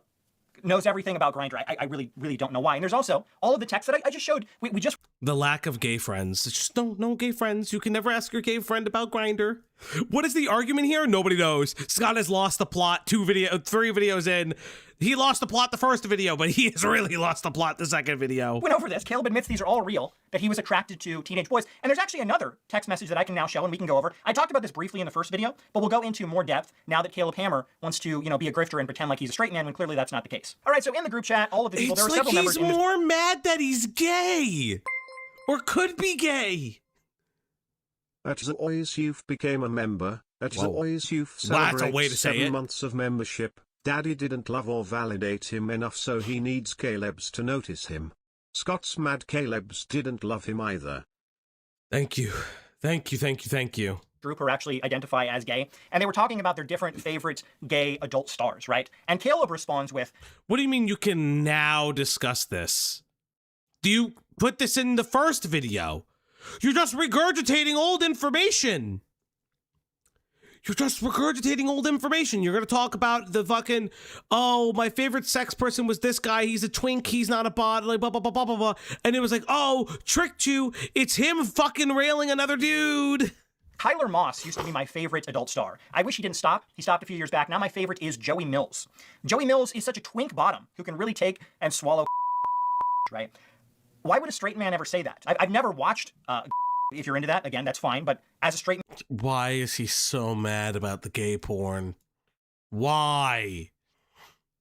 knows everything about Grindr. I really don't know why. And there's also all of the text that I just showed. We just... The lack of gay friends. It's just no gay friends. You can never ask your gay friend about Grindr. What is the argument here? Nobody knows. Scott has lost the plot 3 videos in. He lost the plot the first video, but he has really lost the plot the second video. Went over this. Caleb admits these are all real, that he was attracted to teenage boys. And there's actually another text message that I can now show and we can go over. I talked about this briefly in the first video, but we'll go into more depth now that Caleb Hammer wants to, be a grifter and pretend like he's a straight man when clearly that's not the case. All right, so in the group chat, all of the people, there are several members. It's like he's more mad that he's gay. Or could be gay. At the Ois Youth became a member. At the Ois Youth That's a way celebrates to say 7 it. months of membership. Daddy didn't love or validate him enough, so he needs Caleb's to notice him. Scott's mad Caleb's didn't love him either. Thank you. Thank you. Group who actually identify as gay, and they were talking about their different favorite gay adult stars, right? And Caleb responds with, What do you mean you can now discuss this? Do you put this in the first video? You're just regurgitating old information. You're going to talk about the fucking, my favorite sex person was this guy. He's a twink. He's not a bot. Like, blah, blah, blah, blah, blah, blah. And it was like, tricked you. It's him fucking railing another dude. Tyler Moss used to be my favorite adult star. I wish he didn't stop. He stopped a few years back. Now my favorite is Joey Mills. Joey Mills is such a twink bottom who can really take and swallow right? Why would a straight man ever say that? I've never watched if you're into that, again, that's fine. But as a straight man... Why is he so mad about the gay porn? Why?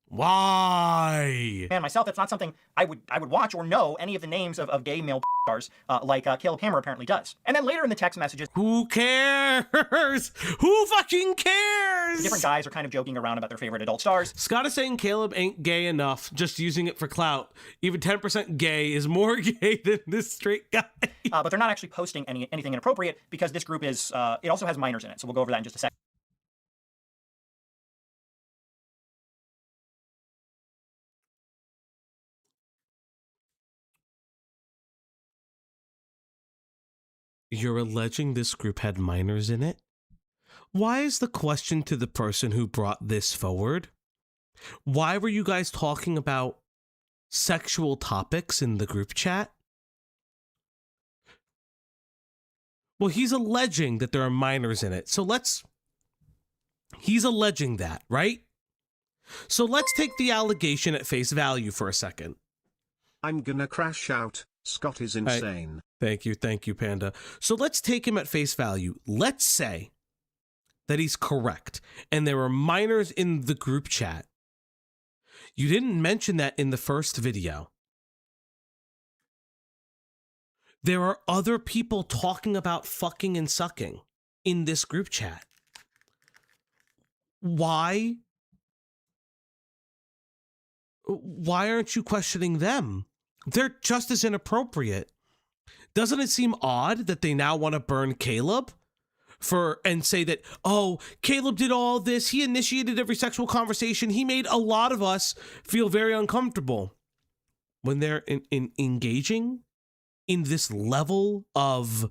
Man, myself, that's not something I would watch or know any of the names of gay male stars like Caleb Hammer apparently does. And then later in the text messages... Who cares? Who fucking cares? Different guys are kind of joking around about their favorite adult stars. Scott is saying Caleb ain't gay enough, just using it for clout. Even 10% gay is more gay than this straight guy. But they're not actually posting anything inappropriate because this group is... it also has minors in it, so we'll go over that in just a second. You're alleging this group had minors in it? Why is the question to the person who brought this forward? Why were you guys talking about sexual topics in the group chat? Well, he's alleging that there are minors in it. He's alleging that, right? So let's take the allegation at face value for a second. I'm gonna crash out. Scott is insane. Thank you, Panda. So let's take him at face value. Let's say that he's correct, and there were minors in the group chat. You didn't mention that in the first video. There are other people talking about fucking and sucking in this group chat. Why? Why aren't you questioning them? They're just as inappropriate. Doesn't it seem odd that they now want to burn Caleb and say that, oh, Caleb did all this. He initiated every sexual conversation. He made a lot of us feel very uncomfortable when they're in engaging in this level of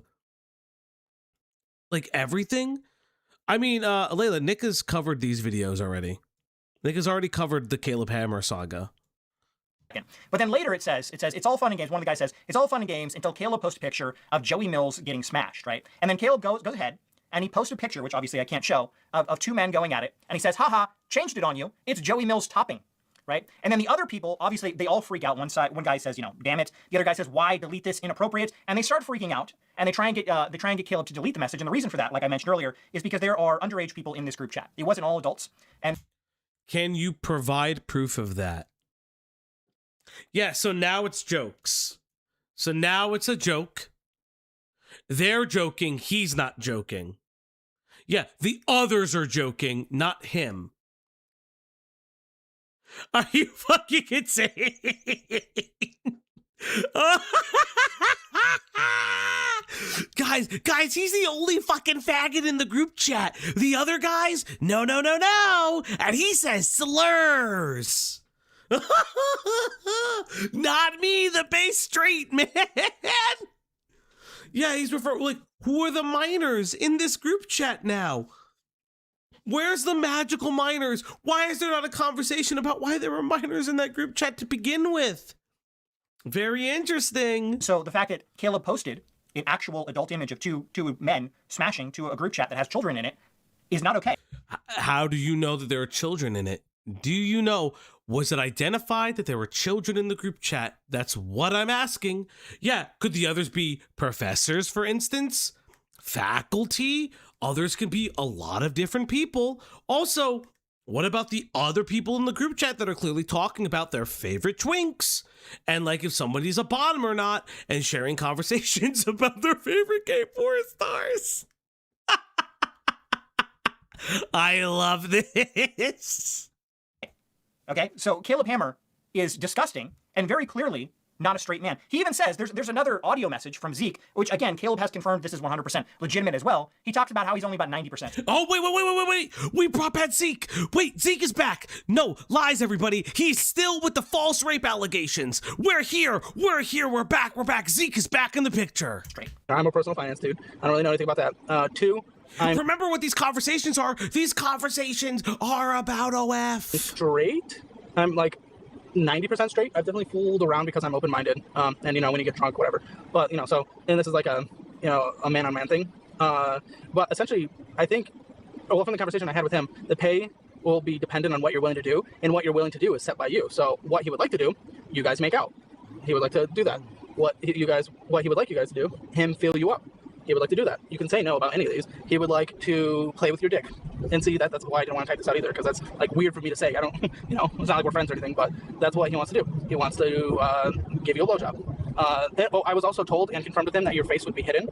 like everything. I mean, Layla, Nick has covered these videos already. Nick has already covered the Caleb Hammer saga. But then later it says, it's all fun and games. One of the guys says, it's all fun and games until Caleb posts a picture of Joey Mills getting smashed, right? And then Caleb goes ahead and he posts a picture, which obviously I can't show, of two men going at it. And he says, haha, changed it on you. It's Joey Mills topping, right? And then the other people, obviously, they all freak out. One guy says, damn it. The other guy says, why delete this? Inappropriate. And they start freaking out. And they try and get Caleb to delete the message. And the reason for that, like I mentioned earlier, is because there are underage people in this group chat. It wasn't all adults. And can you provide proof of that? Yeah, so now it's jokes. So now it's a joke. They're joking. He's not joking. Yeah, the others are joking, not him. Are you fucking insane? Guys, he's the only fucking faggot in the group chat. The other guys, no. And he says slurs. Not me, the base straight man. Yeah, he's referring, like, who are the minors in this group chat now? Where's the magical minors? Why is there not a conversation about why there were minors in that group chat to begin with? Very interesting. So the fact that Caleb posted an actual adult image of two men smashing to a group chat that has children in it is not okay. How do you know that there are children in it? Do you know, was it identified that there were children in the group chat? That's what I'm asking. Yeah, could the others be professors, for instance? Faculty? Others can be a lot of different people. Also, what about the other people in the group chat that are clearly talking about their favorite twinks? And like if somebody's a bottom or not, and sharing conversations about their favorite K4 stars. I love this. Okay, so Caleb Hammer is disgusting and very clearly not a straight man. He even says, there's another audio message from Zeke, which again, Caleb has confirmed this is 100% legitimate as well. He talks about how he's only about 90%. Oh, wait. We brought back Zeke. Wait, Zeke is back. No, lies, everybody. He's still with the false rape allegations. We're here. We're back. Zeke is back in the picture. Straight. I'm a personal finance dude. I don't really know anything about that. Two, remember what these conversations are? These conversations are about OF. Straight? I'm like 90% straight. I've definitely fooled around because I'm open-minded. And when you get drunk, whatever. But, and this is like a man-on-man thing. But essentially, I think, from the conversation I had with him, the pay will be dependent on what you're willing to do, and what you're willing to do is set by you. So what he would like to do, you guys make out. He would like to do that. What he would like you guys to do, him fill you up. He would like to do that. You can say no about any of these. He would like to play with your dick. And see, that's why I didn't want to type this out either, because that's like weird for me to say. I don't, it's not like we're friends or anything, but that's what he wants to do. He wants to give you a blowjob. I was also told and confirmed with him that your face would be hidden,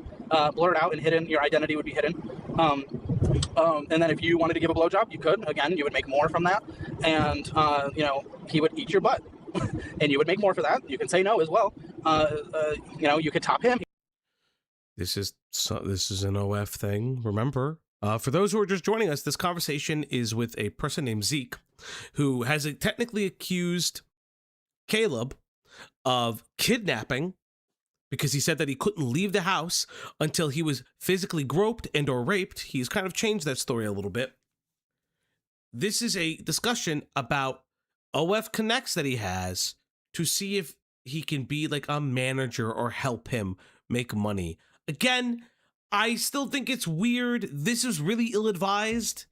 blurred out and hidden. Your identity would be hidden. And then if you wanted to give a blowjob, you could. Again, you would make more from that. And, he would eat your butt. And you would make more for that. You can say no as well. You could top him. This is an OF thing, remember? For those who are just joining us, this conversation is with a person named Zeke, who has technically accused Caleb of kidnapping because he said that he couldn't leave the house until he was physically groped and or raped. He's kind of changed that story a little bit. This is a discussion about OF connects that he has to see if he can be like a manager or help him make money. Again, I still think it's weird. This is really ill-advised,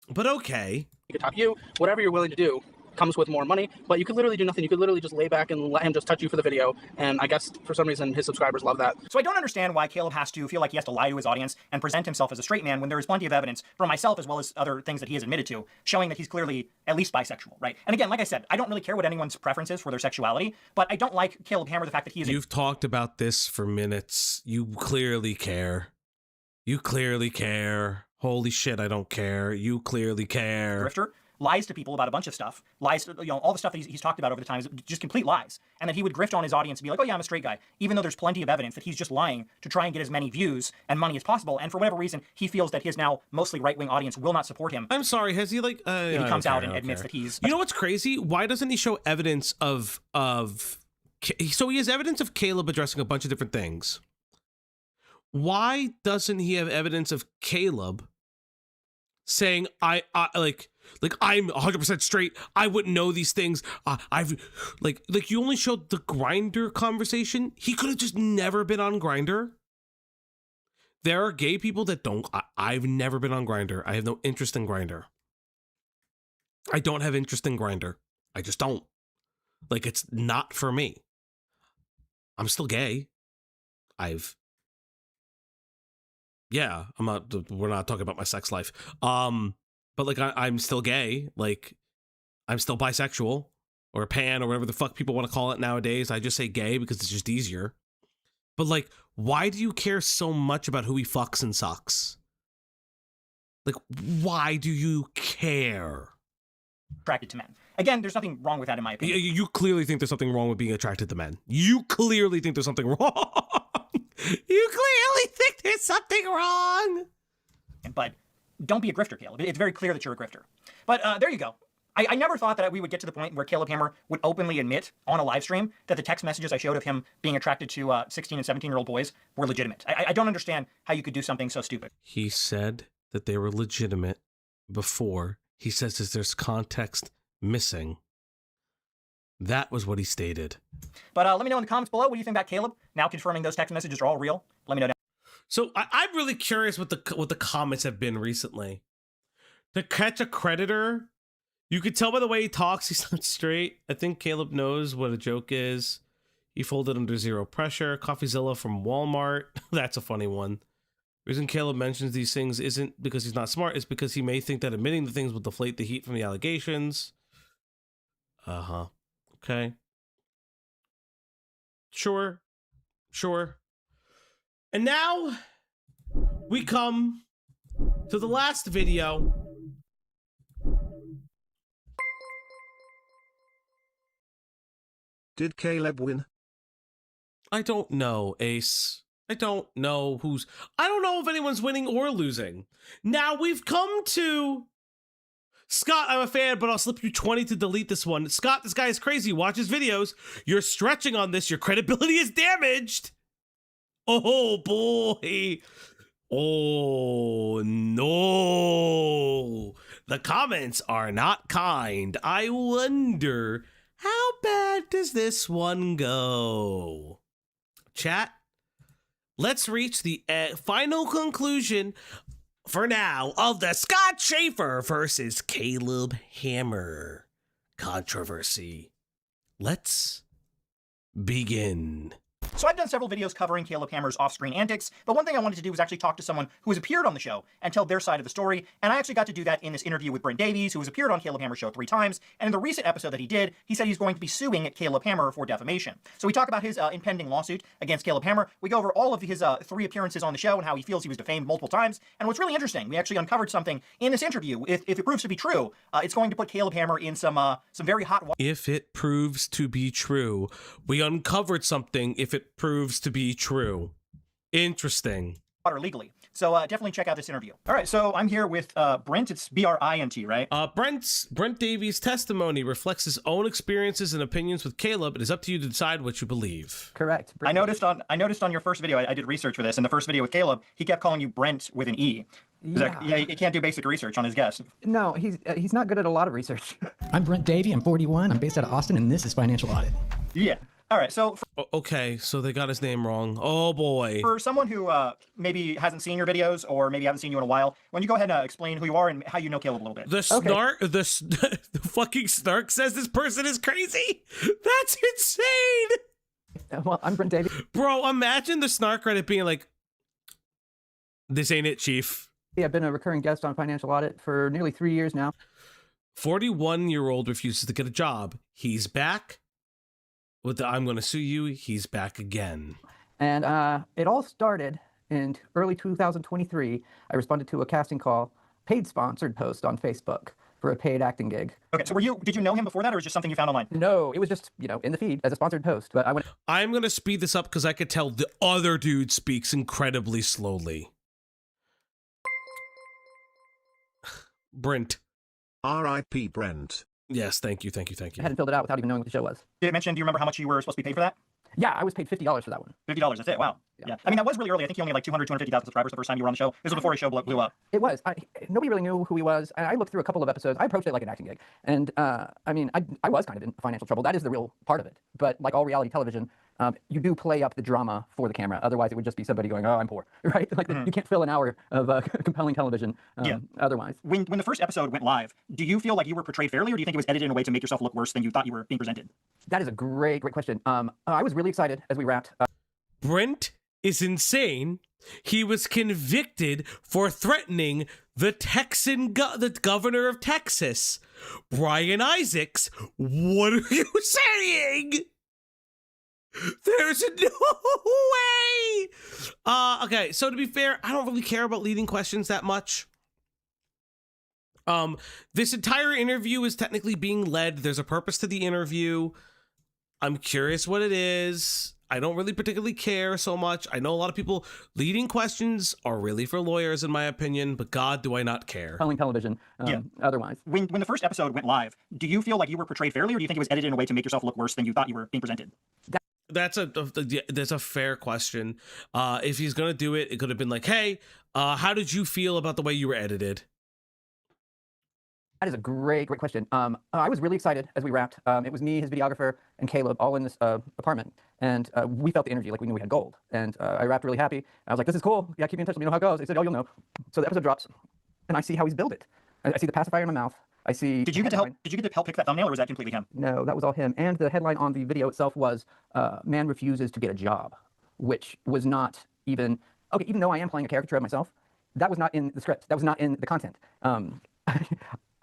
but okay. He could top you. Whatever you're willing to do comes with more money, but you could literally do nothing. You could literally just lay back and let him just touch you for the video, and I guess for some reason his subscribers love that. So I don't understand why Caleb has to feel like he has to lie to his audience and present himself as a straight man when there is plenty of evidence from myself as well as other things that he has admitted to showing that he's clearly at least bisexual, right? And again, like I said, I don't really care what anyone's preference is for their sexuality, but I don't like Caleb Hammer, the fact that he is You've talked about this for minutes. You clearly care. You clearly care. Holy shit, I don't care. You clearly care. Grifter. lies to people about a bunch of stuff, lies to, all the stuff that he's talked about over the time is just complete lies. And that he would grift on his audience and be like, oh yeah, I'm a straight guy, even though there's plenty of evidence that he's just lying to try and get as many views and money as possible. And for whatever reason, he feels that his now mostly right-wing audience will not support him. I'm sorry, has he like... if he comes out and admits that he's... You know what's crazy? Why doesn't he show evidence of... So he has evidence of Caleb addressing a bunch of different things. Why doesn't he have evidence of Caleb saying, I'm 100% straight, I wouldn't know these things, I've like you only showed the Grindr conversation. He could have just never been on Grindr. There are gay people that don't. I've never been on Grindr. I have no interest in Grindr. I don't have interest in Grindr. I just don't. Like, it's not for me. I'm still gay. Yeah, we're not talking about my sex life. But like, I'm still gay. Like, I'm still bisexual or pan or whatever the fuck people want to call it nowadays. I just say gay because it's just easier. But like, why do you care so much about who he fucks and sucks? Like, why do you care? Attracted to men. Again, there's nothing wrong with that in my opinion. You clearly think there's something wrong with being attracted to men. You clearly think there's something wrong. You clearly think there's something wrong. But don't be a grifter, Caleb. It's very clear that you're a grifter. But there you go. I never thought that we would get to the point where Caleb Hammer would openly admit on a live stream that the text messages I showed of him being attracted to 16 and 17-year-old boys were legitimate. I don't understand how you could do something so stupid. He said that they were legitimate before. He says that there's context missing. That was what he stated. But let me know in the comments below, what do you think about Caleb now confirming those text messages are all real? Let me know down. So I'm really curious what the comments have been recently. To catch a creditor, you could tell by the way he talks, he's not straight. I think Caleb knows what a joke is. He folded under zero pressure. Coffeezilla from Walmart. That's a funny one. The reason Caleb mentions these things isn't because he's not smart. It's because he may think that admitting the things will deflate the heat from the allegations. Okay. Sure. And now we come to the last video. Did Caleb win? I don't know, Ace. I don't know if anyone's winning or losing. Now we've come to Scott, I'm a fan, but I'll slip you 20 to delete this one. Scott, this guy is crazy. Watch his videos. You're stretching on this. Your credibility is damaged. Oh, boy. Oh, no. The comments are not kind. I wonder, how bad does this one go? Chat, let's reach the final conclusion for now of the Scott Schaefer versus Caleb Hammer controversy. Let's begin. So I've done several videos covering Caleb Hammer's off-screen antics, but one thing I wanted to do was actually talk to someone who has appeared on the show and tell their side of the story, and I actually got to do that in this interview with Brent Davies, who has appeared on Caleb Hammer's show 3 times, and in the recent episode that he did, he said he's going to be suing Caleb Hammer for defamation. So we talk about his impending lawsuit against Caleb Hammer, we go over all of his 3 appearances on the show and how he feels he was defamed multiple times, and what's really interesting, we actually uncovered something in this interview. If it proves to be true, it's going to put Caleb Hammer in some very hot water. If it proves to be true, we uncovered something if it proves to be true. Interesting. Legally. So definitely check out this interview. All right, so I'm here with Brent. It's B-R-I-N-T, right? Brent Davies' testimony reflects his own experiences and opinions with Caleb. It is up to you to decide what you believe. Correct. I noticed on your first video, I did research for this, and the first video with Caleb, he kept calling you Brent with an E. Yeah, he can't do basic research on his guest. No, he's not good at a lot of research. I'm Brent Davey. I'm 41. I'm based out of Austin, and this is Financial Audit. Yeah. All right, so... Okay, so they got his name wrong. Oh, boy. For someone who maybe hasn't seen your videos or maybe haven't seen you in a while, why don't you go ahead and explain who you are and how you know Caleb a little bit. The fucking snark says this person is crazy? That's insane! Well, I'm Brent Davey. Bro, imagine the snark Reddit being like, this ain't it, chief. Yeah, I've been a recurring guest on Financial Audit for nearly 3 years now. 41-year-old refuses to get a job. He's back. With the I'm going to sue you, he's back again. And it all started in early 2023. I responded to a casting call, paid sponsored post on Facebook for a paid acting gig. Okay, so did you know him before that, or was it just something you found online? No, it was just, in the feed as a sponsored post, but I went... I'm going to speed this up because I could tell the other dude speaks incredibly slowly. Brent. R.I.P. Brent. Yes, thank you. I hadn't filled it out without even knowing what the show was. Did it mention, do you remember how much you were supposed to be paid for that? Yeah, I was paid $50 for that one. $50, that's it, wow. Yeah. I mean, that was really early. I think you only had like 250,000 subscribers the first time you were on the show. This was before his show blew up. It was. Nobody really knew who he was. I looked through a couple of episodes. I approached it like an acting gig. And, I mean, I was kind of in financial trouble. That is the real part of it. But like all reality television, you do play up the drama for the camera. Otherwise, it would just be somebody going, oh, I'm poor, right? Like, you can't fill an hour of compelling television otherwise. When the first episode went live, do you feel like you were portrayed fairly, or do you think it was edited in a way to make yourself look worse than you thought you were being presented? That is a great question. I was really excited as we wrapped. Brent is insane. He was convicted for threatening the the governor of Texas, Brian Isaacs. What are you saying? There's no way. Okay, so to be fair, I don't really care about leading questions that much. This entire interview is technically being led. There's a purpose to the interview. I'm curious what it is. I don't really particularly care so much. I know a lot of people leading questions are really for lawyers, in my opinion, but God, do I not care. Compelling television, otherwise. When the first episode went live, do you feel like you were portrayed fairly, or do you think it was edited in a way to make yourself look worse than you thought you were being presented? That's a fair question. If he's gonna do it, it could have been like, hey, how did you feel about the way you were edited? That is a great question. I was really excited as we wrapped. It was me, his videographer, and Caleb all in this apartment. And we felt the energy like we knew we had gold. And I wrapped really happy. I was like, this is cool. Yeah, keep me in touch. Let me know how it goes. They said, oh, you'll know. So the episode drops. And I see how he's built it. I see the pacifier in my mouth. I see... Did you get to help pick that thumbnail, or was that completely him? No, that was all him. And the headline on the video itself was, man refuses to get a job, which was not even... Okay, even though I am playing a caricature of myself, that was not in the script. That was not in the content.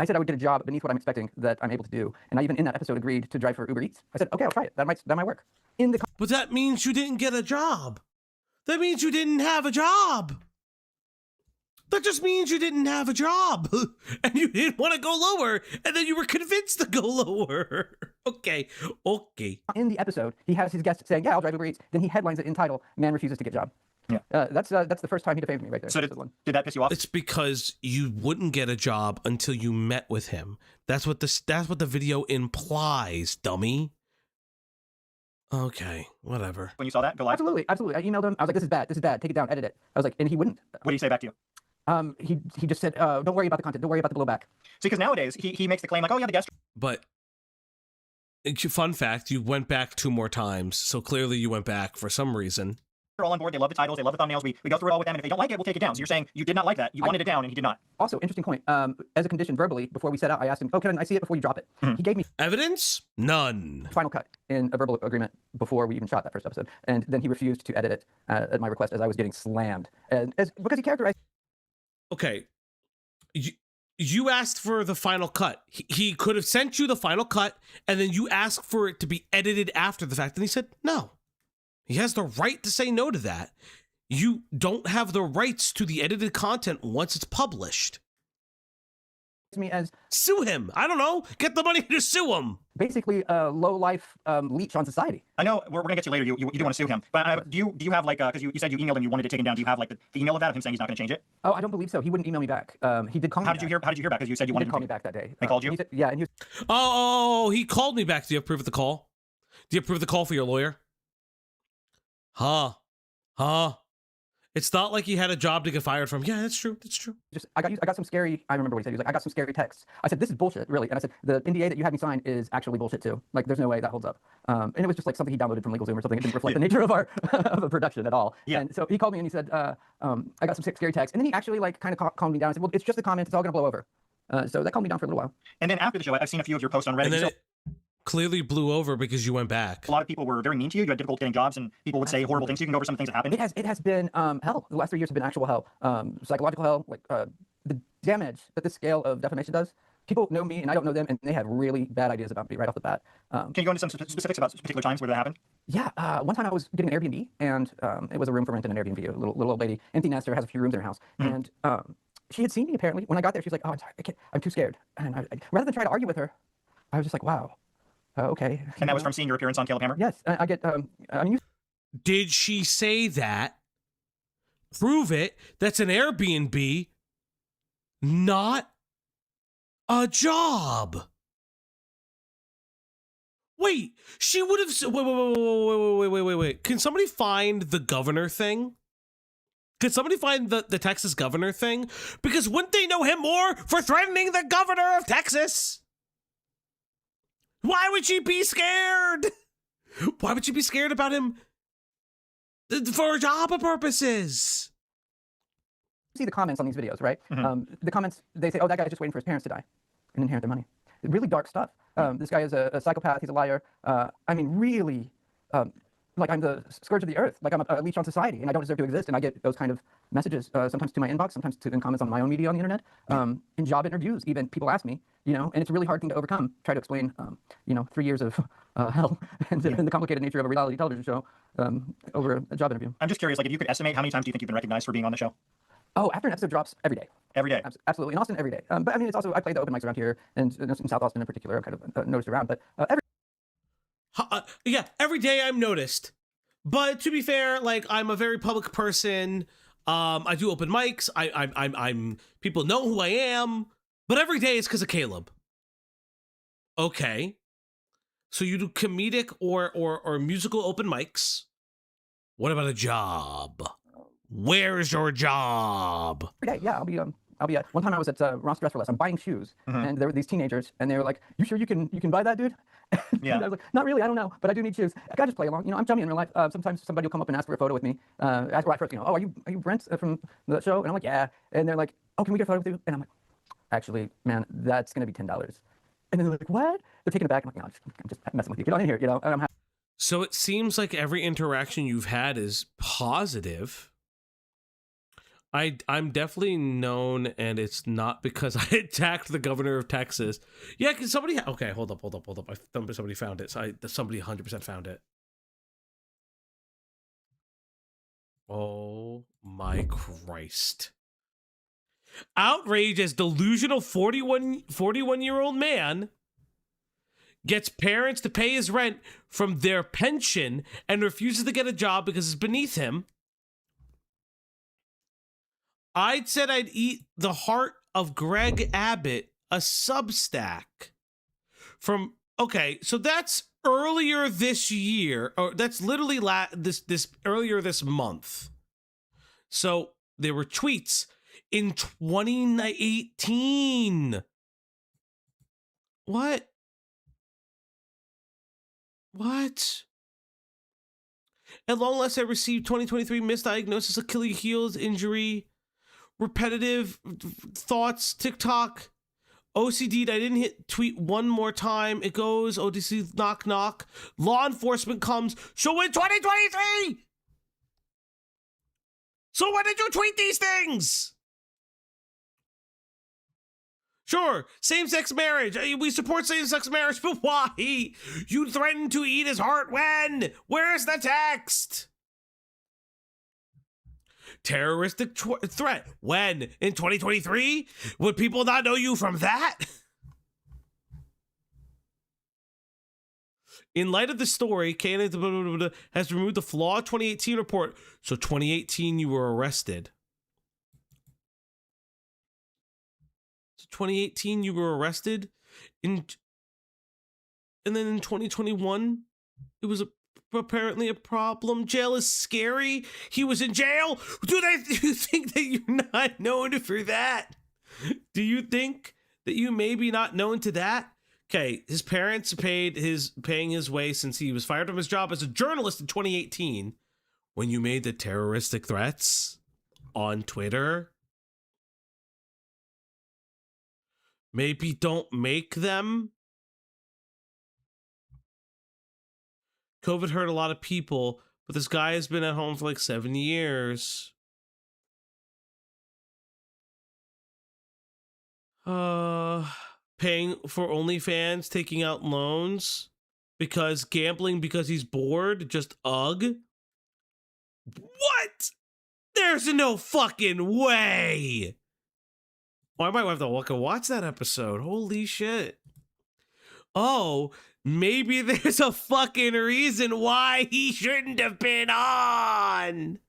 I said I would get a job beneath what I'm expecting that I'm able to do. And I even in that episode agreed to drive for Uber Eats. I said, okay, I'll try it. That might work. But that means you didn't get a job. That means you didn't have a job. That just means you didn't have a job. And you didn't want to go lower. And then you were convinced to go lower. Okay. In the episode, he has his guest saying, yeah, I'll drive Uber Eats. Then he headlines it in title, man refuses to get job. Yeah. That's the first time he defamed me right there. So did that piss you off? It's because you wouldn't get a job until you met with him. That's what the video implies, dummy. Okay, whatever. When you saw that go live? Absolutely. I emailed him. I was like, this is bad. Take it down, edit it. I was like, and he wouldn't. What did he say back to you? He just said, don't worry about the content. Don't worry about the blowback. See, because nowadays he makes the claim like, oh yeah, the guest. But fun fact, you went back 2 more times, so clearly you went back for some reason. They're all on board. They love the titles. They love the thumbnails. We go through it all with them. And if they don't like it, we'll take it down. So you're saying you did not like that. You wanted it down, and he did not. Also, interesting point. As a condition, verbally, before we set out, I asked him, oh, can I see it before you drop it? He gave me evidence. None. Final cut in a verbal agreement before we even shot that first episode, and then he refused to edit it at my request as I was getting slammed, and because he characterized. Okay, you asked for the final cut. He could have sent you the final cut, and then you asked for it to be edited after the fact, and he said no. He has the right to say no to that. You don't have the rights to the edited content once it's published. Me as sue him. I don't know. Get the money to sue him. Basically, a low-life leech on society. I know we're gonna get to you later. You do want to sue him, but do you have like because you said you emailed him, you wanted to take him down. Do you have like the email of that of him saying he's not gonna change it? Oh, I don't believe so. He wouldn't email me back. He did call me. How did you hear back? Because you said you wanted to call me back that day. They called you. He said, yeah, and he was. Oh, he called me back. Do you approve of the call? Do you approve of the call for your lawyer? Huh? It's not like he had a job to get fired from. Yeah, that's true. I got some scary. I remember what he said. He was like, I got some scary texts. I said, this is bullshit, really. And I said, the NDA that you had me sign is actually bullshit too. Like, there's no way that holds up. And it was just like something he downloaded from LegalZoom or something. It didn't reflect the nature of our of a production at all. Yeah. And so he called me and he said, I got some scary texts. And then he actually like kind of calmed me down and said, well, it's just a comment. It's all gonna blow over. So that calmed me down for a little while. And then after the show, I've seen a few of your posts on Reddit. And then it clearly blew over because you went back. A lot of people were very mean to you. You had difficulty getting jobs, and people would say horrible things. You can go over some of the things that happened. It has been hell. The last 3 years have been actual hell. Psychological hell. Like the damage that this scale of defamation does. People know me and I don't know them, and they have really bad ideas about me right off the bat. Can you go into some specifics about particular times where that happened? Yeah, one time I was getting an Airbnb, and it was a room for rent in an Airbnb. A little old lady, empty nester, has a few rooms in her house, and she had seen me apparently. When I got there, she's like, "Oh, I'm sorry, I'm too scared." And rather than try to argue with her, I was just like, "Wow, okay." And that was from seeing your appearance on Caleb Hammer? Yes, I get. I mean, Did she say that? Prove it. That's an Airbnb, not a job. Wait, she would have. Wait. Can somebody find the governor thing? Could somebody find the Texas governor thing? Because wouldn't they know him more for threatening the governor of Texas? Why would she be scared? Why would she be scared about him for job purposes? see the comments on these videos, right? The comments, they say, "Oh, that guy's just waiting for his parents to die and inherit their money." Really dark stuff. This guy is a psychopath. He's a liar. I mean, really, like I'm the scourge of the earth. Like I'm a leech on society, and I don't deserve to exist. And I get those kind of messages sometimes to my inbox, sometimes in comments on my own media on the internet, in job interviews. Even people ask me, and it's a really hard thing to overcome. Try to explain, 3 years of hell and the complicated nature of a reality television show over a job interview. I'm just curious, like, if you could estimate how many times do you think you've been recognized for being on the show? Oh, after an episode drops, every day. Every day? Absolutely. In Austin, every day. But I mean, it's also, I play the open mics around here, and in South Austin in particular, I'm kind of noticed around, but every... Yeah, every day I'm noticed. But to be fair, like, I'm a very public person. I do open mics. I'm people know who I am, but every day it's because of Caleb. Okay. So you do comedic or musical open mics. What about a job? Where's your job? Every day, yeah. I'll be one time I was at Ross Dress for Less. I'm buying shoes, and there were these teenagers, and they were like, "You sure you can buy that, dude?" Yeah. And I was like, "Not really. I don't know, but I do need shoes. I gotta just play along. I'm chummy in real life. Sometimes somebody will come up and ask for a photo with me. Ask where I first, "Oh, are you Brent from the show?" And I'm like, "Yeah." And they're like, "Oh, can we get a photo with you?" And I'm like, "Actually, man, that's gonna be $10." And then they're like, "What?" They're taken aback. I'm like, "No, I'm just messing with you. Get on in here, And I'm happy. So it seems like every interaction you've had is positive. I'm definitely known, and it's not because I attacked the governor of Texas. Yeah, because somebody... Okay, hold up. Somebody found it. Somebody 100% found it. Oh my Christ. Outrage as delusional 41-year-old man gets parents to pay his rent from their pension and refuses to get a job because it's beneath him. I said I'd eat the heart of Greg Abbott, a Substack from... Okay, so that's earlier this year, or that's literally this earlier this month. So there were tweets in 2018. What? At long last, I received 2023 misdiagnosis, Achilles heels injury, repetitive thoughts, TikTok, OCD'd. I didn't hit tweet one more time. It goes, ODC, knock, knock. Law enforcement comes. So in 2023. So when did you tweet these things? Sure, same-sex marriage. We support same-sex marriage, but why? You threatened to eat his heart when? Where's the text? Terroristic threat. When? In 2023? Would people not know you from that? In light of the story, Canada has removed the flawed 2018 report. So 2018, you were arrested. 2018 you were arrested and then in 2021 it was apparently a problem. Jail is scary. He was in jail. Do you think that you're not known for that? Do you think that you may be not known to that? Okay, his parents paying his way since he was fired from his job as a journalist in 2018 when you made the terroristic threats on Twitter. Maybe don't make them. COVID hurt a lot of people, but this guy has been at home for like 7 years. Paying for OnlyFans, taking out loans, gambling because he's bored, just ugh. What? There's no fucking way. Oh, I might have to watch that episode. Holy shit. Oh, maybe there's a fucking reason why he shouldn't have been on.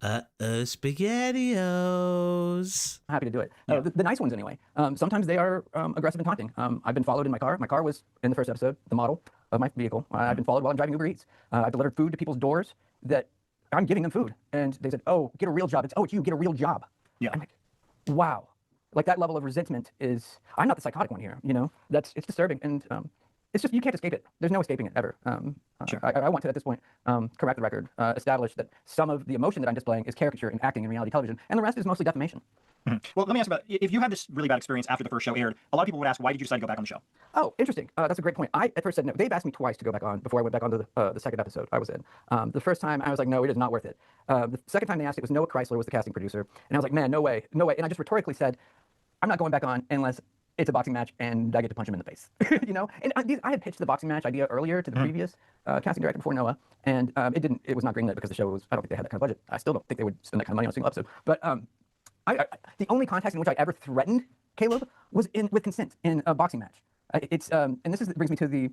SpaghettiOs. Happy to do it. The nice ones, anyway. Sometimes they are aggressive and taunting. I've been followed in my car. My car was, in the first episode, the model of my vehicle. I've been followed while I'm driving Uber Eats. I've delivered food to people's doors that I'm giving them food. And they said, oh, get a real job. It's you, get a real job. Yeah. I'm like, wow. Like, that level of resentment is, I'm not the psychotic one here, you know? It's disturbing. And it's just, you can't escape it. There's no escaping it, ever. Sure. I want to, at this point, correct the record, establish that some of the emotion that I'm displaying is caricature and acting in reality television, and the rest is mostly defamation. Well, let me ask about, if you had this really bad experience after the first show aired, a lot of people would ask, why did you decide to go back on the show? Oh, interesting. That's a great point. I at first said no. They've asked me twice to go back on before I went back onto the second episode I was in. The first time I was like, no, it is not worth it. The second time they asked, it was Noah Chrysler was the casting producer, and I was like, man, no way, no way. And I just rhetorically said, I'm not going back on unless it's a boxing match and I get to punch him in the face, you know? And I had pitched the boxing match idea earlier to the previous casting director before Noah, and it was not greenlit because the show was, I don't think they had that kind of budget. I still don't think they would spend that kind of money on a single episode. But the only context in which I ever threatened Caleb was with consent in a boxing match. And this brings me to the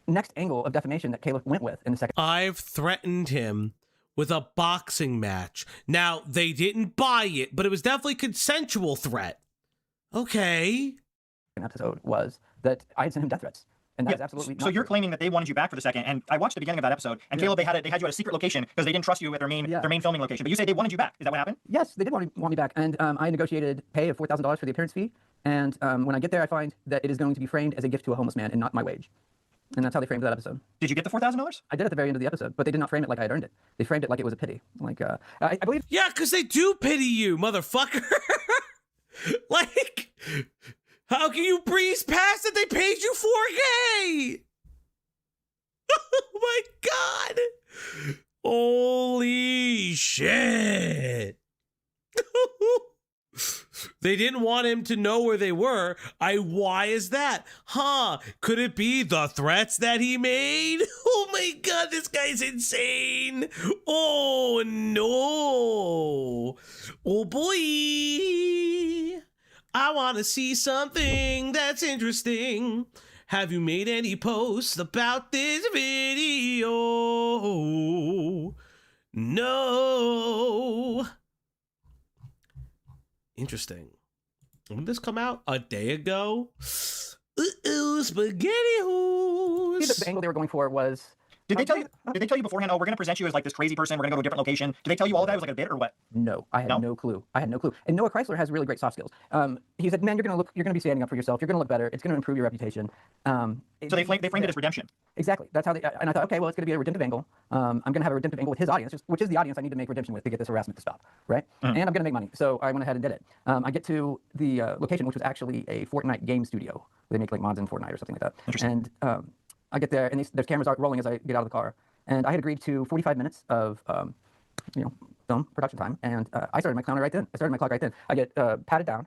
next angle of defamation that Caleb went with in the second. I've threatened him with a boxing match. Now, they didn't buy it, but it was definitely a consensual threat. Okay. Episode was that I had sent him death threats. And that's absolutely so you're claiming that they wanted you back for the second, and I watched the beginning of that episode, and Caleb, they had you at a secret location because they didn't trust you at their main filming location. But you say they wanted you back. Is that what happened? Yes, they did want me back, and I negotiated pay of $4,000 for the appearance fee. And when I get there, I find that it is going to be framed as a gift to a homeless man and not my wage. And that's how they framed that episode. Did you get the $4,000? I did at the very end of the episode, but they did not frame it like I had earned it. They framed it like it was a pity. Like I believe. Yeah, because they do pity you, motherfucker. Like, how can you breeze past that they paid you $4K? Oh my God. Holy shit. They didn't want him to know where they were. Why is that? Could it be the threats that he made? Oh my God, this guy's insane. Oh no. Oh boy. I want to see something that's interesting. Have you made any posts about this video? No. Interesting. When did this come out? A day ago? SpaghettiOs. The angle they were going for was. Did they tell you beforehand, oh, we're going to present you as like this crazy person, we're going to go to a different location? Did they tell you all of that? It was like a bit or what? No, I had no clue. I had no clue. And Noah Chrysler has really great soft skills. He said, man, you're going to be standing up for yourself. You're going to look better. It's going to improve your reputation. So they framed it as redemption. Exactly. That's how and I thought, okay, well, it's going to be a redemptive angle. I'm going to have a redemptive angle with his audience, which is the audience I need to make redemption with to get this harassment to stop, right? And I'm going to make money. So I went ahead and did it. I get to the location, which was actually a Fortnite game studio. They make like mods in Fortnite or something like that. And I get there, and there's cameras rolling as I get out of the car. And I had agreed to 45 minutes of, film production time, and I started my clock right then. I get patted down.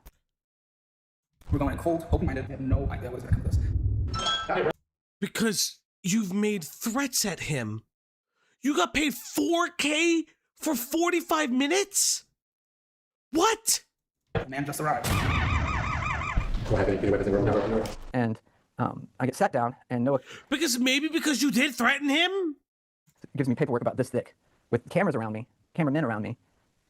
We're going cold, open-minded. We have no idea what's going to come to this. Because you've made threats at him. You got paid $4K for 45 minutes? What? The man just arrived. And I get sat down, and Noah. Because you did threaten him? Gives me paperwork about this thick with cameras around me, cameramen around me,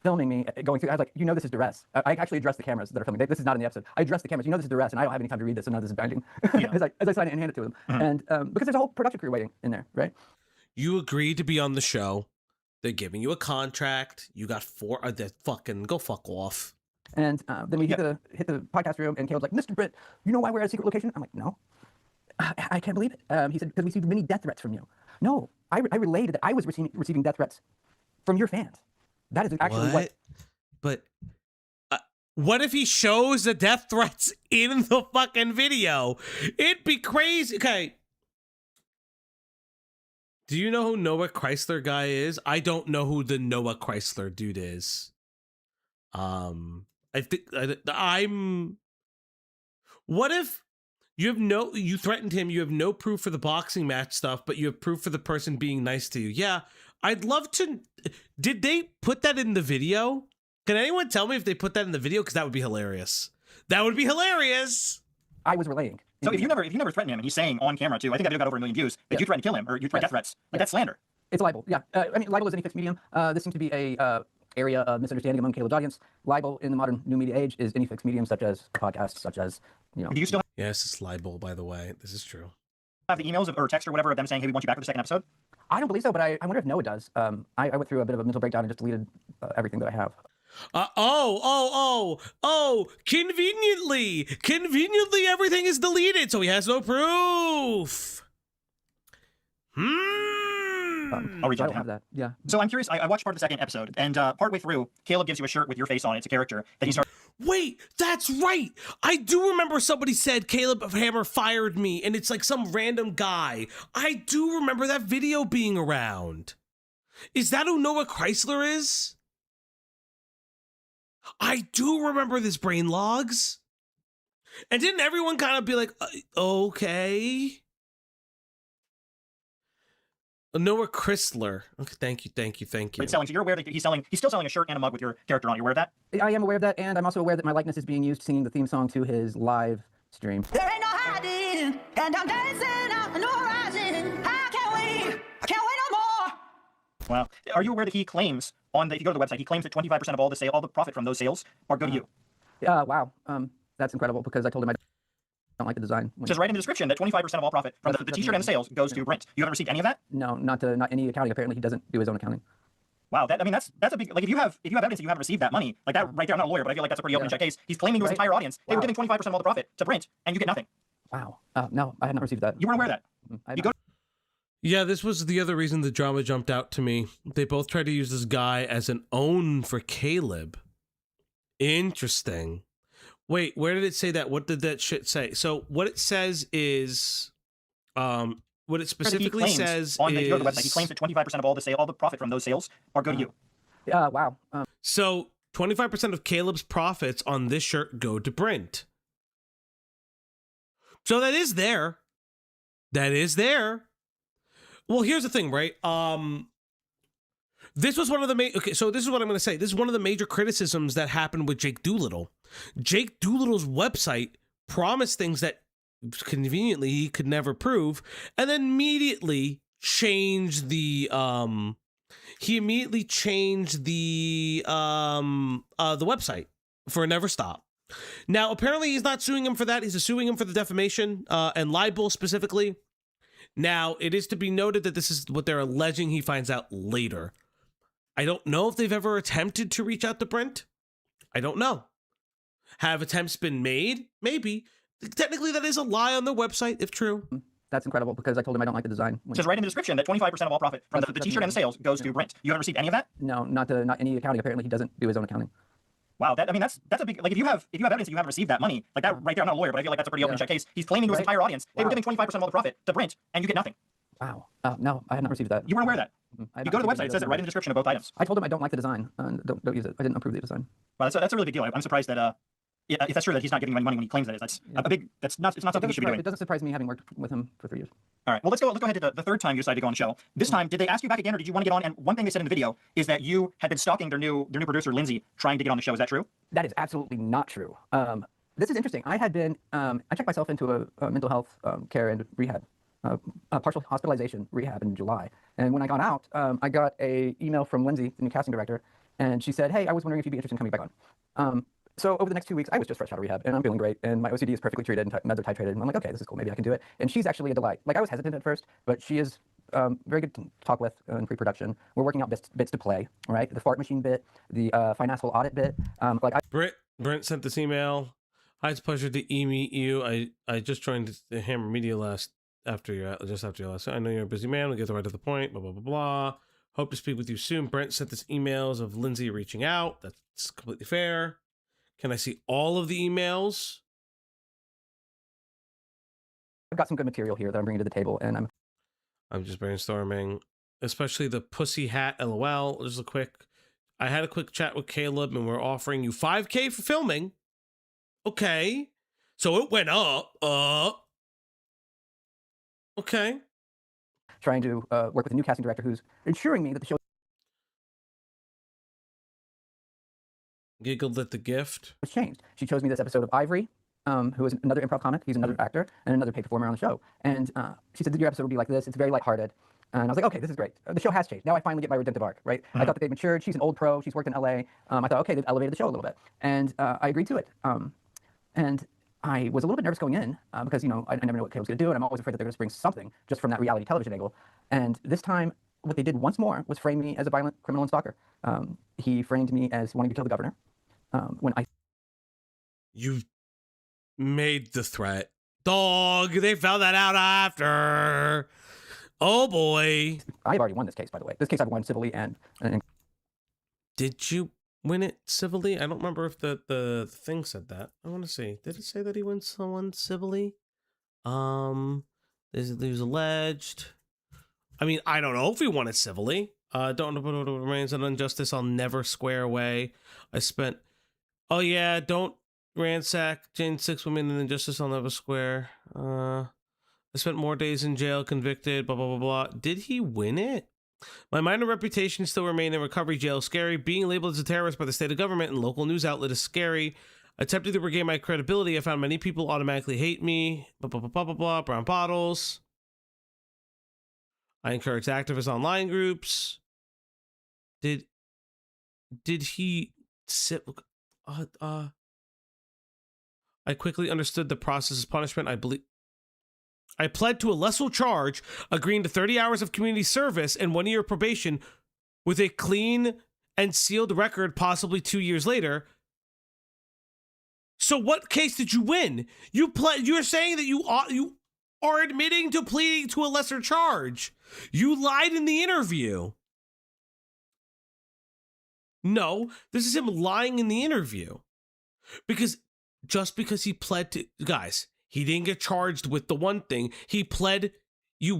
filming me, going through. I was like, this is duress. I actually addressed the cameras that are filming. This is not in the episode. I addressed the cameras. This is duress, and I don't have any time to read this, so now this is binding. as I sign it and hand it to them. And because there's a whole production crew waiting in there, right? You agreed to be on the show. They're giving you a contract. You got go fuck off. And then we hit the podcast room, and Caleb's like, Mr. Britt, you know why we're at a secret location? I'm like, no. I can't believe it. He said, because we received many death threats from you. No, I relayed that I was receiving death threats from your fans. That is actually what. But what if he shows the death threats in the fucking video? It'd be crazy. Okay. Do you know who Noah Chrysler guy is? I don't know who the Noah Chrysler dude is. I think what if you threatened him, you have no proof for the boxing match stuff, but you have proof for the person being nice to you. Yeah, I'd love to. Did they put that in the video? Can anyone tell me if they put that in the video? Because that would be hilarious. That would be hilarious. I was relaying. So if you never threatened him, and he's saying on camera too, I think that video got over 1 million views, that you threatened to kill him, or you threatened death threats. Like, that's slander. It's libel, yeah. I mean, libel is any fixed medium. This seems to be a area of misunderstanding among Caleb's audience. Libel in the modern new media age is any fixed medium, such as podcasts, such as, you know. Do you still Yes, it's libel, by the way. This is true. have the emails or text or whatever of them saying, hey, we want you back for the second episode? I don't believe so, but I wonder if Noah does. I went through a bit of a mental breakdown and just deleted everything that I have. Conveniently, everything is deleted, so he has no proof. I'll reach out I to don't him. have that. Yeah. So I'm curious. I watched part of the second episode, and partway through, Caleb gives you a shirt with your face on it. It's a character that he started. Wait, that's right. I do remember somebody said Caleb Hammer fired me, and it's like some random guy. I do remember that video being around. Is that who Noah Chrysler is? I do remember this brain logs. And didn't everyone kind of be like, okay? Noah Chrysler. Okay, thank you. But selling, so you're aware that he's still selling a shirt and a mug with your character on it. You're aware of that? I am aware of that, and I'm also aware that my likeness is being used singing the theme song to his live stream. There ain't no hiding, and I'm dancing on the horizon. I can't wait no more. Wow. Are you aware that he claims if you go to the website, he claims that 25% of all the profit from those sales go to you? Wow. That's incredible, because I told him I don't like the design. It says right in the description that 25% of all profit from the t-shirt and the sales goes to Brent. You haven't received any of that? No, not any accounting. Apparently, he doesn't do his own accounting. Wow, that's a big, like, if you have evidence that you haven't received that money, like that right there, I'm not a lawyer, but I feel like that's a pretty open check case. He's claiming to his entire audience, hey, we're giving 25% of all the profit to Brent, and you get nothing. Wow. No, I had not received that. You weren't aware of that? Yeah, this was the other reason the drama jumped out to me. They both tried to use this guy as an own for Caleb. Interesting. Wait, where did it say that? What did that shit say? So what it says is, what it specifically says on the, is... go to the website, he claims that 25% of all the profit from those sales go to you. Wow. So 25% of Caleb's profits on this shirt go to Brent. So that is there. That is there. Well, here's the thing, right? This was one of the okay, so this is what I'm going to say. This is one of the major criticisms that happened with Jake Doolittle. Jake Doolittle's website promised things that conveniently he could never prove, and then immediately changed the website for Never Stop. Now, apparently he's not suing him for that. He's suing him for the defamation and libel specifically. Now, it is to be noted that this is what they're alleging he finds out later. I don't know if they've ever attempted to reach out to Brent. I don't know. Have attempts been made? Maybe. Technically, that is a lie on their website, if true. That's incredible, because I told him I don't like the design. It says right in the description that 25% of all profit from the t-shirt and the sales goes to Brent. You haven't received any of that? No, not any accounting. Apparently, he doesn't do his own accounting. Wow, that's a big, like, if you have evidence that you haven't received that money, like that right there, I'm not a lawyer, but I feel like that's a pretty open check case. He's claiming to his entire audience, hey, we're giving 25% of all the profit to Brent, and you get nothing. Wow. No, I had not received that. You weren't aware of that? You go to the website, it says it right in the description of both items. I told him I don't like the design, and don't use it. I didn't approve the design. Wow, that's a really big deal. I'm surprised that if that's true that he's not giving you money when he claims that is, that's a big, it's not something you should be doing. It doesn't surprise me, having worked with him for 3 years. All right, well, let's go ahead to the third time you decided to go on the show. This time, did they ask you back again, or did you want to get on? And one thing they said in the video is that you had been stalking their new producer, Lindsay, trying to get on the show. Is that true? That is absolutely not true. This is interesting. I had been, I checked myself into a mental health care and rehab, partial hospitalization rehab in July. And when I got out, I got an email from Lindsay, the new casting director, and she said, hey, I was wondering if you'd be interested in coming back on. So over the next 2 weeks, I was just fresh out of rehab, and I'm feeling great, and my OCD is perfectly treated, and meds are titrated, and I'm like, okay, this is cool, maybe I can do it. And she's actually a delight. Like, I was hesitant at first, but she is very good to talk with in pre-production. We're working out bits to play, right? The fart machine bit, the financial audit bit. Brent sent this email. Hi, it's a pleasure to meet you. I just joined the Hammer Media after your last. I know you're a busy man. We'll get right to the point. Blah blah blah blah. Hope to speak with you soon. Brent sent this emails of Lindsay reaching out. That's completely fair. Can I see all of the emails? I've got some good material here that I'm bringing to the table, and I'm just brainstorming, especially the pussy hat LOL. I had a quick chat with Caleb, and we're offering you $5K for filming. Okay. So it went up. Okay. Trying to work with a new casting director who's ensuring me that the show Giggled at the gift. Was changed. She chose me this episode of Ivory, who is another improv comic. He's another actor and another paid performer on the show. And she said that your episode would be like this. It's very lighthearted. And I was like, okay, this is great. The show has changed. Now I finally get my redemptive arc, right? I thought that they matured. She's an old pro. She's worked in LA. I thought, okay, they've elevated the show a little bit. And I agreed to it. And I was a little bit nervous going in because, you know, I never know what Caleb's going to do. And I'm always afraid that they're going to bring something just from that reality television angle. And this time, what they did once more was frame me as a violent criminal and stalker. He framed me as wanting to kill the governor. When I... You made the threat. Dog, they found that out after. Oh, boy. I've already won this case, by the way. This case I've won civilly and... Did you win it civilly? I don't remember if the thing said that. I want to see. Did it say that he won someone civilly? There's alleged. I mean, I don't know if he won it civilly. Don't remains an injustice I'll never square away. I spent... Oh, yeah, don't ransack Jane 6 women in injustice I'll never square. I spent more days in jail, convicted, blah, blah, blah, blah. Did he win it? My minor reputation still remain in recovery jail. Scary. Being labeled as a terrorist by the state of government and local news outlet is scary. Attempting to regain my credibility. I found many people automatically hate me. Blah, blah, blah, blah, blah, blah. Brown bottles. I encourage activist online groups. Did he sit... I quickly understood the process of punishment. I pled to a lesser charge, agreeing to 30 hours of community service and 1 year probation with a clean and sealed record, possibly 2 years later. So what case did you win? You're saying that you are admitting to pleading to a lesser charge. You lied in the interview. No, this is him lying in the interview. Because just because he pled to... Guys, he didn't get charged with the one thing. He pled... You're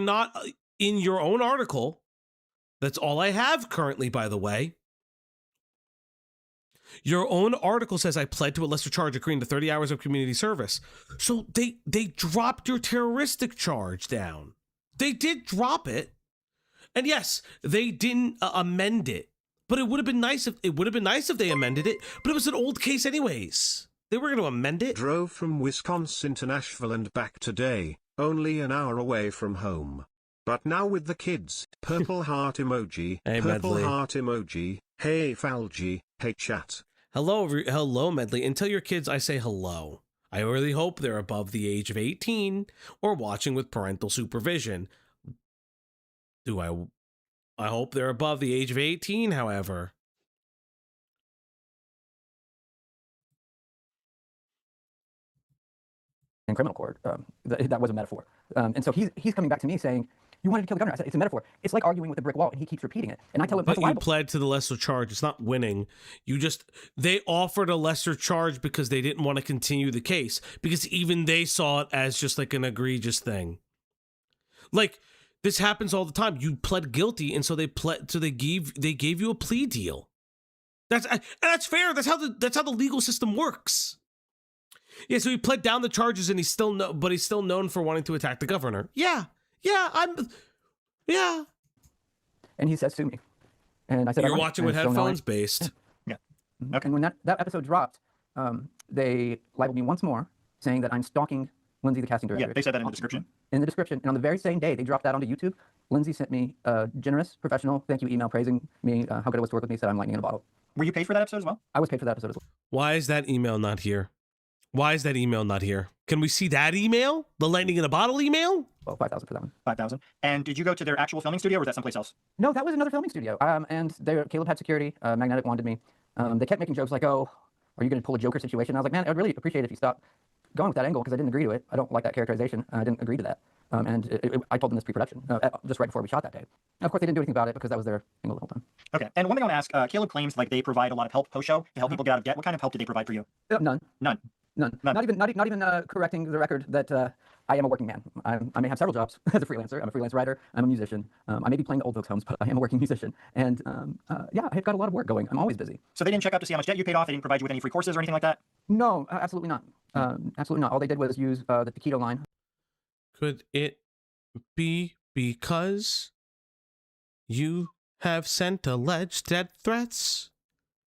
not in your own article. That's all I have currently, by the way. Your own article says I pled to a lesser charge, agreeing to 30 hours of community service. So they dropped your terroristic charge down. They did drop it. And yes, they didn't amend it. But it would have been nice if they amended it, but it was an old case anyways. They were going to amend it. Drove from Wisconsin to Nashville and back today, only an hour away from home. But now with the kids, purple heart emoji, hey, purple Medley. heart emoji, hey Falgy, hey chat. Hello, Medley. Until your kids, I say hello. I really hope they're above the age of 18 or watching with parental supervision. I hope they're above the age of 18, however. In criminal court, that was a metaphor. And so he's coming back to me saying, you wanted to kill the governor. I said, it's a metaphor. It's like arguing with a brick wall, and he keeps repeating it. And I tell him, but that's a you libel. pled to the lesser charge. It's not winning. They offered a lesser charge because they didn't want to continue the case, because even they saw it as just like an egregious thing. Like, this happens all the time. You pled guilty, and so they gave you a plea deal. That's fair. That's how the legal system works. Yeah, so he pled down the charges, and he's still known for wanting to attack the governor. Yeah. And he says, sue me. And I said, you're watching with headphones based. Yeah. Okay. And when that episode dropped, they libeled me once more, saying that I'm stalking Lindsay, the casting director. Yeah, they said that in the description. In the description. And on the very same day, they dropped that onto YouTube. Lindsay sent me a generous, professional thank you email praising me, how good it was to work with me, said I'm lightning in a bottle. Were you paid for that episode as well? I was paid for that episode as well. Why is that email not here? Can we see that email? The lightning in a bottle email? Well, 5,000 for that one. 5,000. And did you go to their actual filming studio, or was that someplace else? No, that was another filming studio. And Caleb had security. Magnetic wanted me. They kept making jokes like, oh, are you going to pull a Joker situation? I was like, man, I'd really appreciate it if you stopped going with that angle, because I didn't agree to it. I don't like that characterization. I didn't agree to that. I told them this pre-production, just right before we shot that day. And of course, they didn't do anything about it because that was their angle the whole time. Okay. And one thing I want to ask, Caleb claims like they provide a lot of help post-show to help people get out of debt. What kind of help did they provide for you? None. None. Not even correcting the record that I am a working man. I may have several jobs as a freelancer. I'm a freelance writer. I'm a musician. I may be playing the old folks' homes, but I am a working musician. And I've got a lot of work going. I'm always busy. So they didn't check out to see how much debt you paid off? They didn't provide you with any free courses or anything like that? No, absolutely not. Absolutely not. All they did was use the Taquito line. Could it be because you have sent alleged death threats?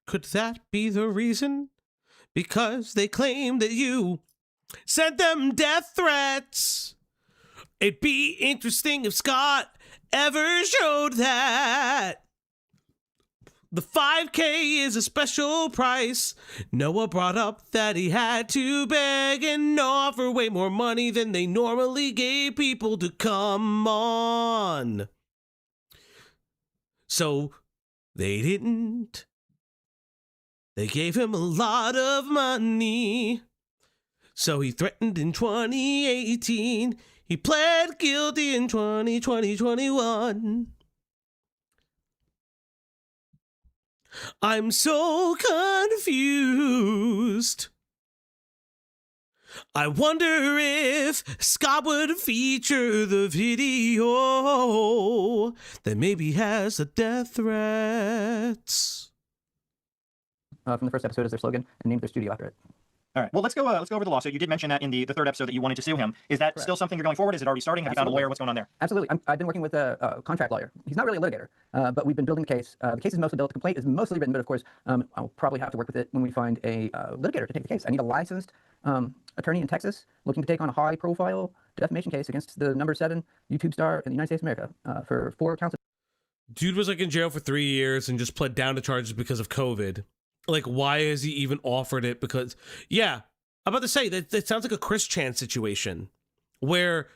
Could that be the reason? Because they claim that you sent them death threats. It'd be interesting if Scott ever showed that. The $5K is a special price. Noah brought up that he had to beg and offer way more money than they normally gave people to come on. So they didn't. They gave him a lot of money. So he threatened in 2018. He pled guilty in 2021. I'm so confused. I wonder if Scott would feature the video that maybe has the death threats. From the first episode is their slogan and named their studio after it. All right. Well, let's go over the lawsuit. You did mention that in the third episode that you wanted to sue him. Is that still something you're going forward? Is it already starting? Have you found a lawyer? What's going on there? Absolutely. I've been working with a contract lawyer. He's not really a litigator, but we've been building the case. The case is mostly built. The complaint is mostly written, but of course, I'll probably have to work with it when we find a litigator to take the case. I need a licensed attorney in Texas looking to take on a high-profile defamation case against the #7 YouTube star in the United States of America for 4 counts. Dude was like in jail for 3 years and just pled down to charges because of COVID. Like, why has he even offered it? Because, yeah, I'm about to say that sounds like a Chris Chan situation where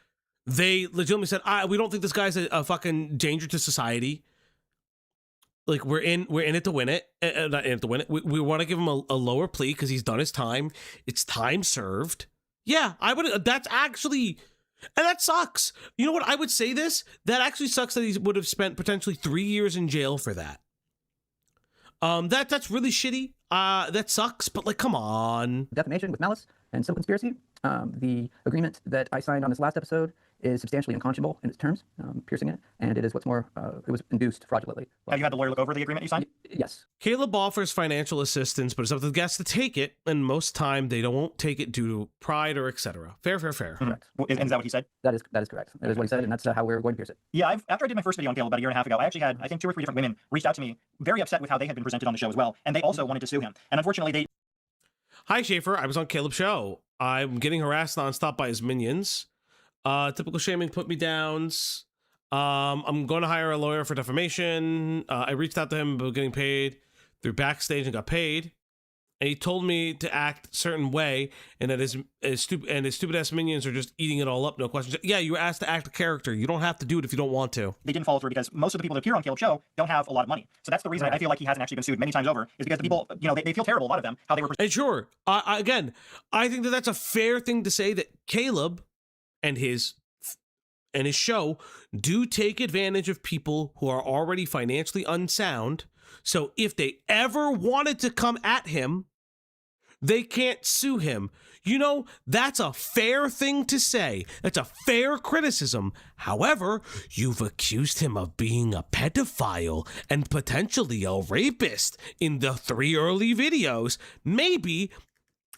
they legitimately said, we don't think this guy's a fucking danger to society. Like, we're in it to win it. Not in it to win it. We want to give him a lower plea because he's done his time. It's time served. Yeah, I would. That's actually, and that sucks. You know what? I would say this. That actually sucks that he would have spent potentially 3 years in jail for that. That's really shitty. That sucks, but like, come on. Defamation with malice and civil conspiracy. The agreement that I signed on this last episode is substantially unconscionable in its terms, piercing it, and it is what's more, it was induced fraudulently. Have you had the lawyer look over the agreement you signed? Yes. Caleb offers financial assistance, but it's up to the guests to take it, and most time they won't take it due to pride or etc. Fair. Correct. Well, is that what he said? That is correct. That is what he said, and that's how we're going to pierce it. Yeah, after I did my first video on Caleb about a year and a half ago, I actually had, I think, 2 or 3 different women reached out to me, very upset with how they had been presented on the show as well, and they also wanted to sue him. And unfortunately, they... Hi, Schaefer. I was on Caleb's show. I'm getting harassed nonstop by his minions. Typical shaming, put me downs. I'm going to hire a lawyer for defamation. I reached out to him about getting paid through Backstage and got paid. And he told me to act a certain way, and that his stupid ass minions are just eating it all up. No questions. Yeah, you were asked to act a character. You don't have to do it if you don't want to. They didn't follow through because most of the people that appear on Caleb's show don't have a lot of money. So that's the reason I feel like he hasn't actually been sued many times over, is because the people, you know, they feel terrible, a lot of them, how they were. And sure, again, I think that's a fair thing to say, that Caleb and his show do take advantage of people who are already financially unsound. So if they ever wanted to come at him, they can't sue him. You know, that's a fair thing to say. That's a fair criticism. However, you've accused him of being a pedophile and potentially a rapist in the 3 early videos. Maybe,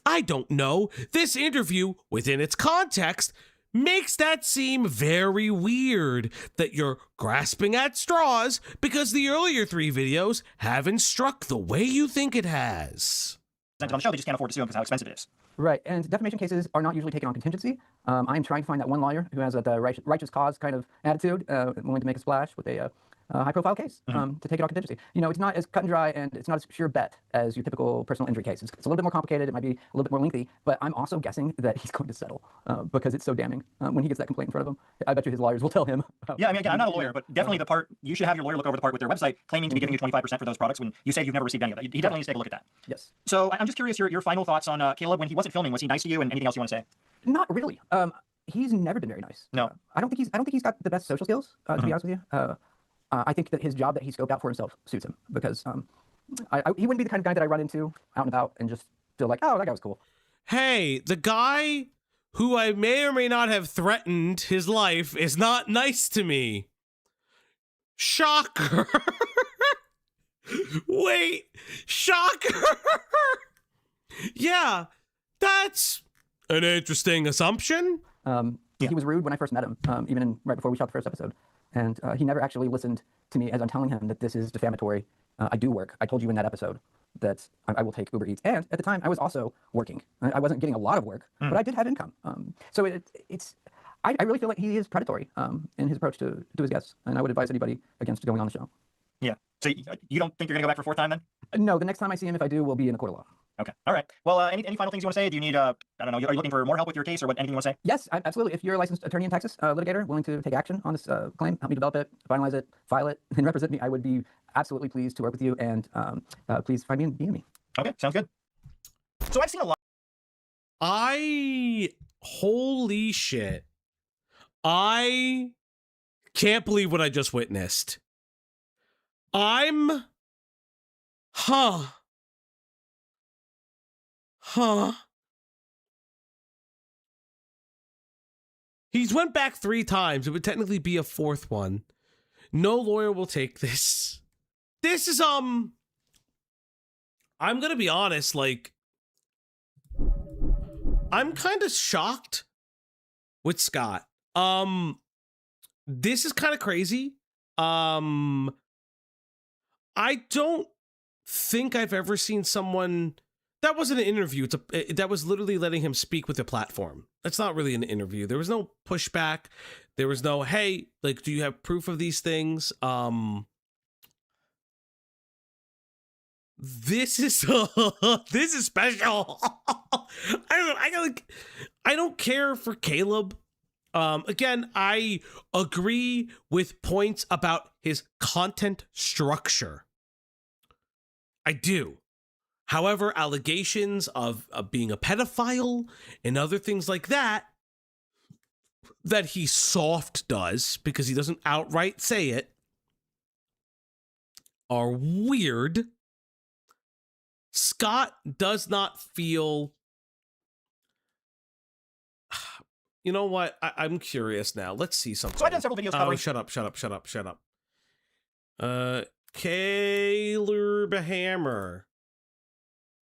I don't know, this interview, within its context, makes that seem very weird, that you're grasping at straws because the earlier 3 videos haven't struck the way you think it has. On the show, they just can't afford to sue him because how expensive it is. Right, and defamation cases are not usually taken on contingency. I'm trying to find that one lawyer who has a righteous cause kind of attitude, willing to make a splash with a high-profile case to take it on contingency. You know, it's not as cut and dry, and it's not as sure bet as your typical personal injury case. It's a little bit more complicated. It might be a little bit more lengthy, but I'm also guessing that he's going to settle because it's so damning. When he gets that complaint in front of him, I bet you his lawyers will tell him. Yeah, I mean, again, I'm not a lawyer, but definitely the part, you should have your lawyer look over the part with their website claiming to be giving you 25% for those products when you say you've never received any of it. He definitely needs to take a look at that. Yes. So I'm just curious, your final thoughts on Caleb when he wasn't filming. Was he nice to you, and anything else you want to say? Not really. He's never been very nice. No. I don't think he's got the best social skills, to be honest with you. I think that his job that he scoped out for himself suits him because he wouldn't be the kind of guy that I run into out and about and just feel like, oh, that guy was cool. Hey, the guy who I may or may not have threatened his life is not nice to me. Shocker. Wait, shocker. Yeah, that's an interesting assumption. He was rude when I first met him, even right before we shot the first episode. And he never actually listened to me as I'm telling him that this is defamatory. I do work. I told you in that episode that I will take Uber Eats. And at the time, I was also working. I wasn't getting a lot of work, but I did have income. So I really feel like he is predatory in his approach to his guests. And I would advise anybody against going on the show. Yeah. So you don't think you're going to go back for a fourth time then? No, the next time I see him, if I do, will be in a court of law. Okay. All right. Well, any final things you want to say? Do you need, I don't know, are you looking for more help with your case or anything you want to say? Yes, absolutely. If you're a licensed attorney in Texas, litigator, willing to take action on this claim, help me develop it, finalize it, file it, and represent me, I would be absolutely pleased to work with you. And please find me and DM me. Okay, sounds good. So I've seen a lot. Holy shit. I can't believe what I just witnessed. He's went back 3 times. It would technically be a 4th one. No lawyer will take this. This is, I'm gonna be honest, like, I'm kind of shocked with Scott. This is kind of crazy. I don't think I've ever seen someone that wasn't an interview. That was literally letting him speak with a platform. That's not really an interview. There was no pushback. There was no, hey, like, do you have proof of these things? This is this is special. I don't care for Caleb. Again, I agree with points about his content structure. I do. However, allegations of being a pedophile and other things like that he soft does, because he doesn't outright say it, are weird. Scott does not feel... You know what? I'm curious now. Let's see something. So I've done several videos covering... shut up. Caleb Hammer.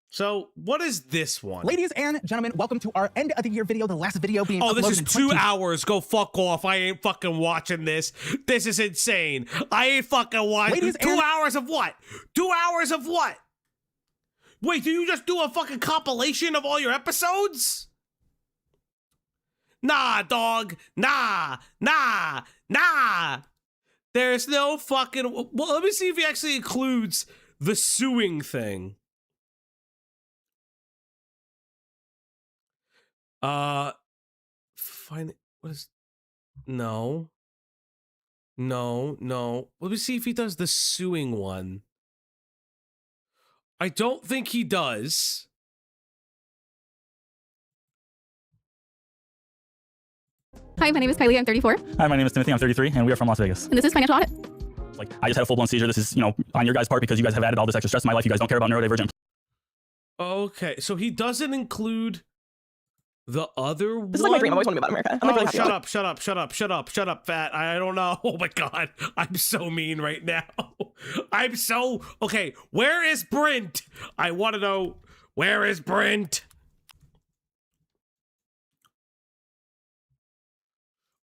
So, what is this one? Ladies and gentlemen, welcome to our end of the year video, the last video being uploaded. This is 2 hours. Go fuck off. I ain't fucking watching this. This is insane. I ain't fucking watching. 2 hours of what? 2 hours of what? Wait, do you just do a fucking compilation of all your episodes? Nah, dog. Nah. There's no fucking... Well, let me see if he actually includes the suing thing. Find it. What is... No. Let me see if he does the suing one. I don't think he does. Hi, my name is Kylie. I'm 34. Hi, my name is Timothy. I'm 33, and we are from Las Vegas. And this is Financial Audit. Like, I just had a full-blown seizure. This is, you know, on your guys' part because you guys have added all this extra stress in my life. You guys don't care about neurodivergent. Okay, so he doesn't include the other one? This is like my dream. I've always wanted to be about America. I'm like really happy. Shut up, fat. I don't know. Oh my God. I'm so mean right now. Okay, where is Brent? I want to know, where is Brent?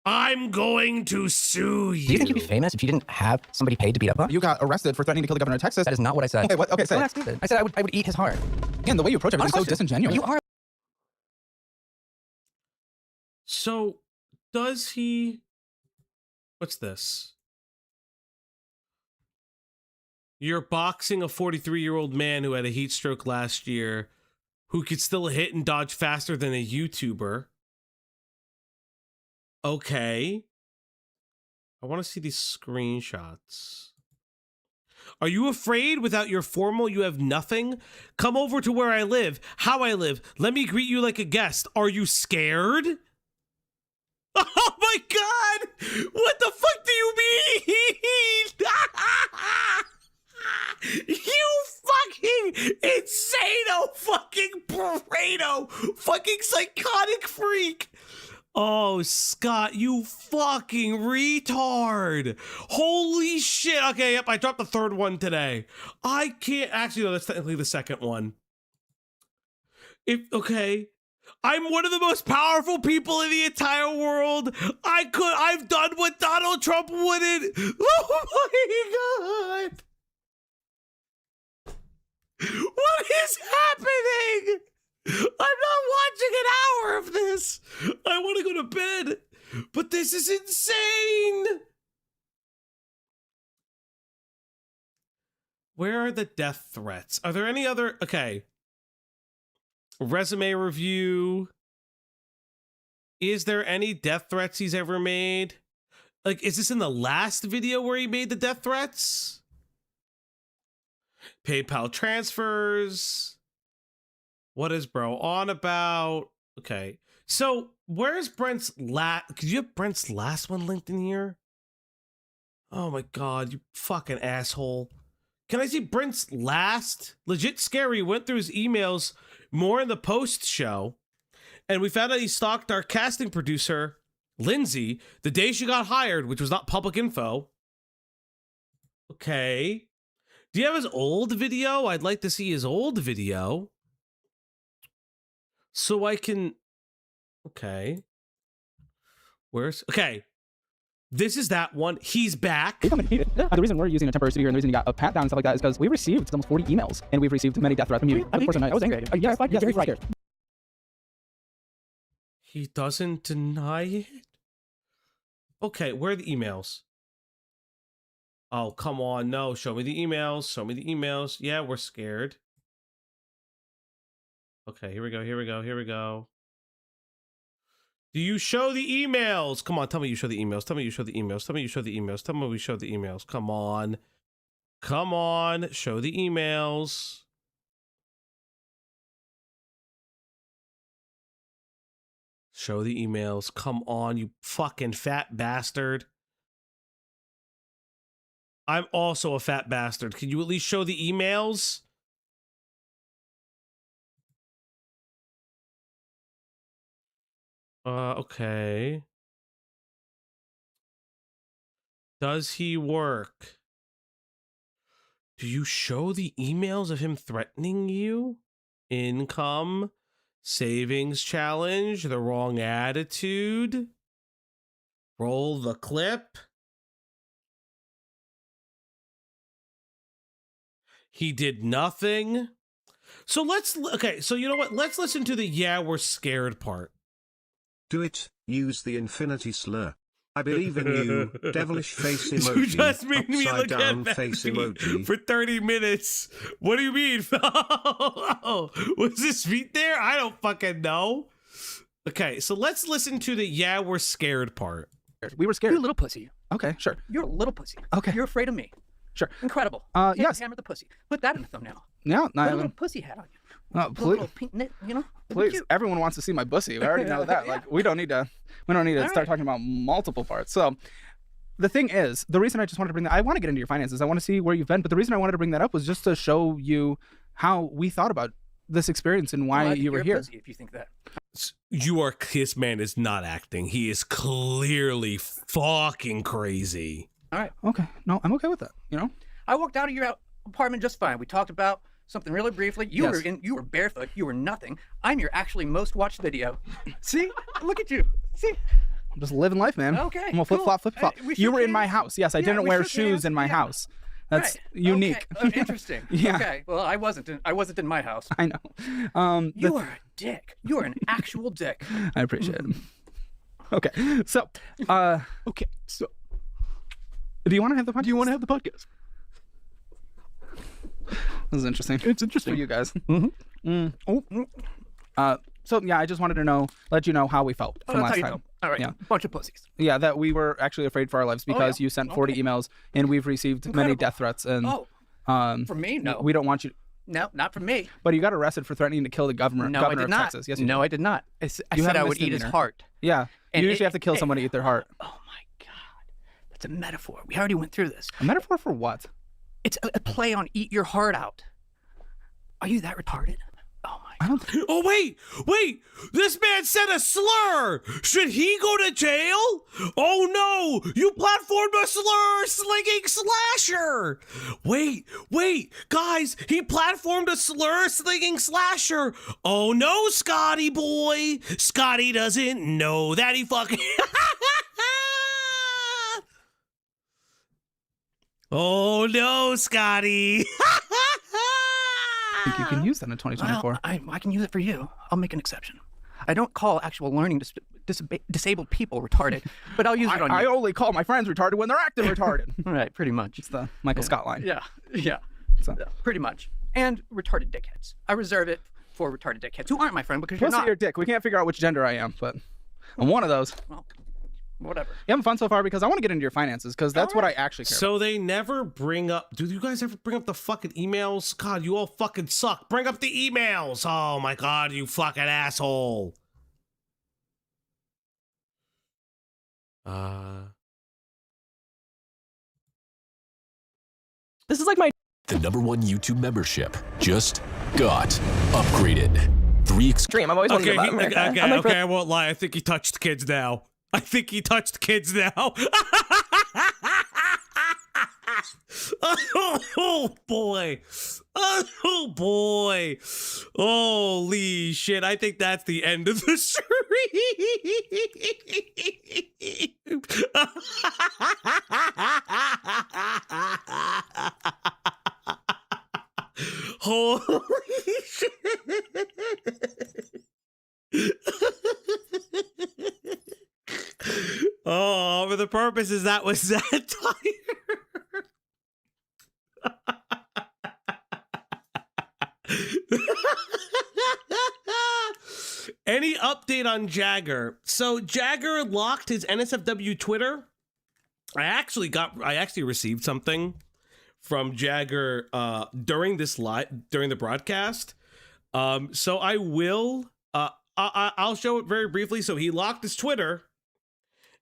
I'm going to sue you. Do you think you'd be famous if you didn't have somebody paid to beat up on? You got arrested for threatening to kill the governor of Texas. That is not what I said. Okay, what? Okay, say Don't act stupid. I said I would eat his heart. Again, the way you approach everything is so disingenuous. You are. So, does he... What's this? You're boxing a 43-year-old man who had a heat stroke last year, who could still hit and dodge faster than a YouTuber. Okay. I want to see these screenshots. Are you afraid without your formal you have nothing? Come over to where I live, how I live. Let me greet you like a guest. Are you scared? Oh my God! What the fuck do you mean? You fucking insano fucking Pareto fucking psychotic freak. Oh, Scott, you fucking retard. Holy shit. Okay, yep, I dropped the third one today. I can't, actually, no, that's technically the second one. Okay, I'm one of the most powerful people in the entire world. I've done what Donald Trump wouldn't. Oh my God. What is happening? I'm not watching an hour of this. I want to go to bed, but this is insane. Where are the death threats? Are there any other? Okay. Resume review. Is there any death threats he's ever made? Like, is this in the last video where he made the death threats? PayPal transfers. What is bro on about? Okay. So where's Brent's could you have Brent's last one linked in here? Oh my God, you fucking asshole. Can I see Brent's last? Legit scary. Went through his emails more in the post show, and we found out he stalked our casting producer, Lindsay, the day she got hired, which was not public info. Okay. Do you have his old video? I'd like to see his old video. So I can... Okay. Okay. This is that one. He's back. The reason we're using a temporary studio and the reason you got a pat down and stuff like that is because we received almost 40 emails and we've received many death threats from you. Of course, I was angry. Yeah, very scared. He doesn't deny it? Okay, where are the emails? Oh, come on. No, show me the emails. Show me the emails. Yeah, we're scared. Okay, here we go. Here we go. Here we go. Do you show the emails? Come on, tell me you show the emails. Tell me you show the emails. Tell me you show the emails. Tell me we show the emails. Come on. Come on. Show the emails. Show the emails. Come on, you fucking fat bastard. I'm also a fat bastard. Can you at least show the emails? Okay. Does he work? Do you show the emails of him threatening you? Income, savings challenge, the wrong attitude. Roll the clip. He did nothing. So okay, so you know what? Let's listen to the yeah, we're scared part. Do it, use the infinity slur. I believe in you, devilish face emoji. You just made me upside look down at face me emoji. for 30 minutes. What do you mean? Was this feet there? I don't fucking know. Okay, so let's listen to the yeah, we're scared part. We were scared. You're a little pussy. Okay, sure. You're a little pussy. Okay. You're afraid of me. Sure. Incredible. Yes. Hammer the pussy. Put that in the thumbnail. No, Put a little pussy hat on you. No, Put a please. little pink knit, you know? It'd be Please, cute. everyone wants to see my pussy. We already know that. Like, we don't need to start talking about multiple parts. So, the thing is, the reason I just wanted to bring that, I want to get into your finances. I want to see where you've been. But the reason I wanted to bring that up was just to show you how we thought about this experience and why you were here. Pussy if you think that. This man is not acting. He is clearly fucking crazy. All right. Okay. No, I'm okay with that. You know? I walked out of your apartment just fine. We talked about something really briefly. You Yes. you were barefoot. You were nothing. I'm your actually most watched video. See? Look at you. See? I'm just living life, man. Okay, I'm a flip flop, flip flop. we You shook were in my hands. house. Yes, I Yeah, didn't we wear shook shoes hands. in my Yeah. house. That's Right. unique. Okay. Interesting. Yeah. Okay. Well, I wasn't in my house. I know. You are a dick. You are an actual dick. I appreciate it. Okay. So, okay. So, do you want to have the podcast? do you want to have the podcast? This is interesting. It's interesting for you guys. Oh. So yeah, I just wanted to let you know how we felt from That's last how you time. know. All right. Yeah. Bunch of pussies. Yeah, that we were actually afraid for our lives because yeah. you sent 40 Okay. emails and we've received many Incredible. death threats and Oh. From me? No. we don't want you. No, not from me. But you got arrested for threatening to kill the governor. No, I governor did of not. Texas. Yes, you no, did. I did not. I said had I a would eat his misdemeanor. heart. Yeah, And you usually have to kill someone to eat their heart. Oh my God, that's a metaphor. We already went through this. A metaphor for what? It's a play on "eat your heart out." Are you that retarded? Oh my Oh, wait. This man said a slur. Should he go to jail? Oh, no. You platformed a slur slinging slasher. Wait. Guys, he platformed a slur slinging slasher. Oh, no, Scotty boy. Scotty doesn't know that he fucking... Oh, no, Scotty. I think you can use that in 2024. Well, I can use it for you. I'll make an exception. I don't call actual learning disabled people retarded, but I'll use it on you. I only call my friends retarded when they're acting retarded. Right, pretty much. It's the Michael Scott line. Yeah. So. Pretty much. And retarded dickheads. I reserve it for retarded dickheads who aren't my friend because you're Plus not. your dick. We can't figure out which gender I am, but I'm one of those. Well, whatever. You having fun so far? Because I want to get into your finances, because that's what I actually care about. So they never bring up... Do you guys ever bring up the fucking emails? God, you all fucking suck. Bring up the emails. Oh, my God, you fucking asshole. This is like my... The #1 YouTube membership just got upgraded. 3 extreme. I'm always okay, okay, I won't lie. I think he touched kids now. Oh boy. Oh boy. Holy shit. I think that's the end of the stream. Holy shit. Oh, for the purposes that was satire. Any update on Jagger? So Jagger locked his NSFW Twitter. I actually received something from Jagger during the broadcast. So I will I'll show it very briefly. So he locked his Twitter,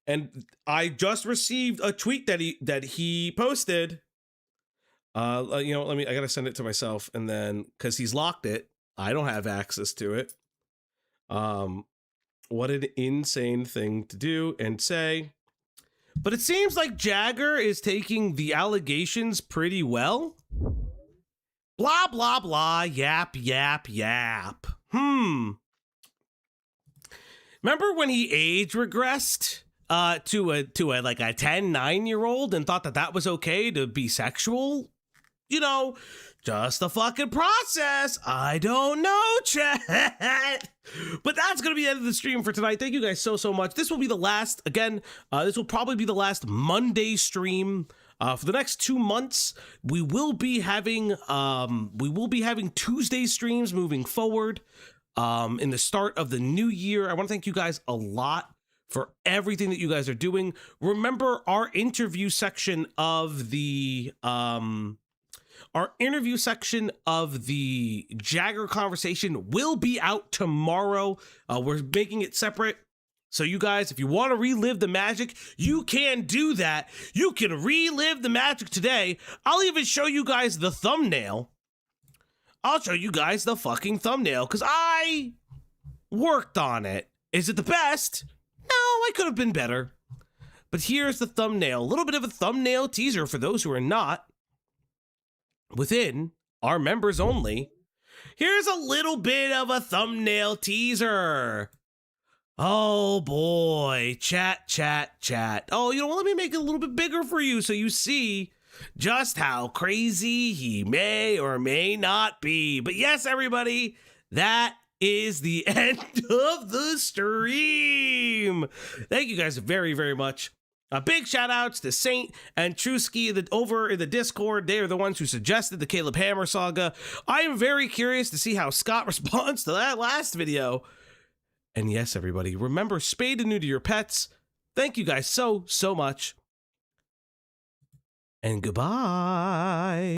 and I just received a tweet that he posted. I gotta send it to myself, and then because he's locked it, I don't have access to it. What an insane thing to do and say. But it seems like Jagger is taking the allegations pretty well. Blah, blah, blah, yap, yap, yap. Remember when he age regressed to a 9-year-old and thought that was okay to be sexual? You know, just a fucking process. I don't know, chat. But that's going to be the end of the stream for tonight. Thank you guys so much. This will be the last, this will probably be the last Monday stream. For the next 2 months, we will be having Tuesday streams moving forward. In the start of the new year, I want to thank you guys a lot for everything that you guys are doing. Remember, our interview section of the Jagger conversation will be out tomorrow. We're making it separate. So you guys, if you want to relive the magic, you can do that. You can relive the magic today. I'll even show you guys the thumbnail. I'll show you guys the fucking thumbnail because I worked on it. Is it the best? No, I could have been better. But here's the thumbnail. A little bit of a thumbnail teaser for those who are not within our members only. Here's a little bit of a thumbnail teaser. Oh boy, chat. Oh, let me make it a little bit bigger for you so you see just how crazy he may or may not be. But yes, everybody, that is the end of the stream. Thank you guys very, very much. Big shout outs to Saint and Trusky over in the Discord. They are the ones who suggested the Caleb Hammer saga. I am very curious to see how Scott responds to that last video. And yes, everybody, remember, spayed and neuter your pets. Thank you guys so much. And goodbye.